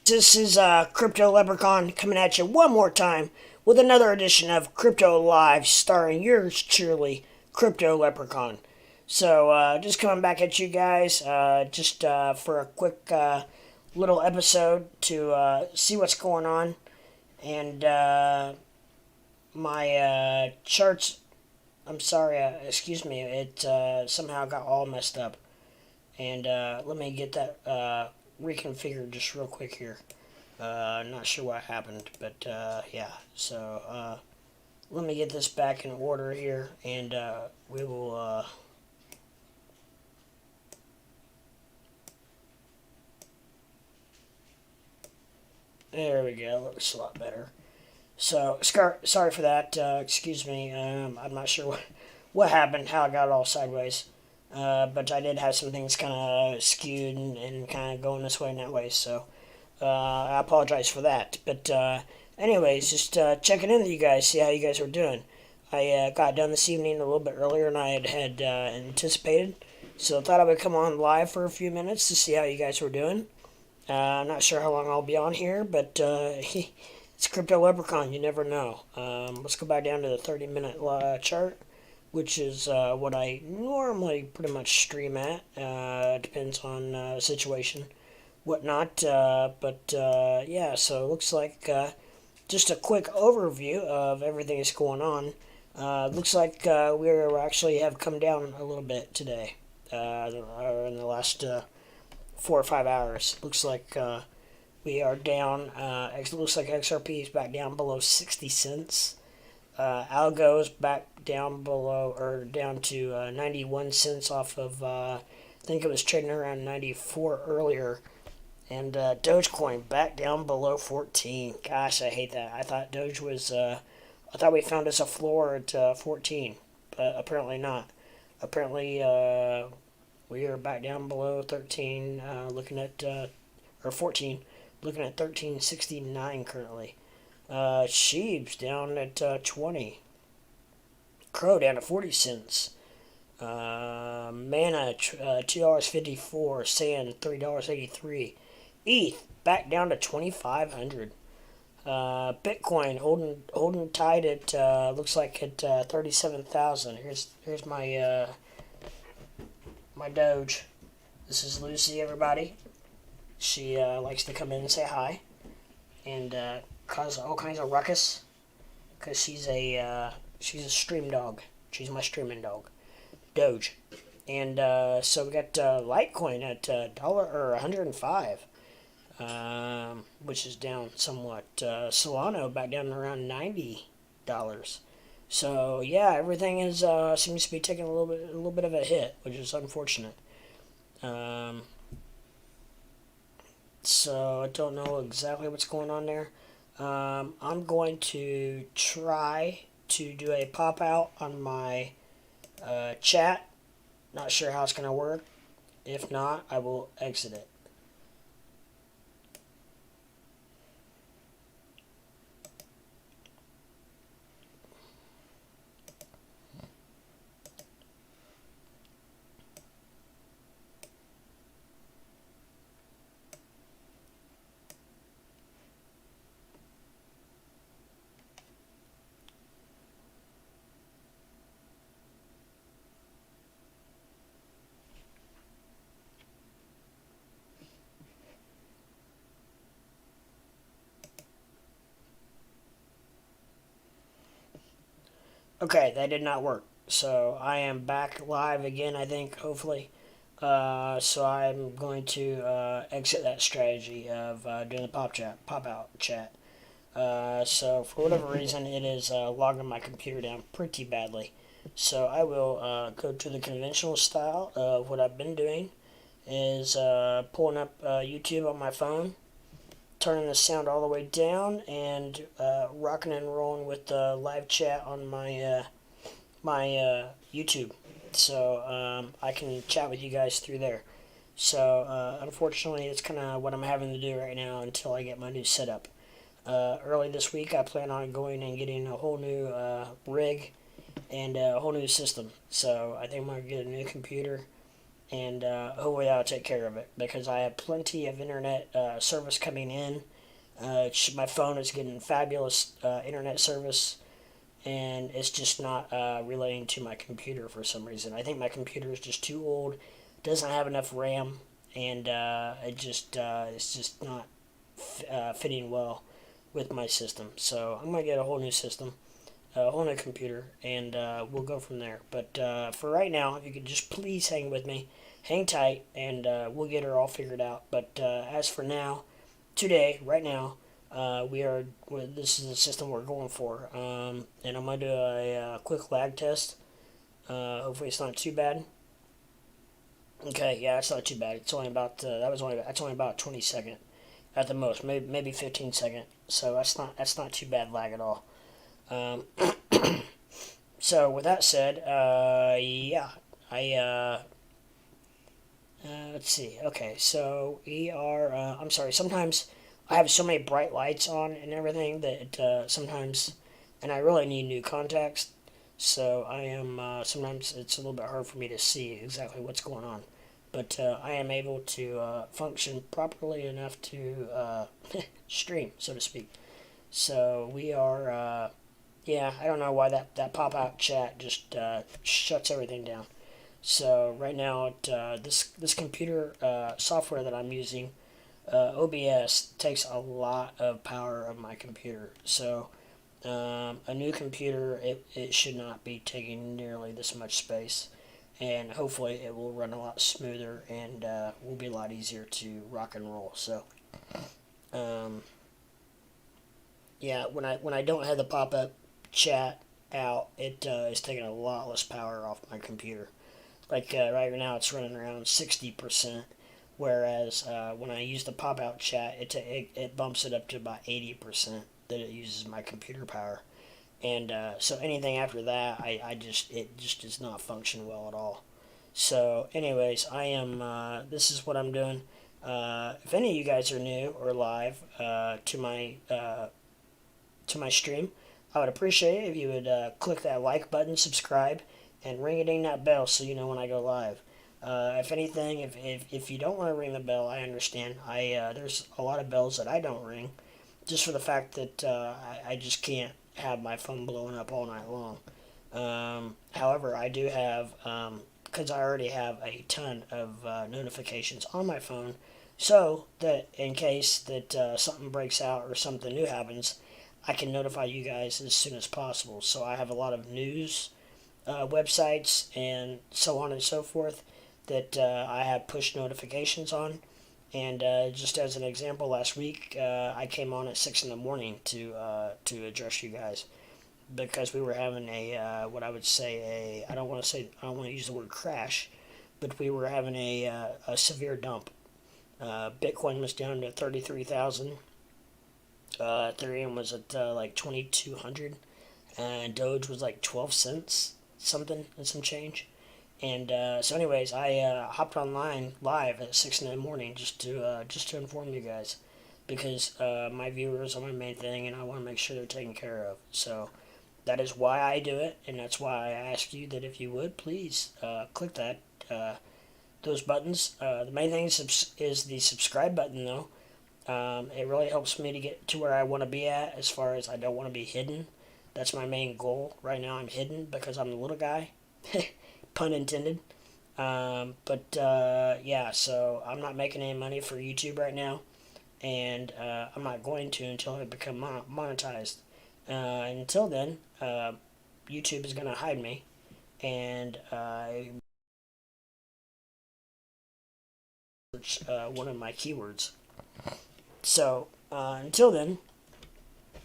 This is Crypto Leprechaun coming at you one more time with another edition of Crypto Live starring yours truly, Crypto Leprechaun. So, just coming back at you guys just for a quick little episode to see what's going on. And my charts, I'm sorry, excuse me, it somehow got all messed up. And let me get that reconfigured just real quick here. Not sure what happened, but yeah. So let me get this back in order here, and we will. There we go. Looks a lot better. So sorry for that. Excuse me. I'm not sure what happened, how I got it all sideways. But I did have some things kind of skewed and kind of going this way and that way, so I apologize for that. But anyways, just checking in with you guys, see how you guys were doing. I got done this evening a little bit earlier than I had anticipated, so I thought I would come on live for a few minutes to see how you guys were doing. I'm not sure how long I'll be on here, but it's Crypto Leprechaun, you never know. Let's go back down to the 30-minute chart, which is what I normally pretty much stream at. Depends on situation, whatnot. But yeah, so it looks like just a quick overview of everything that's going on. Looks like we actually have come down a little bit today, in the last 4 or 5 hours. Looks like we are down. It looks like XRP is back down below 60 cents. Algo's back down below, or down to 91 cents off of, I think it was trading around 94 earlier. And Dogecoin back down below 14. Gosh, I hate that. I thought Doge was, I thought we found us a floor at 14, but apparently not. Apparently, we are back down below 13, looking at, or 14, looking at 13.69 currently. Sheeb's down at 20. Crow down to 40 cents. Mana, $2.54. Sand, $3.83. ETH back down to 2,500. Bitcoin holding tight at looks like at 37,000. Here's my my Doge. This is Lucy, everybody. She likes to come in and say hi, and cause all kinds of ruckus, cause she's a stream dog. She's my streaming dog, Doge, and so we got Litecoin at dollar or 105, which is down somewhat. Solano back down around $90. So yeah, everything is seems to be taking a little bit of a hit, which is unfortunate. So I don't know exactly what's going on there. I'm going to try to do a pop out on my chat. Not sure how it's going to work. If not, I will exit it. Okay, that did not work. So I am back live again, I think, hopefully. So I'm going to exit that strategy of doing the pop out chat. So for whatever reason, it is logging my computer down pretty badly. So I will go to the conventional style of what I've been doing, is pulling up YouTube on my phone, turning the sound all the way down, and rocking and rolling with the live chat on my YouTube, so I can chat with you guys through there. So unfortunately, it's kind of what I'm having to do right now until I get my new setup. Early this week, I plan on going and getting a whole new rig and a whole new system. So I think I'm going to get a new computer and hopefully that'll take care of it, because I have plenty of internet service coming in. My phone is getting fabulous internet service, and it's just not relating to my computer for some reason. I think my computer is just too old, doesn't have enough RAM, and it's just not fitting well with my system. So I'm gonna get a whole new system, a whole new computer, and we'll go from there. But for right now, if you could just please hang with me, hang tight, and we'll get her all figured out. But as for now, today, right now, this is the system we're going for, and I'm gonna do a quick lag test. Hopefully, it's not too bad. Okay, yeah, it's not too bad. It's only about that's only about 20 second at the most, maybe 15 second. So that's not too bad lag at all. Um, so with that said, yeah, I let's see. Okay, so we are. I'm sorry. Sometimes I have so many bright lights on and everything that sometimes, and I really need new contacts. So I am sometimes it's a little bit hard for me to see exactly what's going on, but I am able to function properly enough to stream, so to speak. So we are. Yeah, I don't know why that pop out chat just shuts everything down. So right now, this computer software that I'm using, OBS, takes a lot of power of my computer. So a new computer, it should not be taking nearly this much space, and hopefully it will run a lot smoother and will be a lot easier to rock and roll. So um, yeah, when I don't have the pop up chat out, it is taking a lot less power off my computer. Like right now, it's running around 60%, whereas when I use the pop out chat, it bumps it up to about 80% that it uses my computer power. And so anything after that, it just does not function well at all. So, anyways, this is what I'm doing. If any of you guys are new or live to my stream, I would appreciate it if you would click that like button, subscribe, and ring a ding that bell so you know when I go live. If anything, if you don't want to ring the bell, I understand. There's a lot of bells that I don't ring, just for the fact that I just can't have my phone blowing up all night long. However, I do have, because I already have a ton of notifications on my phone, so that in case that something breaks out or something new happens, I can notify you guys as soon as possible. So I have a lot of news websites and so on and so forth that I have push notifications on. And just as an example, last week I came on at 6 in the morning to address you guys, because we were having a what I would say I don't want to use the word crash, but we were having a severe dump. Bitcoin was down to 33,000. Ethereum was at like 2,200, and Doge was like 12 cents something and some change. And so, anyways, I hopped online live at 6 in the morning just to inform you guys, because my viewers are my main thing, and I want to make sure they're taken care of. So that is why I do it, and that's why I ask you that if you would please click that those buttons. The main thing is the subscribe button, though. It really helps me to get to where I want to be at, as far as I don't want to be hidden. That's my main goal. Right now I'm hidden because I'm the little guy. Pun intended. Yeah, so I'm not making any money for YouTube right now, and I'm not going to until I become monetized. Until then, YouTube is going to hide me, and one of my keywords. So until then,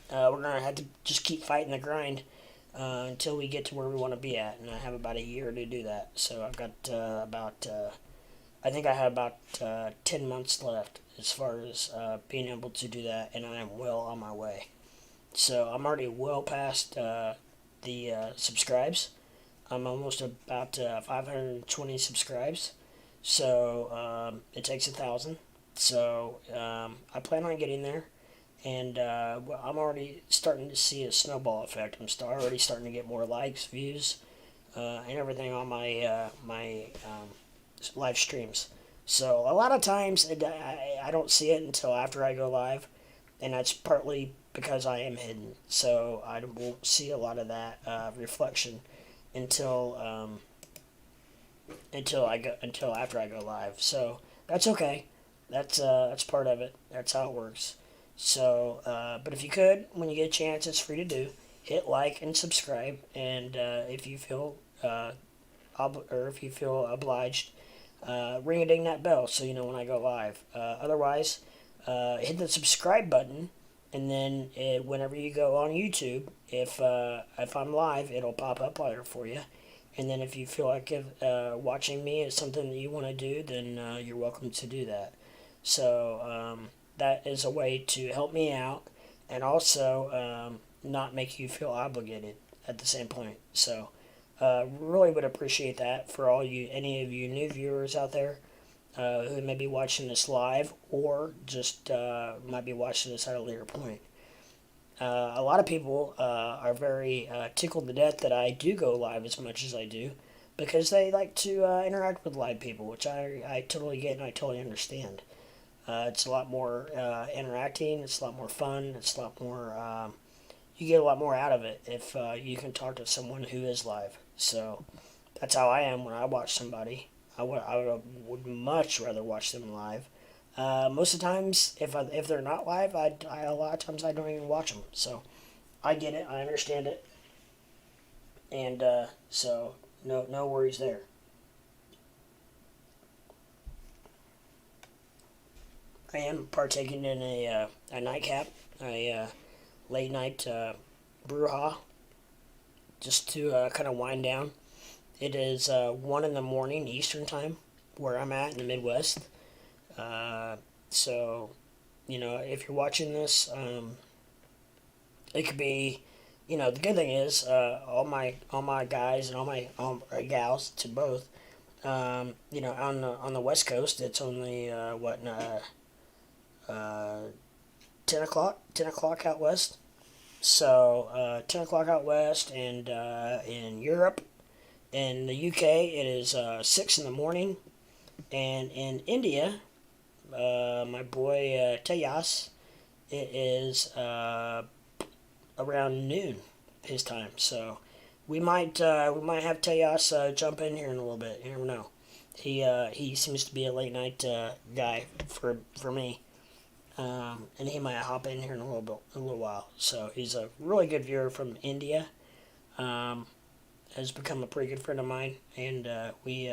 we're going to have to just keep fighting the grind until we get to where we want to be at, and I have about a year to do that. So I've got I think I have about 10 months left as far as being able to do that, and I am well on my way. So I'm already well past the subscribes. I'm almost about 520 subscribes. So it takes 1,000. So I plan on getting there. And I'm already starting to see a snowball effect. I'm already starting to get more likes, views, and everything on my live streams. So a lot of times I don't see it until after I go live, and that's partly because I am hidden. So I won't see a lot of that reflection until until after I go live. So that's okay. That's part of it. That's how it works. So, but if you could, when you get a chance, it's free to do. Hit like and subscribe, and if you feel or if you feel obliged, ring a ding that bell so you know when I go live. Otherwise, hit the subscribe button, and then whenever you go on YouTube, if I'm live, it'll pop up later for you. And then if you feel like watching me is something that you want to do, then you're welcome to do that. So that is a way to help me out, and also not make you feel obligated at the same point. So really would appreciate that for any of you new viewers out there who may be watching this live, or just might be watching this at a later point. A lot of people are very tickled to death that I do go live as much as I do, because they like to interact with live people, which I totally get and I totally understand. It's a lot more interacting, it's a lot more fun, it's a lot more, you get a lot more out of it if you can talk to someone who is live. So that's how I am when I watch somebody. I would much rather watch them live. Most of the times, if they're not live, a lot of times I don't even watch them. So I get it, I understand it, and so no worries there. I am partaking in a nightcap, a late night brouhaha, just to kind of wind down. It is 1 in the morning Eastern time where I'm at in the Midwest. So, if you're watching this, it could be, the good thing is, all my guys and all my gals to both, on the West Coast, it's only 10 o'clock out west. So 10 o'clock out west, and in Europe, in the UK, it is 6 in the morning, and in India, my boy Tejas, it is around noon his time. So we might have Tejas jump in here in a little bit. You never know. He seems to be a late night guy for me, and he might hop in here in a little while. So he's a really good viewer from India. Has become a pretty good friend of mine, and we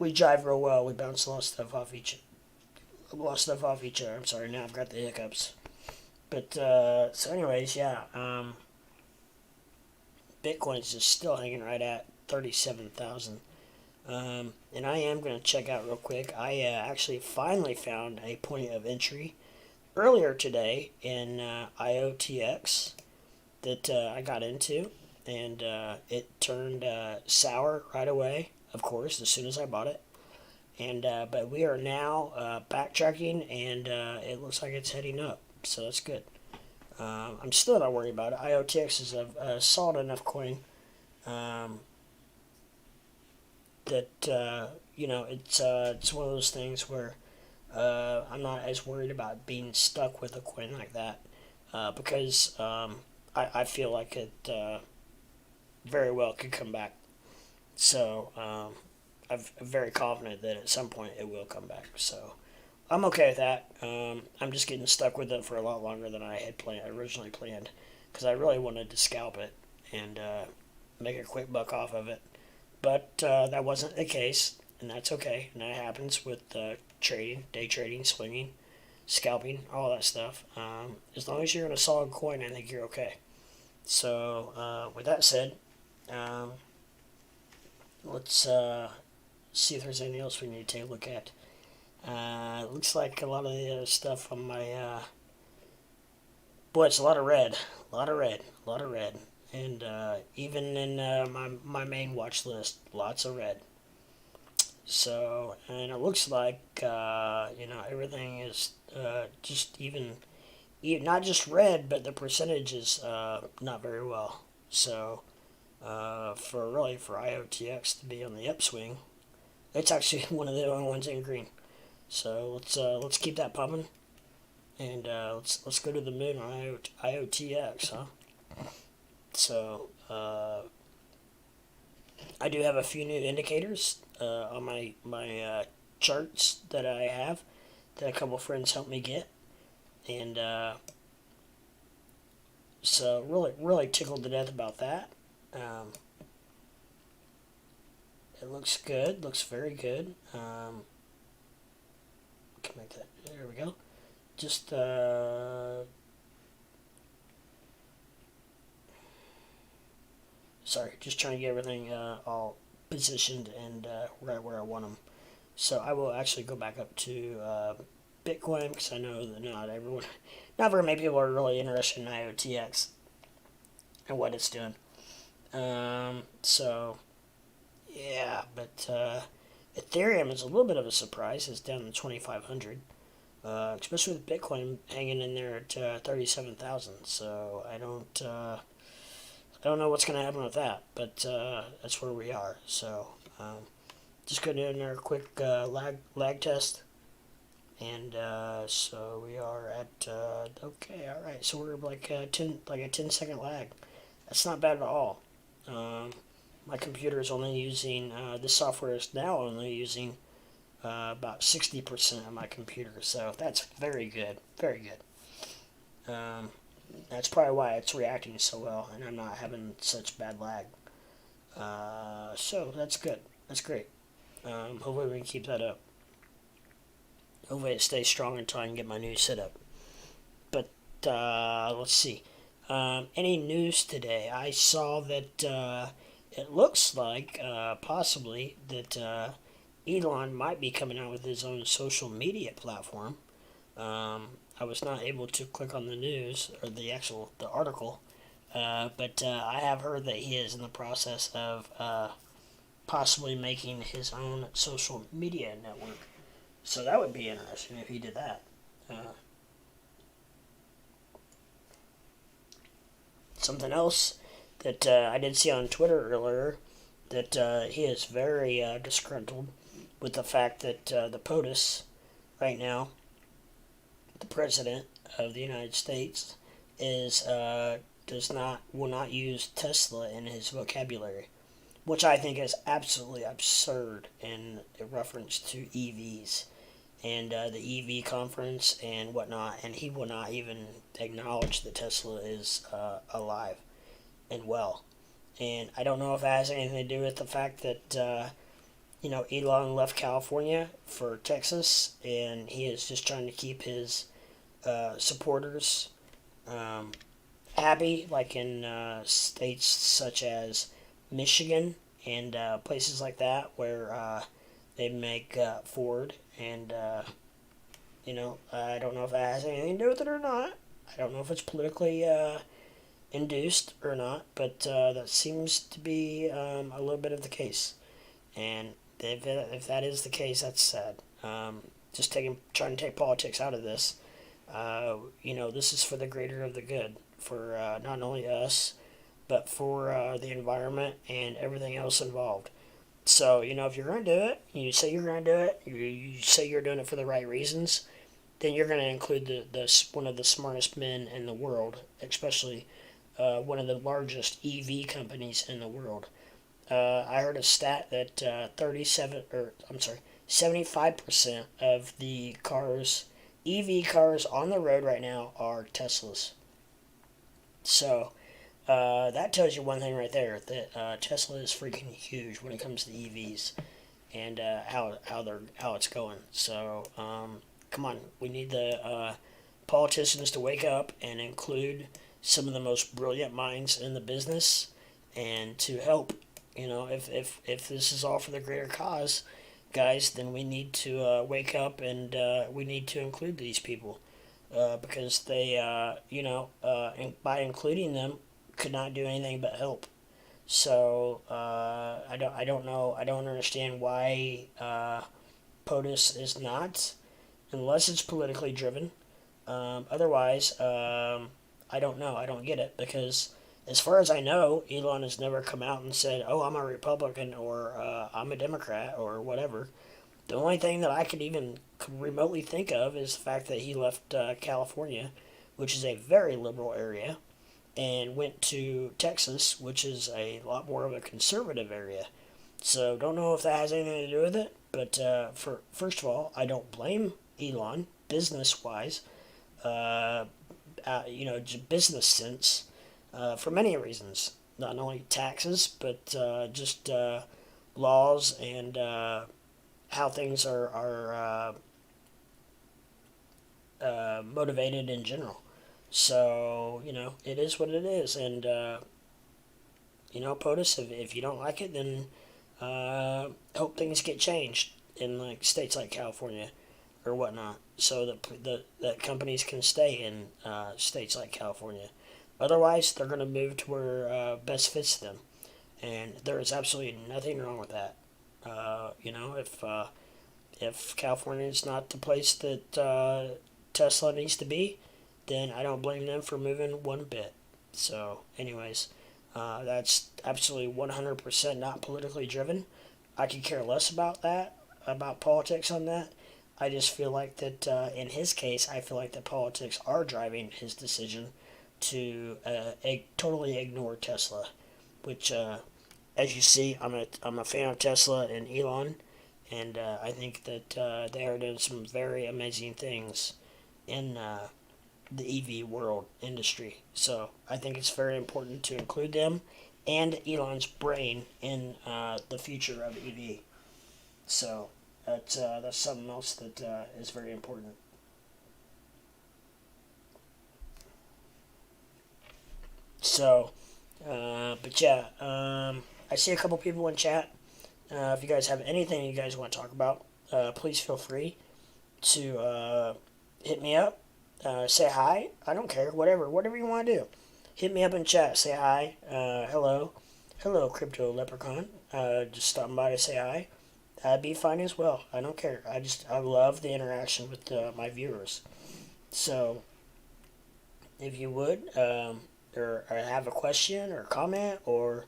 jive real well. We bounce a lot of stuff off each other. I'm sorry, now I've got the hiccups. But so anyways, yeah. Bitcoin's just still hanging right at 37,000. And I am going to check out real quick. I actually finally found a point of entry earlier today in IOTX that I got into, and it turned sour right away, of course, as soon as I bought it. And but we are now backtracking, and it looks like it's heading up, so that's good. I'm still not worried about it. IOTX is a solid enough coin that it's one of those things where I'm not as worried about being stuck with a coin like that, because I feel like it very well could come back. So I'm very confident that at some point it will come back. So I'm okay with that. I'm just getting stuck with it for a lot longer than I had originally planned, because I really wanted to scalp it and make a quick buck off of it. But that wasn't the case, and that's okay. And that happens with trading, day trading, swinging, scalping, all that stuff. As long as you're in a solid coin, I think you're okay. So with that said, let's see if there's anything else we need to take a look at. Looks like a lot of the stuff on my boy, it's a lot of red, and even in my main watch list, lots of red. So, and it looks like everything is just even not just red, but the percentage is not very well. So for IOTX to be on the upswing, It's actually one of the only ones in green. So let's keep that pumping, and let's go to the moon on IOTX, huh? So I do have a few new indicators on my charts that I have that a couple friends helped me get, and so really tickled to death about that. It looks good. Looks very good. Can make that. There we go. Just sorry, just trying to get everything all positioned and right where I want them. So I will actually go back up to Bitcoin because I know that not very many people are really interested in IOTX and what it's doing. So yeah, but Ethereum is a little bit of a surprise. It's down to 2,500, especially with Bitcoin hanging in there at 37,000. So I don't know what's going to happen with that, but that's where we are. So just going to do another quick lag test. And so we are at okay, all right. So we're like a 10-second lag. That's not bad at all. My computer is only using this software is now only using about 60% of my computer, so that's very good, very good. That's probably why it's reacting so well, and I'm not having such bad lag. So that's good. That's great. Hopefully we can keep that up. Hopefully it stays strong until I can get my new setup. But let's see. Any news today? I saw that it looks like possibly that Elon might be coming out with his own social media platform. I was not able to click on the news or the article, but I have heard that he is in the process of possibly making his own social media network. So that would be interesting if he did that. Something else that I did see on Twitter earlier, that he is very disgruntled with the fact that the POTUS right now, the president of the United States, will not use Tesla in his vocabulary, which I think is absolutely absurd in reference to EVs and the EV conference and whatnot, and he will not even acknowledge that Tesla is alive and well. And I don't know if that has anything to do with the fact that Elon left California for Texas, and he is just trying to keep his supporters happy, like in states such as Michigan and places like that where they make Ford, and I don't know if that has anything to do with it or not. I don't know if it's politically induced or not, but that seems to be a little bit of the case. And if that is the case, that's sad. Just trying to take politics out of this. This is for the greater of the good, for not only us, but for the environment and everything else involved. So, if you're going to do it, you say you're going to do it, you say you're doing it for the right reasons, then you're going to include the one of the smartest men in the world, especially one of the largest EV companies in the world. I heard a stat that 75% of the EV cars on the road right now are Teslas. So that tells you one thing right there, that Tesla is freaking huge when it comes to EVs and how it's going. So come on, we need the politicians to wake up and include some of the most brilliant minds in the business, and to help. If this is all for the greater cause, guys, then we need to wake up, and we need to include these people because they, by including them, could not do anything but help. So I don't know. I don't understand why POTUS is not, unless it's politically driven. Otherwise, I don't know. I don't get it, because as far as I know, Elon has never come out and said, "Oh, I'm a Republican" or "I'm a Democrat" or whatever. The only thing that I could even remotely think of is the fact that he left California, which is a very liberal area, and went to Texas, which is a lot more of a conservative area. So don't know if that has anything to do with it. But for first of all, I don't blame Elon business wise. Uh, just business sense for many reasons. Not only taxes, but just laws and how things are motivated in general. So it is what it is, and POTUS, if you don't like it, then hope things get changed in like states like California or whatnot, so that companies can stay in states like California. Otherwise, they're going to move to where best fits them, and there is absolutely nothing wrong with that. If California is not the place that Tesla needs to be, then I don't blame them for moving one bit. So, anyways, that's absolutely 100% not politically driven. I could care less about that, about politics on that. I just feel like that in his case, I feel like the politics are driving his decision to totally ignore Tesla, which, as you see, I'm a fan of Tesla and Elon, and I think that they are doing some very amazing things in the EV world industry. So I think it's very important to include them and Elon's brain in the future of EV. So that's something else that is very important. So, but yeah, I see a couple people in chat. If you guys have anything you guys want to talk about, please feel free to hit me up. Say hi. I don't care. Whatever you want to do. Hit me up in chat. Say hi. Hello, Crypto Leprechaun. Just stopping by to say hi. That'd be fine as well. I don't care. I love the interaction with my viewers. So, if you would, or have a question or comment or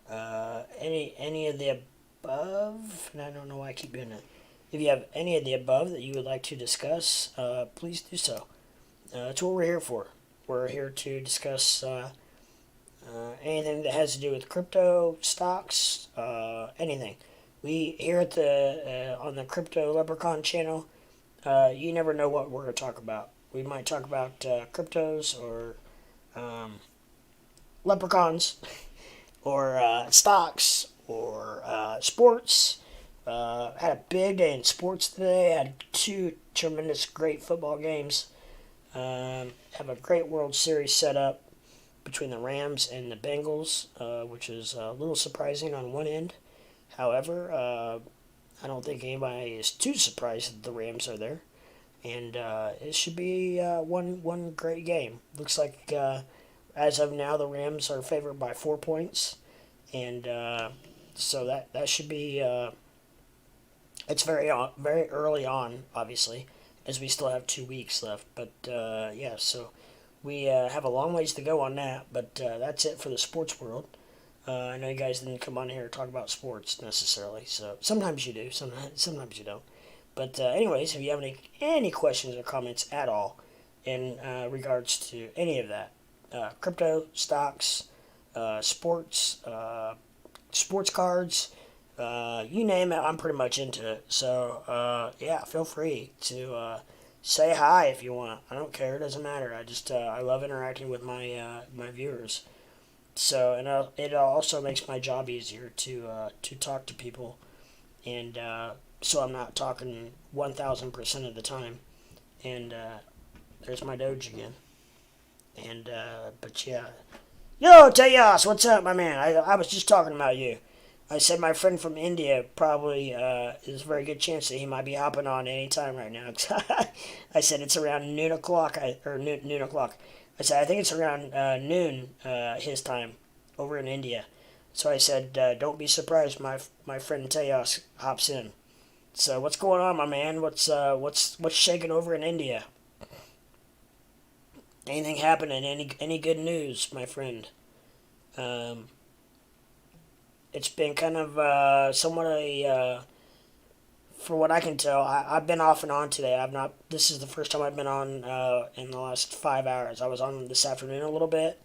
any of the above, and I don't know why I keep doing that. If you have any of the above that you would like to discuss, please do so. That's what we're here for. We're here to discuss anything that has to do with crypto, stocks, anything. We here at the on the Crypto Leprechaun channel, you never know what we're going to talk about. We might talk about cryptos or leprechauns or stocks or sports. Had a big day in sports today. Had two tremendous, great football games. Have a great World Series set up between the Rams and the Bengals, which is a little surprising on one end. However, I don't think anybody is too surprised that the Rams are there. And it should be one great game. Looks like, as of now, the Rams are favored by 4 points. And so that should be... it's very early on, obviously, as we still have 2 weeks left. But, yeah, so we have a long ways to go on that. But that's it for the sports world. I know you guys didn't come on here to talk about sports necessarily. So sometimes you do, sometimes you don't. But anyways, if you have any questions or comments at all in regards to any of that, crypto, stocks, sports, sports cards, you name it, I'm pretty much into it. So yeah, feel free to say hi if you want. I don't care. It doesn't matter. I love interacting with my viewers. So it also makes my job easier to talk to people, and so I'm not talking 1,000% of the time. And there's my Doge again. And but yeah, yo Tejas, what's up, my man? I was just talking about you. I said my friend from India probably is a very good chance that he might be hopping on any time right now. I said it's around noon o'clock, noon o'clock. I said I think it's around noon his time over in India. So I said don't be surprised my friend Tejas hops in. So what's going on, my man? What's shaking over in India? Anything happening? Any good news, my friend? It's been kind of somewhat a for what I can tell, I've been off and on today. I've not. This is the first time I've been on in the last 5 hours. I was on this afternoon a little bit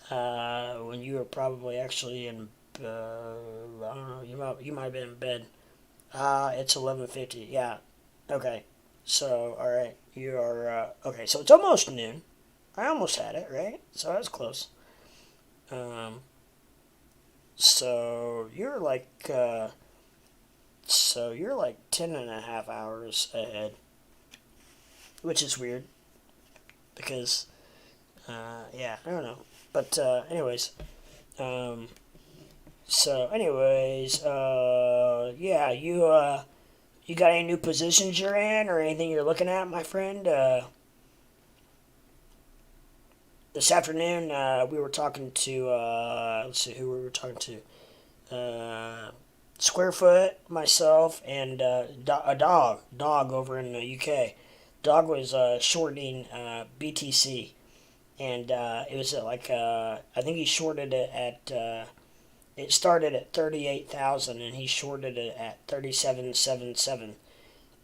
when you were probably actually in. I don't know. You might have been in bed. It's 11:50. Yeah. Okay. So all right, you are okay. So it's almost noon. I almost had it right. So I was close. Um. So you're like. So you're like 10.5 hours ahead, which is weird because, yeah, I don't know. But, um, yeah, you got any new positions you're in or anything you're looking at, my friend? This afternoon, we were talking to, let's see who we were talking to. Squarefoot, myself, and a dog over in the UK. Dog was shorting BTC, and it was at like I think he shorted it at it started at 38,000, and he shorted it at 37.77,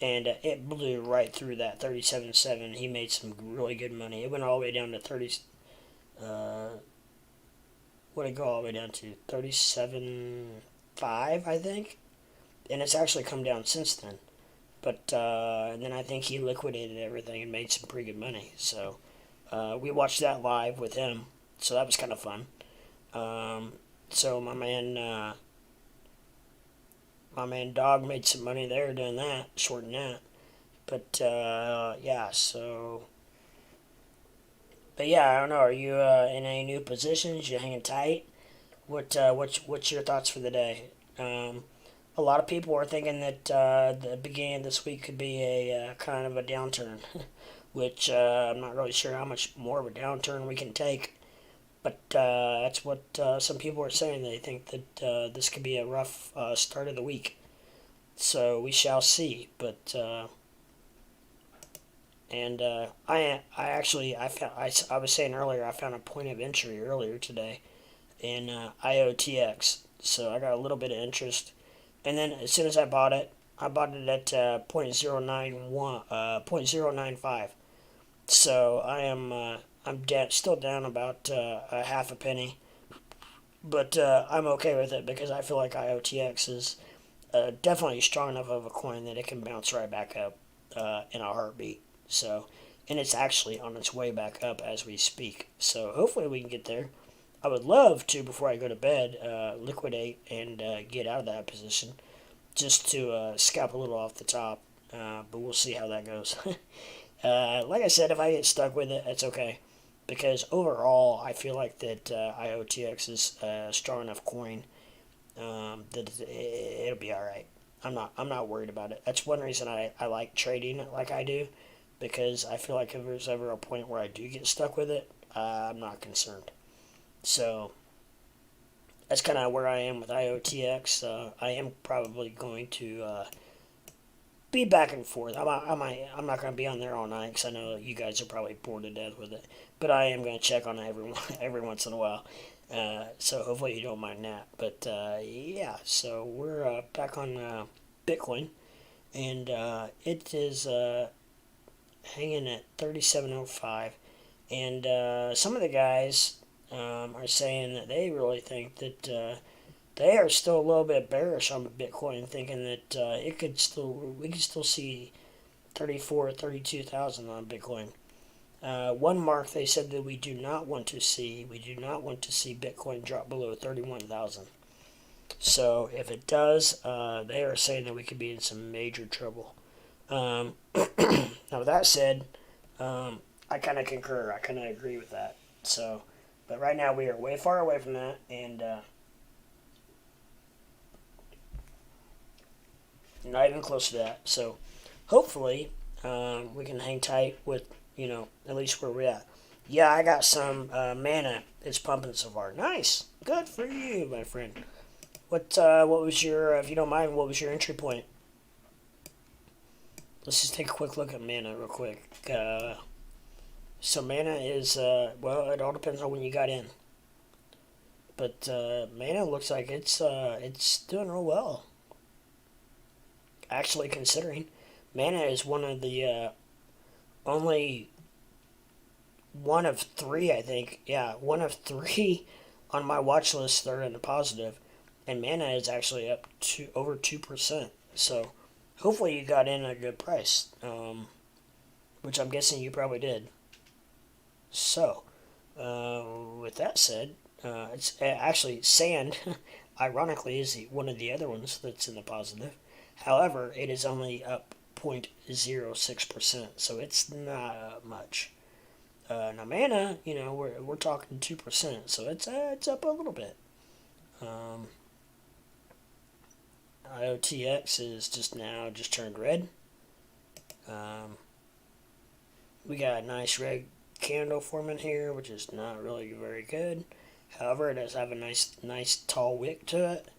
and it blew right through that 37.7. He made some really good money. It went all the way down to 30. What did it go all the way down to? 37.5, I think, and it's actually come down since then. But and then I think he liquidated everything and made some pretty good money. So we watched that live with him. So that was kind of fun. So my man Dog made some money there doing that, shorting that. But yeah, so. But yeah, I don't know. Are you in any new positions? You hanging tight? What's your thoughts for the day? A lot of people are thinking that the beginning of this week could be a kind of a downturn, which I'm not really sure how much more of a downturn we can take. But that's what some people are saying. They think that this could be a rough start of the week. So we shall see. But and I was saying earlier I found a point of entry earlier today in IOTX. So I got a little bit of interest, and then as soon as I bought it at 0.091, 0.095. So I'm still down about a half a penny, but I'm okay with it because I feel like IOTX is definitely strong enough of a coin that it can bounce right back up in a heartbeat. So, and it's actually on its way back up as we speak. So hopefully we can get there. I would love to, before I go to bed, liquidate and get out of that position, just to scalp a little off the top. But we'll see how that goes. Like I said, if I get stuck with it, that's okay, because overall, I feel like that IOTX is a strong enough coin that it'll be all right. I'm not worried about it. That's one reason I like trading it like I do, because I feel like if there's ever a point where I do get stuck with it, I'm not concerned. So that's kind of where I am with IOTX. I am probably going to be back and forth. I'm not going to be on there all night because I know you guys are probably bored to death with it. But I am going to check on it every once in a while. So hopefully you don't mind that. But yeah, so we're back on Bitcoin, and it is hanging at 37.05. And some of the guys are saying that they really think that they are still a little bit bearish on Bitcoin, thinking that we could still see 32,000 on Bitcoin. One mark they said that we do not want to see Bitcoin drop below 31,000. So if it does, they are saying that we could be in some major trouble. Now with that said, I kind of concur. I kind of agree with that. So, but right now we are way far away from that, and not even close to that. So, hopefully, we can hang tight with, at least where we're at. Yeah, I got some mana. It's pumping so far. Nice. Good for you, my friend. What was your, if you don't mind, what was your entry point? Let's just take a quick look at mana real quick. So mana is, well, it all depends on when you got in. But Mana looks like it's doing real well. Actually, considering Mana is one of the only one of three, I think. Yeah, one of three on my watch list that are in the positive, and Mana is actually up to over 2%. So hopefully you got in at a good price, which I'm guessing you probably did. So with that said, it's actually Sand. Ironically, is one of the other ones that's in the positive. However, it is only up 0.06%, so it's not much. Now Mana, we're talking 2%, so it's up a little bit. IOTX is just turned red. We got a nice red candle forming here, which is not really very good. However, it does have a nice tall wick to it,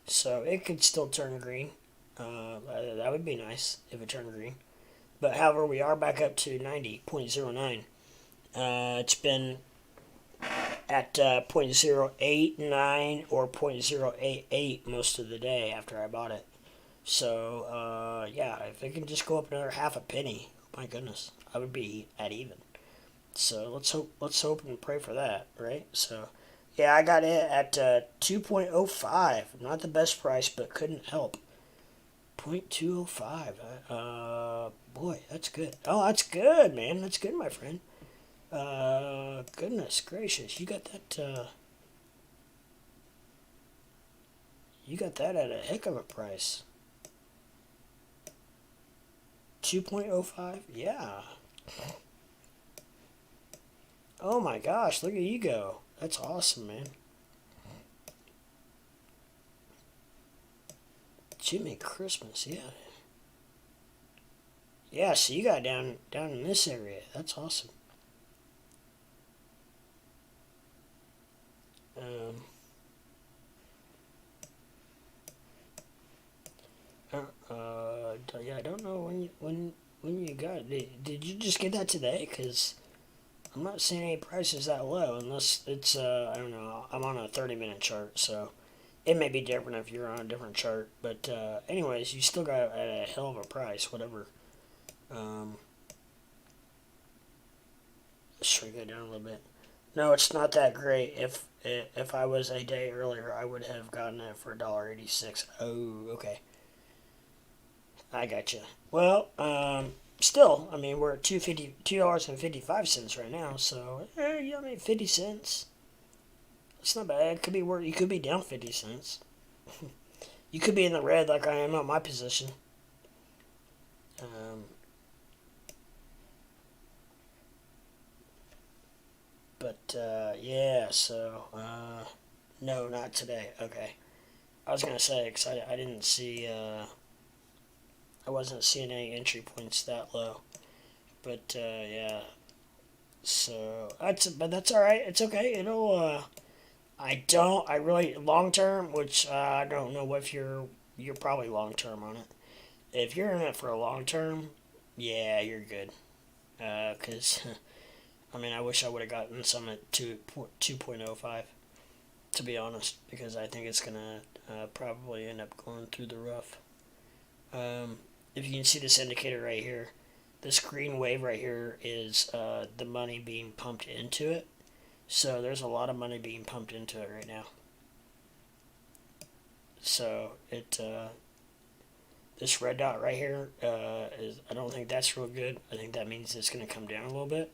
so it could still turn green. That would be nice if it turned green. But however, we are back up to 90.09. It's been at 0.089 or 0.088 most of the day after I bought it. So, yeah, if it can just go up another half a penny, oh my goodness, I would be at even. So let's hope and pray for that, right? So, yeah, I got it at 2.05. Not the best price, but couldn't help. 0.205. Boy, that's good. Oh, that's good, man. That's good, my friend. Goodness gracious, you got that at a heck of a price. 2.05? Yeah. Oh my gosh, look at you go. That's awesome, man. Jimmy Christmas, yeah. Yeah, so you got down in this area. That's awesome. Yeah, I don't know when you got it. Did you just get that today? Because I'm not seeing any prices that low unless it's I don't know. I'm on a 30-minute chart, so it may be different if you're on a different chart. But anyways, you still got it at a hell of a price, whatever. Let's shrink it down a little bit. No, it's not that great. If I was a day earlier, I would have gotten it for $1.86. Oh, okay. I gotcha. Well, still, I mean, we're at $2.55 right now, so, 50 cents. It's not bad. It could be worse. You could be down 50 cents. You could be in the red like I am at my position. Yeah, so, no, not today. Okay. I was going to say, because I didn't see, I wasn't seeing any entry points that low. But, yeah. So, but that's alright. It's okay. It'll, I really, long term, which I don't know if you're probably long term on it. If you're in it for a long term, yeah, you're good. Because, I mean, I wish I would have gotten some at 2.05, to be honest, because I think it's going to probably end up going through the rough. If you can see this indicator right here, this green wave right here is the money being pumped into it. So there's a lot of money being pumped into it right now. So this red dot right here is, I don't think that's real good. I think that means it's going to come down a little bit.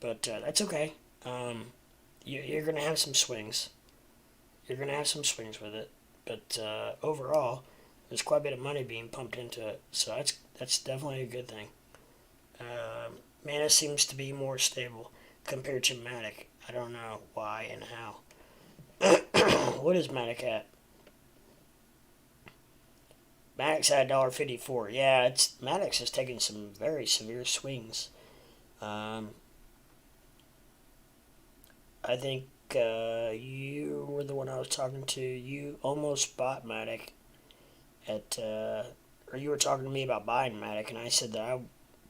But that's okay. You're going to have some swings. You're going to have some swings with it. But overall, there's quite a bit of money being pumped into it. So that's definitely a good thing. Mana seems to be more stable compared to Matic. I don't know why and how. What is Matic at? Matic's at $1.54. Yeah, Matic has taken some very severe swings. I think you were the one I was talking to. You almost bought Matic at, or you were talking to me about buying Matic, and I said that I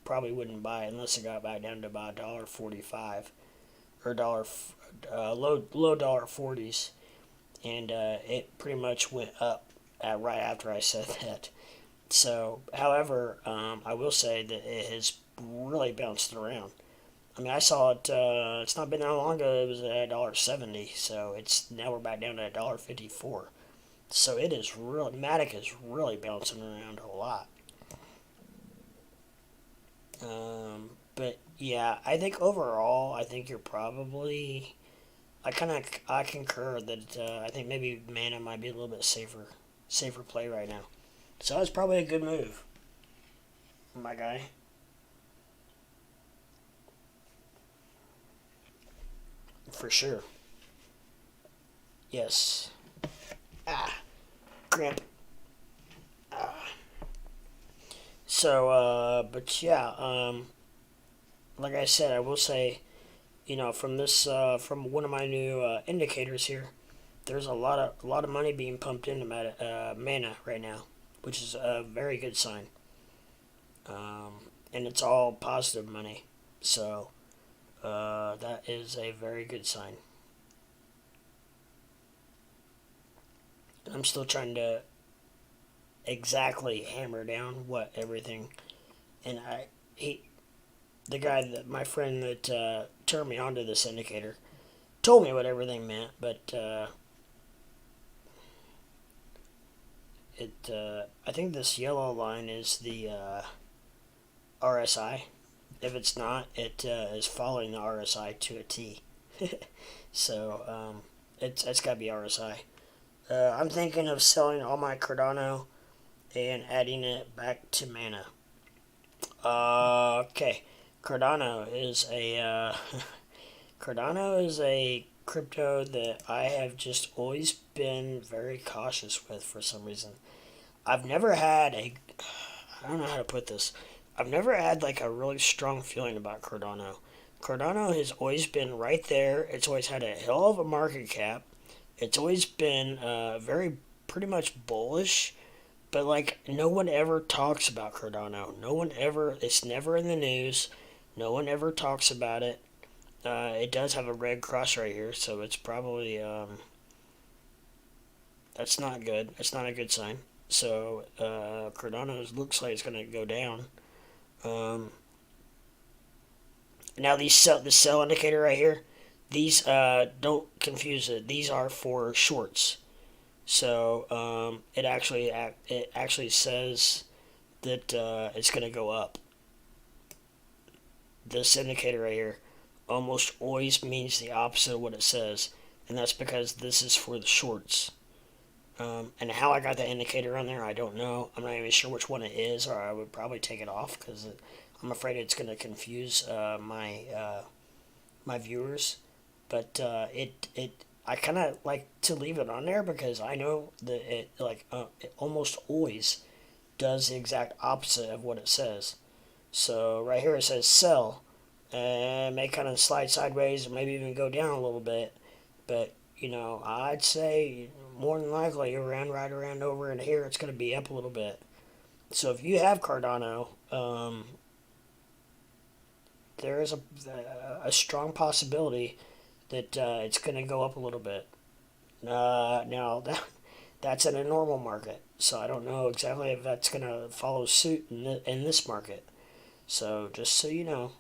probably wouldn't buy it unless it got back down to about $1.45 or low $1.40s. and it pretty much went up right after I said that. So, however, I will say that it has really bounced around. I mean, I saw it. It's not been that long ago. It was at $1.70, so it's now we're back down to $1.54. So it is really Matic is really bouncing around a lot. But yeah, I think overall, I think you're probably. I concur that I think maybe Mana might be a little bit safer play right now. So it's probably a good move, my guy. For sure. Yes. Ah, cramp. Ah. So, but yeah, like I said, I will say, from this, from one of my new indicators here, there's a lot of money being pumped into Mana right now, which is a very good sign. And it's all positive money, so that is a very good sign. I'm still trying to exactly hammer down what everything, and the guy that my friend that turned me onto this indicator told me what everything meant, but I think this yellow line is the RSI. If it's not, it is following the RSI to a T. So it's got to be RSI. I'm thinking of selling all my Cardano and adding it back to Mana. Okay, Cardano is a Cardano is a crypto that I have just always been very cautious with for some reason. I've never had a I don't know how to put this. I've never had like a really strong feeling about Cardano. Cardano has always been right there. It's always had a hell of a market cap. It's always been very pretty much bullish, but like no one ever talks about Cardano. No one ever. It's never in the news. No one ever talks about it. It does have a red cross right here, so it's probably that's not good. That's not a good sign. So Cardano looks like it's going to go down. Um, Now the sell indicator right here, these don't confuse it. These are for shorts. So it actually says that it's going to go up. This indicator right here almost always means the opposite of what it says, and that's because this is for the shorts. And how I got that indicator on there, I don't know. I'm not even sure which one it is, or I would probably take it off because I'm afraid it's going to confuse my viewers. But I kind of like to leave it on there because I know that it almost always does the exact opposite of what it says. So right here it says sell, and may kind of slide sideways or maybe even go down a little bit. But I'd say more than likely right around over in here, it's going to be up a little bit. So if you have Cardano, there is a strong possibility that it's going to go up a little bit. Now that's in a normal market, so I don't know exactly if that's going to follow suit in this market. So just so you know,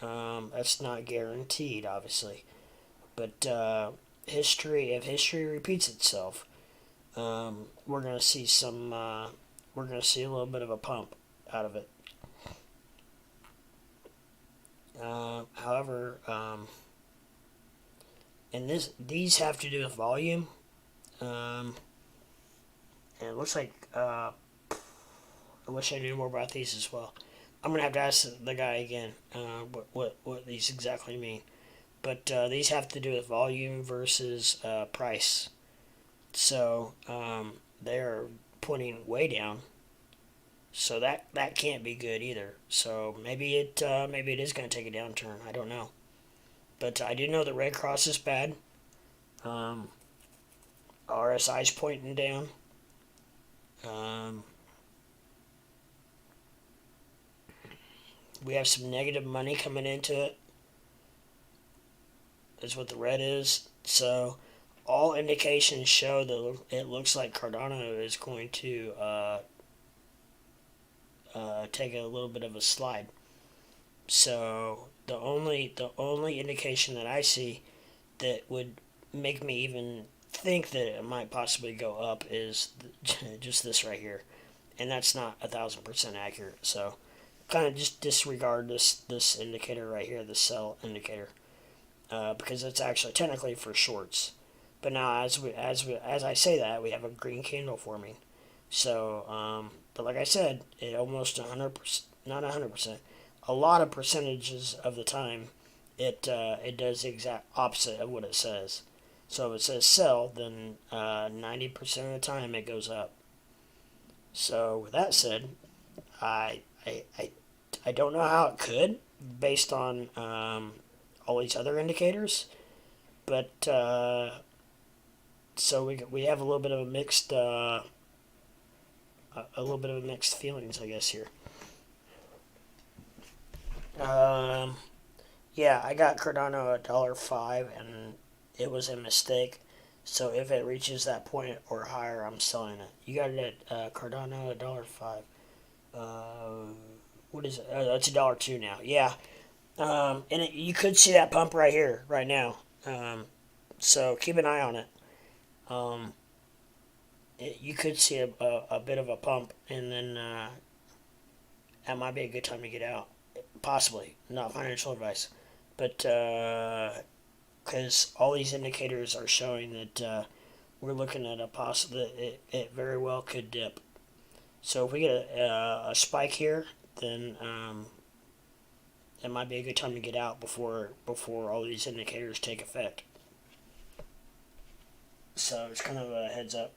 that's not guaranteed, obviously, but if history repeats itself, we're gonna see we're gonna see a little bit of a pump out of it. However, and these have to do with volume, and it looks like I wish I knew more about these as well. I'm gonna have to ask the guy again what these exactly mean. But these have to do with volume versus price. So they're pointing way down. So that can't be good either. So maybe it is going to take a downturn. I don't know. But I do know the red cross is bad. RSI's pointing down. We have some negative money coming into it. Is what the red is. So all indications show that it looks like Cardano is going to take a little bit of a slide. So the only indication that I see that would make me even think that it might possibly go up is just this right here, and that's not 1,000% accurate. So kind of just disregard this indicator right here, the sell indicator, because it's actually technically for shorts. But now as I say that, we have a green candle forming. So, but like I said, it almost 100%, not 100%, a lot of percentages of the time, it does the exact opposite of what it says. So if it says sell, then 90% of the time it goes up. So with that said, I I, I, I don't know how it could, based on all these other indicators, but so we have a little bit of a little bit of a mixed feelings, I guess here. Um, yeah, I got Cardano $1.05, and it was a mistake. So if it reaches that point or higher, I'm selling it. You got it at Cardano $1.05. Uh, what is it? It's $1.02 now. Yeah. And you could see that pump right here, right now. So keep an eye on it. Um, you could see a bit of a pump, and then that might be a good time to get out. Possibly, not financial advice, but because all these indicators are showing that we're looking at a possible, it very well could dip. So if we get a spike here, then it might be a good time to get out before all these indicators take effect. So it's kind of a heads up.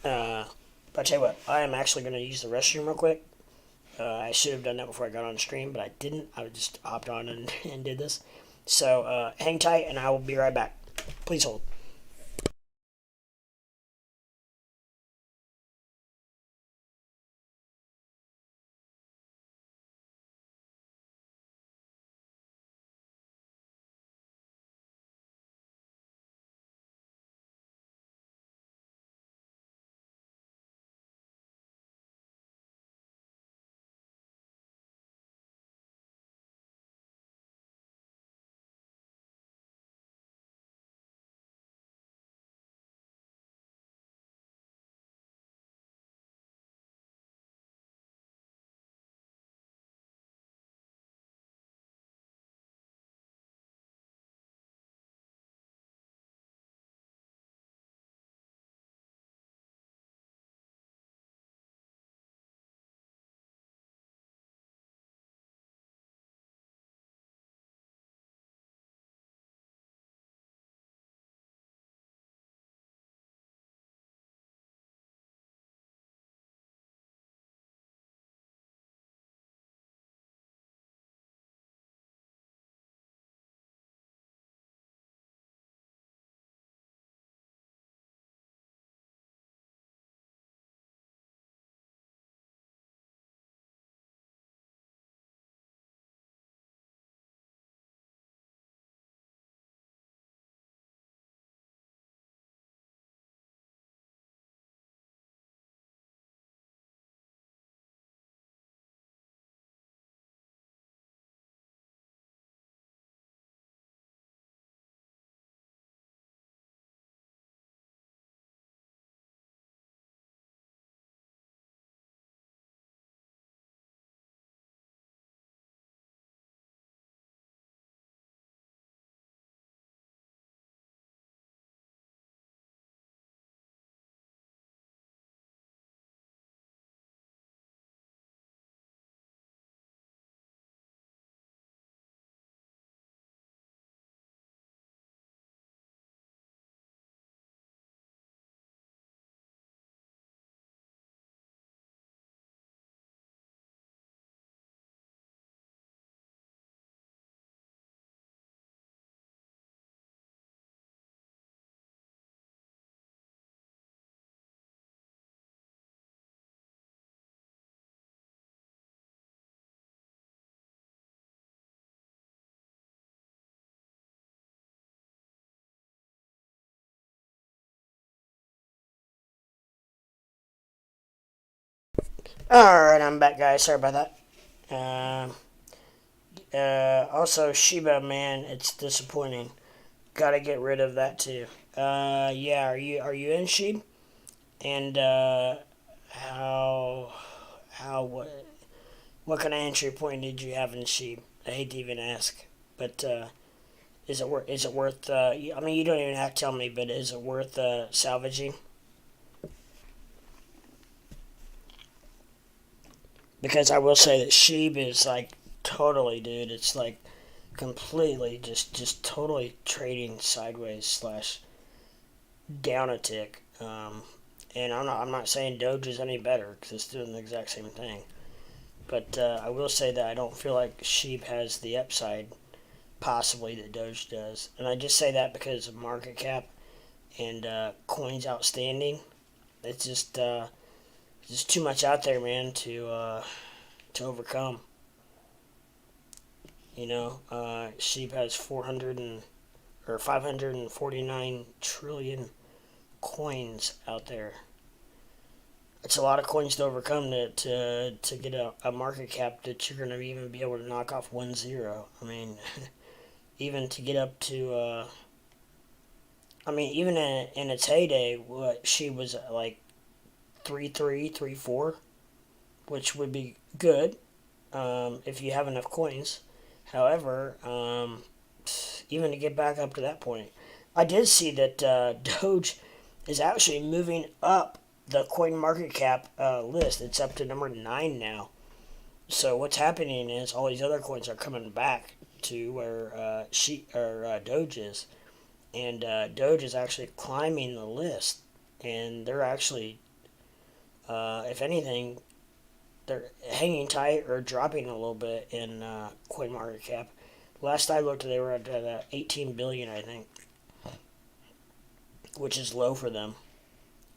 But I tell you what, I am actually going to use the restroom real quick. I should have done that before I got on stream, but I didn't. I just hopped on and did this. So hang tight, and I will be right back. Please hold. Alright, I'm back, guys. Sorry about that. Also, Shiba, man, it's disappointing. Gotta get rid of that too. Yeah, are you in Sheep? And what kind of entry point did you have in Sheep? I hate to even ask, but is it worth? I mean, you don't even have to tell me, but is it worth salvaging? Because I will say that Sheep is like totally, dude. It's like completely just totally trading sideways slash down a tick. And I'm not saying Doge is any better because it's doing the exact same thing. But I will say that I don't feel like Sheep has the upside possibly that Doge does, and I just say that because of market cap and coins outstanding. It's just too much out there, man, to overcome. Sheep has 400 or 549 trillion coins out there. It's a lot of coins to overcome to get a market cap that you're going to even be able to knock off 1 0. I mean, even to get up to, even in its heyday, what she was like 3-3, 3-4, which would be good if you have enough coins. However, even to get back up to that point, I did see that Doge is actually moving up the coin market cap list. It's up to number 9 now. So what's happening is all these other coins are coming back to where Doge is, and Doge is actually climbing the list, and they're actually, if anything, they're hanging tight or dropping a little bit in coin market cap. Last I looked, they were at 18 billion, I think, which is low for them.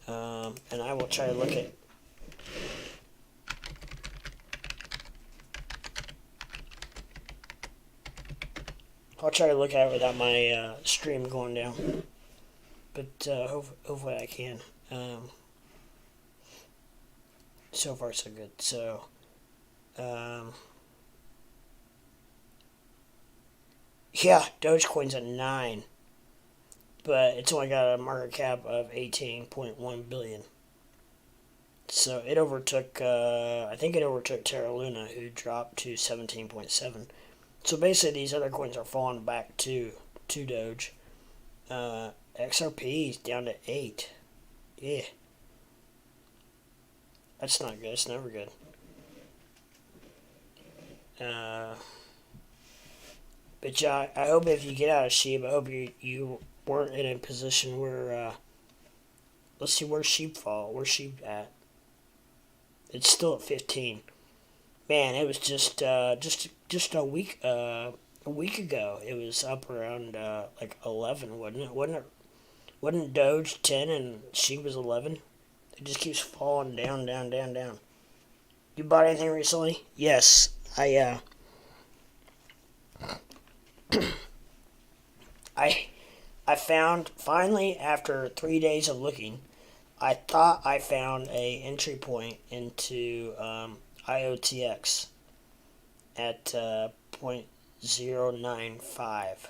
And I will try to look at. I'll try to look at it without my stream going down, but hopefully I can. So far, so good. So, yeah, Dogecoin's at 9, but it's only got a market cap of 18.1 billion. So it overtook, I think it overtook Terra Luna, who dropped to 17.7. So basically, these other coins are falling back to Doge. XRP is down to 8. Yeah. That's not good. It's never good. But yeah, I hope if you get out of Sheep, I hope you weren't in a position where, let's see, where's Sheep fall? Where's Sheep at? It's still at 15. Man, it was just a week ago. It was up around like 11, wasn't it? Wasn't Doge 10 and Sheep was 11? It just keeps falling down, down, down, down. You bought anything recently? Yes, I found, finally, after 3 days of looking, I thought I found a entry point into IOTX at 0.095,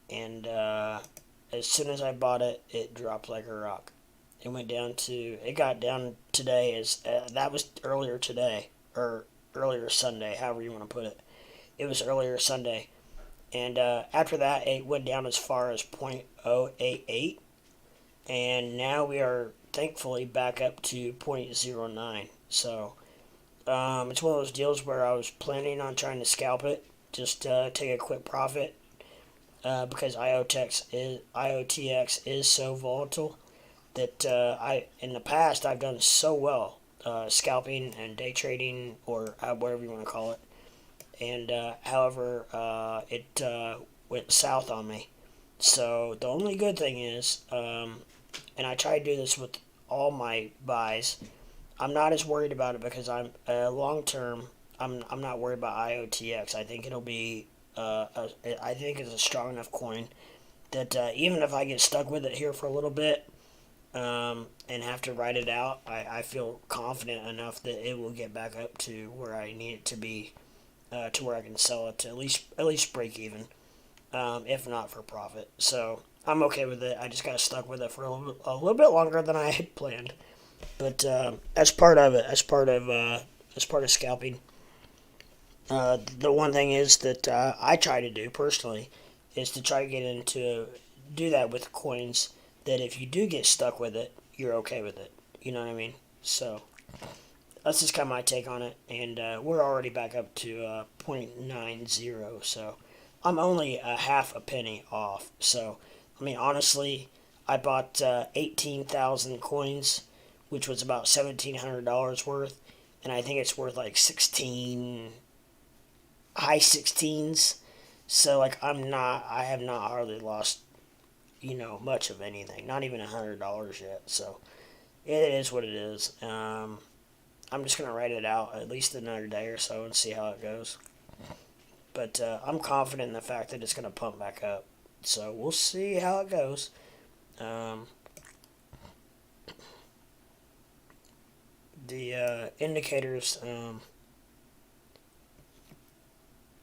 and as soon as I bought it, it dropped like a rock. It got down today, as that was earlier today, or earlier Sunday, however you want to put it. It was earlier Sunday, and after that, it went down as far as 0.088, and now we are thankfully back up to 0.09. So it's one of those deals where I was planning on trying to scalp it, just take a quick profit, because IOTX is so volatile that in the past I've done so well scalping and day trading, or whatever you want to call it, and however it went south on me. So the only good thing is, and I try to do this with all my buys, I'm not as worried about it because I'm long term. I'm not worried about IOTX. I think it'll be I think it's a strong enough coin that even if I get stuck with it here for a little bit, and have to ride it out, I feel confident enough that it will get back up to where I need it to be, to where I can sell it to at least break even, if not for profit. So I'm okay with it. I just got stuck with it for a little bit longer than I had planned, but as part of it, as part of scalping. The one thing is that I try to do personally is to try to get into do that with coins. That if you do get stuck with it, you're okay with it. You know what I mean? So that's just kind of my take on it. And we're already back up to 0.90. So I'm only a half a penny off. So I mean, honestly, I bought 18,000 coins, which was about $1,700 worth, and I think it's worth like 16 high 16s. So like I have not hardly lost, much of anything. Not even $100 yet. So it is what it is. I'm just gonna write it out at least another day or so and see how it goes. But I'm confident in the fact that it's gonna pump back up. So we'll see how it goes. Um, the indicators.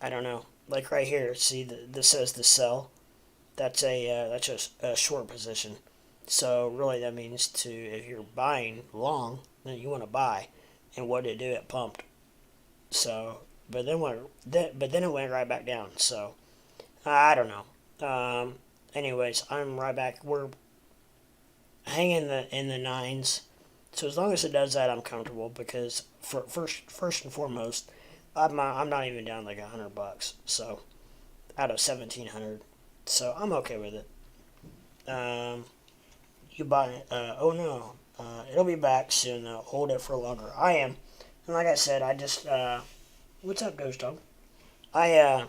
I don't know. Like right here, see, this says the sell. That's a short position. So really, that means if you're buying long, then you want to buy. And what did it do? It pumped. So, but then it went right back down. So I don't know. Anyways, I'm right back. We're hanging in the nines. So as long as it does that, I'm comfortable because first and foremost, I'm not even down like $100. So out of 1,700, so I'm okay with it. You buy it. Oh no, it'll be back soon though. Hold it for longer. I am, and like I said, I just what's up, Ghost Dog? I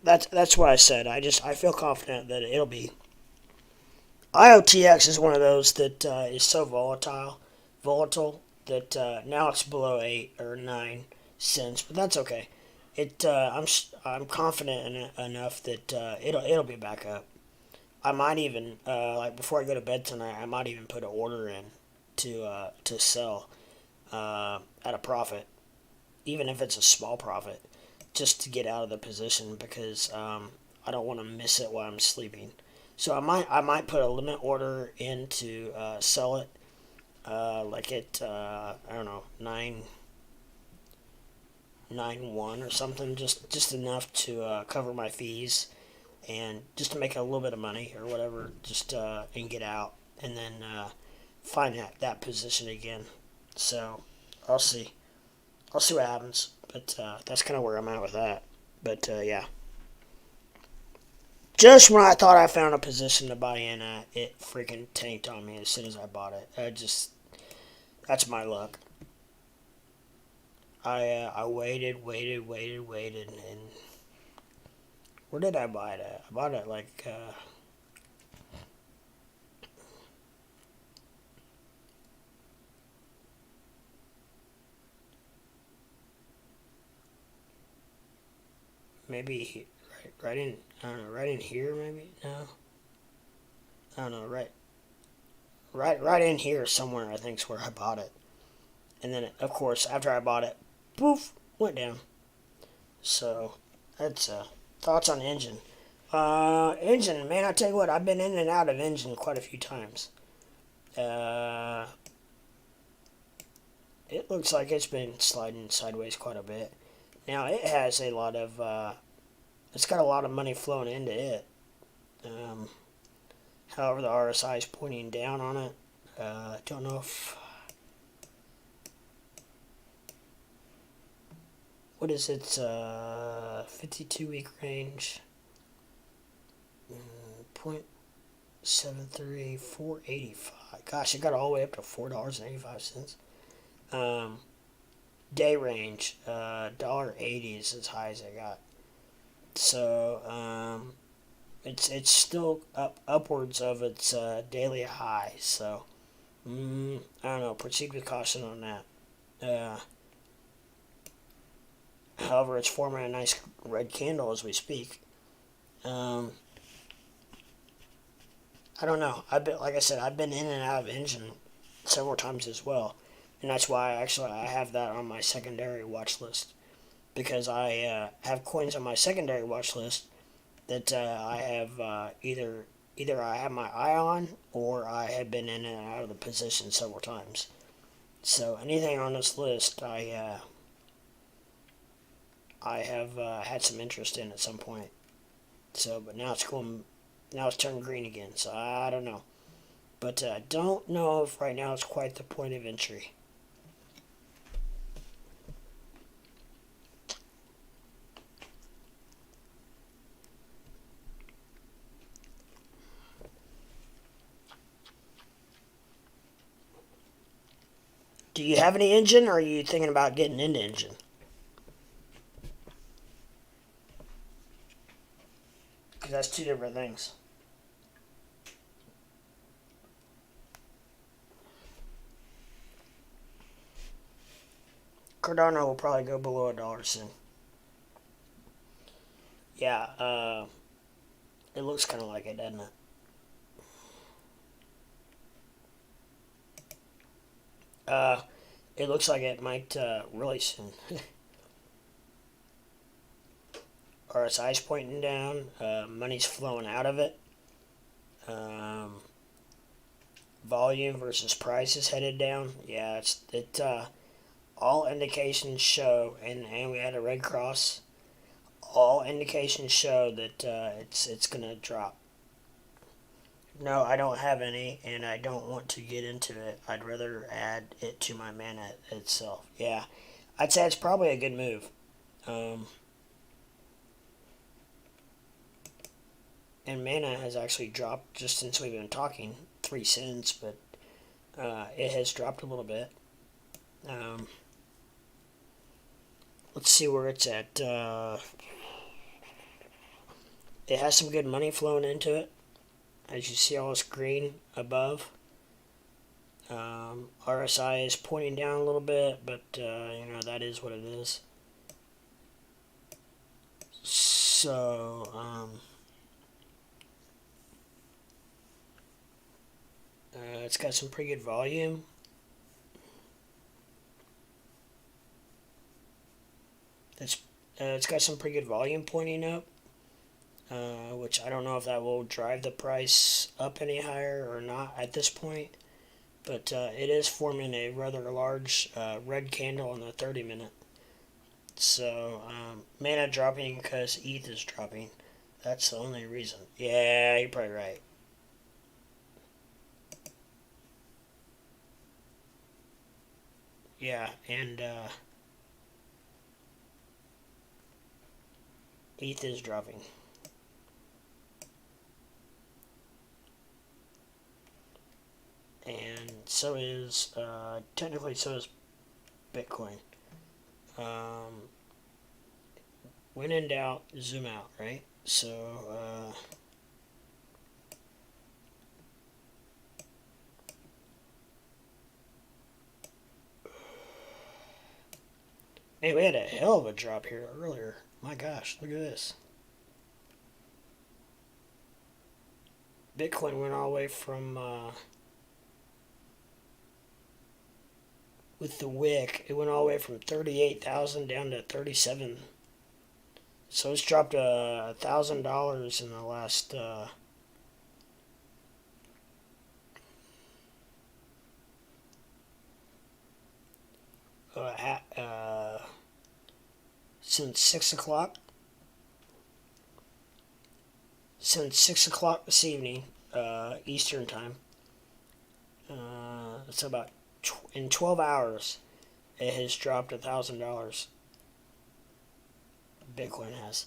that's what I said. I feel confident that it'll be. IOTX is one of those that is so volatile that now it's below 8 or 9 cents, but that's okay. I'm confident enough that it'll be back up. I might even like before I go to bed tonight, I might even put an order in to sell at a profit, even if it's a small profit, just to get out of the position because I don't want to miss it while I'm sleeping. So I might put a limit order in to sell it like at I don't know 9.91 or something, just enough to cover my fees and just to make a little bit of money or whatever, just and get out and then find that position again. So I'll see. I'll see what happens. But that's kind of where I'm at with that. But yeah. Just when I thought I found a position to buy in at, it freaking tanked on me as soon as I bought it. That's my luck. I waited, and where did I buy it at? I bought it like maybe right in I don't know right in here maybe no I don't know right in here somewhere I think's where I bought it, and then of course after I bought it, poof, went down. So that's thoughts on Engine. Engine, man, I tell you what, I've been in and out of Engine quite a few times. Uh, it looks like it's been sliding sideways quite a bit. Now it has a lot of, it's got a lot of money flowing into it. Um, However, the RSI is pointing down on it. Don't know if what is its 52-week range? 0.73, 485. Gosh, it got all the way up to $4.85. Day range, $1.80 is as high as I got. So it's still upwards of its daily high. So I don't know. Proceed with caution on that. However, it's forming a nice red candle as we speak. I don't know. Like I said, I've been in and out of Engine several times as well, and that's why I have that on my secondary watch list, because I have coins on my secondary watch list that I have either I have my eye on, or I have been in and out of the position several times. So anything on this list, I have had some interest in at some point. So, but now it's turned green again. So I don't know, but I don't know if right now it's quite the point of entry. Do you have any Engine, or are you thinking about getting into Engine? Because that's two different things. Cardano will probably go below $1 soon. Yeah, it looks kind of like it, doesn't it? It looks like it might really soon. RSI's pointing down. Money's flowing out of it. Volume versus price is headed down. Yeah, all indications show, and we had a red cross. All indications show that it's gonna drop. No, I don't have any, and I don't want to get into it. I'd rather add it to my mana itself. Yeah, I'd say it's probably a good move. And mana has actually dropped just since we've been talking, 3 cents, but it has dropped a little bit. Let's see where it's at. It has some good money flowing into it. As you see all this green above. RSI is pointing down a little bit, but that is what it is. So it's got some pretty good volume. It's got some pretty good volume pointing up, which I don't know if that will drive the price up any higher or not at this point. But it is forming a rather large red candle on the 30-minute. So mana dropping because ETH is dropping. That's the only reason. Yeah, you're probably right. Yeah, and ETH is dropping. And so is, technically so is Bitcoin. When in doubt, zoom out, right? So, man, we had a hell of a drop here earlier. My gosh, look at this. Bitcoin went all the way from, with the wick, it went all the way from 38,000 down to 37. So it's dropped $1,000 in the last since 6 o'clock. Since 6 o'clock this evening, Eastern time. It's about in 12 hours, it has dropped $1,000. Bitcoin has.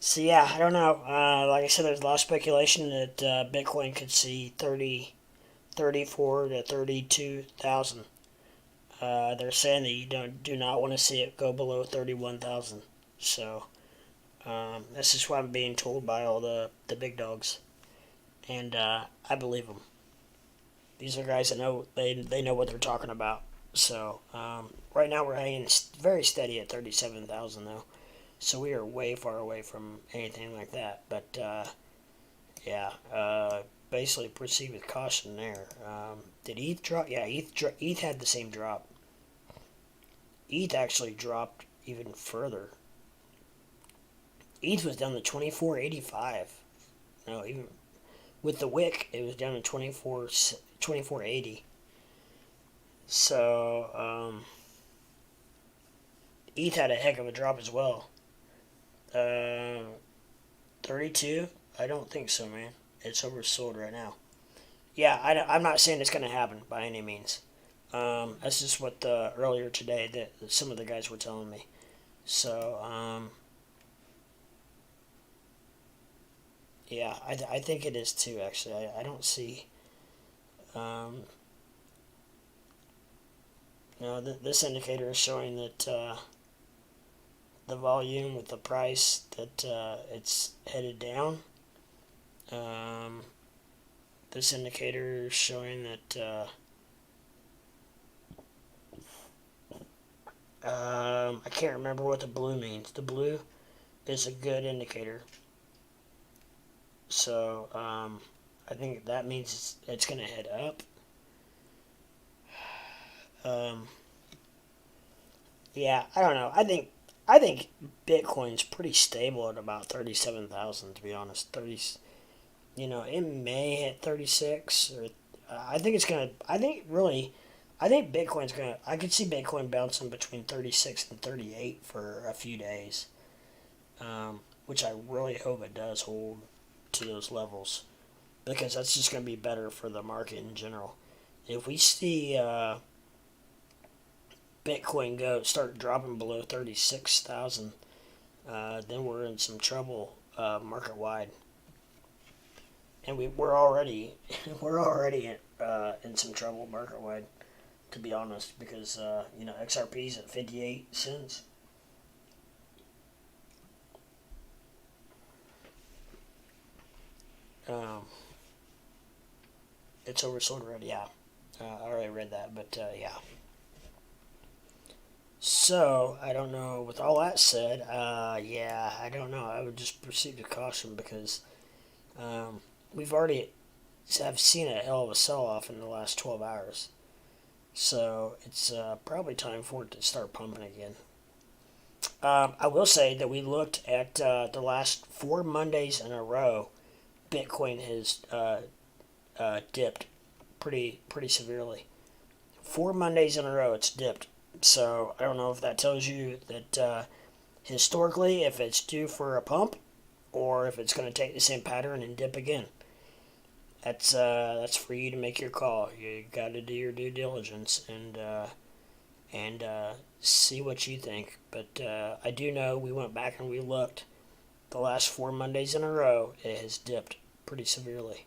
So yeah, I don't know. Like I said, there's a lot of speculation that Bitcoin could see 34 to 32,000. They're saying that you do not want to see it go below 31,000. So this is what I'm being told by all the big dogs, and I believe them. These are guys that know they know what they're talking about. So right now we're hanging very steady at 37,000 though. So we are way far away from anything like that. But yeah, basically proceed with caution there. Did ETH drop? Yeah, ETH had the same drop. ETH actually dropped even further. ETH was down to 24.85. No, even with the wick, it was down to 24.80. So, ETH had a heck of a drop as well. 32? I don't think so, man. It's oversold right now. Yeah, I'm not saying it's going to happen by any means. That's just what earlier today that some of the guys were telling me. So, yeah, I think it is too, actually. I don't see... no, this indicator is showing that the volume with the price, that it's headed down. This indicator is showing that I can't remember what the blue means. The blue is a good indicator. So I think that means it's going to head up. Yeah, I don't know. I think Bitcoin's pretty stable at about 37,000, to be honest. It may hit 36, or I think it's gonna. I think Bitcoin's gonna. I could see Bitcoin bouncing between 36 and 38 for a few days, which I really hope it does hold to those levels, because that's just gonna be better for the market in general. If we see Bitcoin start dropping below 36,000, then we're in some trouble market wide, and we're already in some trouble market wide, to be honest, because XRP's at 58 cents. It's oversold already. Yeah, I already read that, but yeah. So, I don't know, with all that said, yeah, I don't know, I would just proceed with caution, because we've already have seen a hell of a sell-off in the last 12 hours. So, it's probably time for it to start pumping again. I will say that we looked at the last 4 Mondays in a row, Bitcoin has dipped pretty severely. 4 Mondays in a row, it's dipped. So I don't know if that tells you that historically, if it's due for a pump, or if it's going to take the same pattern and dip again. That's for you to make your call. You got to do your due diligence and see what you think. But I do know we went back and we looked. The last 4 Mondays in a row, it has dipped pretty severely.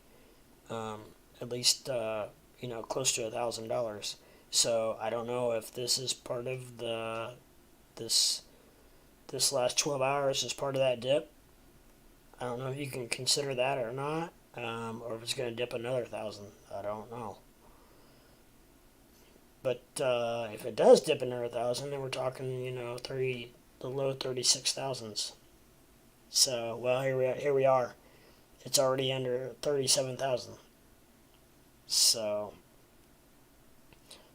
At least close to $1,000. So I don't know if this is part of this last 12 hours is part of that dip. I don't know if you can consider that or not, or if it's going to dip another 1,000. I don't know. But if it does dip another 1,000, then we're talking the low 36,000s. So here we are. It's already under 37,000. So.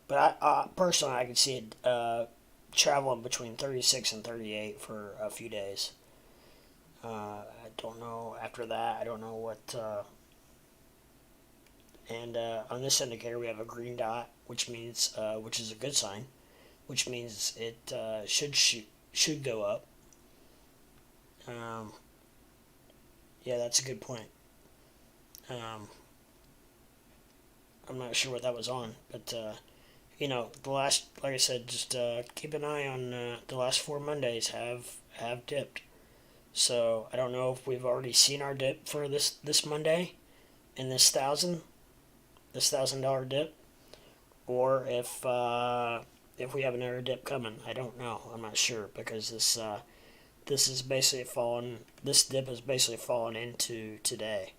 But I personally, I could see it traveling between 36 and 38 for a few days. I don't know after that. I don't know what. And on this indicator, we have a green dot, which means which is a good sign, which means it should go up. Yeah, that's a good point. I'm not sure what that was on, but. The last, like I said, just keep an eye on the last 4 Mondays have dipped. So I don't know if we've already seen our dip for this Monday, in this $1,000 dip, or if we have another dip coming. I don't know. I'm not sure, because this is basically fallen. This dip is basically fallen into today,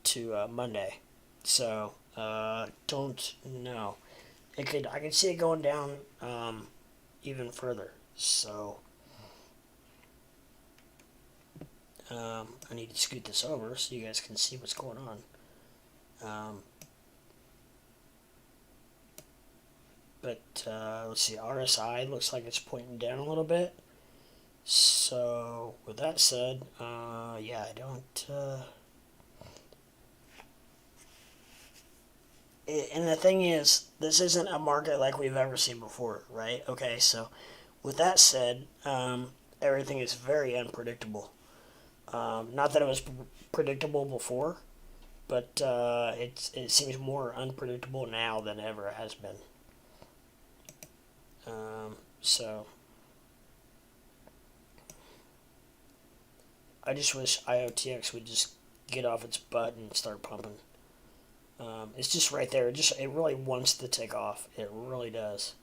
to Monday. So don't know. I could see it going down even further. So I need to scoot this over so you guys can see what's going on. But let's see, RSI looks like it's pointing down a little bit. So with that said, yeah, I don't. And the thing is, this isn't a market like we've ever seen before, right? Okay, so with that said, everything is very unpredictable. Not that it was predictable before, but it seems more unpredictable now than ever has been. So I just wish IOTX would just get off its butt and start pumping. It's just right there. It really wants to take off. It really does.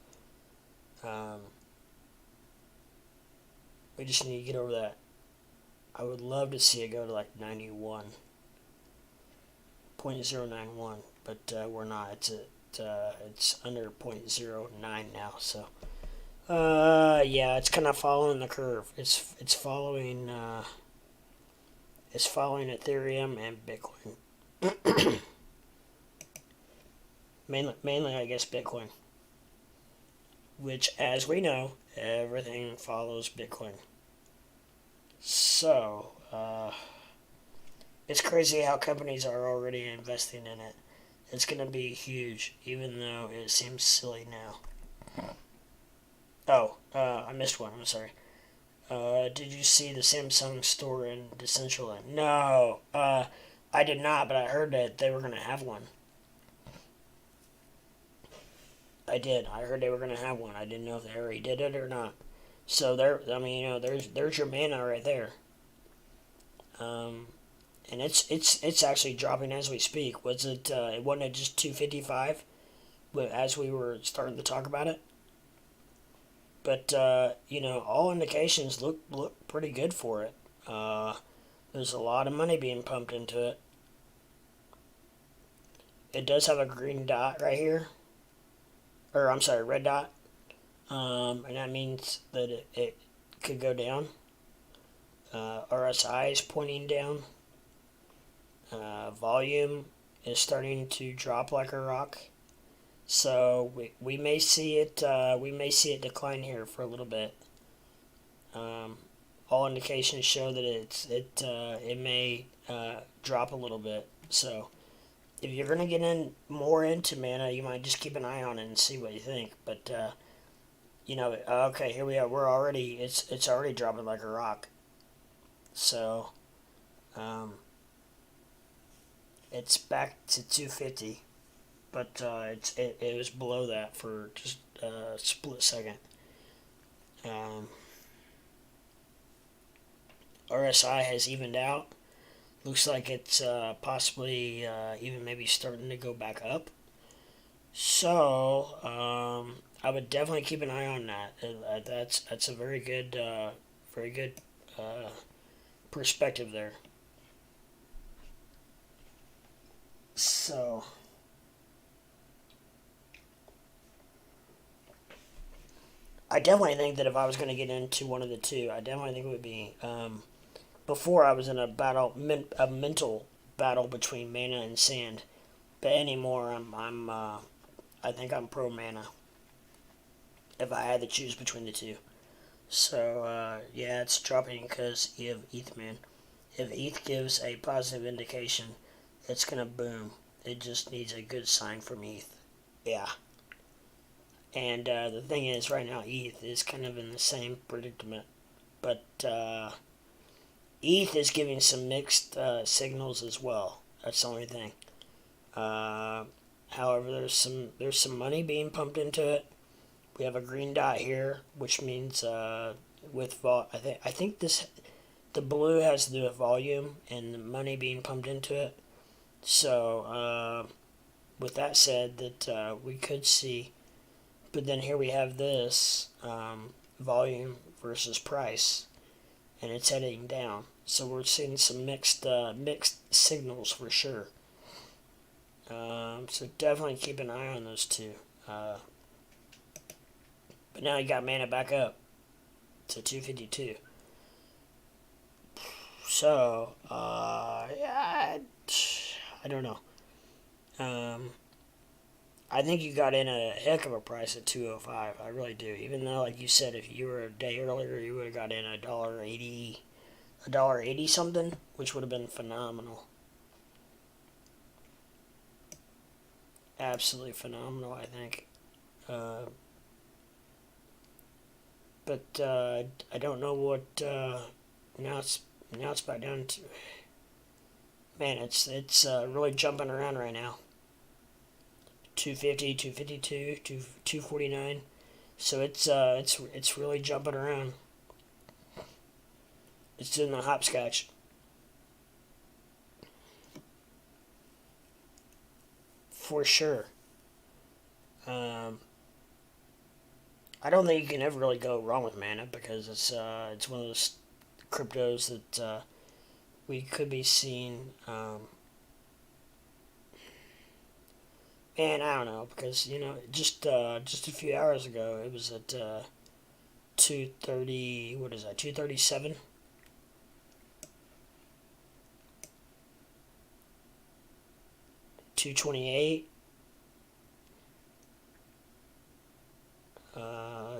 We just need to get over that. I would love to see it go to like 91.091, but we're not. It's under 0.09 now. So yeah, it's kind of following the curve. It's following Ethereum and Bitcoin. mainly I guess Bitcoin, which, as we know, everything follows Bitcoin. So it's crazy how companies are already investing in it. It's going to be huge, even though it seems silly now. Oh, I missed one. I'm sorry. Did you see the Samsung store in Decentraland? No, I did not, but I heard that they were going to have one. I did. I heard they were going to have one. I didn't know if they already did it or not. So there's your mana right there. And it's actually dropping as we speak. It wasn't it just 255, as we were starting to talk about it. But all indications look pretty good for it. There's a lot of money being pumped into it. It does have a green dot right here, or I'm sorry, red dot, and that means that it could go down. RSI is pointing down. Volume is starting to drop like a rock. So we may see it decline here for a little bit. All indications show that it may drop a little bit. So if you're gonna get more into mana, you might just keep an eye on it and see what you think. But okay, here we are. It's already dropping like a rock. So it's back to 250. But it was below that for just a split second. RSI has evened out. Looks like it's possibly even maybe starting to go back up. So I would definitely keep an eye on that. That's a very good perspective there. So I definitely think that if I was going to get into one of the two, I definitely think it would be. Before I was in a mental battle between mana and sand, but anymore I think I'm pro mana. If I had to choose between the two, so yeah, it's dropping because you have ETH, man. If ETH gives a positive indication, it's gonna boom. It just needs a good sign from ETH. Yeah. And the thing is, right now, ETH is kind of in the same predicament. But ETH is giving some mixed signals as well. That's the only thing. However, there's some money being pumped into it. We have a green dot here, which means I think the blue has to do with volume and the money being pumped into it. So with that said, that we could see. But then here we have this volume versus price, and it's heading down. So we're seeing some mixed signals for sure. So definitely keep an eye on those two. But now you got mana back up to 252. So yeah, I don't know. I think you got in a heck of a price at 205. I really do. Even though, like you said, if you were a day earlier, you would have got in $1.80 something, which would have been phenomenal. Absolutely phenomenal, I think. But I don't know what now it's back down to. Man, it's really jumping around right now. 250, 252, 249. So it's really jumping around. It's doing the hopscotch. For sure. I don't think you can ever really go wrong with Mana because it's one of those cryptos that we could be seeing. Man, I don't know because just a few hours ago it was at 230. What is that? 237. $228.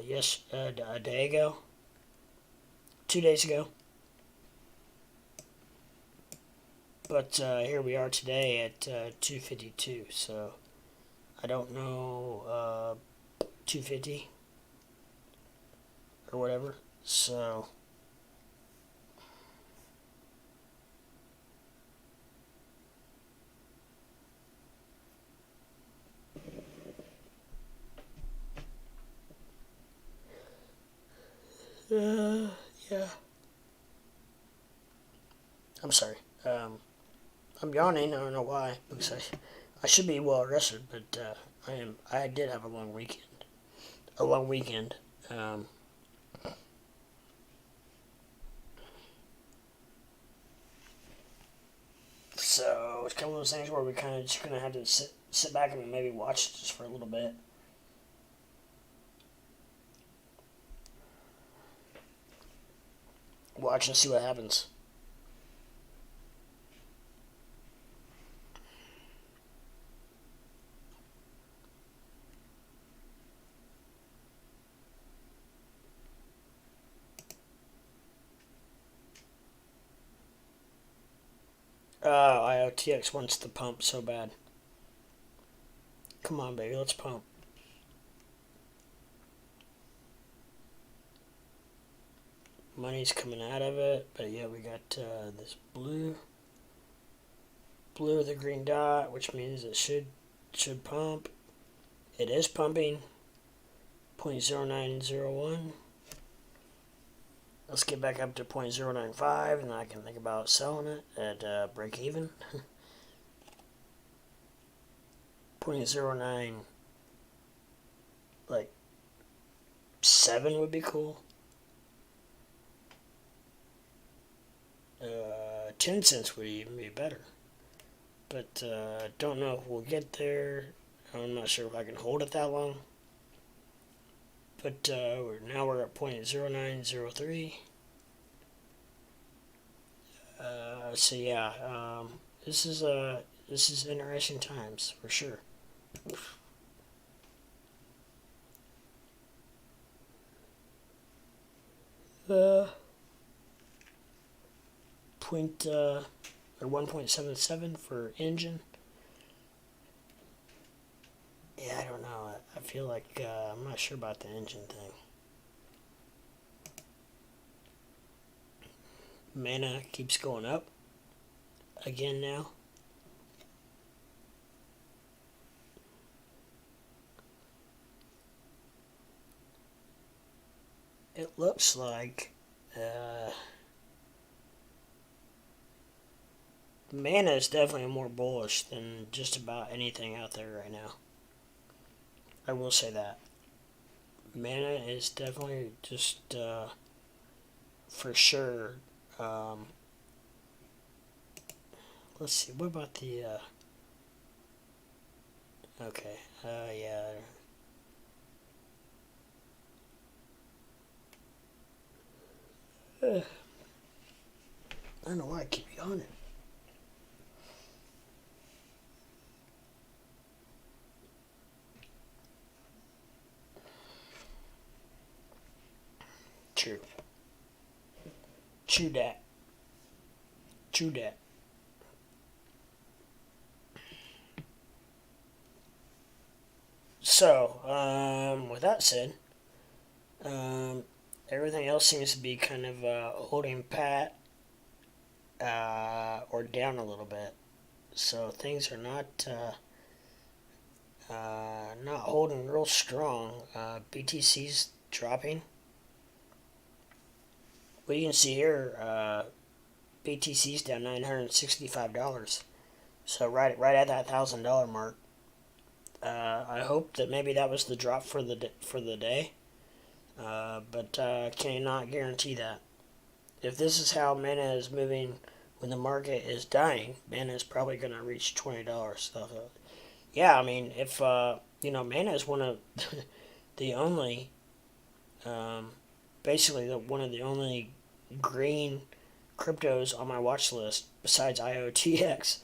Yes, a day ago. 2 days ago. But here we are today at 252. So I don't know 250 or whatever. So yeah. I'm sorry. I'm yawning. I don't know why. Because I should be well rested, but I am. I did have a long weekend. A long weekend. So it's kind of one of those things where we kind of just gonna have to sit back and maybe watch just for a little bit. Watch and see what happens. Oh, IOTX wants to pump so bad. Come on, baby, let's pump. Money's coming out of it, but yeah, we got this blue with a green dot, which means it should pump. It is pumping. 0.0901. Let's get back up to 0.095, and then I can think about selling it at break even. 0.09, like 7 would be cool. 10 cents would even be better. But don't know if we'll get there. I'm not sure if I can hold it that long. But now we're at 0.0903. So yeah, this is interesting times for sure. Point or 1.77 for engine. Yeah, I don't know. I feel like I'm not sure about the engine thing. Mana keeps going up again now. It looks like Mana is definitely more bullish than just about anything out there right now. I will say that. Mana is definitely just for sure. Let's see. What about the? Okay. Yeah. I don't know why I keep yawning. True. True that. True that. So, with that said, everything else seems to be kind of holding pat or down a little bit. So things are not holding real strong. BTC's dropping. Well, you can see here, BTC's down $965. So right at that $1,000 mark. I hope that maybe that was the drop for the day, but cannot guarantee that. If this is how mana is moving when the market is dying, mana is probably going to reach $20. So, yeah, I mean, if mana is one of the only, basically one of the only green cryptos on my watch list besides IOTX.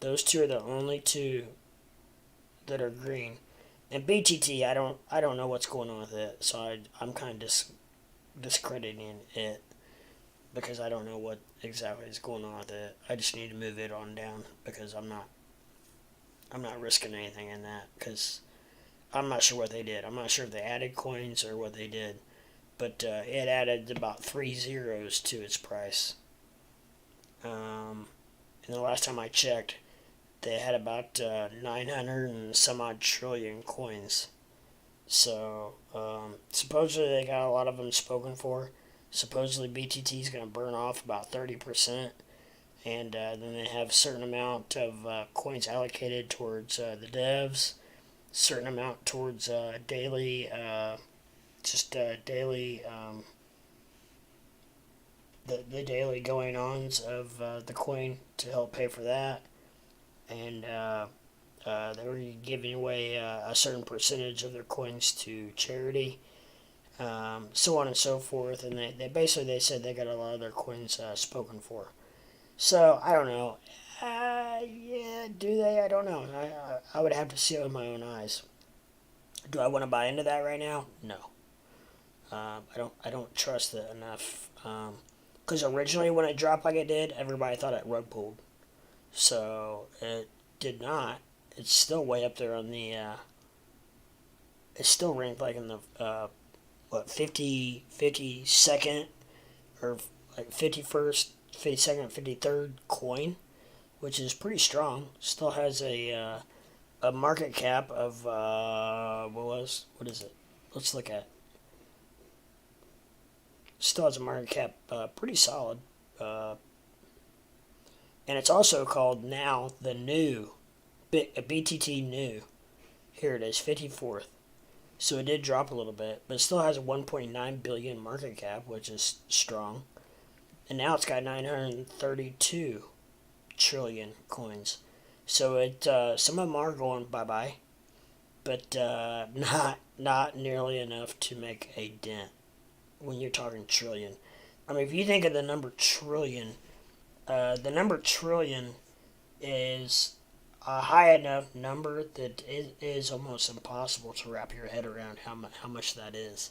Those two are the only two that are green, and BTT I don't know what's going on with it, so I'm kind of discrediting it because I don't know what exactly is going on with it. I just need to move it on down because I'm not risking anything in that because I'm not sure what they did. I'm not sure if they added coins or what they did, but it added about 3 zeros to its price. And the last time I checked, they had about 900 and some odd trillion coins. So, supposedly they got a lot of them spoken for. Supposedly BTT is going to burn off about 30%. And then they have a certain amount of coins allocated towards the devs. Certain amount towards daily, daily, the daily going-ons of the coin to help pay for that. And they were giving away a certain percentage of their coins to charity, so on and so forth. And they said they got a lot of their coins spoken for. So I don't know. Yeah, do they? I don't know. I would have to see it with my own eyes. Do I want to buy into that right now? No. I don't trust it enough. Because originally when it dropped like it did, everybody thought it rug pulled. So it did not. It's still way up there on the. It's still ranked like in the 52nd or like 51st, 52nd, 53rd coin, which is pretty strong. Still has a market cap of what is it? Let's look at. Still has a market cap pretty solid. And it's also called now the new, BTT new. Here it is, 54th. So it did drop a little bit, but it still has a 1.9 billion market cap, which is strong. And now it's got 932 trillion coins. So it some of them are going bye-bye, but not nearly enough to make a dent when you're talking trillion. I mean, if you think of the number trillion, the number trillion is a high enough number that it is almost impossible to wrap your head around how much that is.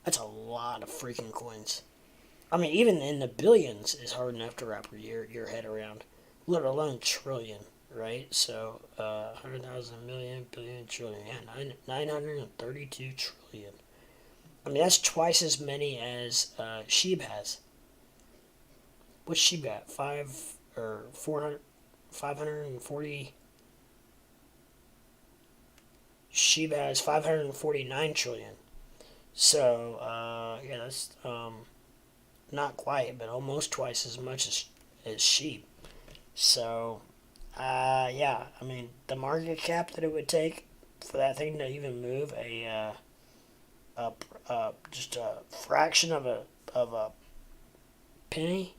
That's a lot of freaking coins. I mean, even in the billions is hard enough to wrap your head around, let alone trillion, right? So, 100,000, million, billion, trillion, yeah, 932 trillion. I mean, that's twice as many as SHIB has. What's SHIB got? 540. SHIB has 549 trillion. So, yeah, that's not quite, but almost twice as much as SHIB. So, yeah, I mean, the market cap that it would take for that thing to even move just a fraction of a penny.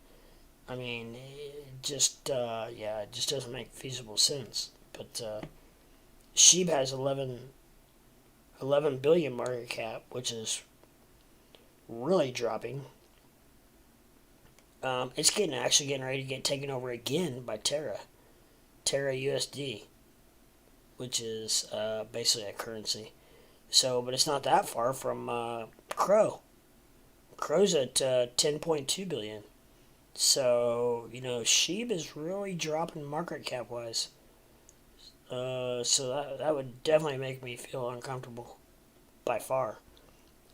I mean, it just doesn't make feasible sense. But SHIB has 11 billion market cap, which is really dropping. It's actually getting ready to get taken over again by Terra USD, which is basically a currency. So, but it's not that far from Crow. Crow's at 10.2 billion. So, SHIB is really dropping market cap wise. So that would definitely make me feel uncomfortable by far.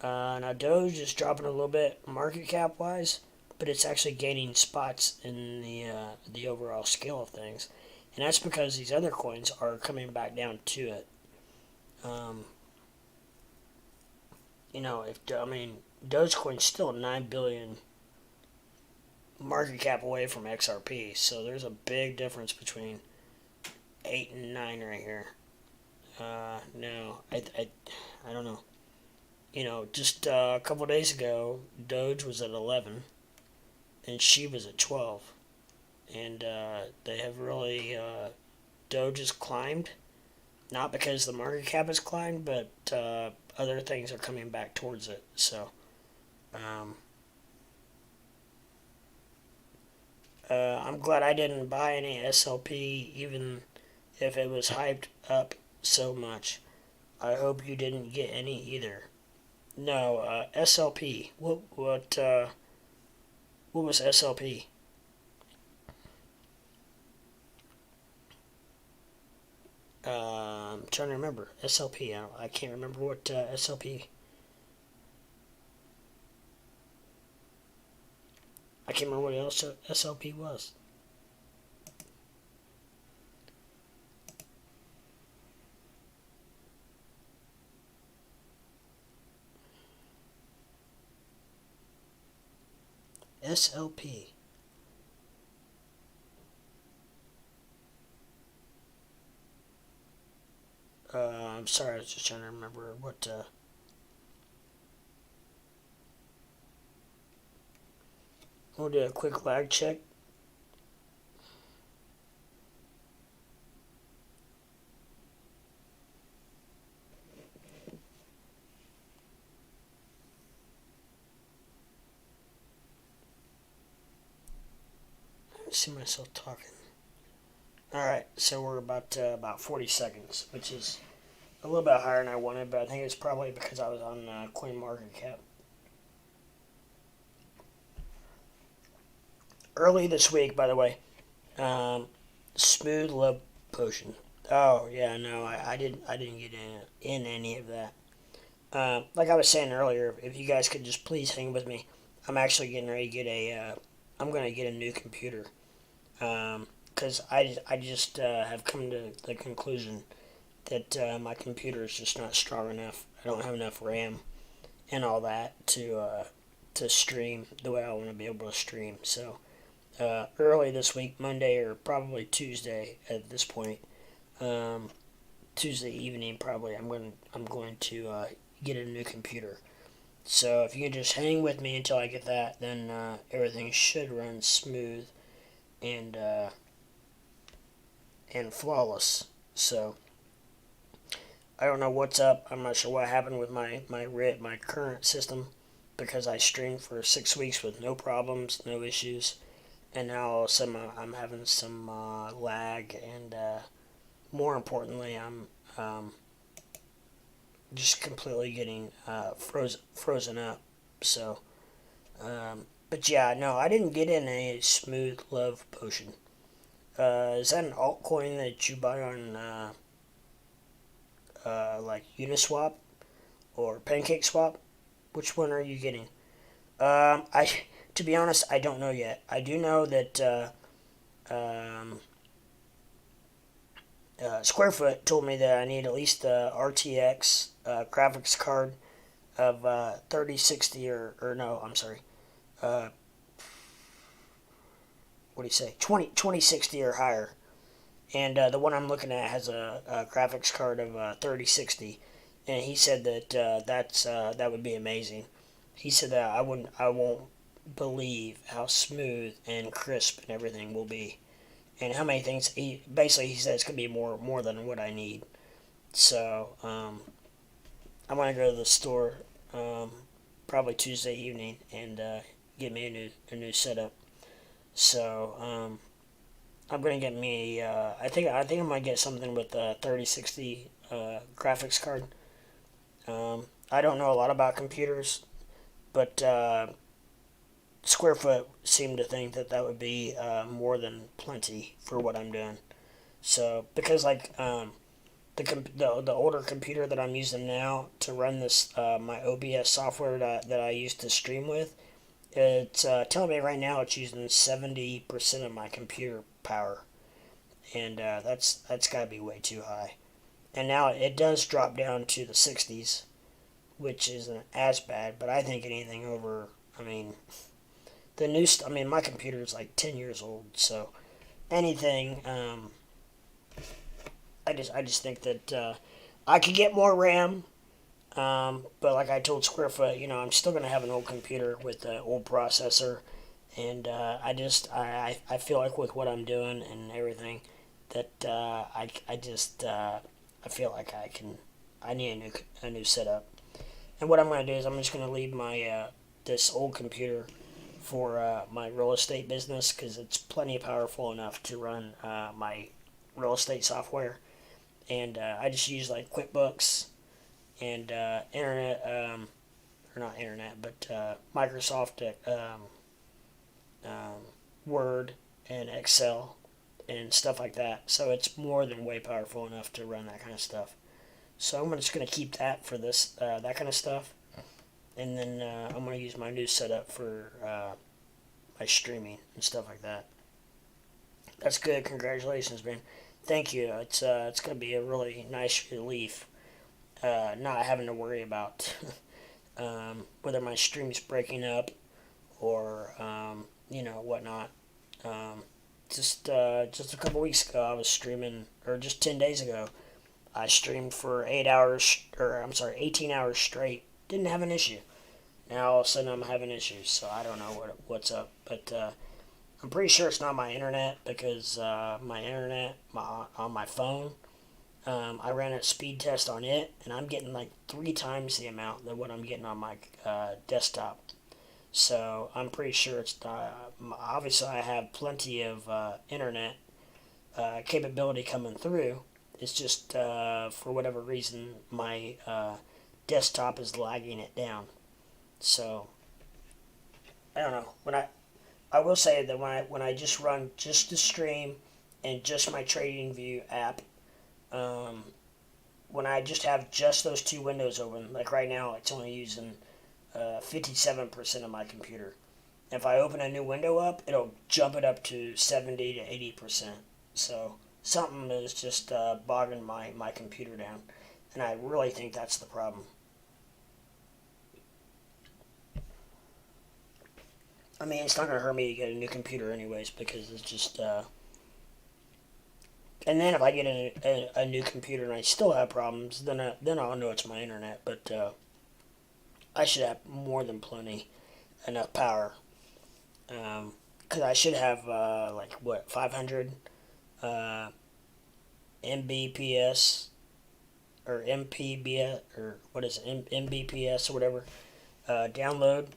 Now Doge is dropping a little bit market cap wise, but it's actually gaining spots in the overall scale of things, and that's because these other coins are coming back down to it. Dogecoin's still 9 billion market cap away from XRP, so there's a big difference between 8 and 9 right here. No, I don't know. Just a couple days ago, Doge was at 11, and SHIB was at 12, and they have really Doge has climbed, not because the market cap has climbed, but other things are coming back towards it. So, I'm glad I didn't buy any SLP, even if it was hyped up so much. I hope you didn't get any either. No, SLP. What was SLP? I'm trying to remember. SLP. I can't remember what SLP. I can't remember what else SLP was. SLP. I'm sorry, I was just trying to remember what. We'll do a quick lag check. I see myself talking. Alright, so we're about 40 seconds, which is a little bit higher than I wanted, but I think it's probably because I was on CoinMarketCap. Early this week, by the way, Smooth Love Potion. Oh yeah, no, I didn't get in any of that. Like I was saying earlier, if you guys could just please hang with me, I'm actually getting ready to get I'm gonna get a new computer. Because I just have come to the conclusion that my computer is just not strong enough. I don't have enough RAM and all that to stream the way I want to be able to stream. So early this week, Monday or probably Tuesday at this point, Tuesday evening probably, I'm going to get a new computer. So if you can just hang with me until I get that, then everything should run smooth and flawless. So I don't know what's up. I'm not sure what happened with my current system, because I streamed for 6 weeks with no problems, no issues, and now all of a sudden I'm having some lag, and more importantly, I'm just completely getting frozen up. So, but yeah, no, I didn't get in a Smooth Love Potion. Is that an altcoin that you buy on like Uniswap or PancakeSwap? Which one are you getting? To be honest, I don't know yet. I do know that Squarefoot told me that I need at least the RTX graphics card of 3060 or no, I'm sorry. What do you say? 2060 or higher. And the one I'm looking at has a graphics card of 3060, and he said that that would be amazing. He said that I won't believe how smooth and crisp and everything will be, and how many things he said it's gonna be more than what I need. So I'm gonna go to the store probably Tuesday evening and get me a new setup. So I'm gonna get me. I think I might get something with a 3060 graphics card. I don't know a lot about computers, but Square Foot seemed to think that that would be more than plenty for what I'm doing. So because like the older computer that I'm using now to run this my OBS software that I used to stream with, it's telling me right now it's using 70% of my computer power, and that's got to be way too high. And now it does drop down to the 60s, which isn't as bad, but I think anything over, I mean, I mean, my computer is like 10 years old, so anything, I just think that I could get more RAM, but like I told Squarefoot, I'm still gonna have an old computer with an old processor, and I feel like with what I'm doing and everything, that I feel like I need a new setup. And what I'm gonna do is I'm just gonna leave my this old computer for my real estate business because it's plenty powerful enough to run my real estate software, and I just use like QuickBooks and internet, or not internet, but Microsoft um, Word and Excel and stuff like that. So it's more than way powerful enough to run that kind of stuff. So I'm just gonna keep that for this that kind of stuff, and then I'm gonna use my new setup for my streaming and stuff like that. That's good. Congratulations, man. Thank you. It's gonna be a really nice relief not having to worry about whether my stream's breaking up or whatnot. Um, just a couple weeks ago, I was streaming, or just 10 days ago, I streamed for 8 hours, or I'm sorry, 18 hours straight. Didn't have an issue. Now all of a sudden I'm having issues, so I don't know what's up. But I'm pretty sure it's not my internet because my internet on my phone, I ran a speed test on it, and I'm getting like 3 times the amount than what I'm getting on my desktop. So I'm pretty sure it's not. Obviously, I have plenty of internet capability coming through. It's just for whatever reason my desktop is lagging it down. So I don't know. I will say that when I just run just the stream and just my TradingView app, um, when I just have just those two windows open, like right now, it's only using 57% of my computer. If I open a new window up, it'll jump it up to 70 to 80%. So something is just bogging my computer down, and I really think that's the problem. I mean, it's not gonna hurt me to get a new computer anyways because it's just. And then if I get a new computer and I still have problems, then I'll know it's my internet. But I should have more than plenty enough power. Because I should have like what 500 uh, Mbps or MPBS or what is it Mbps or whatever download,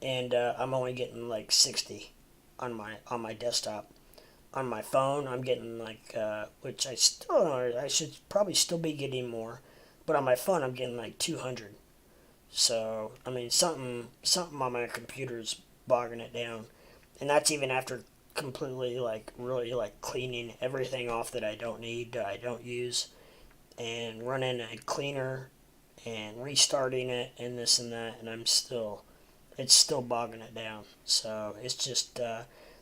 and I'm only getting like 60 on my desktop. On my phone, I'm getting like which I should probably still be getting more, but on my phone I'm getting like 200. So I mean something on my computer's bogging it down, and that's even after completely like really like cleaning everything off that I don't need, that I don't use, and running a cleaner and restarting it and this and that, and it's still bogging it down. So it's just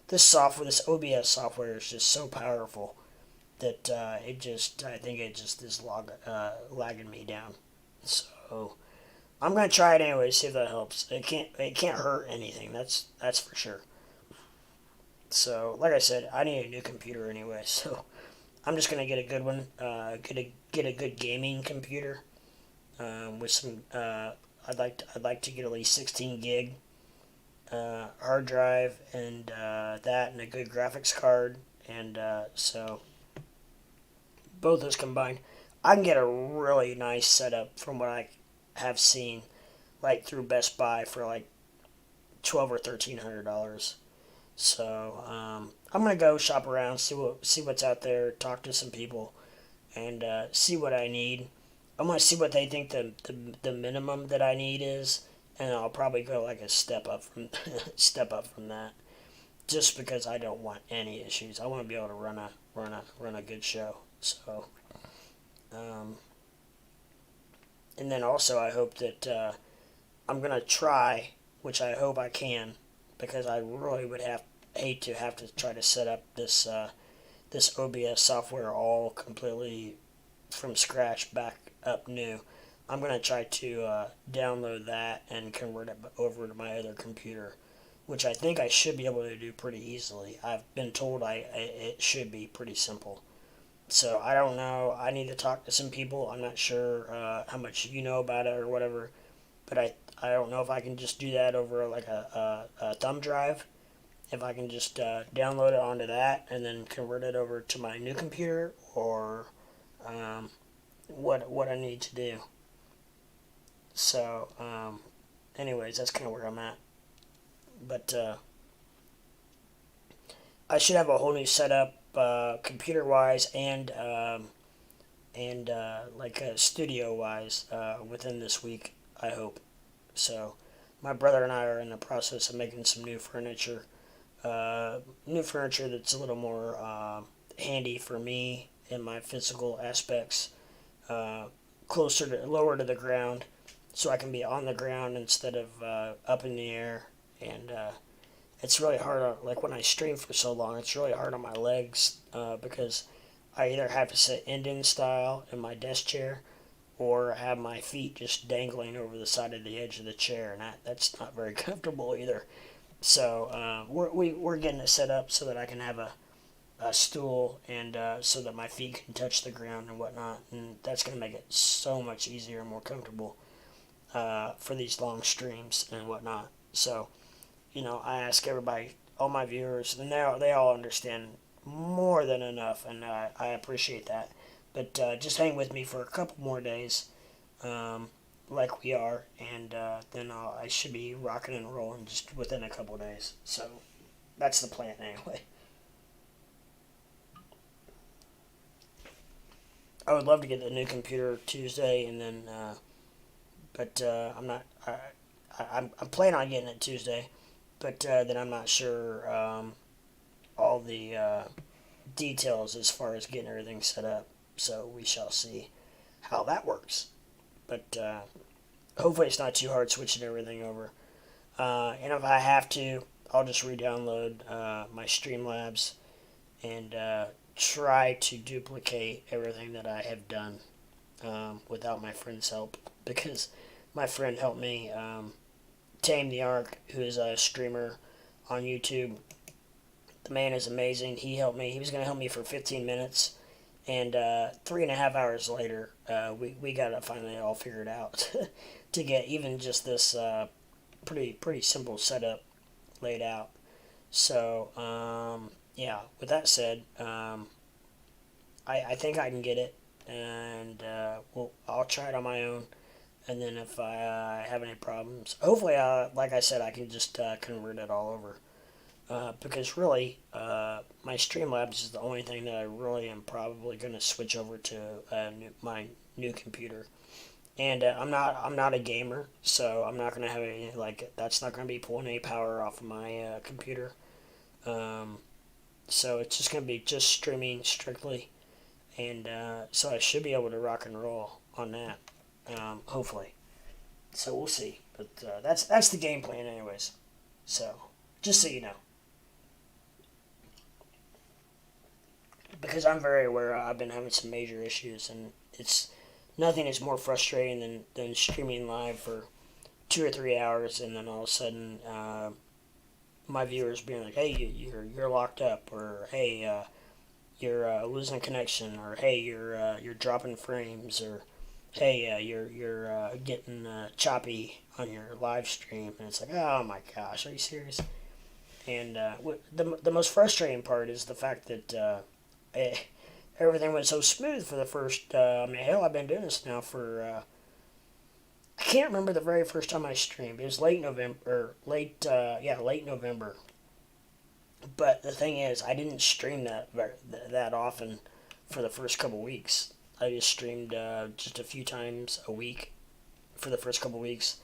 this OBS software is just so powerful that I think it just is lagging me down. So I'm gonna try it anyway, see if that helps. It can't hurt anything. That's for sure. So like I said, I need a new computer anyway. So I'm just gonna get a good one. Get a good gaming computer with some. I'd like to get at least 16 gig hard drive and that and a good graphics card, and so both those combined, I can get a really nice setup from what I have seen, like through Best Buy for like $1,200 or $1,300. So I'm gonna go shop around, see what's out there, talk to some people, and see what I need. I want to see what they think the minimum that I need is, and I'll probably go like a step up from step up from that. Just because I don't want any issues, I want to be able to run a good show. So, um, and then also I hope that I'm gonna try, which I hope I can, because I really would hate to have to try to set up this OBS software all completely from scratch back up new. I'm going to try to download that and convert it over to my other computer, which I think I should be able to do pretty easily. I've been told it should be pretty simple. So I don't know. I need to talk to some people. I'm not sure how much you know about it or whatever, but I don't know if I can just do that over like a thumb drive. If I can just download it onto that and then convert it over to my new computer, or what I need to do. So, anyways, that's kind of where I'm at. But I should have a whole new setup, computer wise and like studio wise, within this week. I hope. So, my brother and I are in the process of making some new furniture. New furniture that's a little more handy for me in my physical aspects, lower to the ground, so I can be on the ground instead of up in the air. And it's really hard on, like when I stream for so long, it's really hard on my legs because I either have to sit Indian style in my desk chair, or have my feet just dangling over the side of the edge of the chair, and that's not very comfortable either. So we're getting it set up so that I can have a stool, and so that my feet can touch the ground and whatnot, and that's going to make it so much easier and more comfortable for these long streams and whatnot. So, I ask everybody, all my viewers, and they all understand more than enough, and I appreciate that. But just hang with me for a couple more days, like we are, and then I should be rocking and rolling just within a couple days. So that's the plan anyway. I would love to get the new computer Tuesday, and then, but I'm not. I'm planning on getting it Tuesday, but then I'm not sure all the details as far as getting everything set up. So we shall see how that works. But hopefully it's not too hard switching everything over. And if I have to, I'll just re-download my Streamlabs and try to duplicate everything that I have done without my friend's help, because my friend helped me tame the Ark, who is a streamer on YouTube. The man is amazing. He helped me. He was going to help me for 15 minutes, and 3.5 hours later, we got it finally all figured out to get even just this pretty simple setup laid out. So yeah, with that said, I think I can get it, and I'll try it on my own. And then if I have any problems, hopefully, like I said, I can just convert it all over. Because really, my Streamlabs is the only thing that I really am probably going to switch over to my new computer. And I'm not a gamer, so I'm not going to have any, that's not going to be pulling any power off of my computer. So it's just going to be just streaming strictly, and so I should be able to rock and roll on that, hopefully. So we'll see, but that's the game plan, anyways. So just so you know, because I'm very aware I've been having some major issues, and it's nothing is more frustrating than streaming live for 2 or 3 hours, and then all of a sudden my viewers being like, "Hey, you're locked up," or "Hey, you're losing connection," or "Hey, you're dropping frames," or "Hey, you're getting choppy on your live stream," and it's like, "Oh my gosh, are you serious?" And the most frustrating part is the fact that everything went so smooth for the first. Hell, I've been doing this now for. I can't remember the very first time I streamed. It was late November, late November. But the thing is, I didn't stream that often for the first couple weeks. I just streamed just a few times a week for the first couple weeks,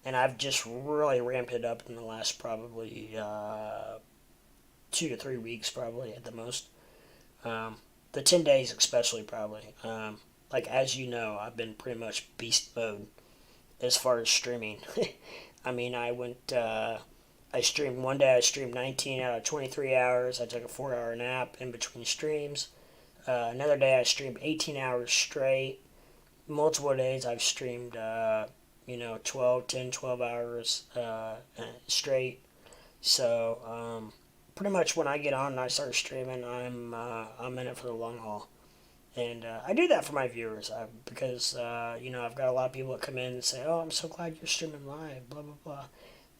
and I've just really ramped it up in the last probably 2 to 3 weeks, probably at the most. The 10 days especially, probably. Like, as you know, I've been pretty much beast mode as far as streaming. I mean, I streamed one day, I streamed 19 out of 23 hours. I took a 4 hour nap in between streams. Another day, I streamed 18 hours straight. Multiple days, I've streamed, 12 hours straight. So, pretty much when I get on and I start streaming, I'm in it for the long haul. And I do that for my viewers because, I've got a lot of people that come in and say, oh, I'm so glad you're streaming live, blah, blah, blah.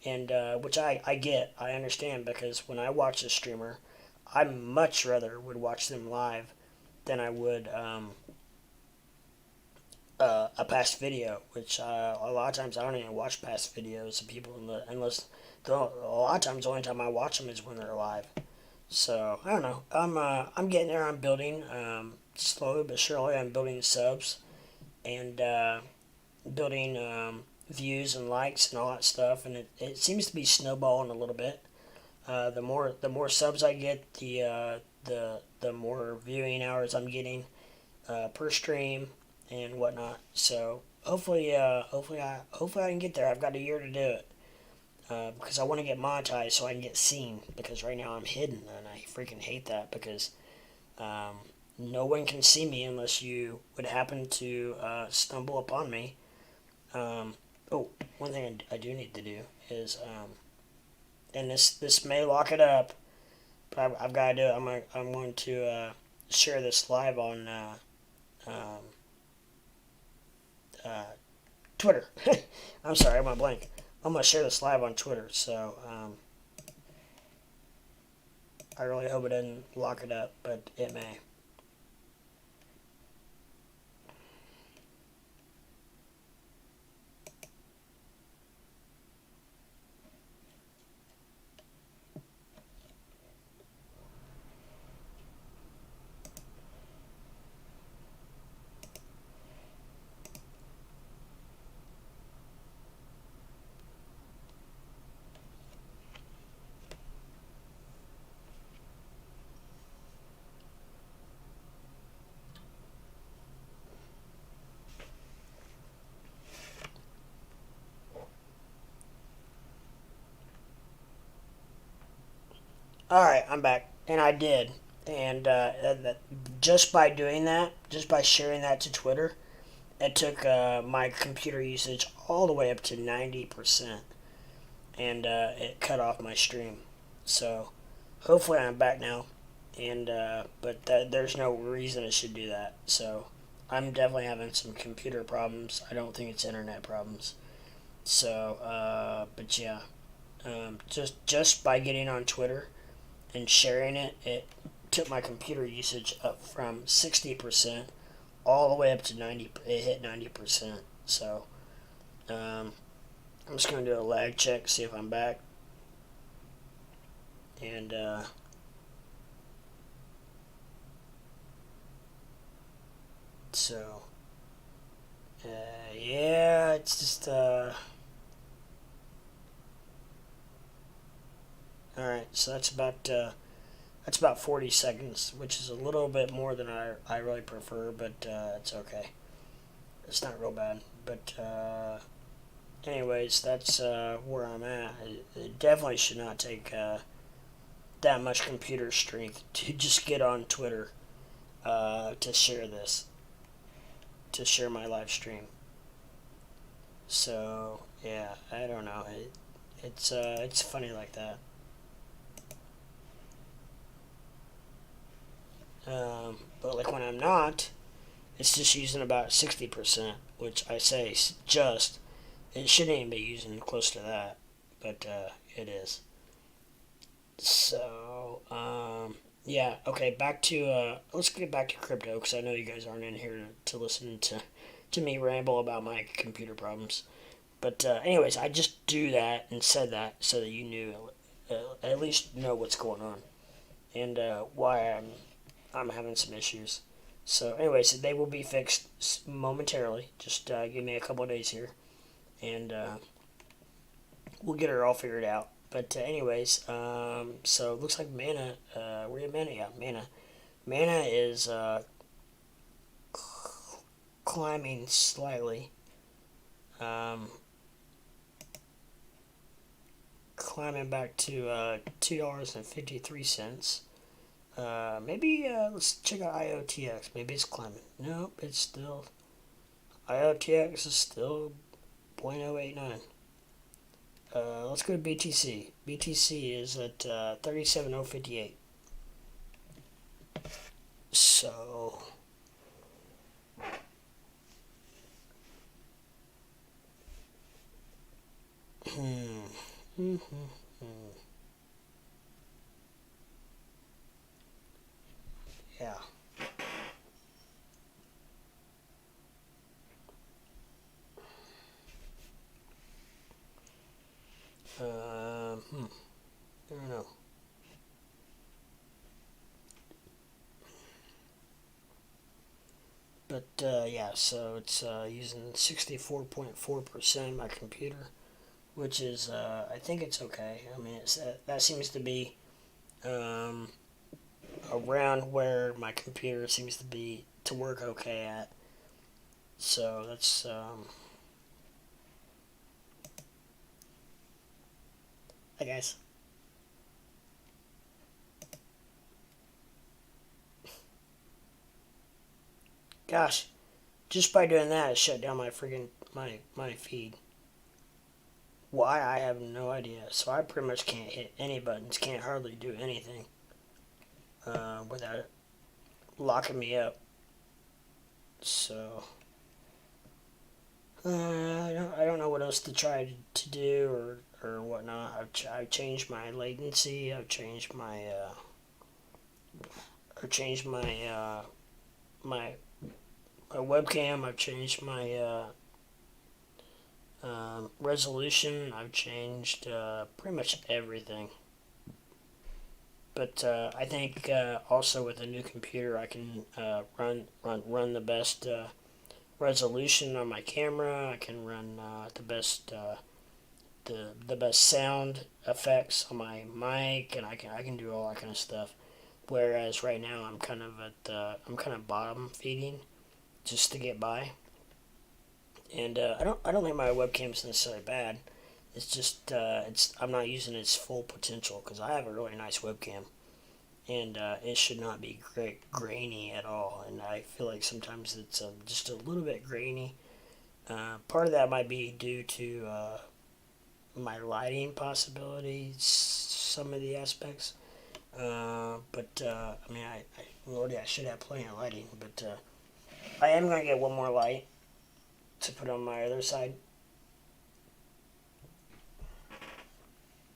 And which I get, I understand, because when I watch a streamer, I much rather would watch them live than I would a past video, which a lot of times I don't even watch past videos of people unless a lot of times the only time I watch them is when they're live. So I don't know. I'm getting there. I'm building slowly but surely. I'm building subs and building views and likes and all that stuff, and it seems to be snowballing a little bit. The more subs I get, the more viewing hours I'm getting per stream and whatnot. So hopefully I can get there. I've got a year to do it. Because I want to get monetized so I can get seen. Because right now I'm hidden, and I freaking hate that. Because no one can see me unless you would happen to stumble upon me. One thing I do need to do is, and this may lock it up, but I've got to do it. I'm going to share this live on Twitter. I'm sorry, I went blank. I'm going to share this live on Twitter, so I really hope it doesn't lock it up, but it may. Alright, I'm back. And I did. And just by doing that, just by sharing that to Twitter, it took my computer usage all the way up to 90%. And it cut off my stream. So hopefully I'm back now. And but there's no reason it should do that. So I'm definitely having some computer problems. I don't think it's internet problems. So, but yeah. Just by getting on Twitter and sharing it, it took my computer usage up from 60% all the way up to 90. It hit 90%. So I'm just going to do a lag check, see if I'm back. And so yeah, it's just alright, so that's about 40 seconds, which is a little bit more than I really prefer, but it's okay. It's not real bad. But anyways, that's where I'm at. It definitely should not take that much computer strength to just get on Twitter to share this, to share my live stream. So yeah, I don't know. It's funny like that. But like when I'm not, it's just using about 60%, which I say just. It shouldn't even be using close to that, but it is. So, yeah, okay, let's get back to crypto, because I know you guys aren't in here to listen to me ramble about my computer problems. But anyways, I just do that and said that so that you knew, at least know what's going on, and why I'm having some issues. So, anyways, they will be fixed momentarily. Just give me a couple of days here, and we'll get her all figured out. But anyways, so it looks like Mana. We're at Mana. Yeah, Mana. Mana is climbing slightly. Climbing back to $2.53. Maybe let's check out IOTX. Maybe it's climbing. Nope, it's still IOTX is still 0.089. Let's go to BTC. BTC is at 37,058. So yeah. I don't know. But yeah, so it's using 64.4% of my computer, which is I think it's okay. I mean, that seems to be around where my computer seems to be to work okay at. So that's I guess. Gosh, just by doing that, it shut down my freaking my feed. Why, I have no idea. So I pretty much can't hit any buttons, can't hardly do anything without it locking me up. So I don't know what else to try to do or whatnot. I've changed my latency. I've changed my webcam. I've changed my resolution. I've changed pretty much everything. But I think also with a new computer, I can run the best resolution on my camera. I can run the best the best sound effects on my mic, and I can do all that kind of stuff. Whereas right now I'm kind of bottom feeding just to get by. And I don't think my webcam's necessarily bad. It's just I'm not using its full potential because I have a really nice webcam, and it should not be grainy at all. And I feel like sometimes it's just a little bit grainy. Part of that might be due to my lighting possibilities, some of the aspects. But I mean, Lordy, I should have plenty of lighting. But I am gonna get one more light to put on my other side.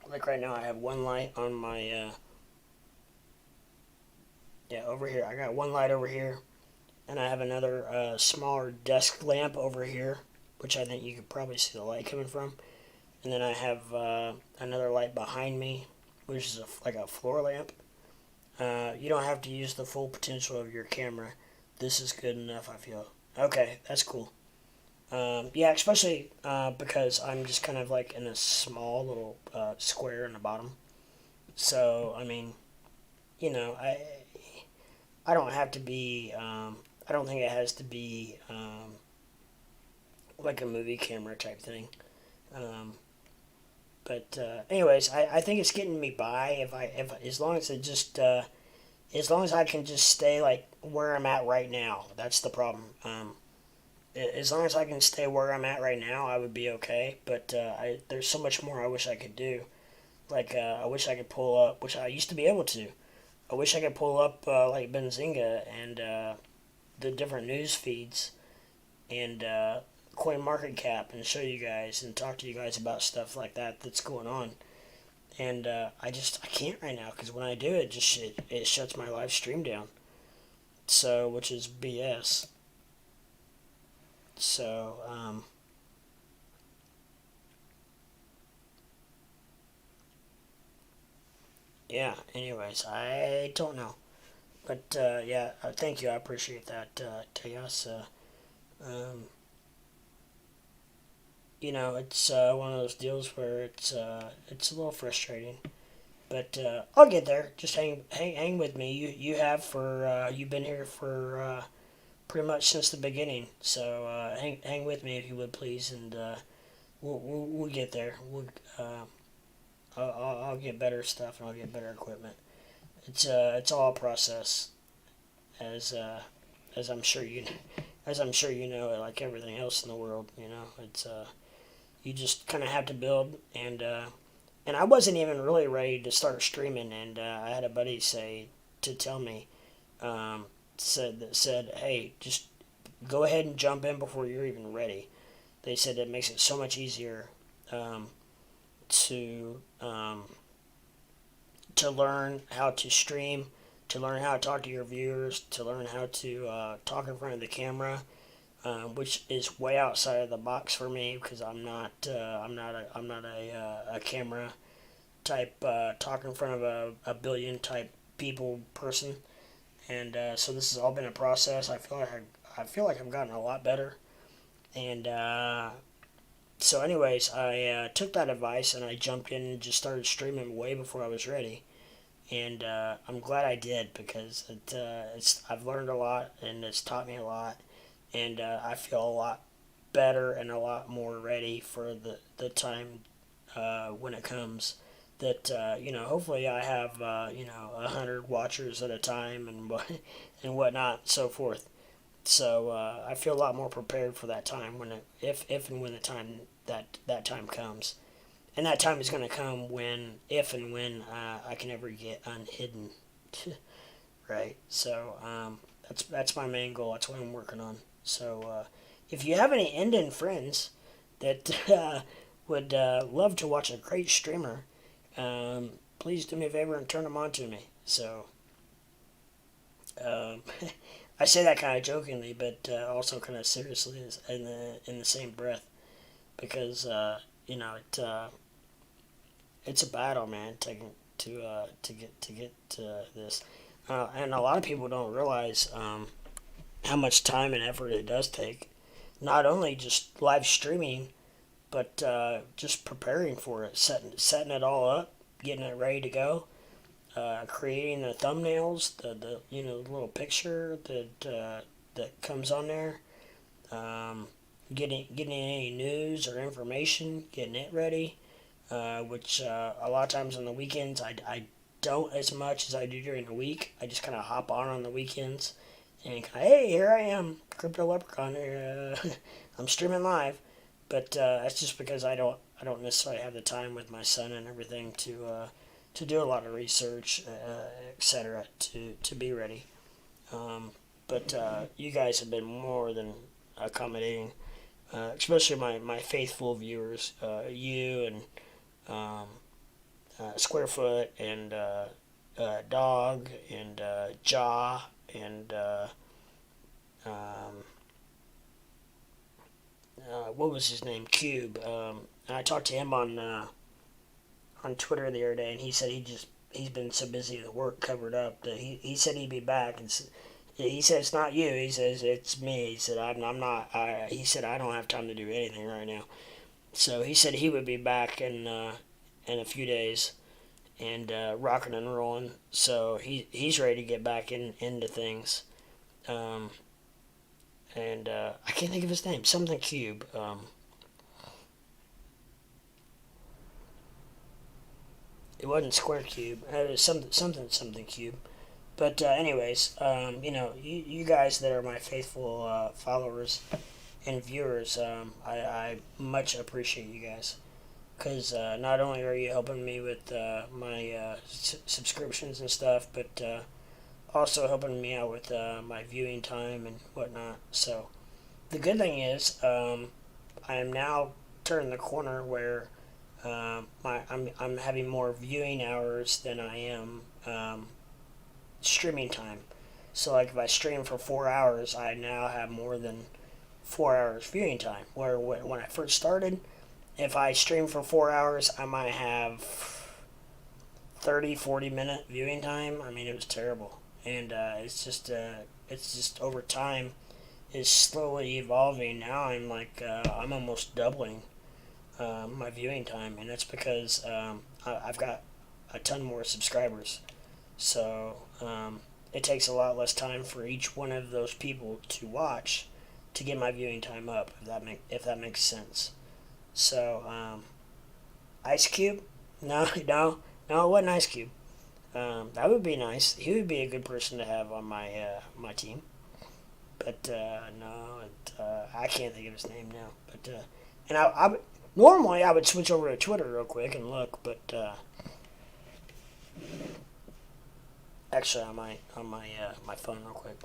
Like right now, I have one light on my over here. I got one light over here, and I have another smaller desk lamp over here, which I think you could probably see the light coming from. And then I have another light behind me, which is like a floor lamp. You don't have to use the full potential of your camera. This is good enough, I feel. Okay, that's cool. Yeah, especially because I'm just kind of like in a small little square in the bottom. So, I mean, you know, I don't have to be, I don't think it has to be like a movie camera type thing. Um, but anyways, I think it's getting me by if as long as it just as long as I can just stay like where I'm at right now. That's the problem. As long as I can stay where I'm at right now, I would be okay. But there's so much more I wish I could do. Like I wish I could pull up, which I used to be able to. I wish I could pull up like Benzinga and the different news feeds and Coin Market Cap and show you guys and talk to you guys about stuff like that that's going on. And I can't right now because when I do it, it shuts my live stream down. So which is BS. So yeah. Anyways, I don't know. But yeah, thank you. I appreciate that, Tejas. Um, it's one of those deals where it's a little frustrating, but I'll get there. Just hang with me. You have for you've been here for pretty much since the beginning. So hang with me if you would please, and we'll get there. I'll get better stuff and I'll get better equipment. It's all a process, as as I'm sure you as I'm sure you know, like everything else in the world. It's you just kind of have to build, and I wasn't even really ready to start streaming, and I had a buddy tell me, said, hey, just go ahead and jump in before you're even ready. They said it makes it so much easier to to learn how to stream, to learn how to talk to your viewers, to learn how to talk in front of the camera, which is way outside of the box for me because I'm not a camera type talk in front of a billion type people person, and so this has all been a process. I feel like I've gotten a lot better, and so anyways, I took that advice and I jumped in and just started streaming way before I was ready, and I'm glad I did because I've learned a lot and it's taught me a lot, and I feel a lot better and a lot more ready for the time when it comes. That hopefully I have 100 watchers at a time and whatnot, so forth. So I feel a lot more prepared for that time if and when the time that time comes, and that time is going to come if and when I can ever get unhidden, right? So that's my main goal. That's what I'm working on. So if you have any Indian friends that would love to watch a great streamer, please do me a favor and turn them on to me. So I say that kind of jokingly, but also kind of seriously in the same breath, because it's a battle, man, to get this, and a lot of people don't realize how much time and effort it does take. Not only just live streaming, but just preparing for it, setting it all up, getting it ready to go, creating the thumbnails, the little picture that comes on there, getting any news or information, getting it ready, which a lot of times on the weekends I don't as much as I do during the week. I just kind of hop on the weekends and hey, here I am, Crypto Leprechaun. I'm streaming live, but that's just because I don't necessarily have the time with my son and everything to do a lot of research, etc. to be ready. But you guys have been more than accommodating, especially my faithful viewers, you and Squarefoot and Dog and Jaw and what was his name? Cube. And I talked to him on Twitter the other day, and he said he's been so busy with work covered up that he said he'd be back, and he said it's not you. He says it's me. He said I'm not. He said I don't have time to do anything right now. So he said he would be back in a few days, and rocking and rolling. So he's ready to get back into things. And I can't think of his name. Something Cube. It wasn't Square Cube. It was something Cube. But anyways, you guys that are my faithful followers and viewers, I much appreciate you guys. Because not only are you helping me with my subscriptions and stuff, but also helping me out with my viewing time and whatnot. So the good thing is I am now turning the corner where I'm having more viewing hours than I am streaming time. So like if I stream for 4 hours, I now have more than 4 hours viewing time. Where when I first started, if I stream for 4 hours, I might have 30-40 minute viewing time. I mean, it was terrible. and it's just over time is slowly evolving. Now I'm almost doubling my viewing time, and that's because I've got a ton more subscribers. So it takes a lot less time for each one of those people to watch to get my viewing time up. If that makes sense. So Ice Cube, no, no, no, it wasn't Ice Cube. That would be nice. He would be a good person to have on my team. But no, I can't think of his name now. But and normally I would switch over to Twitter real quick and look, but actually on my phone real quick,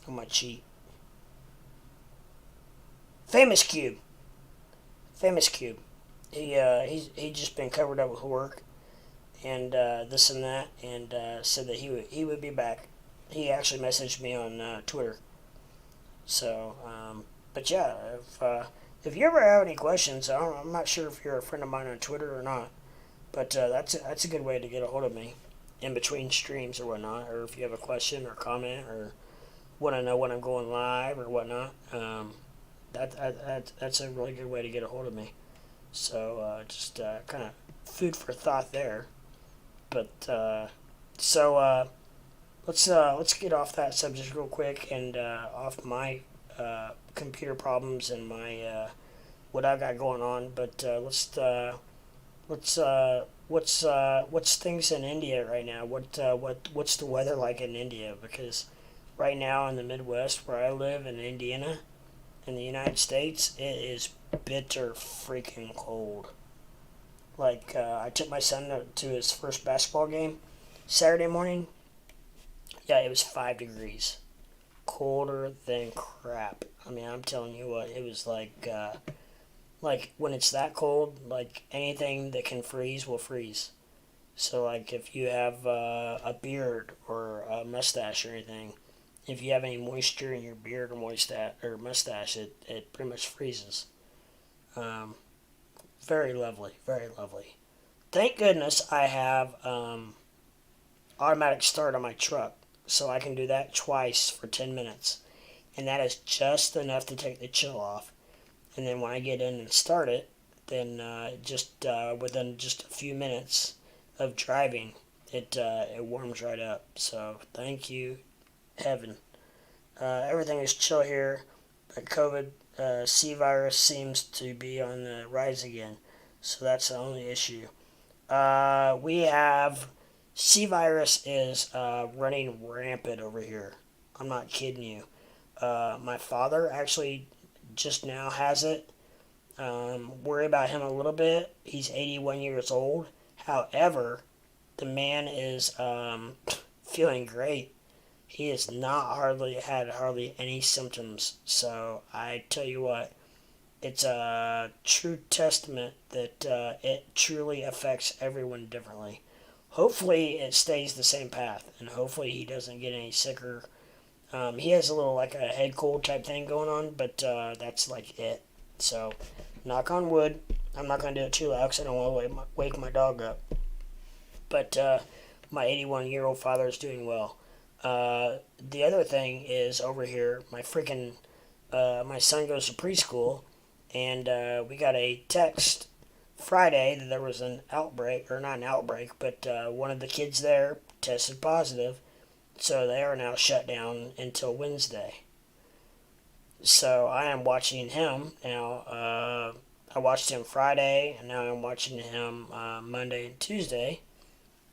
on my cheat. Famous Cube, Famous Cube. He just been covered up with work and this and that, and said that he would be back. He actually messaged me on Twitter. So, but yeah, if you ever have any questions, I'm not sure if you're a friend of mine on Twitter or not, but that's a good way to get a hold of me in between streams or whatnot, or if you have a question or comment or want to know when I'm going live or whatnot. That's a really good way to get a hold of me. So just kind of food for thought there. But so let's get off that subject real quick and off my computer problems and my what I got going on. But what's things in India right now? What's the weather like in India? Because right now in the Midwest where I live in Indiana, in the United States, it is bitter freaking cold. Like I took my son to his first basketball game Saturday morning. Yeah, it was 5 degrees. Colder than crap. I mean, I'm telling you what, it was like when it's that cold, like anything that can freeze will freeze. So, like, if you have a beard or a mustache or anything, if you have any moisture in your beard or mustache, it pretty much freezes. Um, Very lovely, very lovely. Thank goodness I have automatic start on my truck, so I can do that twice for 10 minutes. And that is just enough to take the chill off. And then when I get in and start it, then just within just a few minutes of driving, it warms right up. So thank you, heaven. Everything is chill here. The COVID C virus seems to be on the rise again, so that's the only issue. We have C virus is running rampant over here. I'm not kidding you. My father actually just now has it. Worry about him a little bit. He's 81 years old. However, the man is feeling great. He has not had hardly any symptoms. So I tell you what, it's a true testament that it truly affects everyone differently. Hopefully it stays the same path, and hopefully he doesn't get any sicker. He has a little like a head cold type thing going on, but that's like it. So, knock on wood. I'm not going to do it too loud because I don't want to wake my dog up. But my 81-year-old father is doing well. The other thing is over here, my son goes to preschool, and we got a text Friday that there was an outbreak, or not an outbreak, but one of the kids there tested positive, so they are now shut down until Wednesday. So I am watching him now. I watched him Friday, and now I'm watching him Monday and Tuesday,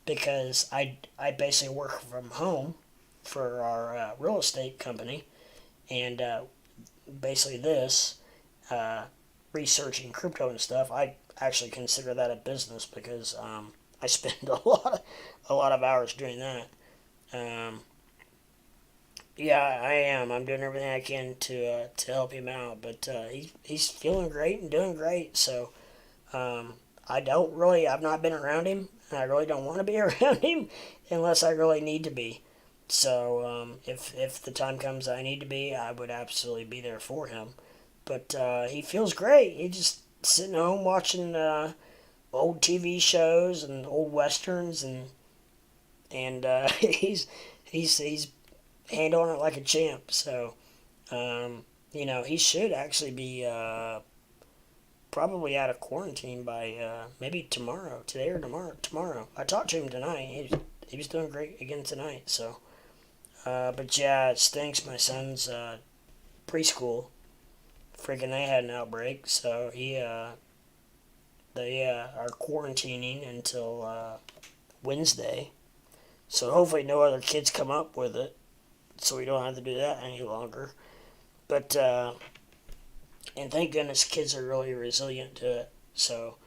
because I basically work from home for our real estate company, and basically this researching crypto and stuff, I actually consider that a business because I spend a lot of hours doing that. Yeah, I am. I'm doing everything I can to help him out, but he's feeling great and doing great. So I've not been around him, and I really don't want to be around him unless I really need to be. So if the time comes I need to be, I would absolutely be there for him. But he feels great. He just sitting home watching old TV shows and old westerns, and He's handling it like a champ. So, he should actually be probably out of quarantine by maybe tomorrow, today or tomorrow. Tomorrow. I talked to him tonight. He was doing great again tonight. So, but yeah, it stinks. My son's preschool, freaking, they had an outbreak. So they are quarantining until Wednesday. So hopefully no other kids come up with it, so we don't have to do that any longer. But and thank goodness kids are really resilient to it. So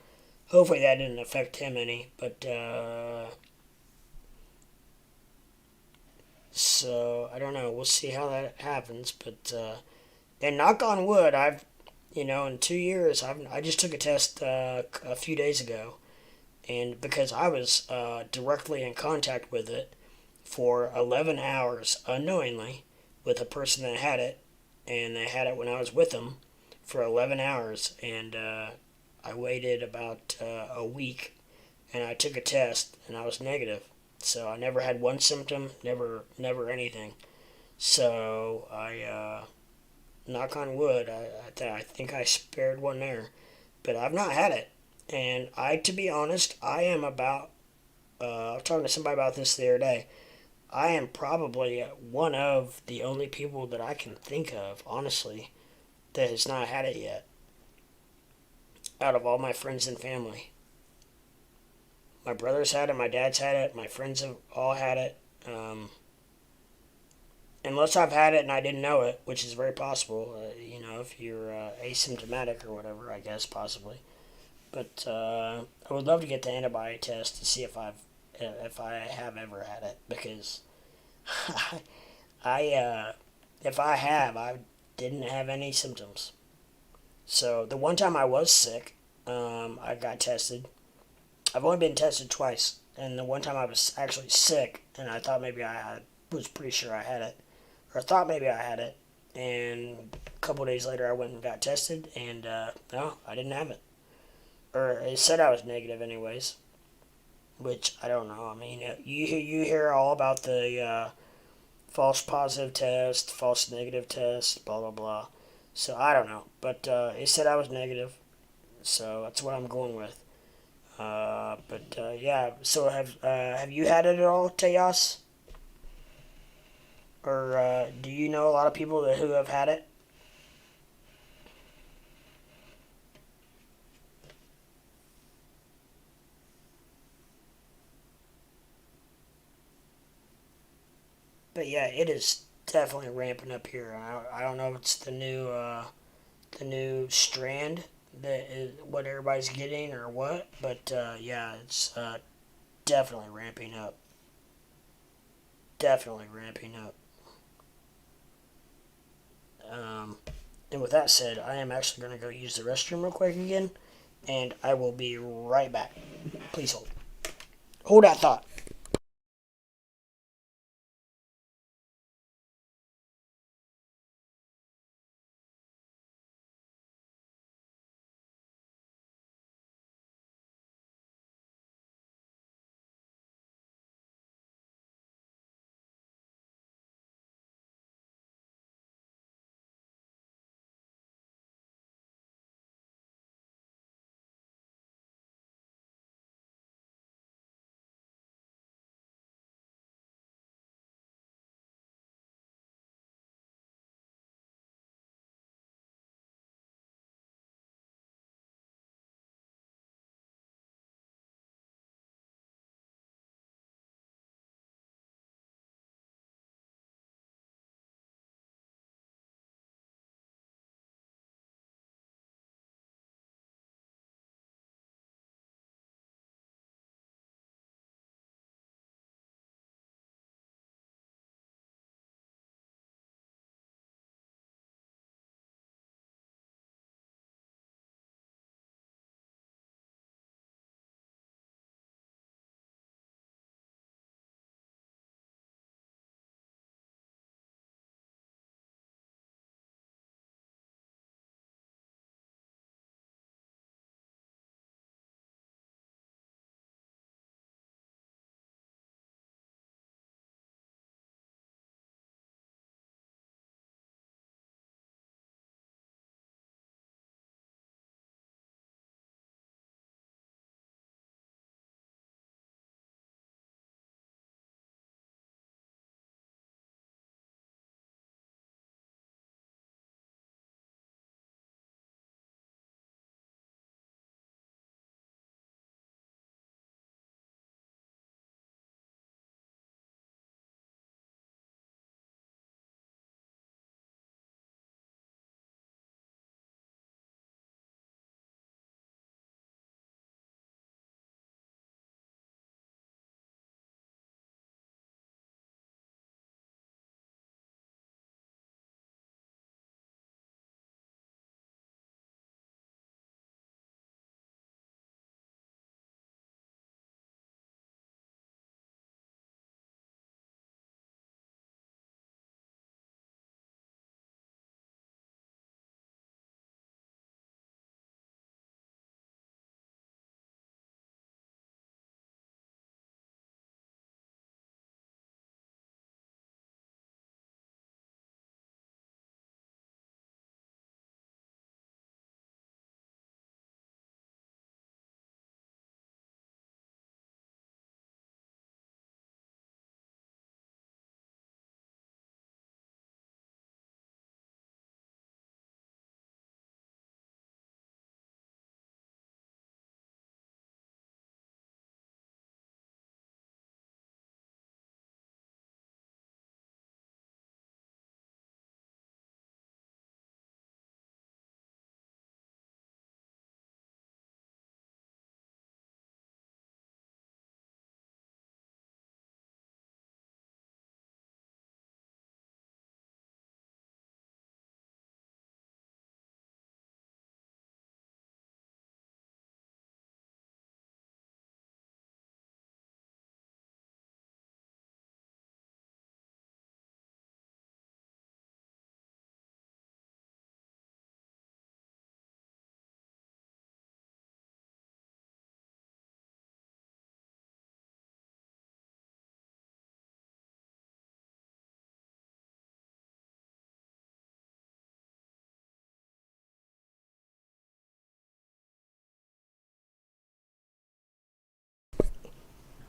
hopefully that didn't affect him any. But so I don't know. We'll see how that happens. But and knock on wood, in 2 years, I just took a test a few days ago, and because I was directly in contact with it for 11 hours unknowingly with a person that had it, and they had it when I was with them for 11 hours, and I waited about a week, and I took a test, and I was negative. So I never had one symptom, never anything. So knock on wood, I think I spared one there, but I've not had it. And to be honest, I am about. I was talking to somebody about this the other day. I am probably one of the only people that I can think of, honestly, that has not had it yet. Out of all my friends and family, my brother's had it, my dad's had it, my friends have all had it. Unless I've had it and I didn't know it, which is very possible. If you're asymptomatic or whatever, I guess possibly. But I would love to get the antibody test to see if I have ever had it, because if I have, I didn't have any symptoms. So the one time I was sick, I got tested. I've only been tested twice, and the one time I was actually sick, and I thought maybe was pretty sure I had it, or thought maybe I had it, and a couple days later I went and got tested, and no, I didn't have it, or it said I was negative anyways, which I don't know. I mean, you hear all about the false positive test, false negative test, blah blah blah. So I don't know, but it said I was negative, so that's what I'm going with. But yeah, so have you had it at all, Tejas? Or do you know a lot of people who have had it? But yeah, it is definitely ramping up here. I don't know if it's the new strand that is what everybody's getting or what, but yeah, it's definitely ramping up. Definitely ramping up. Um, and with that said, I am actually going to go use the restroom real quick again, and I will be right back. Please hold. Hold that thought.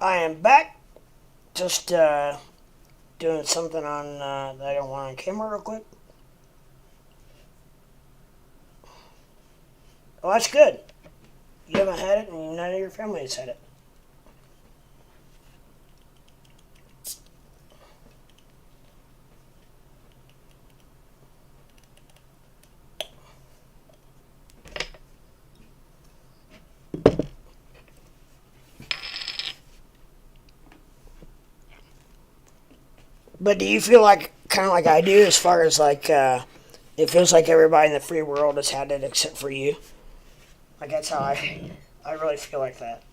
I am back. Just doing something on that I don't want on camera real quick. Oh, that's good. You haven't had it, and none of your family has had it. But do you feel like, kind of like I do, as far as like, it feels like everybody in the free world has had it except for you? Like, that's how I really feel like that.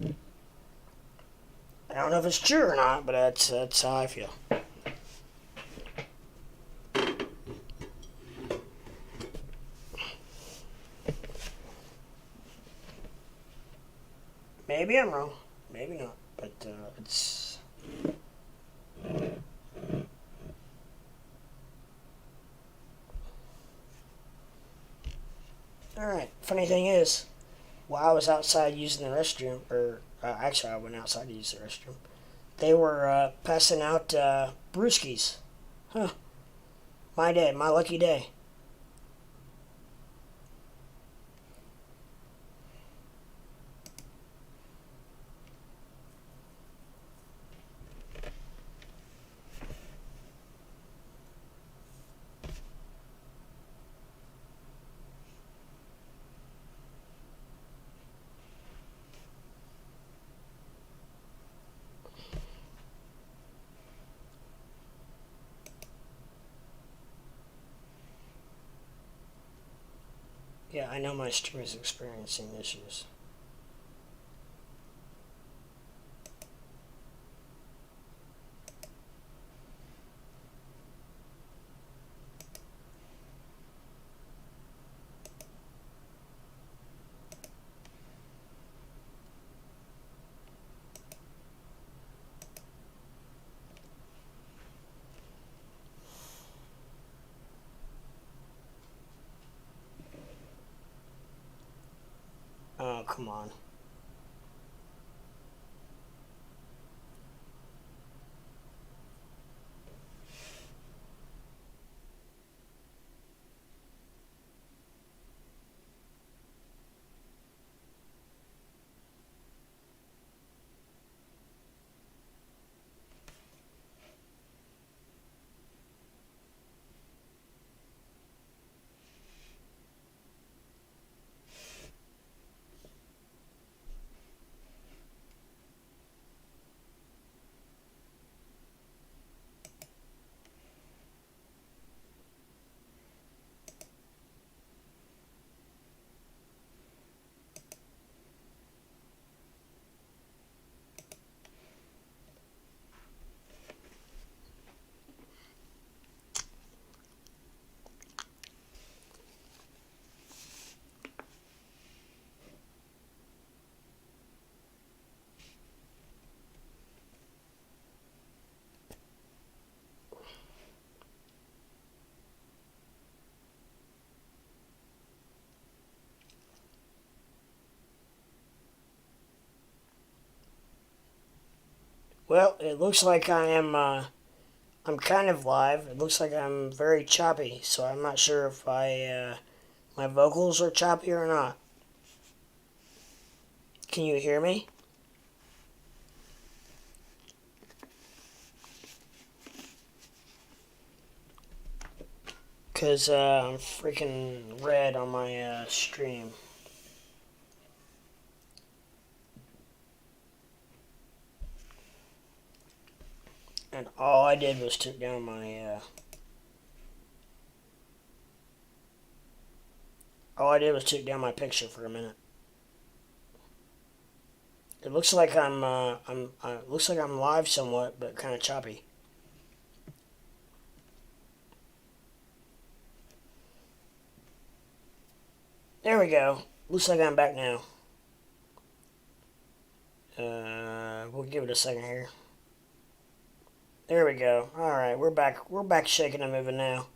I don't know if it's true or not, but that's how I feel. Maybe I'm wrong. Maybe not. But it's... Alright, funny thing is, while I was outside using the restroom, or actually I went outside to use the restroom, they were passing out brewskis. Huh. My day, my lucky day. Yeah, I know my stream is experiencing issues. Oh, come on. Well, it looks like I'm kind of live. It looks like I'm very choppy, so I'm not sure if my vocals are choppy or not. Can you hear me? Because I'm freaking red on my stream. And all I did was took down my... all I did was took down my picture for a minute. It looks like looks like I'm live somewhat, but kind of choppy. There we go. Looks like I'm back now. We'll give it a second here. There we go. Alright, we're back. We're back shaking and moving now.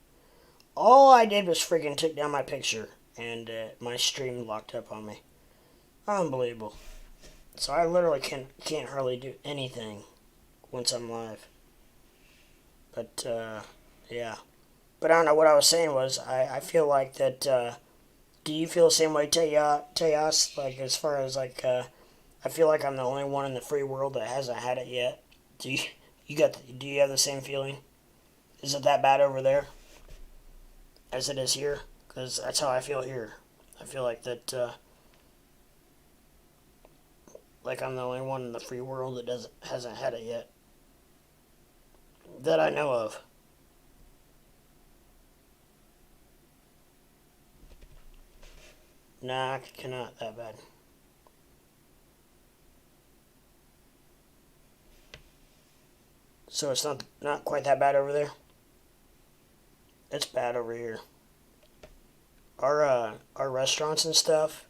All I did was freaking took down my picture, and my stream locked up on me. Unbelievable. So I literally can't hardly do anything once I'm live. But yeah. But I don't know what I was saying was I feel like that. Do you feel the same way, Tejas? Like as far as like I feel like I'm the only one in the free world that hasn't had it yet. Do do you have the same feeling? Is it that bad over there as it is here? Because that's how I feel here. I feel like that. Like I'm the only one in the free world that hasn't had it yet. That I know of. Nah, I cannot that bad. So it's not quite that bad over there. It's bad over here. Our restaurants and stuff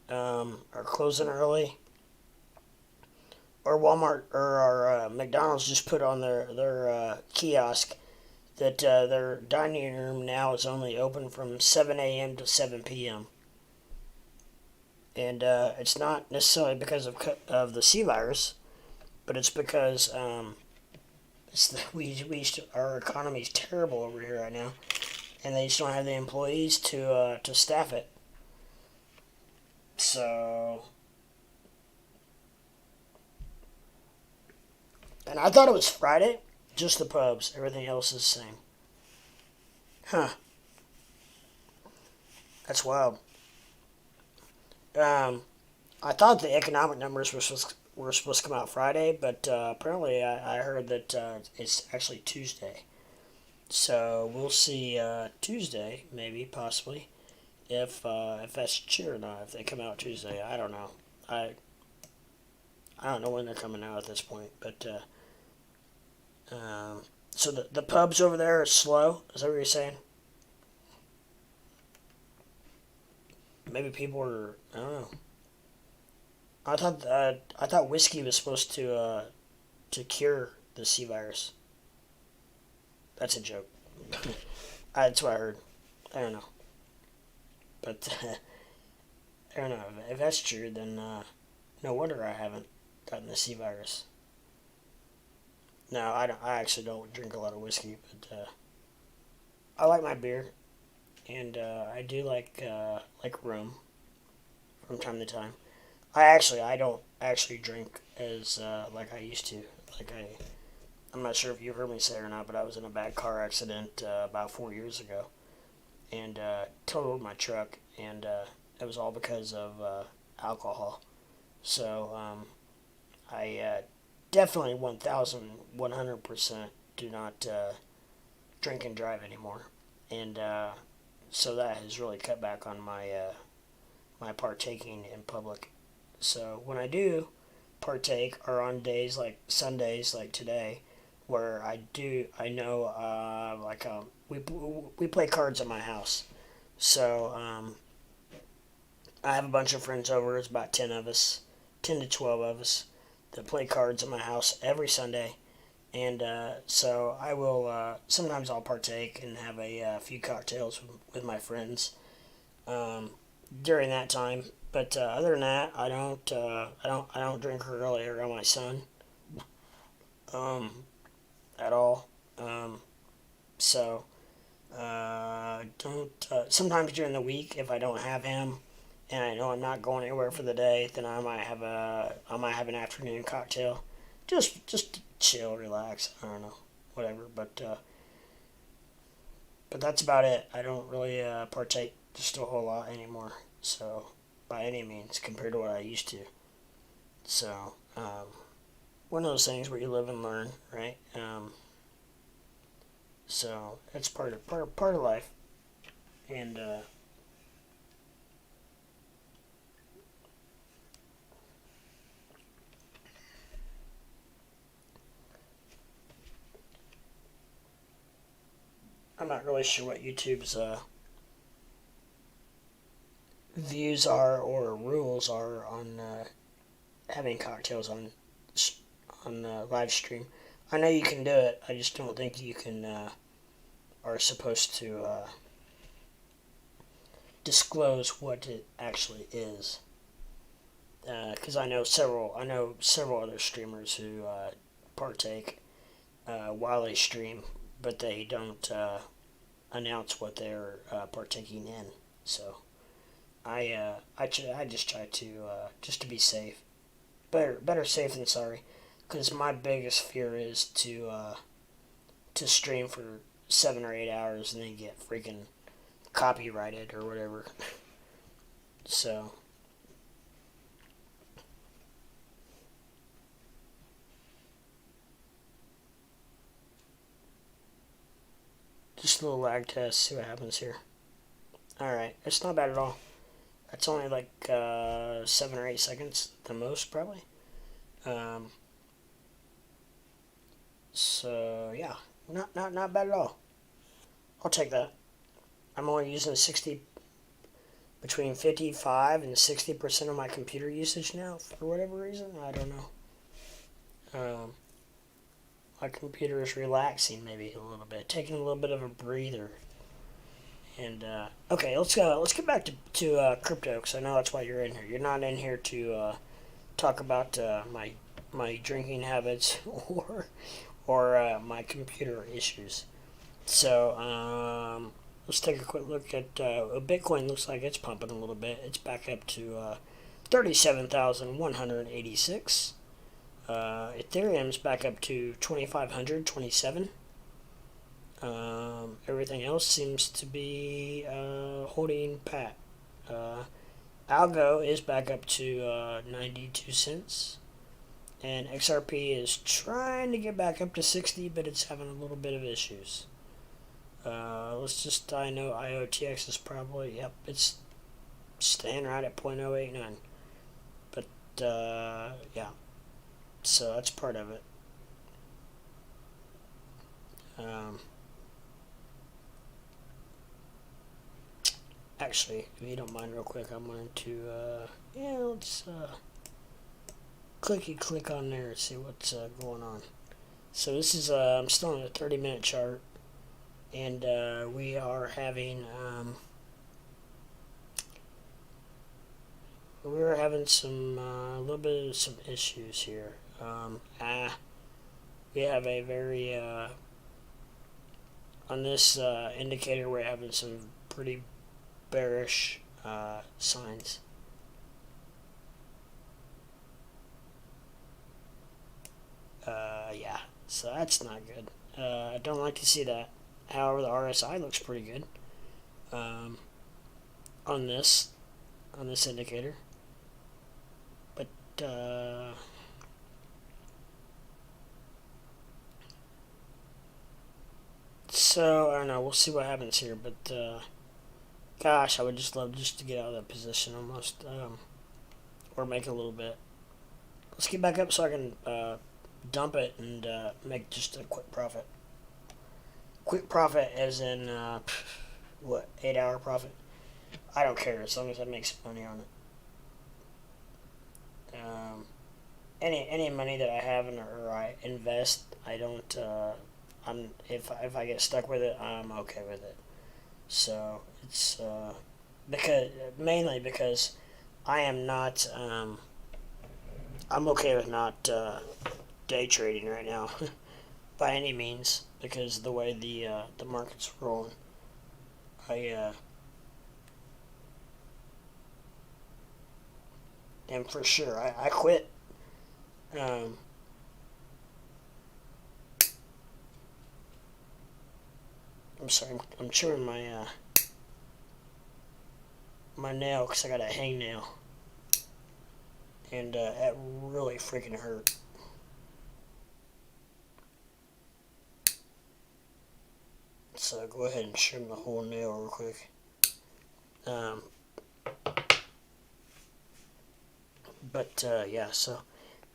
are closing early. Or Walmart or our McDonald's just put on their kiosk that their dining room now is only open from 7 a.m. to 7 p.m. And it's not necessarily because of the C virus, but it's because our economy is terrible over here right now, and they just don't have the employees to staff it. So, and I thought it was Friday, just the pubs. Everything else is the same. Huh? That's wild. Um, I thought the economic numbers were supposed to come out Friday, but apparently I heard that it's actually Tuesday. So we'll see Tuesday, maybe, possibly, if that's true or not. If they come out Tuesday, I don't know. I don't know when they're coming out at this point, but so the pubs over there are slow. Is that what you're saying? Maybe people are. I don't know. I thought whiskey was supposed to cure the C virus. That's a joke. That's what I heard. I don't know, but I don't know if that's true. Then no wonder I haven't gotten the C virus. No, I don't. I actually don't drink a lot of whiskey, but I like my beer, and I do like rum from time to time. I don't actually drink as like I used to. Like I'm not sure if you heard me say it or not, but I was in a bad car accident about 4 years ago, and totaled my truck, and it was all because of alcohol. So I definitely 1,100% do not drink and drive anymore, and so that has really cut back on my partaking in public. So when I do partake, are on days like Sundays, like today, where I know we play cards at my house. So I have a bunch of friends over. It's about 10 of us, 10 to 12 of us that play cards at my house every Sunday. And so I will sometimes I'll partake and have a few cocktails with my friends during that time. But other than that, I don't drink early around my son um, at all. So don't sometimes during the week if I don't have him and I know I'm not going anywhere for the day, then I might have an afternoon cocktail, just to chill, relax. I don't know, whatever. But that's about it. I don't really partake just a whole lot anymore. So by any means compared to what I used to. So one of those things where you live and learn, right? So it's part of life, and I'm not really sure what YouTube's views are or rules are on having cocktails on live stream. I know you can do it. I just don't think you can are supposed to disclose what it actually is. because I know several other streamers who partake while they stream, but they don't announce what they're partaking in. So I just try to just to be safe. Better safe than sorry, because my biggest fear is to stream for 7 or 8 hours and then get freaking copyrighted or whatever. So just a little lag test, see what happens here. Alright, it's not bad at all. It's only like 7 or 8 seconds, the most probably. Um, so yeah, not bad at all. I'll take that. I'm only using between 55 and 60% of my computer usage now for whatever reason. I don't know. My computer is relaxing maybe a little bit, taking a little bit of a breather. And okay, let's go. Let's get back to crypto, because I know that's why you're in here. You're not in here to talk about my drinking habits or my computer issues. So let's take a quick look at Bitcoin. Looks like it's pumping a little bit. It's back up to 37,186. Ethereum's back up to 2,527. Everything else seems to be holding pat. Algo is back up to 92 cents. And XRP is trying to get back up to 60, but it's having a little bit of issues. I know IOTX is probably, yep, it's staying right at 0.089. But, yeah. So that's part of it. Actually, if you don't mind real quick, I'm going to, let's click on there and see what's going on. So this is, I'm still on a 30-minute chart, and we are having, we're having some, a little bit of some issues here. We have a very, on this indicator, we're having some pretty bearish signs. Yeah, so that's not good. I don't like to see that. However, the RSI looks pretty good on this indicator. But so I don't know. We'll see what happens here. But gosh, I would just love just to get out of that position almost, or make a little bit. Let's get back up so I can dump it and make just a quick profit. Quick profit as in, 8-hour profit? I don't care as long as I make some money on it. Any money that I have or I invest, I don't, if I get stuck with it, I'm okay with it. So it's mainly because I am not, I'm okay with not day trading right now by any means, because the way the market's rolling. And for sure I quit. I'm sorry, I'm chewing my my nail because I got a hangnail, and it really freaking hurt. So go ahead and trim the whole nail real quick. Yeah, so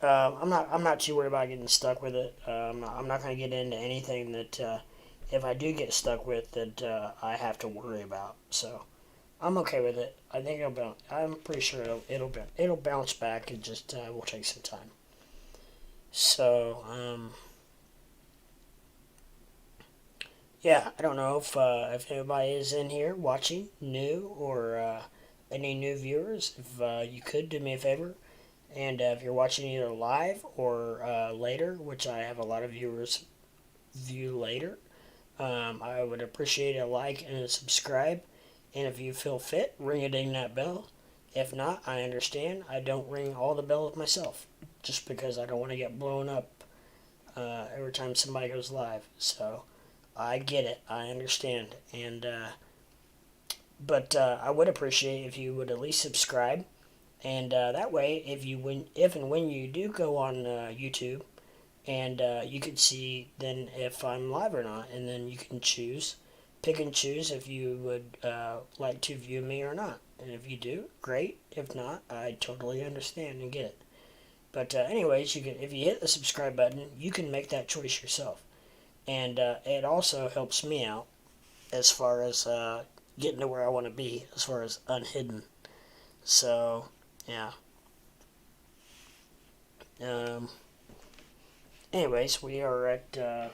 I'm not too worried about getting stuck with it. I'm not going to get into anything that if I do get stuck with that I have to worry about. So I'm okay with it. I think I'm pretty sure it'll bounce back. It just will take some time. So yeah, I don't know if anybody is in here watching new or any new viewers. If you could do me a favor, And if you're watching either live or later, which I have a lot of viewers view later, I would appreciate a like and a subscribe. And if you feel fit, ring a ding that bell. If not, I understand. I don't ring all the bells myself, just because I don't want to get blown up every time somebody goes live. So I get it. I understand. But I would appreciate if you would at least subscribe. And that way, if and when you do go on YouTube, and you can see then if I'm live or not, and then you can pick and choose if you would like to view me or not. And if you do, great. If not, I totally understand and get it. But anyways, if you hit the subscribe button, you can make that choice yourself, and it also helps me out as far as getting to where I want to be, as far as unhidden. So yeah. Anyways, we are at, I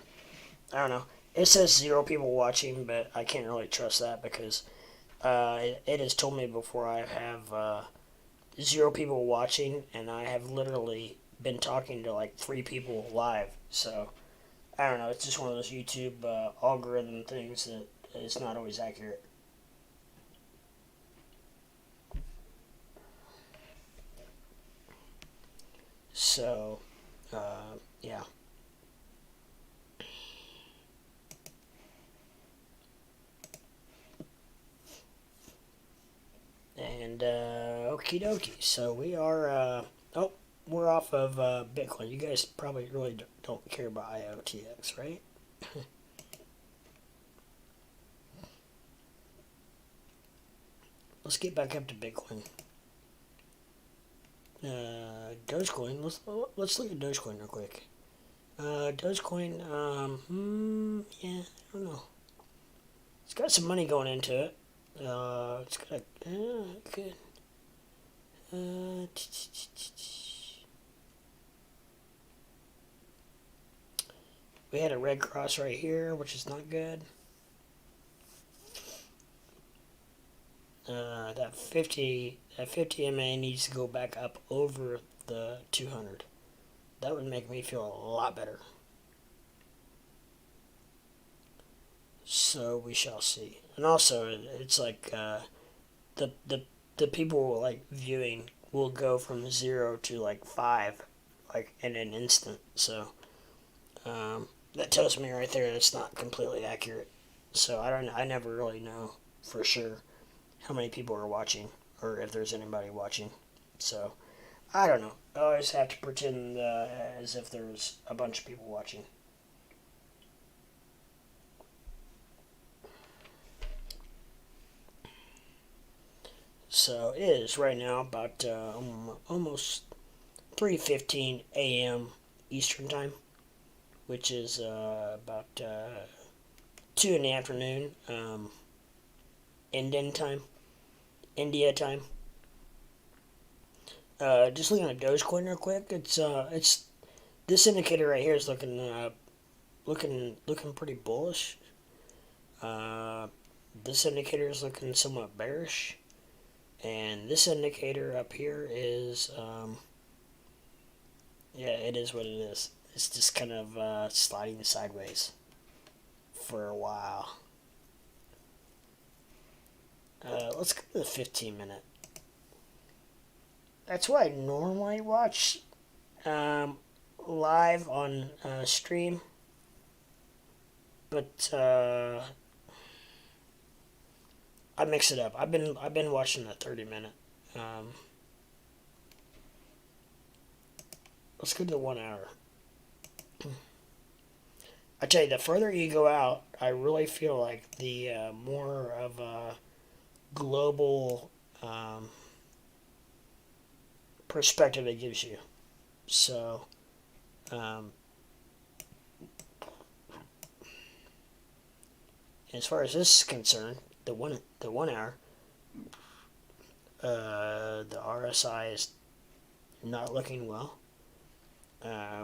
don't know. It says 0 people watching, but I can't really trust that because it has told me before I have 0 people watching, and I have literally been talking to like 3 people live. So I don't know. It's just one of those YouTube algorithm things that is not always accurate. So, yeah. And, okie dokie. So we are, we're off of Bitcoin. You guys probably really don't care about IOTX, right? Let's get back up to Bitcoin. Dogecoin. Let's look at Dogecoin real quick. Dogecoin. Yeah, I don't know. It's got some money going into it. It's got good. We had a red cross right here, which is not good. That 50 MA needs to go back up over the 200. That would make me feel a lot better. So we shall see. And also, it's like the people like viewing will go from 0 to like 5, like in an instant. So that tells me right there it's not completely accurate. So I never really know for sure how many people are watching or if there's anybody watching. So I don't know. I always have to pretend as if there's a bunch of people watching. So it is right now about almost 3:15 a.m. Eastern time, which is about 2 in the afternoon Indian time, India time. Just looking at Dogecoin real quick. It's this indicator right here is looking pretty bullish. This indicator is looking somewhat bearish. And this indicator up here is, yeah, it is what it is. It's just kind of sliding sideways for a while. Let's go to the 15 minute. That's what I normally watch live on stream. But I mix it up. I've been watching the 30 minute. Let's go to the 1 hour. I tell you, the further you go out, I really feel like the more of a global perspective it gives you. So, as far as this is concerned, the one hour, the RSI is not looking well.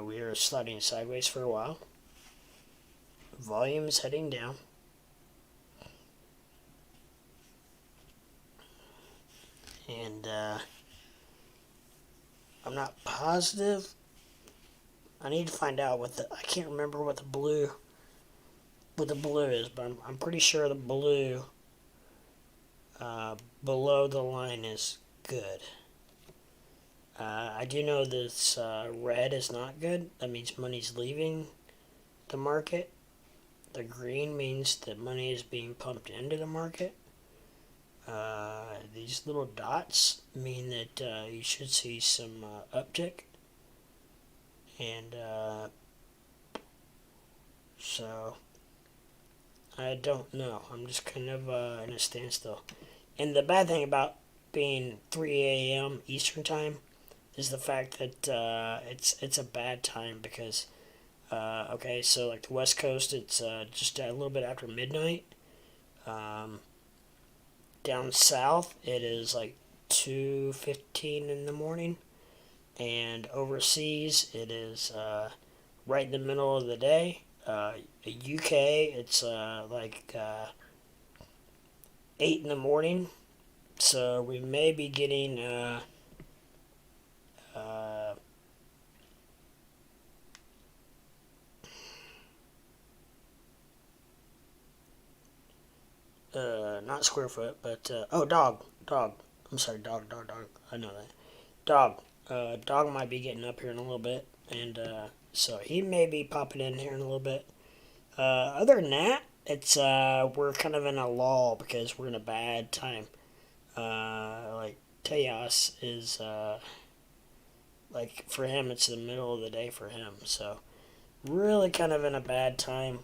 We are sliding sideways for a while. Volume is heading down. And I'm not positive. I need to find out what I can't remember what the blue is, but I'm pretty sure the blue below the line is good. I do know this red is not good. That means money's leaving the market. The green means that money is being pumped into the market. These little dots mean that you should see some uptick. And so I don't know. I'm just kind of in a standstill. And the bad thing about being 3 a.m. Eastern time is the fact that it's a bad time because okay, so like the West Coast, it's just a little bit after midnight. Down south, it is like 2:15 in the morning, and overseas, it is right in the middle of the day. UK, it's like 8 in the morning, so we may be getting not square foot, but dog. I'm sorry, dog. I know that. Dog might be getting up here in a little bit, and so he may be popping in here in a little bit. Other than that, it's we're kind of in a lull because we're in a bad time. Like Tejas is like for him, it's the middle of the day for him, so really kind of in a bad time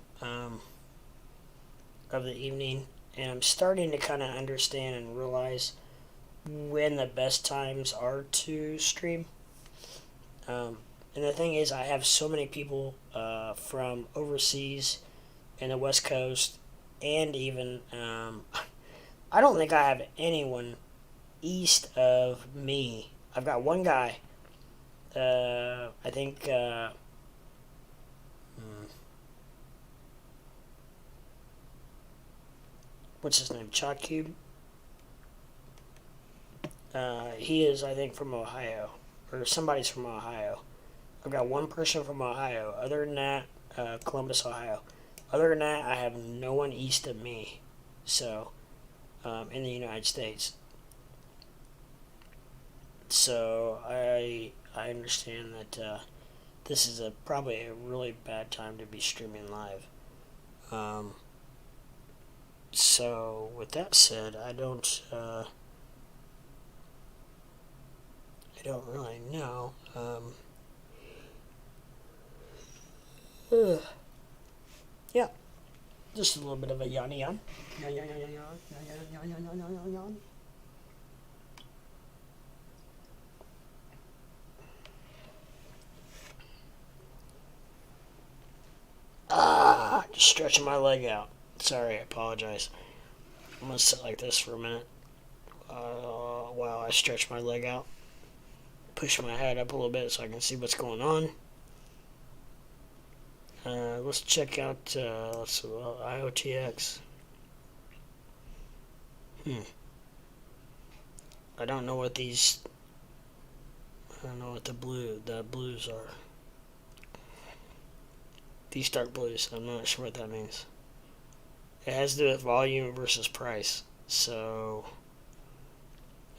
of the evening. And I'm starting to kind of understand and realize when the best times are to stream. And the thing is, I have so many people from overseas and the West Coast, and even I don't think I have anyone east of me. I've got one guy. I think. What's his name? Chalk Cube. He is, I think, from Ohio, or somebody's from Ohio. I've got one person from Ohio. Other than that, Columbus, Ohio. Other than that, I have no one east of me. So, in the United States. So I understand that this is probably a really bad time to be streaming live. So with that said, I don't really know. Yeah, just a little bit of a yawn. Yawn. Just stretching my leg out. Sorry, I apologize. I'm gonna sit like this for a minute while I stretch my leg out. Push my head up a little bit so I can see what's going on. Let's check out IOTX. I don't know what the blues are. These dark blues, I'm not sure what that means. It has to do with volume versus price. So,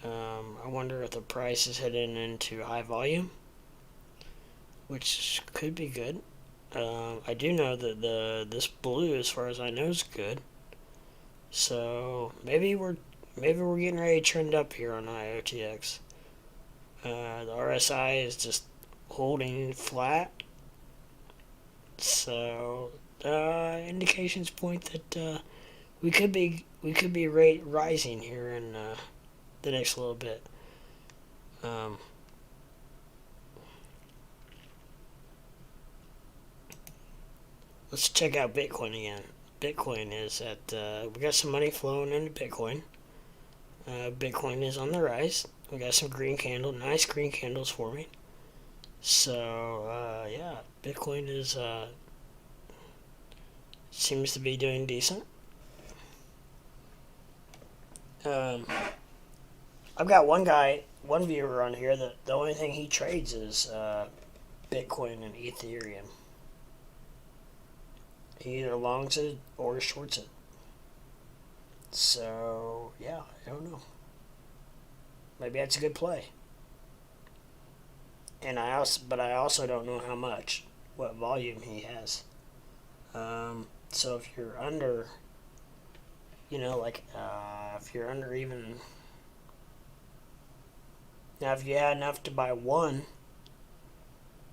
I wonder if the price is heading into high volume, which could be good. I do know that this blue, as far as I know, is good. So maybe we're getting ready to trend up here on IOTX. The RSI is just holding flat. So indications point that we could be rising here in the next little bit. Let's check out Bitcoin again. Bitcoin is at we got some money flowing into Bitcoin. Bitcoin is on the rise. We got some nice green candles forming. So yeah, Bitcoin is seems to be doing decent. I've got one viewer on here that the only thing he trades is Bitcoin and Ethereum. He either longs it or shorts it. So yeah, I don't know. Maybe that's a good play. And I also don't know how much, what volume he has. So if you're under, if you're under even, now if you had enough to buy one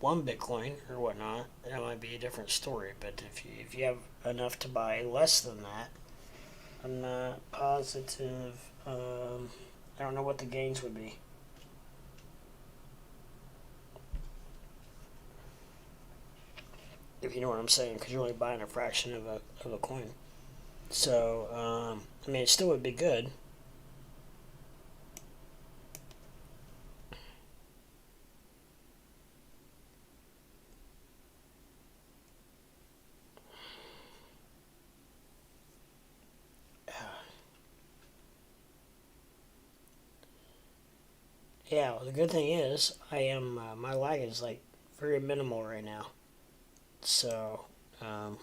Bitcoin or whatnot, that might be a different story. But if you have enough to buy less than that, I'm not positive. I don't know what the gains would be. If you know what I'm saying, because you're only buying a fraction of a coin. So, I mean, it still would be good. Yeah, well, the good thing is, my lag is like very minimal right now. So, of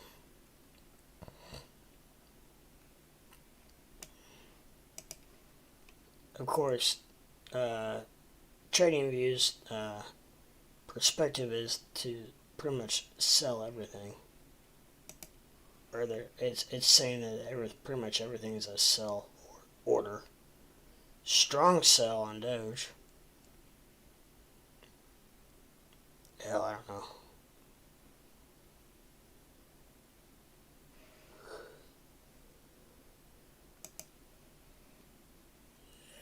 course, trading views perspective is to pretty much sell everything. Or it's saying that pretty much everything is a sell order. Strong sell on Doge. Hell, I don't know.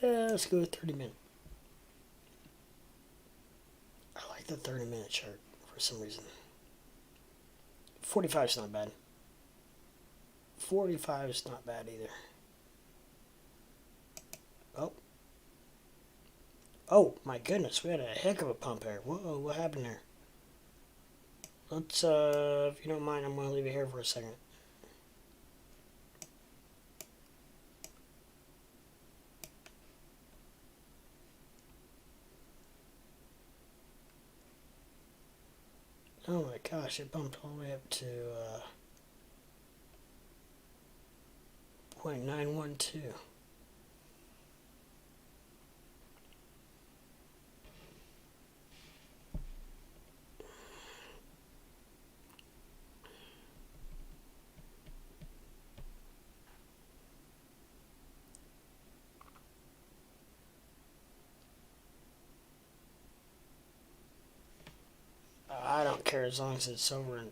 Yeah, let's go with 30 minute. I like the 30-minute chart for some reason. 45 is not bad. 45 is not bad either. Oh. Oh, my goodness, we had a heck of a pump there. Whoa, what happened there? Let's, if you don't mind, I'm going to leave it here for a second. Oh my gosh, it bumped all the way up to 0.912. I don't care as long as it's over, and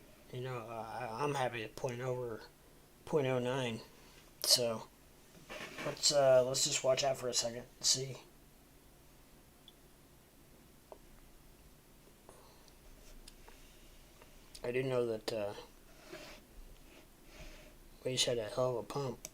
I'm happy at point over 0.09. So let's just watch out for a second and see. I do know that we just had a hell of a pump.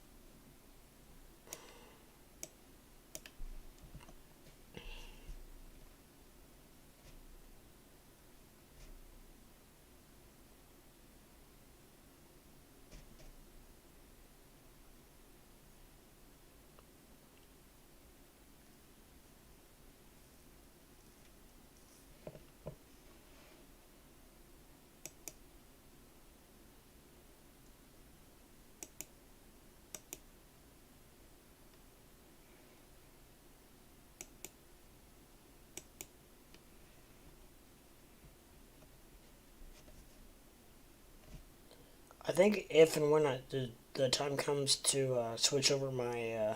I think if and when the time comes to switch over my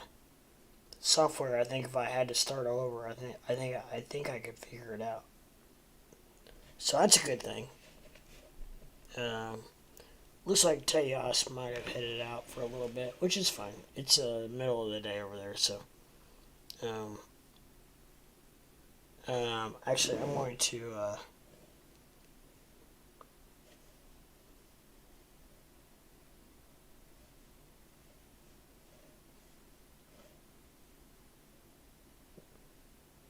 software, I think if I had to start all over, I think I could figure it out. So that's a good thing. Looks like Tejas might have headed out for a little bit, which is fine. It's middle of the day over there, so. Actually, I'm going to.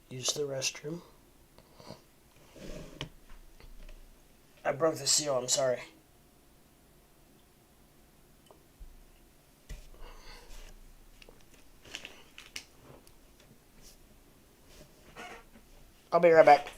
Use the restroom. I broke the seal, I'm sorry. I'll be right back.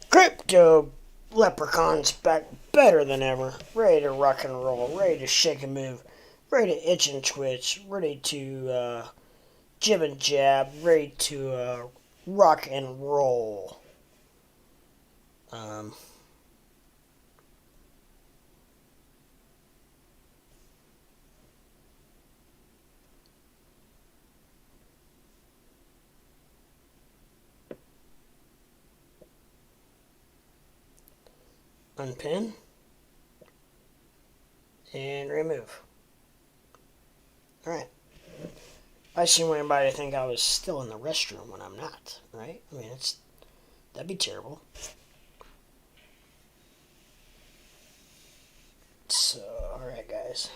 Crypto leprechauns back better than ever, ready to rock and roll, ready to shake and move, ready to itch and twitch, ready to jib and jab, ready to rock and roll. Um, Unpin and remove. Alright. I just didn't want anybody to think I was still in the restroom when I'm not, right? I mean, that'd be terrible. So, alright, guys.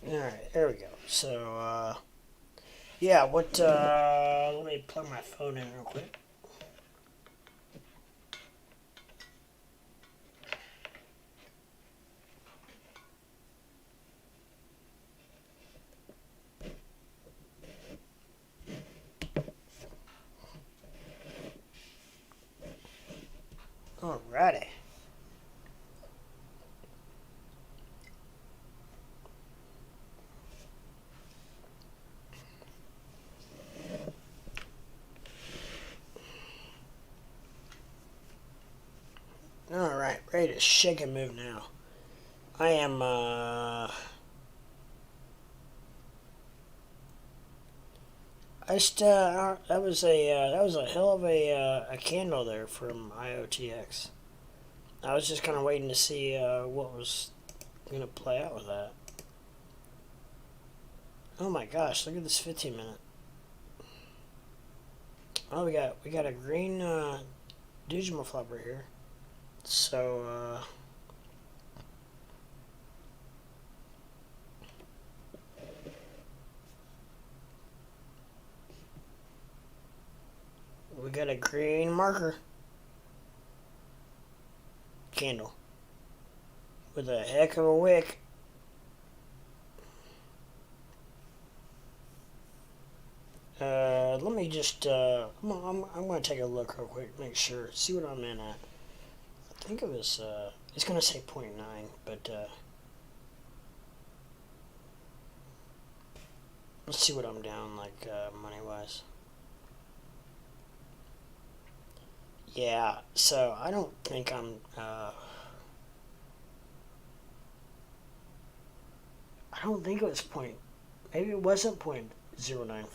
Alright, there we go. So, yeah, let me plug my phone in real quick. Alrighty. Alright, ready to shake and move now. I am, that was a hell of a candle there from IOTX. I was just kind of waiting to see what was going to play out with that. Oh my gosh, look at this 15-minute. Oh, we got a green Doge flopper here. So got a green marker. Candle. With a heck of a wick. Let me just, I'm going to take a look real quick, make sure, see what I'm in at. I think it was, it's going to say 0.9, but, let's see what I'm down, like, money-wise. Yeah, so I don't think I'm, I don't think it was maybe it wasn't 0.095.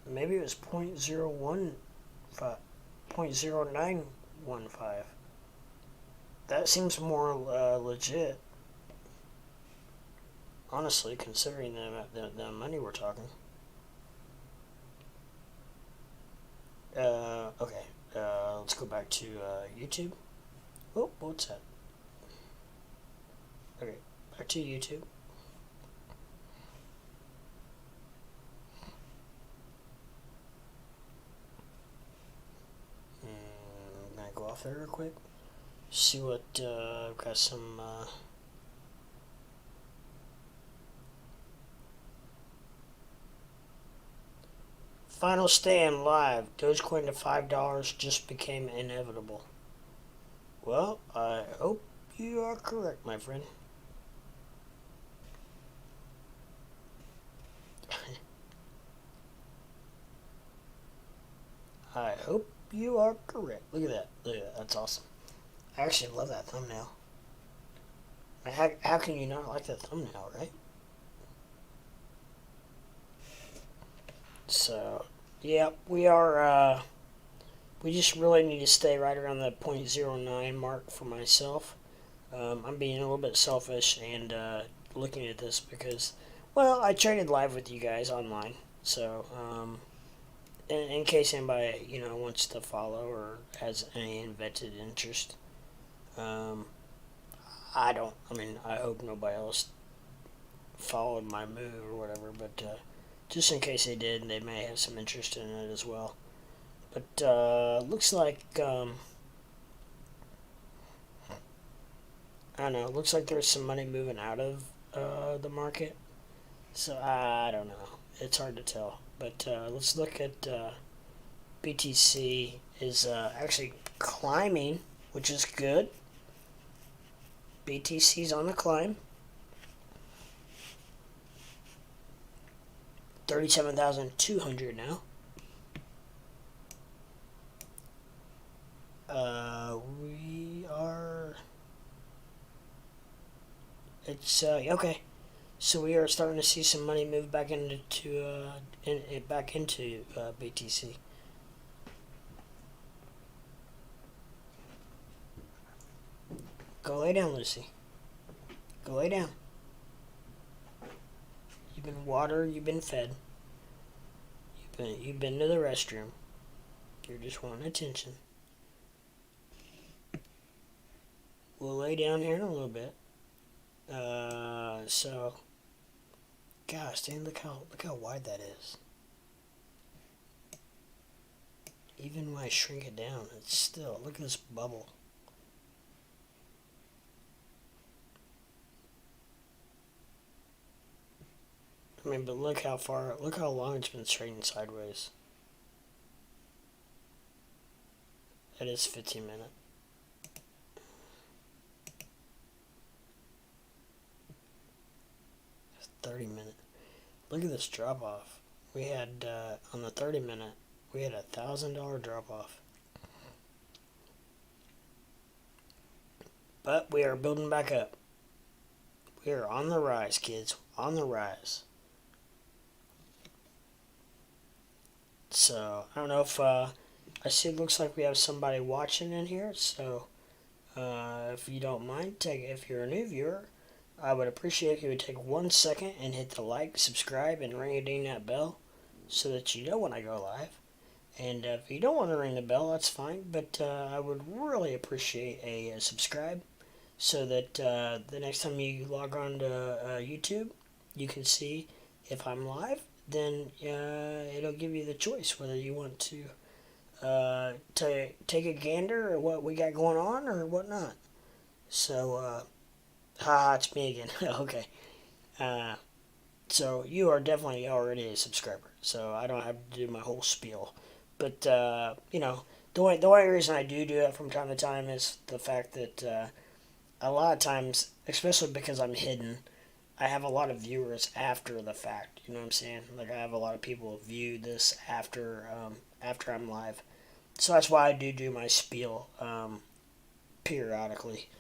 Maybe it was 0.015, 0.0915. That seems more legit. Honestly, considering the money we're talking. Okay. Let's go back to YouTube. Oh, what's that? Okay, back to YouTube. I'm gonna go off there real quick. See what, I've got some, Final stand live. Dogecoin to $5 just became inevitable. Well, I hope you are correct, my friend. I hope you are correct. Look at that. Look at that. That's awesome. I actually love that thumbnail. How can you not like that thumbnail, right? So, yeah, we are, we just really need to stay right around the 0.09 mark for myself. I'm being a little bit selfish and looking at this because, well, I traded live with you guys online. So, in case anybody, wants to follow or has any invented interest. I hope nobody else followed my move or whatever, but just in case they did, they may have some interest in it as well. But looks like, I don't know, looks like there's some money moving out of the market. So I don't know. It's hard to tell. But let's look at BTC is actually climbing, which is good. BTC's on the climb. 37,200 now. We are. It's okay. So we are starting to see some money move back into BTC. Go lay down, Lucy. Go lay down. You've been watered. You've been fed. You've been to the restroom. You're just wanting attention. We'll lay down here in a little bit. So, gosh, dang, look how wide that is. Even when I shrink it down, it's still, look at this bubble. I mean, but look how long it's been trading sideways. That is 15 minutes. 30 minute. Look at this drop off. We had on the 30 minute, we had $1,000 drop off. But we are building back up. We are on the rise, kids. On the rise. So I don't know if I see it looks like we have somebody watching in here. So if you don't mind, if you're a new viewer, I would appreciate if you would take 1 second and hit the like, subscribe, and ring that bell so that you know when I go live. And if you don't want to ring the bell, that's fine. But I would really appreciate a subscribe so that the next time you log on to YouTube, you can see if I'm live then it'll give you the choice whether you want to take a gander at what we got going on or whatnot. So, haha, it's me again. Okay. Uh, so you are definitely already a subscriber, so I don't have to do my whole spiel. But the only reason I do it from time to time is the fact that a lot of times, especially because I'm hidden, I have a lot of viewers after the fact. You know what I'm saying? Like I have a lot of people view this after I'm live, so that's why I do my spiel periodically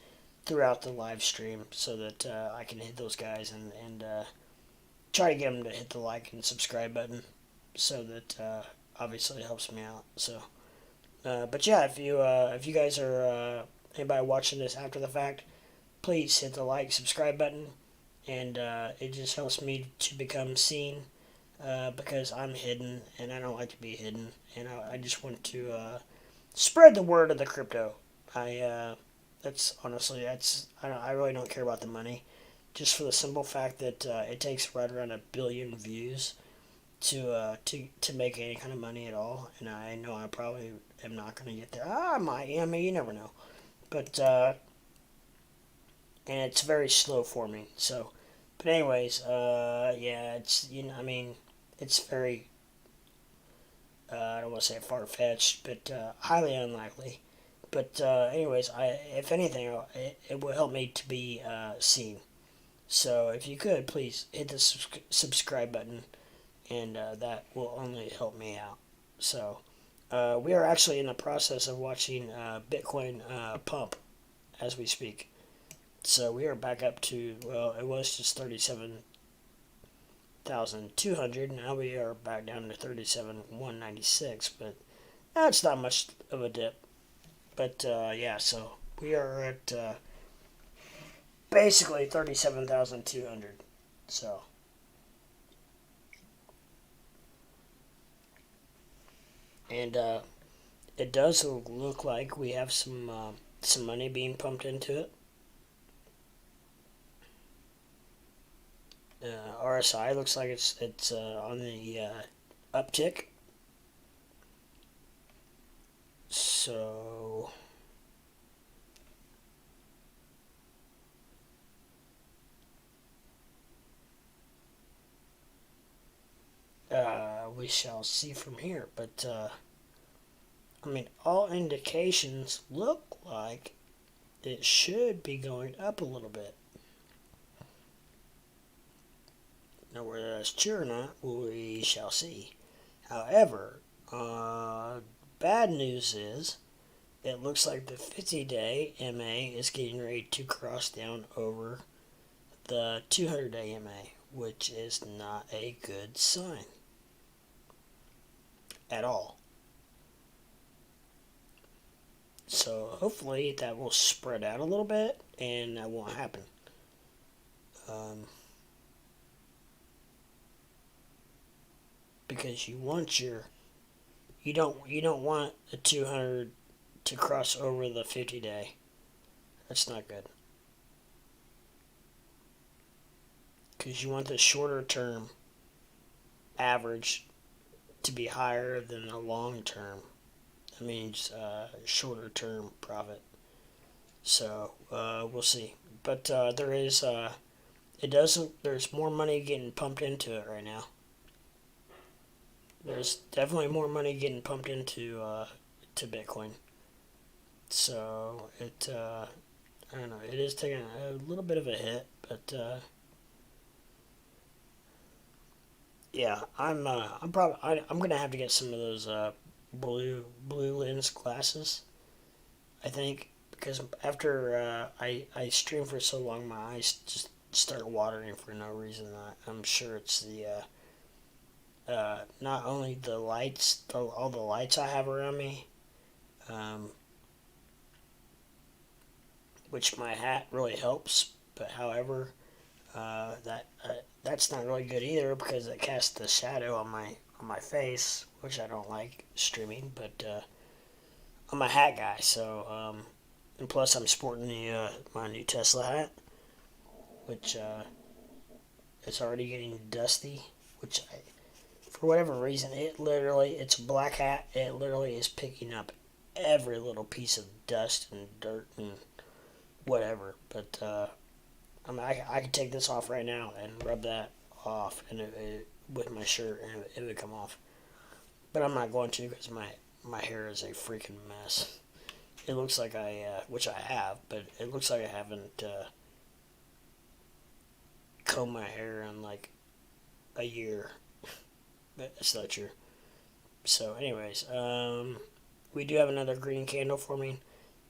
throughout the live stream, so that I can hit those guys and try to get them to hit the like and subscribe button, so that obviously it helps me out. So, but yeah, if you guys are anybody watching this after the fact, please hit the like, subscribe button, and it just helps me to become seen because I'm hidden and I don't like to be hidden, and I just want to spread the word of the crypto. That's honestly I really don't care about the money, just for the simple fact that it takes right around 1 billion views to make any kind of money at all, and I know I probably am not going to get there. I might, I mean, you never know, but and it's very slow forming. So, but anyways, yeah, it's I mean, it's very I don't want to say far fetched, but highly unlikely. But anyways, if anything, it will help me to be seen. So if you could, please hit the subscribe button, and that will only help me out. So we are actually in the process of watching Bitcoin pump as we speak. So we are back up to, well, it was just 37,200. Now we are back down to 37,196, but that's not much of a dip. But yeah, so we are at basically 37,200. So and it does look like we have some money being pumped into it. RSI looks like it's on the uptick. So we shall see from here. But I mean, all indications look like it should be going up a little bit. Now, whether that's true or not, we shall see. However, bad news is it looks like the 50-day MA is getting ready to cross down over the 200-day MA, which is not a good sign at all. So hopefully that will spread out a little bit and that won't happen. Because you don't want the 200 to cross over the 50-day. That's not good. Because you want the shorter term average to be higher than the long term. That means shorter term profit. So we'll see. But there's more money getting pumped into it right now. There's definitely more money getting pumped into to Bitcoin. So I don't know. It is taking a little bit of a hit, but yeah, I'm gonna have to get some of those blue lens glasses. I think because after I stream for so long, my eyes just start watering for no reason. I'm sure it's the not only the lights, all the lights I have around me, which my hat really helps. But however, that's not really good either because it casts the shadow on my face, which I don't like streaming. But I'm a hat guy, so and plus I'm sporting my new Tesla hat, which it's already getting dusty, which for whatever reason, it's a black hat. It literally is picking up every little piece of dust and dirt and whatever. But I mean, I could take this off right now and rub that off, and with my shirt, and it would come off. But I'm not going to because my hair is a freaking mess. It looks like which I have, but it looks like I haven't combed my hair in like a year. But that's not true. So, anyways, we do have another green candle forming.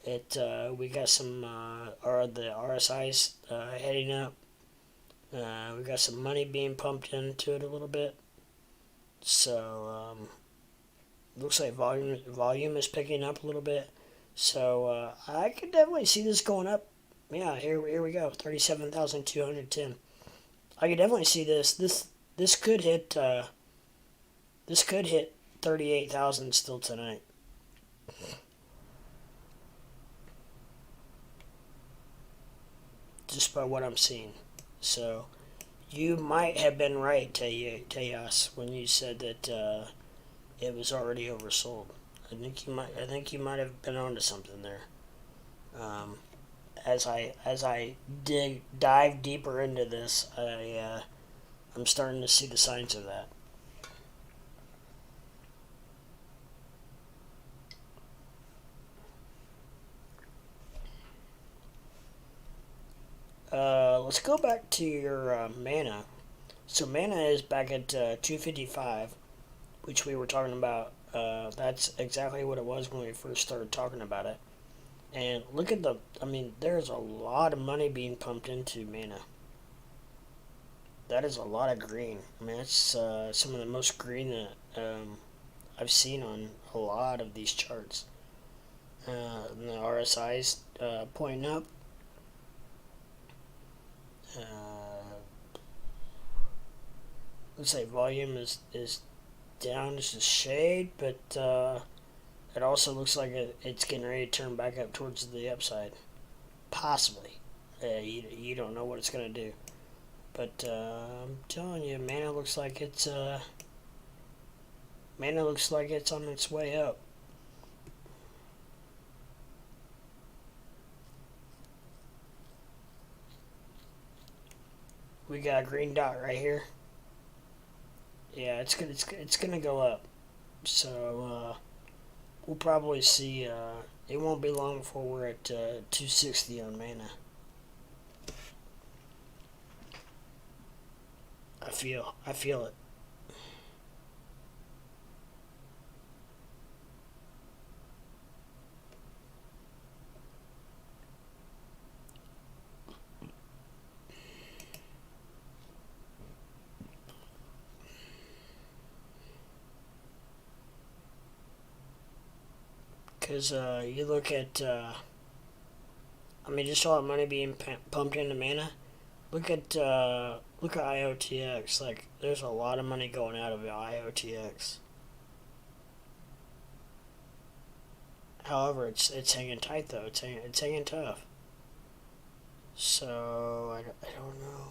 We got some the RSI's heading up. We got some money being pumped into it a little bit. So looks like volume is picking up a little bit. So I could definitely see this going up. Yeah, here we go, 37,210. I could definitely see this. This could hit 38,000 still tonight. Just by what I'm seeing. So you might have been right, Tejas, when you said that it was already oversold. I think you might have been onto something there. As I dive deeper into this, I'm starting to see the signs of that. Let's go back to your mana. So mana is back at 255, which we were talking about. That's exactly what it was when we first started talking about it. And look at there's a lot of money being pumped into mana. That is a lot of green. I mean, that's some of the most green that I've seen on a lot of these charts. And the RSI's pointing up. Looks like volume is down just a shade, but it also looks like it's getting ready to turn back up towards the upside. Possibly. You don't know what it's going to do. But I'm telling you, mana looks like it's on its way up. We got a green dot right here. Yeah, it's gonna go up. So we'll probably see. It won't be long before we're at 260 on mana. I feel it. Because you look at, just all that money being pumped into mana. Look at IOTX. Like, there's a lot of money going out of IOTX. However, it's hanging tight though. It's hanging tough. So I don't know.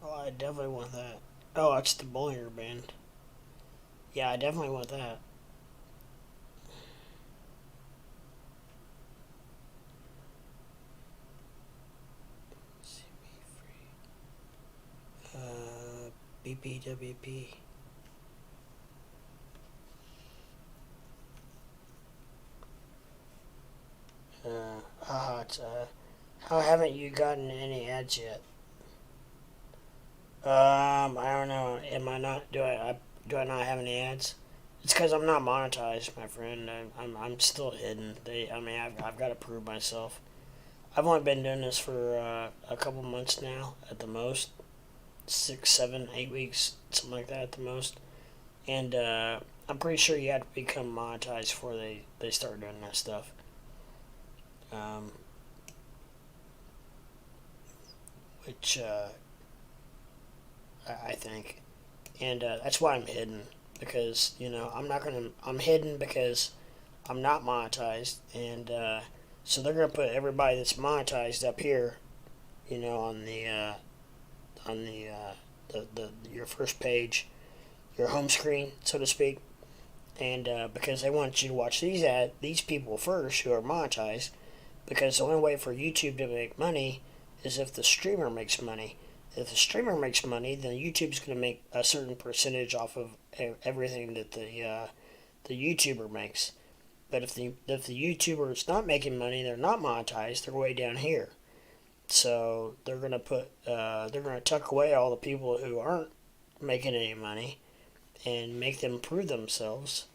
Oh, I definitely want that. Oh, it's the Bollinger Band. Yeah, I definitely want that. BPWP. How haven't you gotten any ads yet? I don't know. Am I not? Do I not have any ads? It's because I'm not monetized, my friend. I'm still hidden. I've got to prove myself. I've only been doing this for a couple months now, at the most. 6, 7, 8 weeks, something like that at the most. And I'm pretty sure you have to become monetized before they start doing that stuff. Um, which I think. And that's why I'm hidden. Because, I'm hidden because I'm not monetized. And so they're going to put everybody that's monetized up here, on the your first page, your home screen, so to speak. And because they want you to watch these people first who are monetized, because the only way for YouTube to make money is if the streamer makes money. If the streamer makes money, then YouTube's going to make a certain percentage off of everything that the YouTuber makes. But if the YouTuber is not making money, they're not monetized. They're way down here. So they're going to tuck away all the people who aren't making any money and make them prove themselves.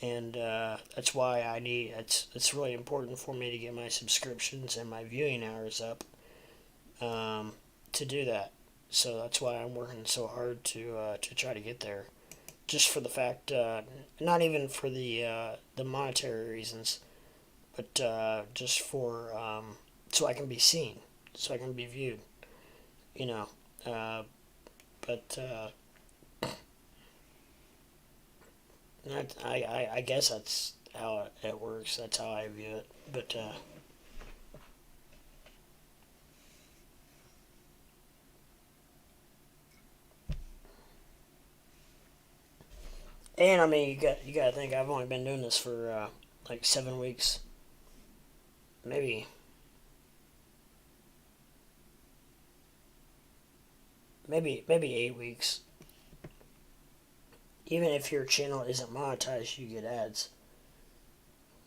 And that's why it's really important for me to get my subscriptions and my viewing hours up to do that. So that's why I'm working so hard to try to get there. Just for the fact, not even for the monetary reasons, but just for so I can be seen, so I can be viewed. You know, but I guess that's how it works. That's how I view it. But and I mean, you got to think I've only been doing this for like 7 weeks, maybe maybe 8 weeks. Even if your channel isn't monetized, you get ads.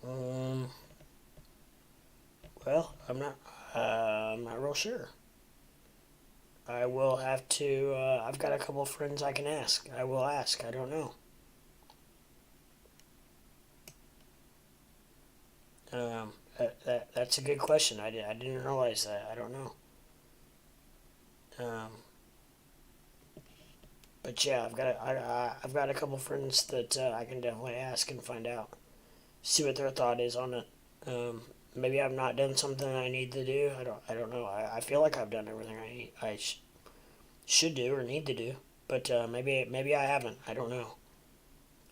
Um, well, I'm not real sure. I will have to. I've got a couple of friends I can ask. I will ask. I don't know. That's a good question. I didn't realize that. I don't know. Um, but yeah, I've got a couple friends that I can definitely ask and find out, see what their thought is on it. Um, Maybe I've not done something I need to do. I don't know. I feel like I've done everything I should do or need to do, but maybe I haven't. I don't know.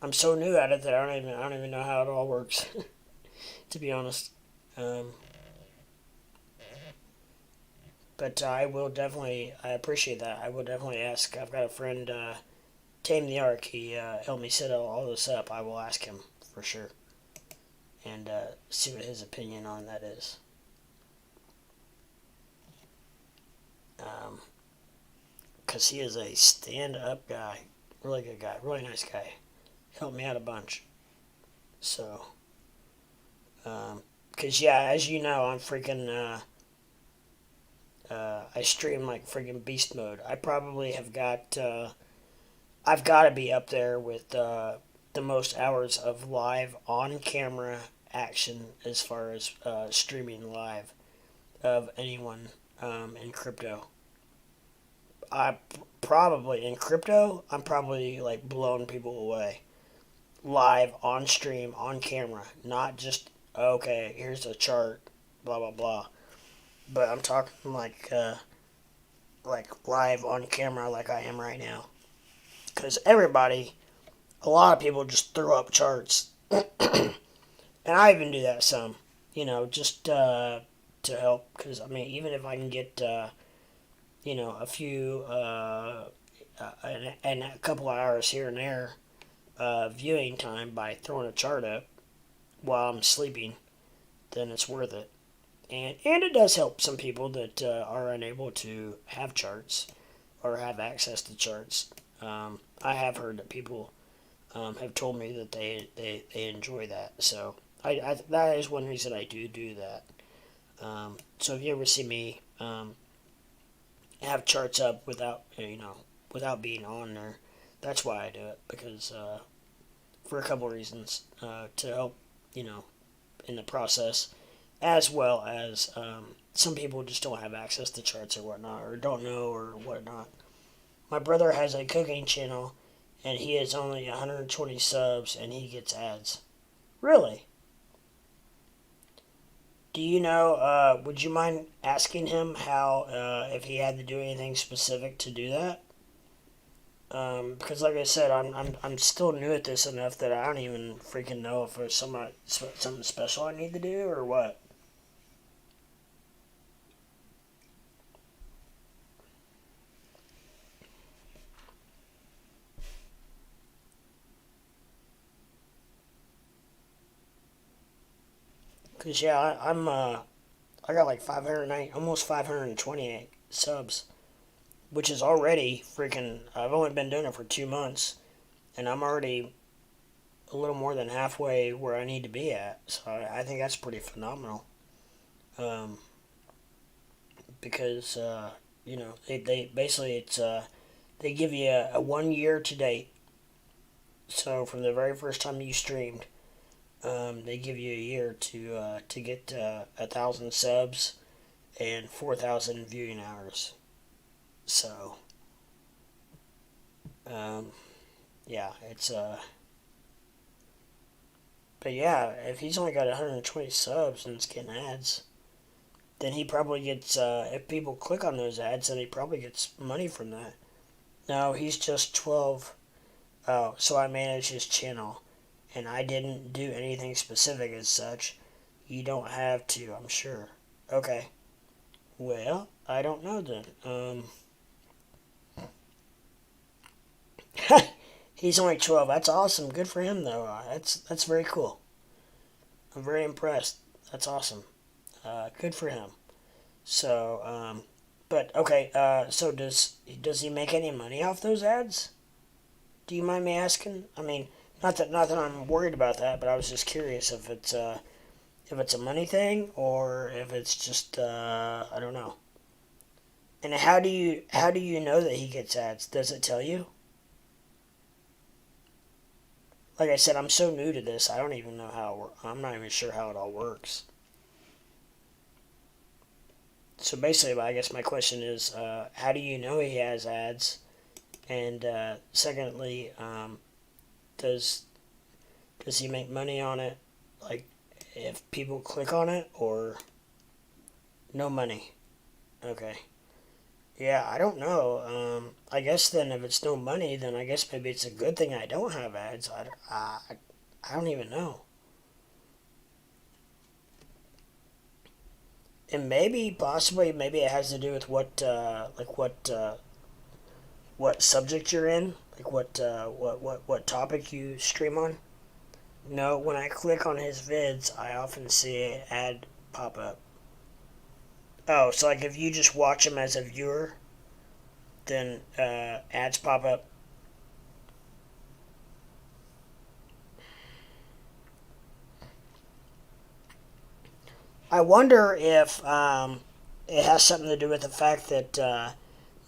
I'm so new at it that I don't even know how it all works. To be honest. Um, but I appreciate that. I will definitely ask. I've got a friend, Tame the Ark. He helped me set all this up. I will ask him for sure and see what his opinion on that is. Because he is a stand up guy. Really good guy. Really nice guy. Helped me out a bunch. So, because yeah, as you know, I'm freaking. I stream like freaking beast mode. I probably have got. I've got to be up there with the most hours of live on camera action as far as streaming live of anyone in crypto. I probably in crypto. I'm probably like blowing people away live on stream on camera, not just okay. Here's a chart, blah blah blah. But I'm talking like live on camera, like I am right now. Because a lot of people just throw up charts, and I even do that some. Just to help. Because I mean, even if I can get a few and a couple of hours here and there viewing time by throwing a chart up while I'm sleeping, then it's worth it. And it does help some people that are unable to have charts or have access to charts. I have heard that people have told me that they enjoy that. So that is one reason I do that. So if you ever see me have charts up without being on there, that's why I do it, because for a couple reasons to help, in the process, as well as some people just don't have access to charts or whatnot, or don't know or whatnot. My brother has a cooking channel, and he has only 120 subs, and he gets ads. Really? Do you know, would you mind asking him how, if he had to do anything specific to do that? Because like I said, I'm still new at this enough that I don't even freaking know if there's something special I need to do or what. Cause yeah, I got like 509, almost 528 subs, which is already freaking. I've only been doing it for 2 months, and I'm already a little more than halfway where I need to be at. So I think that's pretty phenomenal. Um, because they basically they give you a 1 year to date. So from the very first time you streamed, they give you a year to get 1,000 subs and 4,000 viewing hours. So um, yeah, it's but yeah, if he's only got 120 subs and it's getting ads, then he probably gets if people click on those ads, then he probably gets money from that. No, he's just 12. Oh, so I manage his channel, and I didn't do anything specific as such. You don't have to, I'm sure. Okay. Well, I don't know then. He's only 12. That's awesome. Good for him, though. That's very cool. I'm very impressed. That's awesome. Good for him. So, but okay. So does he make any money off those ads? Do you mind me asking? I mean, not that I'm worried about that, but I was just curious if it's a money thing or if it's just I don't know. And how do you know that he gets ads? Does it tell you? Like I said, I'm so new to this. I don't even know how it works. I'm not even sure how it all works. So basically, I guess my question is, how do you know he has ads? And secondly, does does he make money on it? Like, if people click on it, or no money? Okay. Yeah, I don't know. I guess then if it's no money, then I guess maybe it's a good thing I don't have ads. I don't even know. And possibly, maybe it has to do with what subject you're in, like what topic you stream on. No, when I click on his vids, I often see an ad pop up. Oh, so like if you just watch him as a viewer, then ads pop up. I wonder if it has something to do with the fact that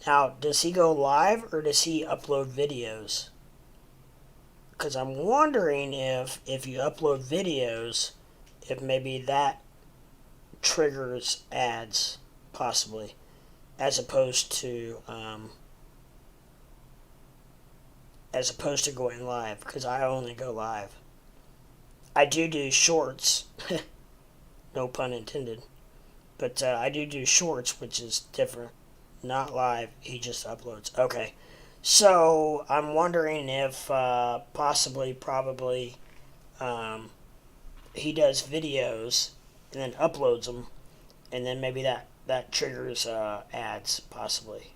now, does he go live or does he upload videos? Because I'm wondering if you upload videos, if maybe that triggers ads, possibly, as opposed to going live. Because I only go live. I do shorts, no pun intended, but I do shorts, which is different. Not live. He just uploads. Okay. So I'm wondering if probably, um, he does videos and then uploads them, and then maybe that triggers ads, possibly.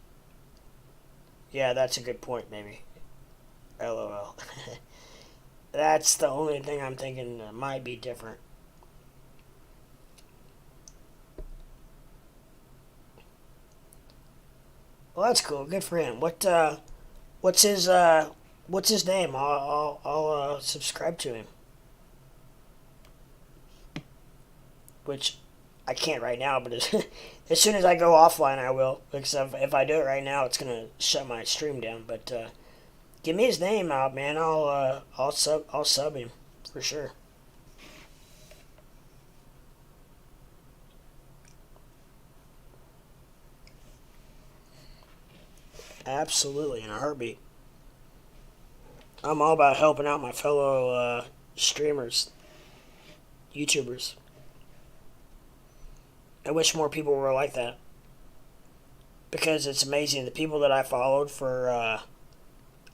Yeah, that's a good point. Maybe. LOL. That's the only thing I'm thinking that might be different. Well, that's cool. Good for him. What's his what's his name? I'll subscribe to him. Which I can't right now, but as soon as I go offline, I will. Because if I do it right now, it's gonna shut my stream down. But Give me his name out, man. I'll sub him for sure. Absolutely, in a heartbeat. I'm all about helping out my fellow streamers, YouTubers. I wish more people were like that because it's amazing. The people that I followed for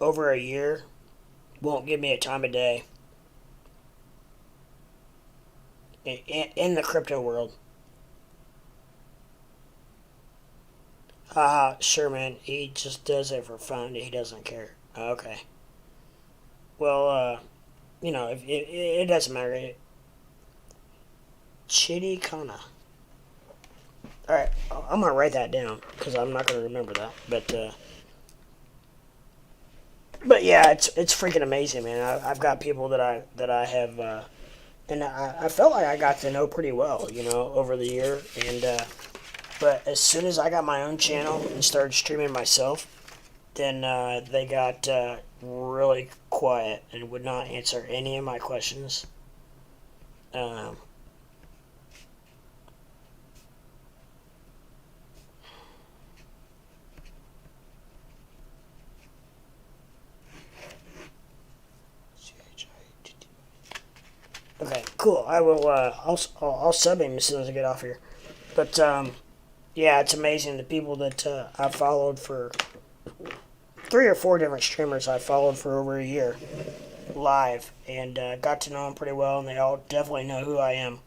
over a year won't give me a time of day in the crypto world. Sure, man. He just does it for fun. He doesn't care. Okay. Well, it doesn't matter. Chitty Kana. All right, I'm gonna write that down because I'm not gonna remember that. But yeah, it's freaking amazing, man. I've got people that I have, and I felt like I got to know pretty well, over the year. And but as soon as I got my own channel and started streaming myself, then they got really quiet and would not answer any of my questions. Um, okay, cool. I will. I'll sub him as soon as I get off here. But yeah, it's amazing the people that I followed for 3 or 4 different streamers I followed for over a year live and got to know them pretty well, and they all definitely know who I am.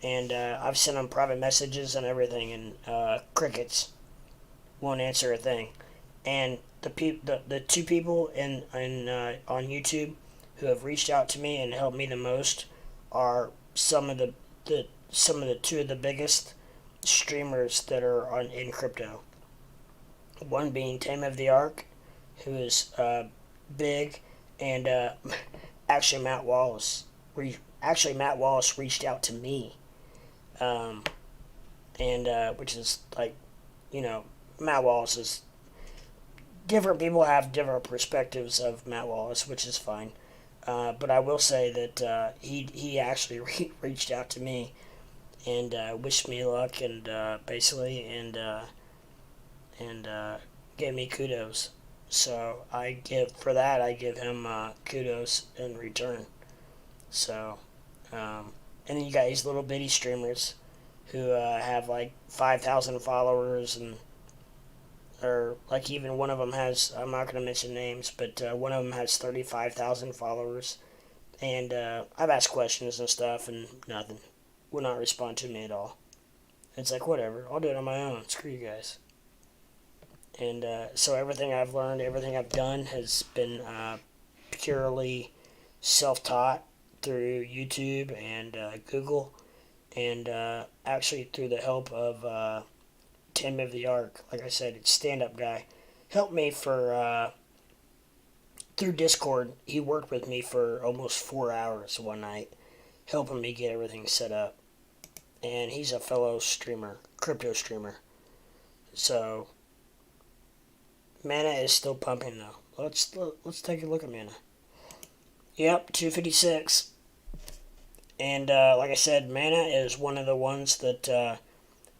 And I've sent them private messages and everything, and crickets won't answer a thing. And the 2 people on YouTube who have reached out to me and helped me the most are some of the 2 of the biggest streamers that are in crypto. One being Tame of the Ark, who is big, and actually Matt Wallace. Matt Wallace reached out to me, and which is like, Matt Wallace is different. People have different perspectives of Matt Wallace, which is fine. But I will say that he actually reached out to me and wished me luck and basically and gave me kudos. So I give him kudos in return. So and then you got these little bitty streamers who have like 5,000 followers, and or like even one of them has, I'm not going to mention names, but one of them has 35,000 followers. And I've asked questions and stuff, and nothing. Will not respond to me at all. It's like, whatever, I'll do it on my own. Screw you guys. And so everything I've learned, everything I've done has been purely self-taught through YouTube and Google, and actually through the help of Tim of the Ark. Like I said, it's stand-up guy. Helped me for through Discord. He worked with me for almost 4 hours one night, helping me get everything set up. And he's a fellow streamer, crypto streamer. So Mana is still pumping though. Let's take a look at Mana. Yep, 256. And like I said, Mana is one of the ones that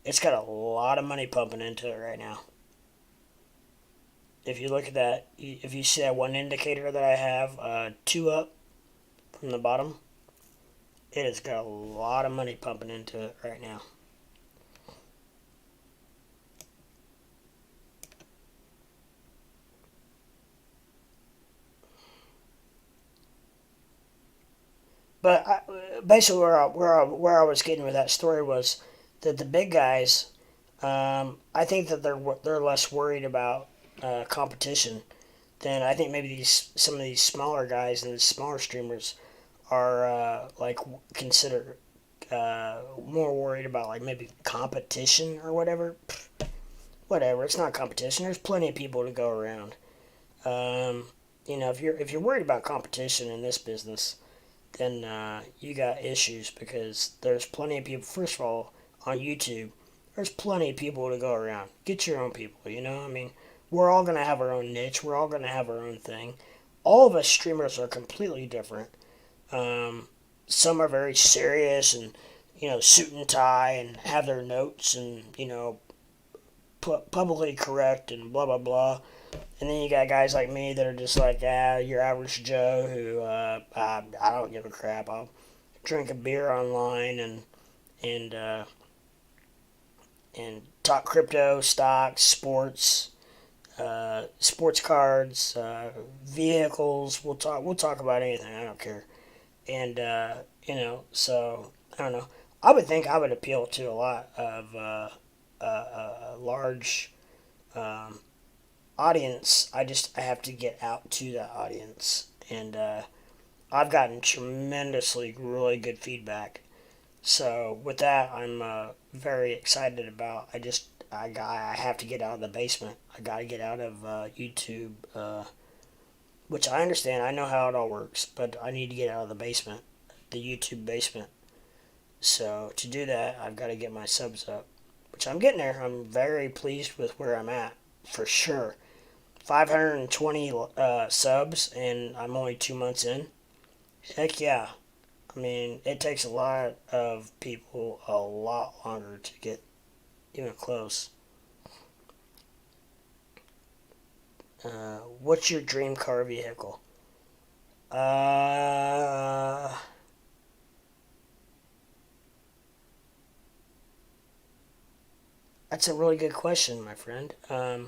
it's got a lot of money pumping into it right now. If you look at that, if you see that one indicator that I have, 2 up from the bottom, it has got a lot of money pumping into it right now. But basically, where I was getting with that story was that the big guys, I think that they're less worried about competition than I think maybe some of these smaller guys and the smaller streamers are like consider more worried about, like, maybe competition or whatever. Whatever, it's not competition. There's plenty of people to go around. If you're worried about competition in this business, then you got issues, because there's plenty of people. First of all, on YouTube, there's plenty of people to go around. Get your own people. I mean, we're all gonna have our own niche. We're all gonna have our own thing. All of us streamers are completely different. Some are very serious and suit and tie and have their notes and publicly correct and blah blah blah. And then you got guys like me that are just like, your average Joe who I don't give a crap. I'll drink a beer online and uh, and talk crypto, stocks, sports, sports cards, vehicles. We'll talk about anything. I don't care. And so I don't know. I would think I would appeal to a lot of a large um, audience. I have to get out to that audience, and I've gotten tremendously really good feedback. So with that, I'm very excited about. I have to get out of the basement. I got to get out of YouTube, which I understand. I know how it all works, but I need to get out of the basement, the YouTube basement. So to do that, I've got to get my subs up, which I'm getting there. I'm very pleased with where I'm at, for sure. 520 subs, and I'm only 2 months in. Heck yeah. I mean, it takes a lot of people a lot longer to get even close. What's your dream car vehicle? Uh, that's a really good question, my friend. I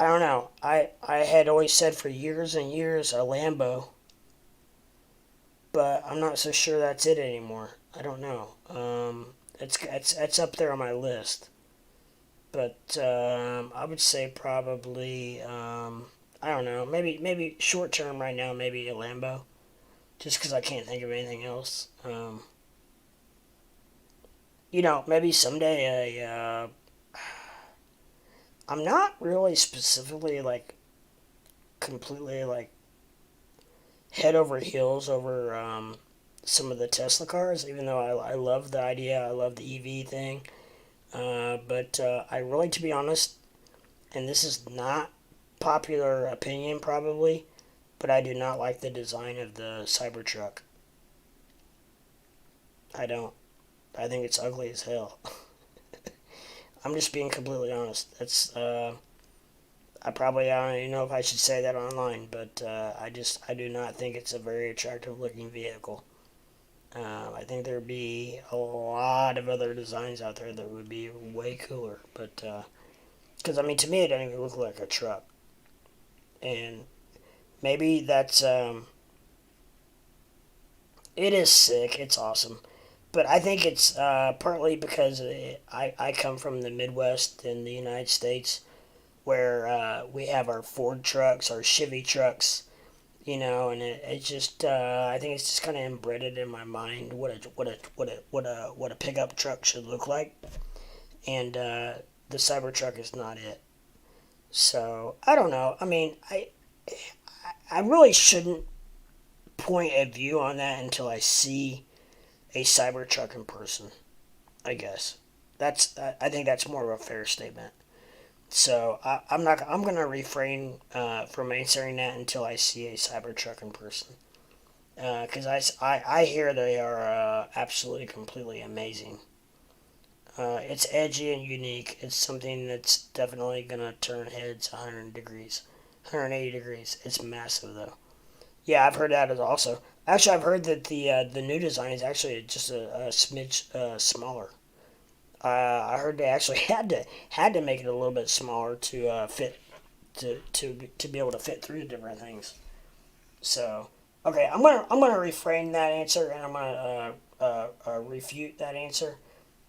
don't know. I had always said for years and years a Lambo, but I'm not so sure that's it anymore. I don't know. It's up there on my list, but I would say probably I don't know. Maybe short term right now, maybe a Lambo, just because I can't think of anything else. Maybe someday I'm not really specifically like completely like head over heels over some of the Tesla cars, even though I love the idea, I love the EV thing. But I really, to be honest, and this is not popular opinion probably, but I do not like the design of the Cybertruck. I don't. I think it's ugly as hell. I'm just being completely honest. I don't even know if I should say that online, but I do not think it's a very attractive looking vehicle. I think there'd be a lot of other designs out there that would be way cooler, but because I mean, to me, it doesn't even look like a truck, and maybe that's it is sick. It's awesome, but I think it's partly because I come from the Midwest in the United States, where we have our Ford trucks, our Chevy trucks, and it just I think it's just kind of embedded in my mind what a pickup truck should look like, and the Cybertruck is not it. So I don't know. I mean, I really shouldn't point a view on that until I see a Cybertruck in person. I guess I think that's more of a fair statement. So I'm not. I'm gonna refrain from answering that until I see a Cybertruck in person. Because I hear they are absolutely completely amazing. It's edgy and unique. It's something that's definitely gonna turn heads 100 degrees, 180 degrees. It's massive though. Yeah, I've heard that as also. Actually, I've heard that the new design is actually just a smidge smaller. I heard they actually had to make it a little bit smaller to fit to be able to fit through different things. So okay, I'm gonna reframe that answer and I'm gonna refute that answer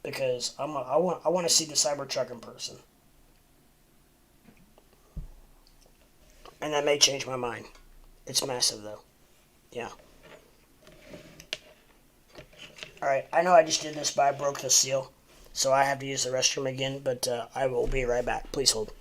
because I want to see the Cybertruck in person, and that may change my mind. It's massive though. Yeah. All right. I know I just did this, but I broke the seal, so I have to use the restroom again. But I will be right back. Please hold.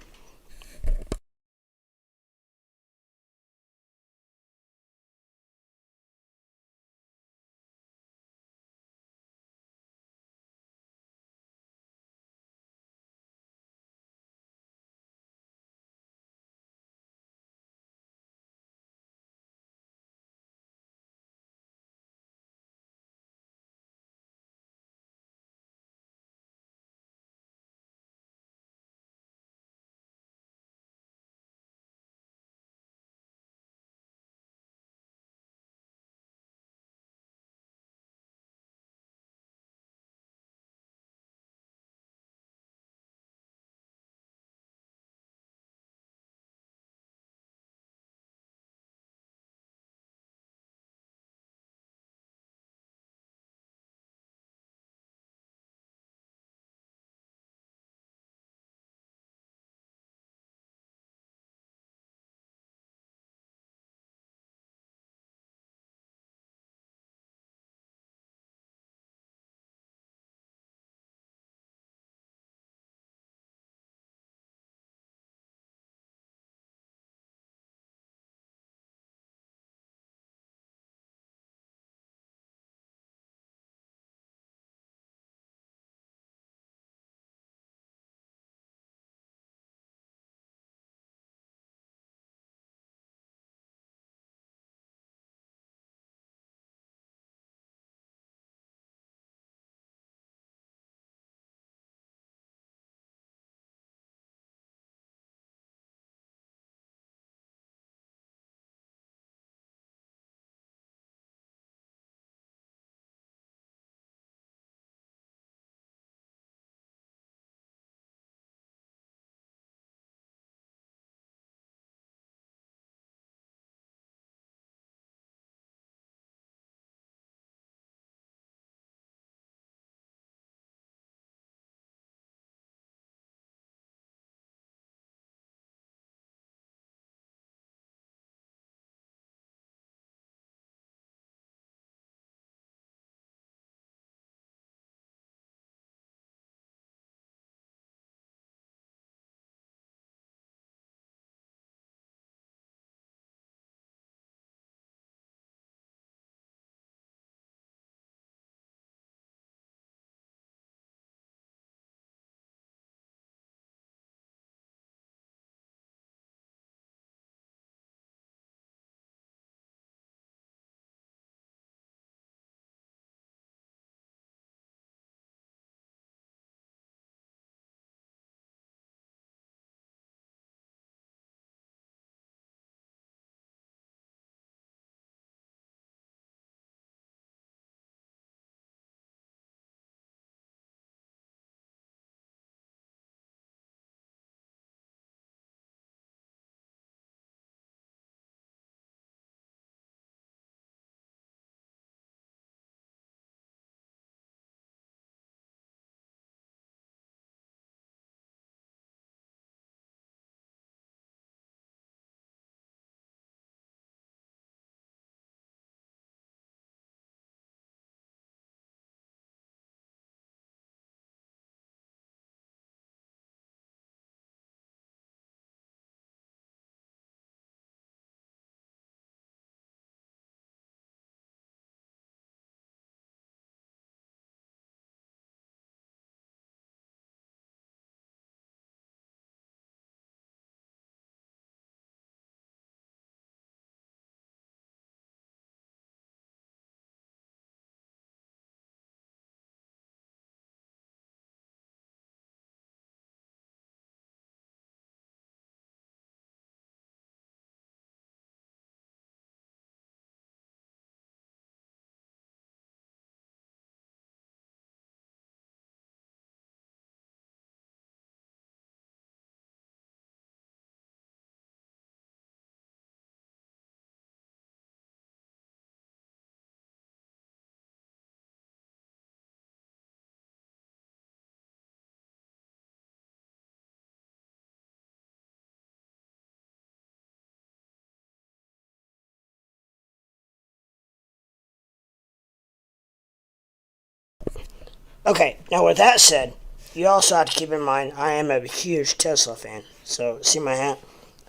Okay, now with that said, you also have to keep in mind I am a huge Tesla fan. So, see my hat?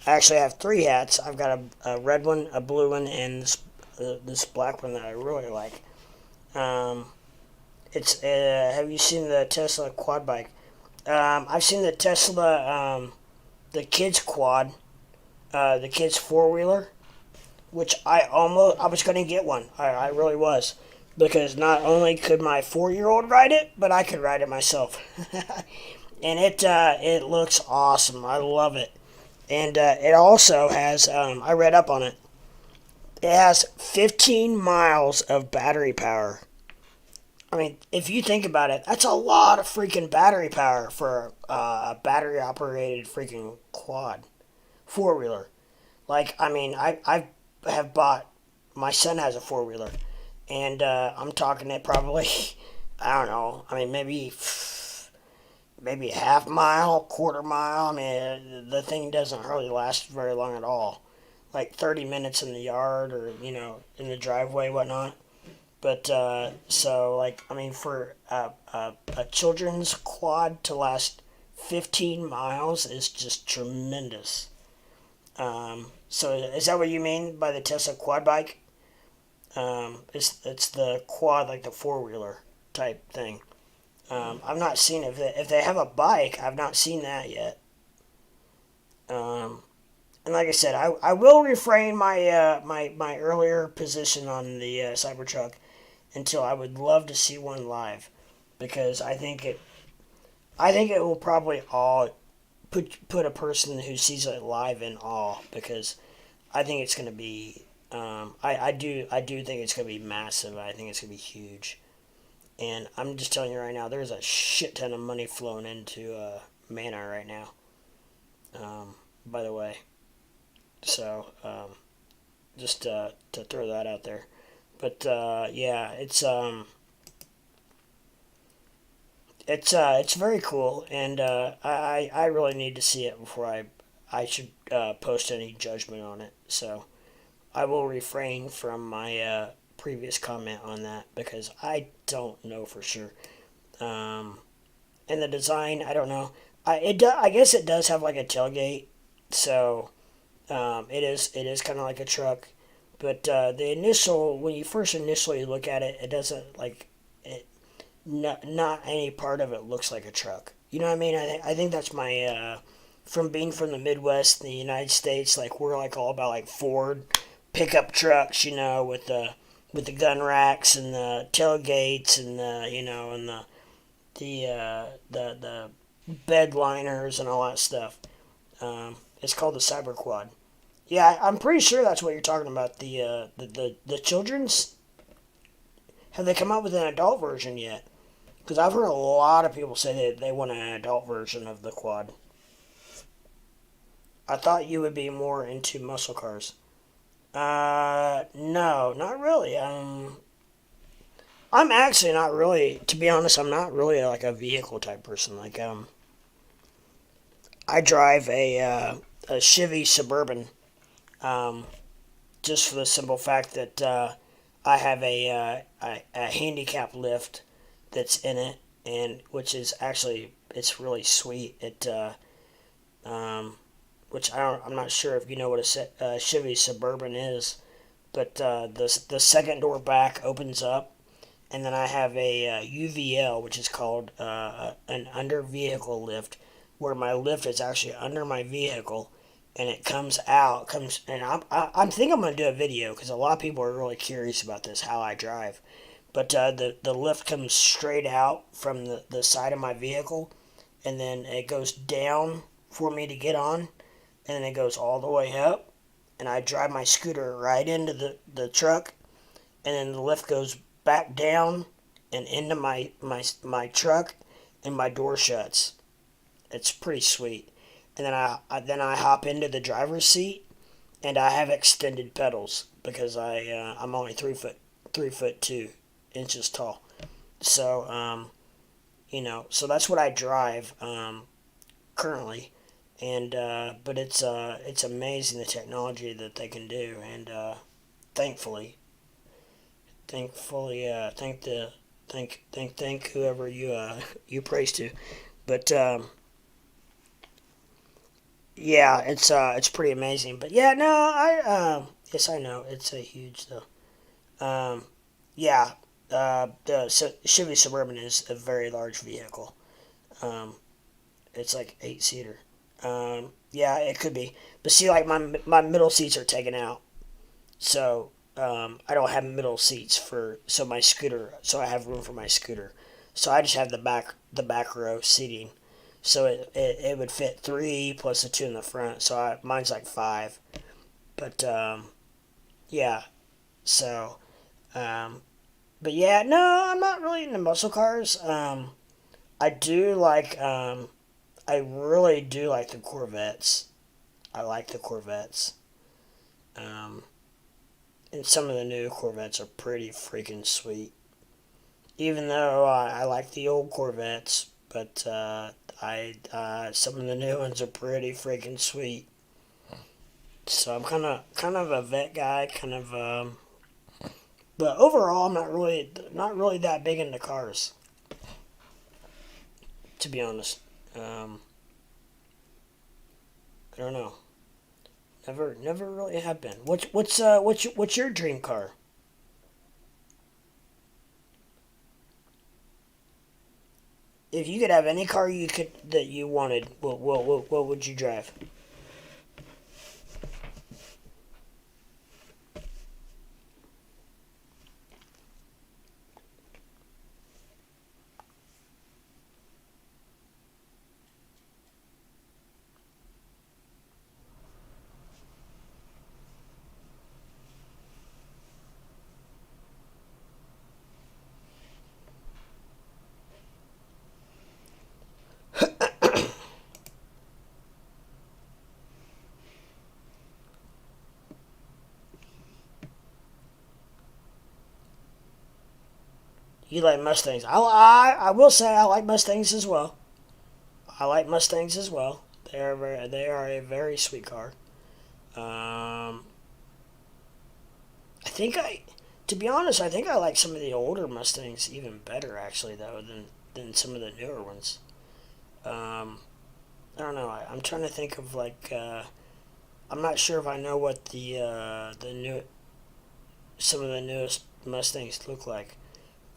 I actually have three hats. I've got a red one, a blue one, and this black one that I really like. Um, it's have you seen the Tesla quad bike? I've seen the Tesla, the kids quad, the kids four wheeler, which I was gonna get one. I really was, because not only could my 4 year old ride it, but I could ride it myself, and it looks awesome. I love it, and it also has I read up on it. It has 15 miles of battery power. I mean, if you think about it, that's a lot of freaking battery power for a battery operated freaking quad four wheeler. Like, I mean, I have bought. My son has a four wheeler, and I'm talking it probably. I don't know. I mean, maybe a half mile, quarter mile. I mean, the thing doesn't really last very long at all. Like 30 minutes in the yard, or in the driveway, whatnot. But so, like, I mean, for a children's quad to last 15 miles is just tremendous. So is that what you mean by the Tesla quad bike? It's the quad, like the four wheeler type thing. I've not seen it. If they have a bike, I've not seen that yet. And like I said, I will refrain my earlier position on the Cybertruck until I would love to see one live, because I think it will probably put a person who sees it live in awe, because I think it's going to be I do think it's going to be massive. I think it's going to be huge. And I'm just telling you right now, there's a shit ton of money flowing into Mana right now. By the way, so just to throw that out there. But yeah, it's very cool, and I really need to see it before I should post any judgment on it. So I will refrain from my previous comment on that, because I don't know for sure. Um, and the design, I don't know. I guess it does have like a tailgate, so it is kind of like a truck. But the initial, when you first initially look at it, it doesn't like it. Not any part of it looks like a truck. You know what I mean? I think that's my from being from the Midwest in the United States. Like, we're like all about like Ford pickup trucks, with the gun racks and the tailgates, and the bed liners and all that stuff. It's called the Cyber Quad. Yeah, I'm pretty sure that's what you're talking about. The children's. Have they come out with an adult version yet? Because I've heard a lot of people say that they want an adult version of the quad. I thought you would be more into muscle cars. No, not really. I'm actually not really, to be honest, I'm not really like a vehicle type person. Like, I drive a Chevy Suburban, um, just for the simple fact that I have a handicap lift that's in it, and which is actually, it's really sweet. Um, which I'm not sure if you know what a Chevy Suburban is, but the second door back opens up, and then I have a UVL, which is called an under vehicle lift, where my lift is actually under my vehicle, and it comes, and I think I'm gonna do a video, because a lot of people are really curious about this, how I drive. But the lift comes straight out from the side of my vehicle, and then it goes down for me to get on, and then it goes all the way up, and I drive my scooter right into the truck, and then the lift goes back down and into my truck, and my door shuts. It's pretty sweet. And then I hop into the driver's seat, and I have extended pedals, because I'm only 3'2" tall. So so that's what I drive currently, and but it's amazing the technology that they can do, and thankfully, thank the Thank whoever you praise to. But yeah, it's pretty amazing. But yeah, no, yes, I know it's a huge though. Yeah, the Chevy Suburban is a very large vehicle. Um, it's like 8-seater. Yeah, it could be. But see, like my middle seats are taken out, so I don't have middle seats for so my scooter. So I have room for my scooter. So I just have the back row seating. So it would fit three plus the two in the front. So mine's like five. But yeah. So um, but yeah, no, I'm not really into muscle cars. I do like I really do like the Corvettes. I like the Corvettes. Um, and some of the new Corvettes are pretty freaking sweet. Even though I like the old Corvettes, but I some of the new ones are pretty freaking sweet. So I'm kind of a vet guy, kind of. But overall, I'm not really that big into cars, to be honest. Um, I don't know. Never really have been. What's your dream car? If you could have any car that you wanted, what would you drive? You like Mustangs? I will say I like Mustangs as well. I like Mustangs as well. They are a very sweet car. Um, I think I, to be honest, I think I like some of the older Mustangs even better actually though than some of the newer ones. Um, I don't know. I'm trying to think of like I'm not sure if I know what the new some of the newest Mustangs look like,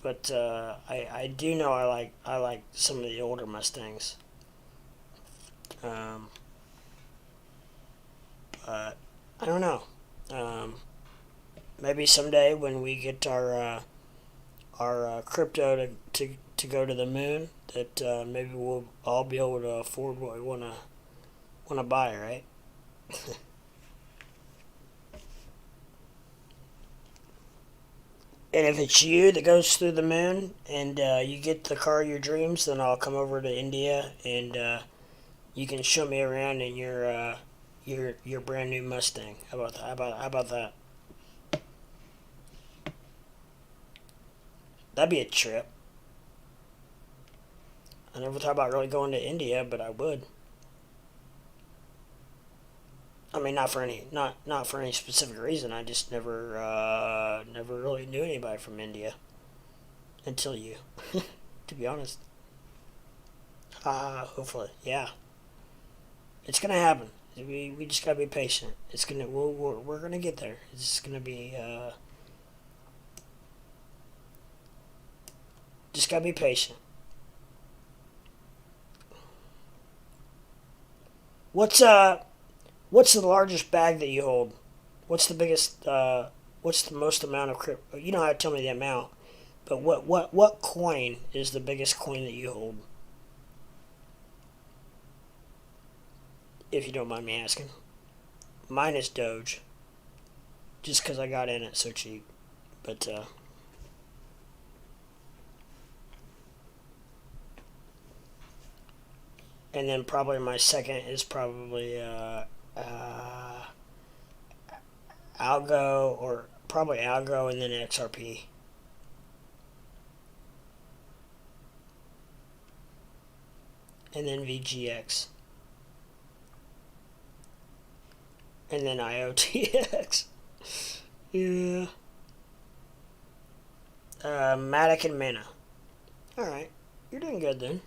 but I do know I like some of the older Mustangs. Um, but I don't know. Um, Maybe someday when we get our crypto to go to the moon, that maybe we'll all be able to afford what we wanna buy, right? And if it's you that goes through the moon and you get the car of your dreams, then I'll come over to India and you can show me around in your brand new Mustang. How about that? How about that? That'd be a trip. I never thought about really going to India, but I would. I mean, not for any specific reason. I just never really knew anybody from India until you, to be honest. Hopefully, yeah, it's gonna happen. We just gotta be patient. It's gonna we're gonna get there. It's gonna be just gotta be patient. What's what's the largest bag that you hold? What's the biggest? What's the most amount of crypto? You don't have to tell me the amount, but what coin is the biggest coin that you hold? If you don't mind me asking. Mine is Doge, just because I got in it so cheap. But and then probably my second is probably uh, Algo or probably Algo and then XRP and then VGX and then IOTX. Yeah. Matic and Mana. Alright. You're doing good then.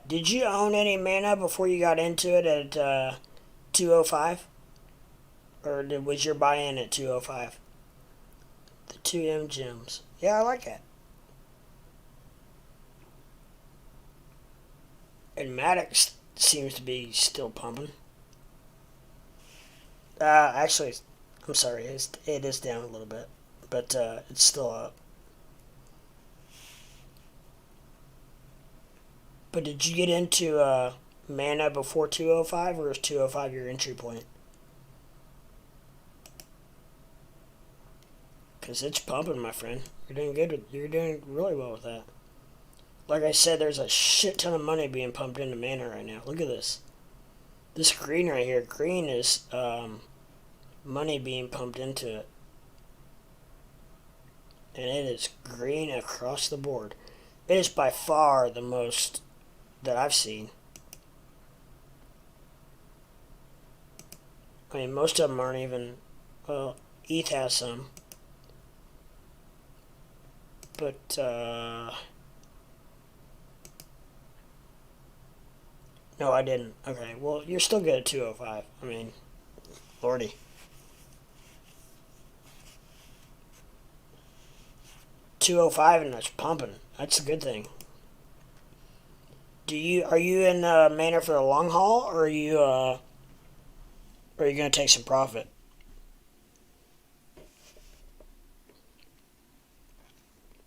Did you own any mana before you got into it at 205? Was your buy-in at 205? The 2M gems. Yeah, I like that. And Maddox seems to be still pumping. Actually, I'm sorry, it is down a little bit, but it's still up. But did you get into mana before 205, or is 205 your entry point? Because it's pumping, my friend. You're doing really well with that. Like I said, there's a shit ton of money being pumped into mana right now. Look at this. This green right here. Green is money being pumped into it. And it is green across the board. It is by far the most that I've seen. I mean, most of them aren't even... Well, ETH has some. But, no, I didn't. Okay, well, you're still good at 205. I mean, lordy. 205 and that's pumping. That's a good thing. Are you in mana for the long haul, or are you gonna take some profit?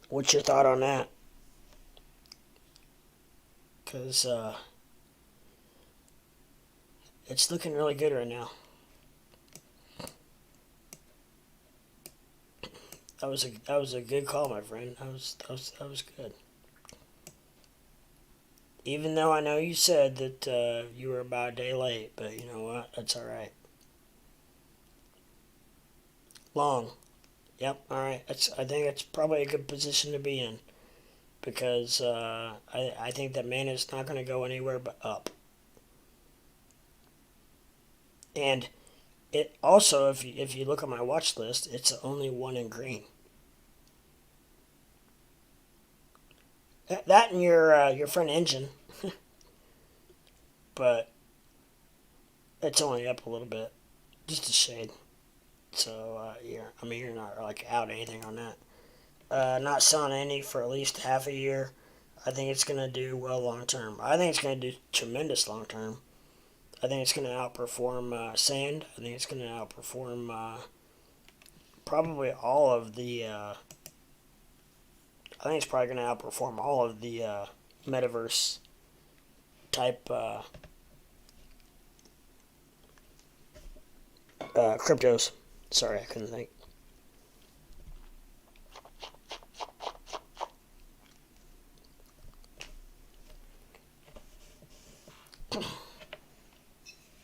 What's your thought on that? Because it's looking really good right now. That was a good call, my friend. That was good. Even though I know you said that you were about a day late, but you know what? That's all right. Long. Yep. All right. I think that's probably a good position to be in, because I think that mana is not going to go anywhere but up. And it also, if you look at my watch list, it's only one in green. That and your friend Engine, but it's only up a little bit, just a shade. So you're not like out anything on that. Not selling any for at least half a year. I think it's gonna do well long term. I think it's gonna do tremendous long term. I think it's gonna outperform sand. I think it's gonna outperform probably all of the. I think it's probably gonna outperform all of the metaverse type cryptos. Sorry, I couldn't think.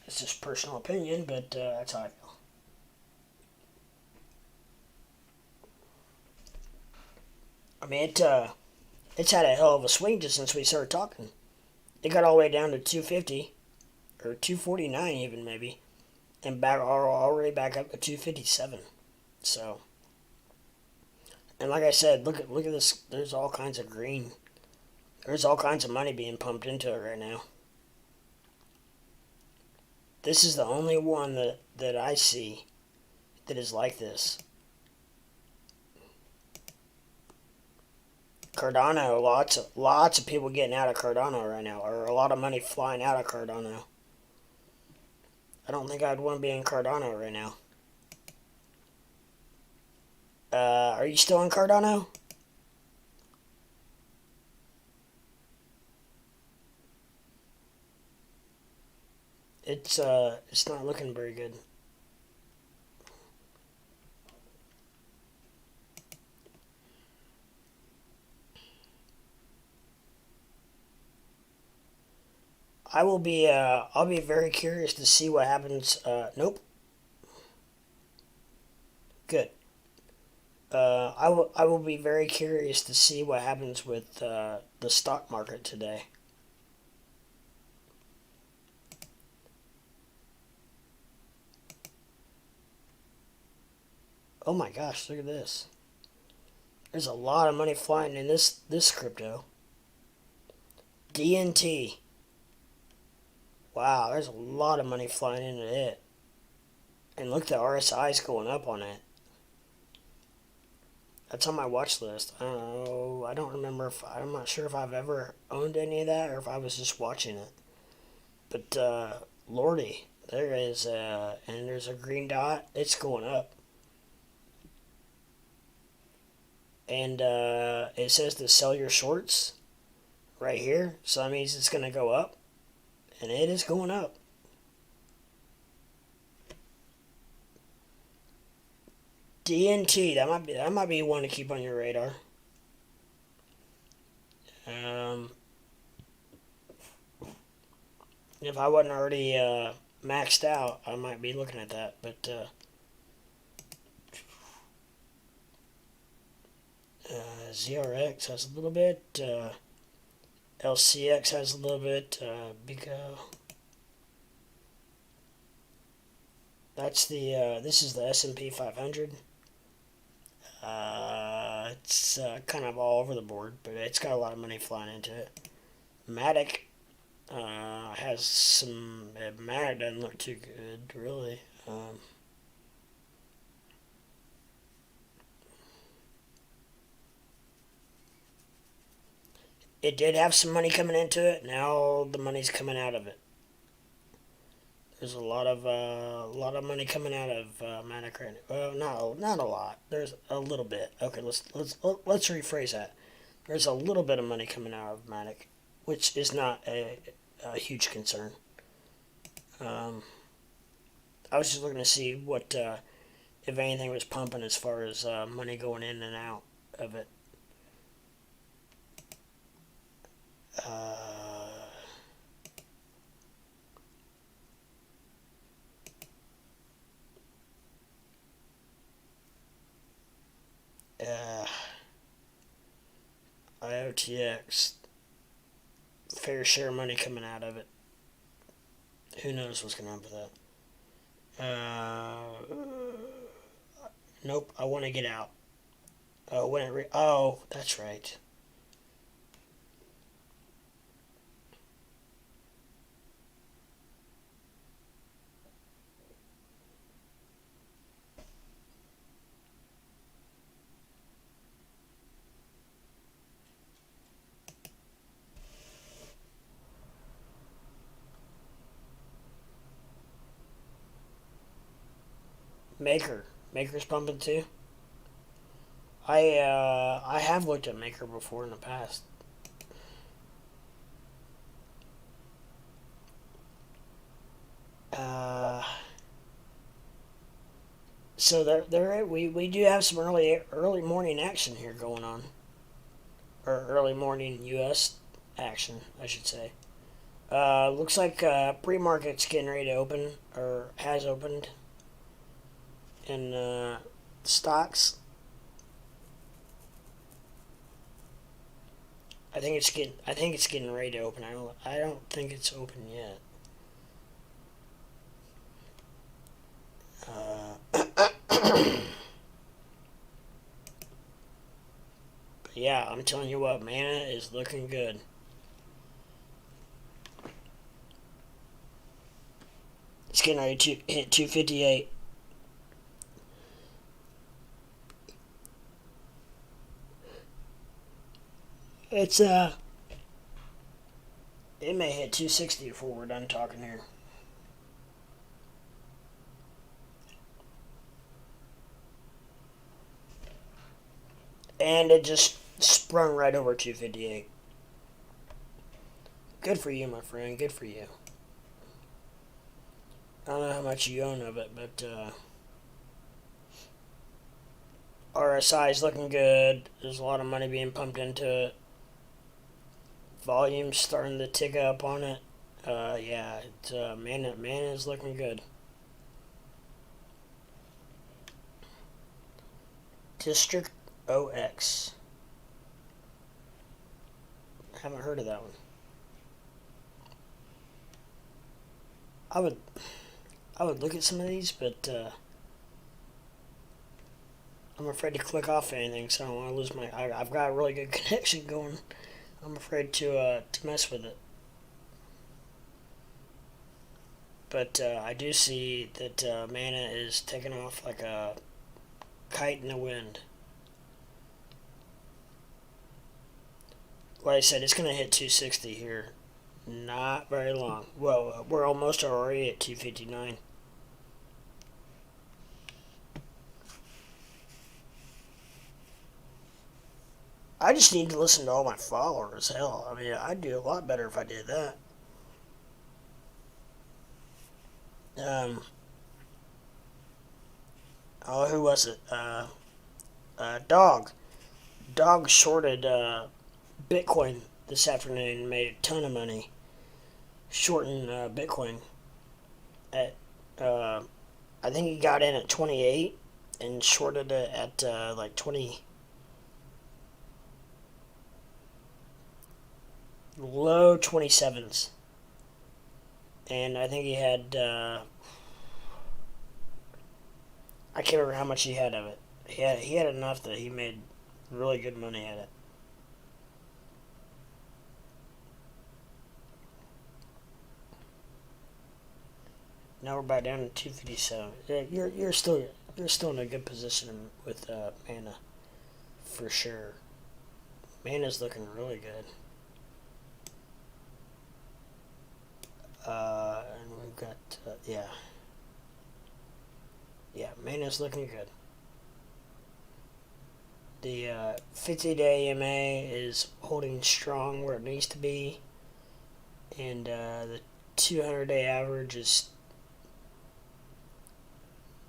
It's just personal opinion, but that's how I feel. I mean, it's had a hell of a swing just since we started talking. It got all the way down to 250, or 249 even maybe, and back already back up to 257. So, and like I said, look at this. There's all kinds of green. There's all kinds of money being pumped into it right now. This is the only one that I see that is like this. Cardano, lots of people getting out of Cardano right now, or a lot of money flying out of Cardano. I don't think I'd want to be in Cardano right now. Are you still in Cardano? It's not looking very good. I'll be very curious to see what happens. Nope. Good. I will be very curious to see what happens with the stock market today. Oh my gosh, look at this. There's a lot of money flying in this crypto. DNT. Wow, there's a lot of money flying into it. And look, the RSI's going up on it. That's on my watch list. I don't know. I don't remember if I'm not sure if I've ever owned any of that or if I was just watching it. But Lordy, there is and there's a green dot. It's going up. And it says to sell your shorts right here. So that means it's going to go up. And it is going up. DNT, that might be one to keep on your radar. If I wasn't already maxed out, I might be looking at that. But ZRX has a little bit. LCX has a little bit. Bico. That's the. This is the S&P 500. It's kind of all over the board, but it's got a lot of money flying into it. Matic has some. Matic doesn't look too good, really. It did have some money coming into it. Now the money's coming out of it. There's a lot of money coming out of Matic right now. Well, no, not a lot. There's a little bit. Okay, let's rephrase that. There's a little bit of money coming out of Matic, which is not a huge concern. I was just looking to see what if anything was pumping as far as money going in and out of it. IOTX, fair share money coming out of it. Who knows what's going to happen with that? Nope, I want to get out. Oh, that's right. Maker's pumping too. I have looked at Maker before in the past. So we do have some early morning action here going on, or early morning U.S. action, I should say. Looks like pre-market's getting ready to open, or has opened. In stocks, I think it's getting ready to open. I don't think it's open yet. But yeah, I'm telling you what, Mana is looking good. It's getting ready to hit 258. It's it may hit 260 before we're done talking here. And it just sprung right over 258. Good for you, my friend. Good for you. I don't know how much you own of it, but RSI is looking good. There's a lot of money being pumped into it. Volume's starting to tick up on it. Yeah, it's Mana is looking good. District OX. Haven't heard of that one. I would look at some of these, but I'm afraid to click off anything, so I don't want to lose my. I've got a really good connection going. I'm afraid to mess with it. But I do see that mana is taking off like a kite in the wind. Like I said, it's going to hit 260 here. Not very long. Well, we're almost already at 259. I just need to listen to all my followers. Hell, I mean, I'd do a lot better if I did that. Oh, who was it? Dog. Dog shorted Bitcoin this afternoon and made a ton of money. Shorting Bitcoin at, I think he got in at 28 and shorted it at like 20. Low 27s. And I think he had, I can't remember how much he had of it. He had enough that he made really good money at it. Now we're back down to 257. You're still in a good position with mana, for sure. Mana's looking really good. And we've got mana's looking good. The 50-day EMA is holding strong where it needs to be, and the 200-day average is,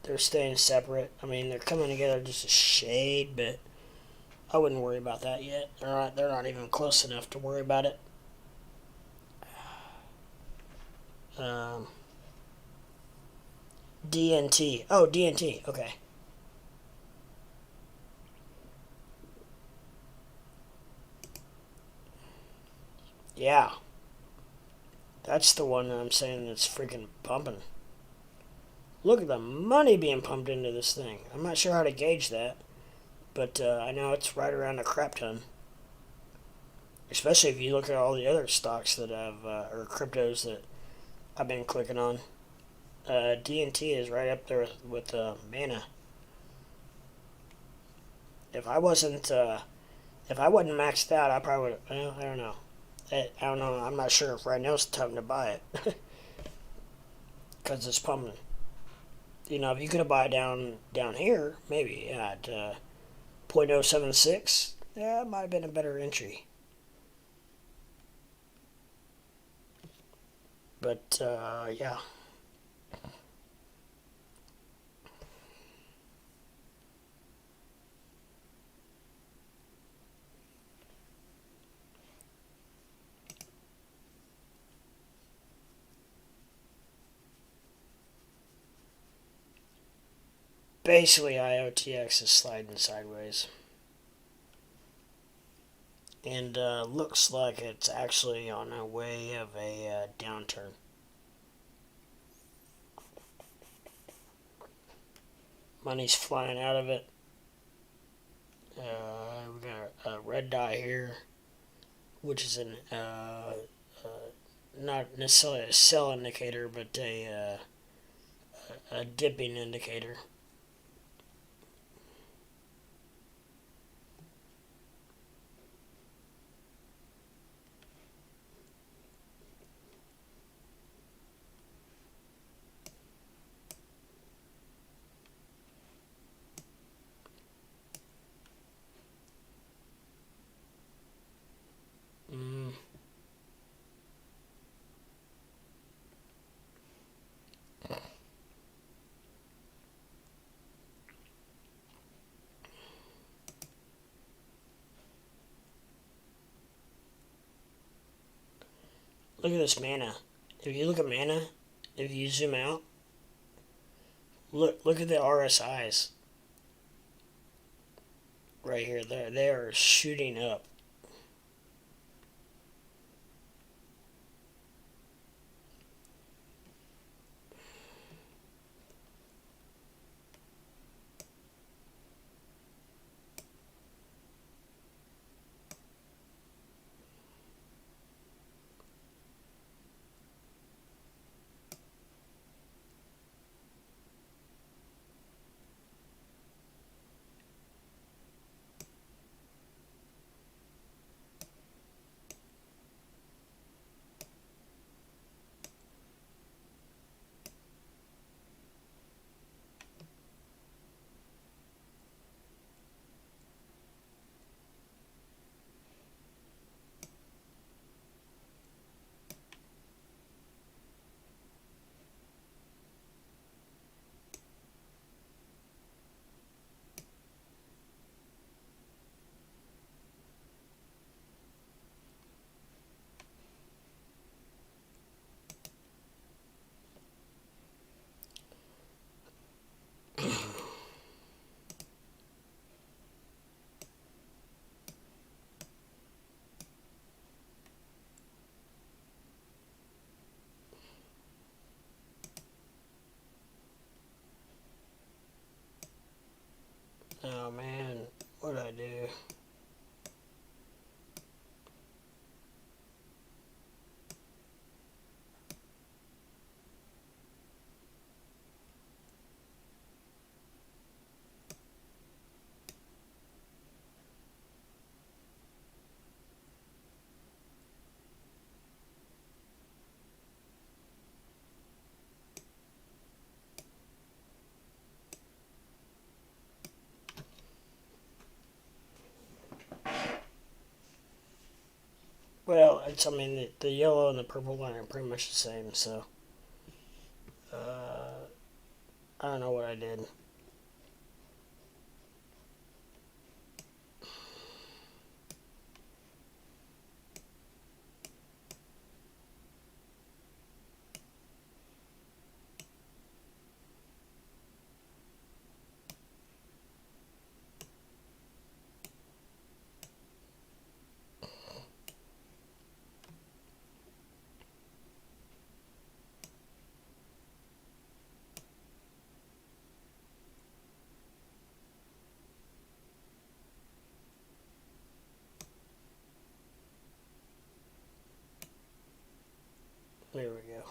they're staying separate. I mean, they're coming together just a shade, but I wouldn't worry about that yet. They're not even close enough to worry about it. DNT. Oh, DNT. Okay. Yeah. That's the one that I'm saying that's freaking pumping. Look at the money being pumped into this thing. I'm not sure how to gauge that, but I know it's right around a crap ton. Especially if you look at all the other stocks that I've, or cryptos that I've been clicking on. DNT is right up there with mana. If I wasn't maxed out, I probably would. Well, I don't know. I don't know. I'm not sure if right now is the time to buy it, because it's pumping. You know, if you could have bought it down here, maybe at 0.076, yeah, it might have been a better entry. But yeah. Basically, IOTX is sliding sideways. And looks like it's actually on a way of a downturn. Money's flying out of it. We got a red dot here, which is an not necessarily a sell indicator, but a dipping indicator. Look at this mana. If you look at mana, if you zoom out, look at the RSIs right here. They are shooting up. do. Well, I mean, the yellow and the purple line are pretty much the same, so I don't know what I did. There we go.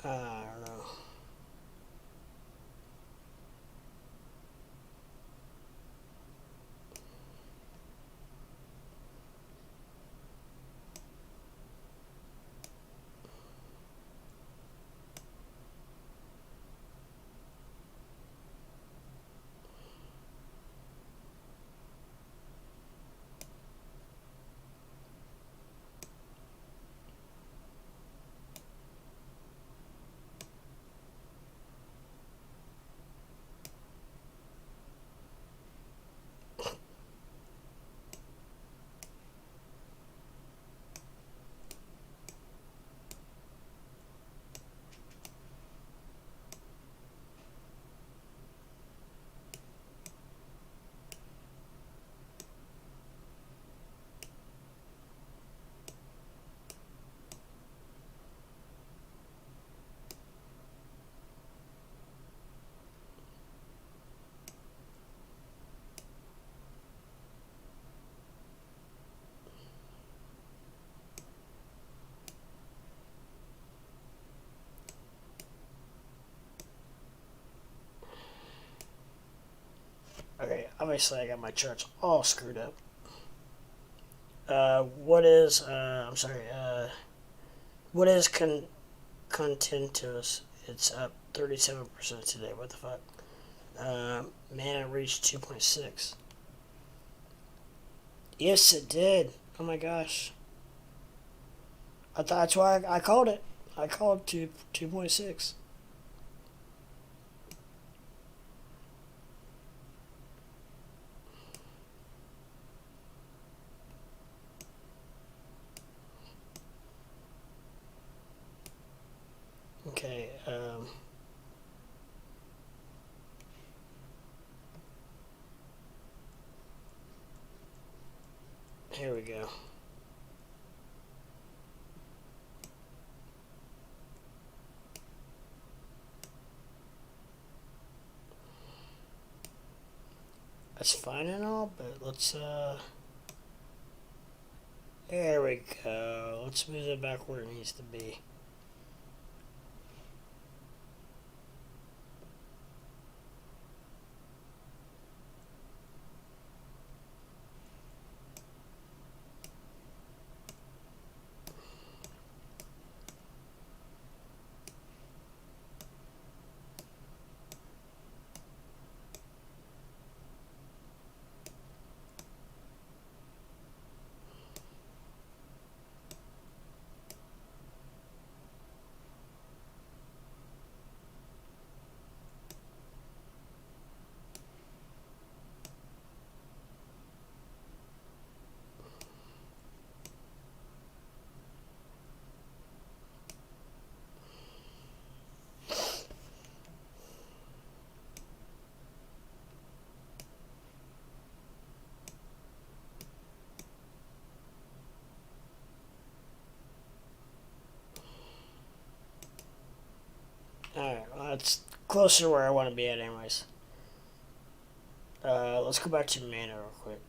I don't know. Okay, obviously I got my charts all screwed up. I'm sorry, what is Contentus? It's up 37% today. What the fuck? Man, it reached 2.6. Yes, it did. Oh my gosh. I thought that's why I called it. I called 2.6. Here we go. That's fine and all, but let's, there we go. Let's move it back where it needs to be. Alright, well, that's closer to where I want to be at anyways. Let's go back to mana real quick.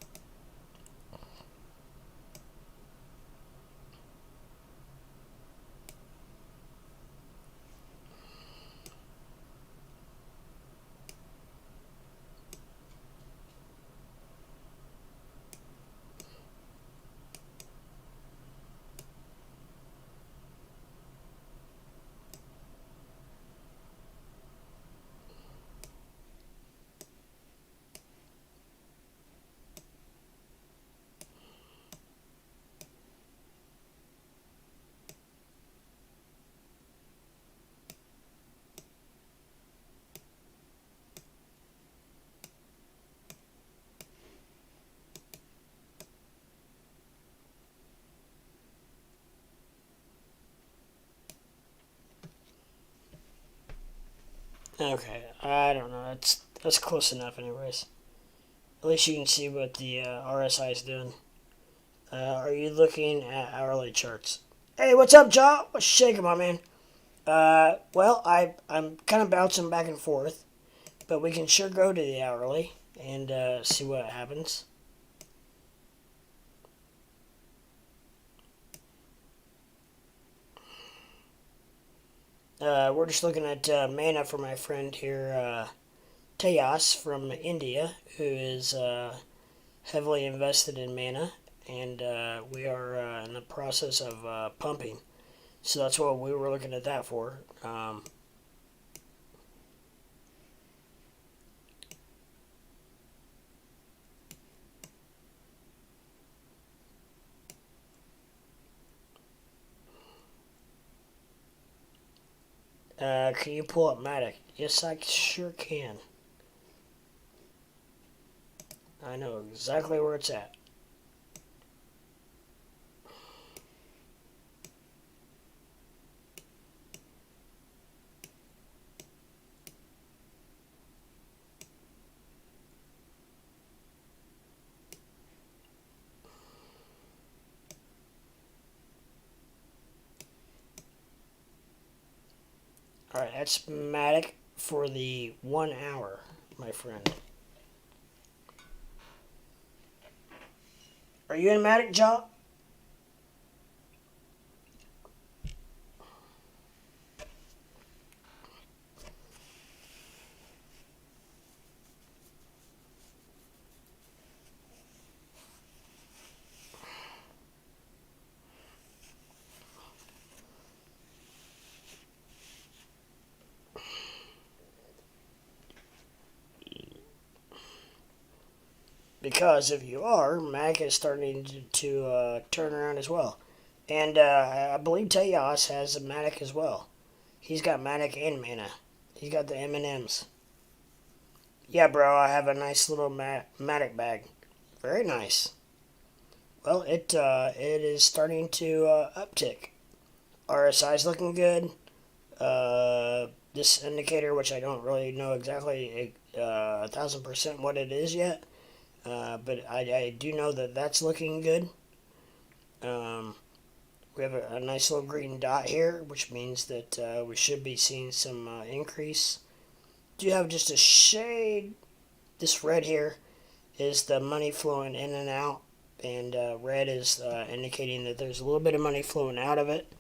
Okay, I don't know. That's close enough, anyways. At least you can see what the RSI is doing. Are you looking at hourly charts? Hey, what's up, Jaw? What's shaking, my man? Well, I'm kind of bouncing back and forth, but we can sure go to the hourly and see what happens. We're just looking at mana for my friend here, Tejas from India, who is heavily invested in mana, and we are in the process of pumping. So that's what we were looking at that for. Can you pull up Matic? Yes, I sure can. I know exactly where it's at. Alright, that's Matic for the 1 hour, my friend. Are you in Matic, Jaw? Because if you are, Mac is starting to turn around as well. And I believe Tejas has a Matic as well. He's got Matic and Mana. He's got the M&Ms. Yeah, bro, I have a nice little Matic bag. Very nice. Well, it is starting to uptick. RSI's looking good. This indicator, which I don't really know exactly 1,000% what it is yet, but I do know that that's looking good. We have a nice little green dot here, which means that we should be seeing some increase. Do have just a shade. This red here is the money flowing in and out, and red is indicating that there's a little bit of money flowing out of it.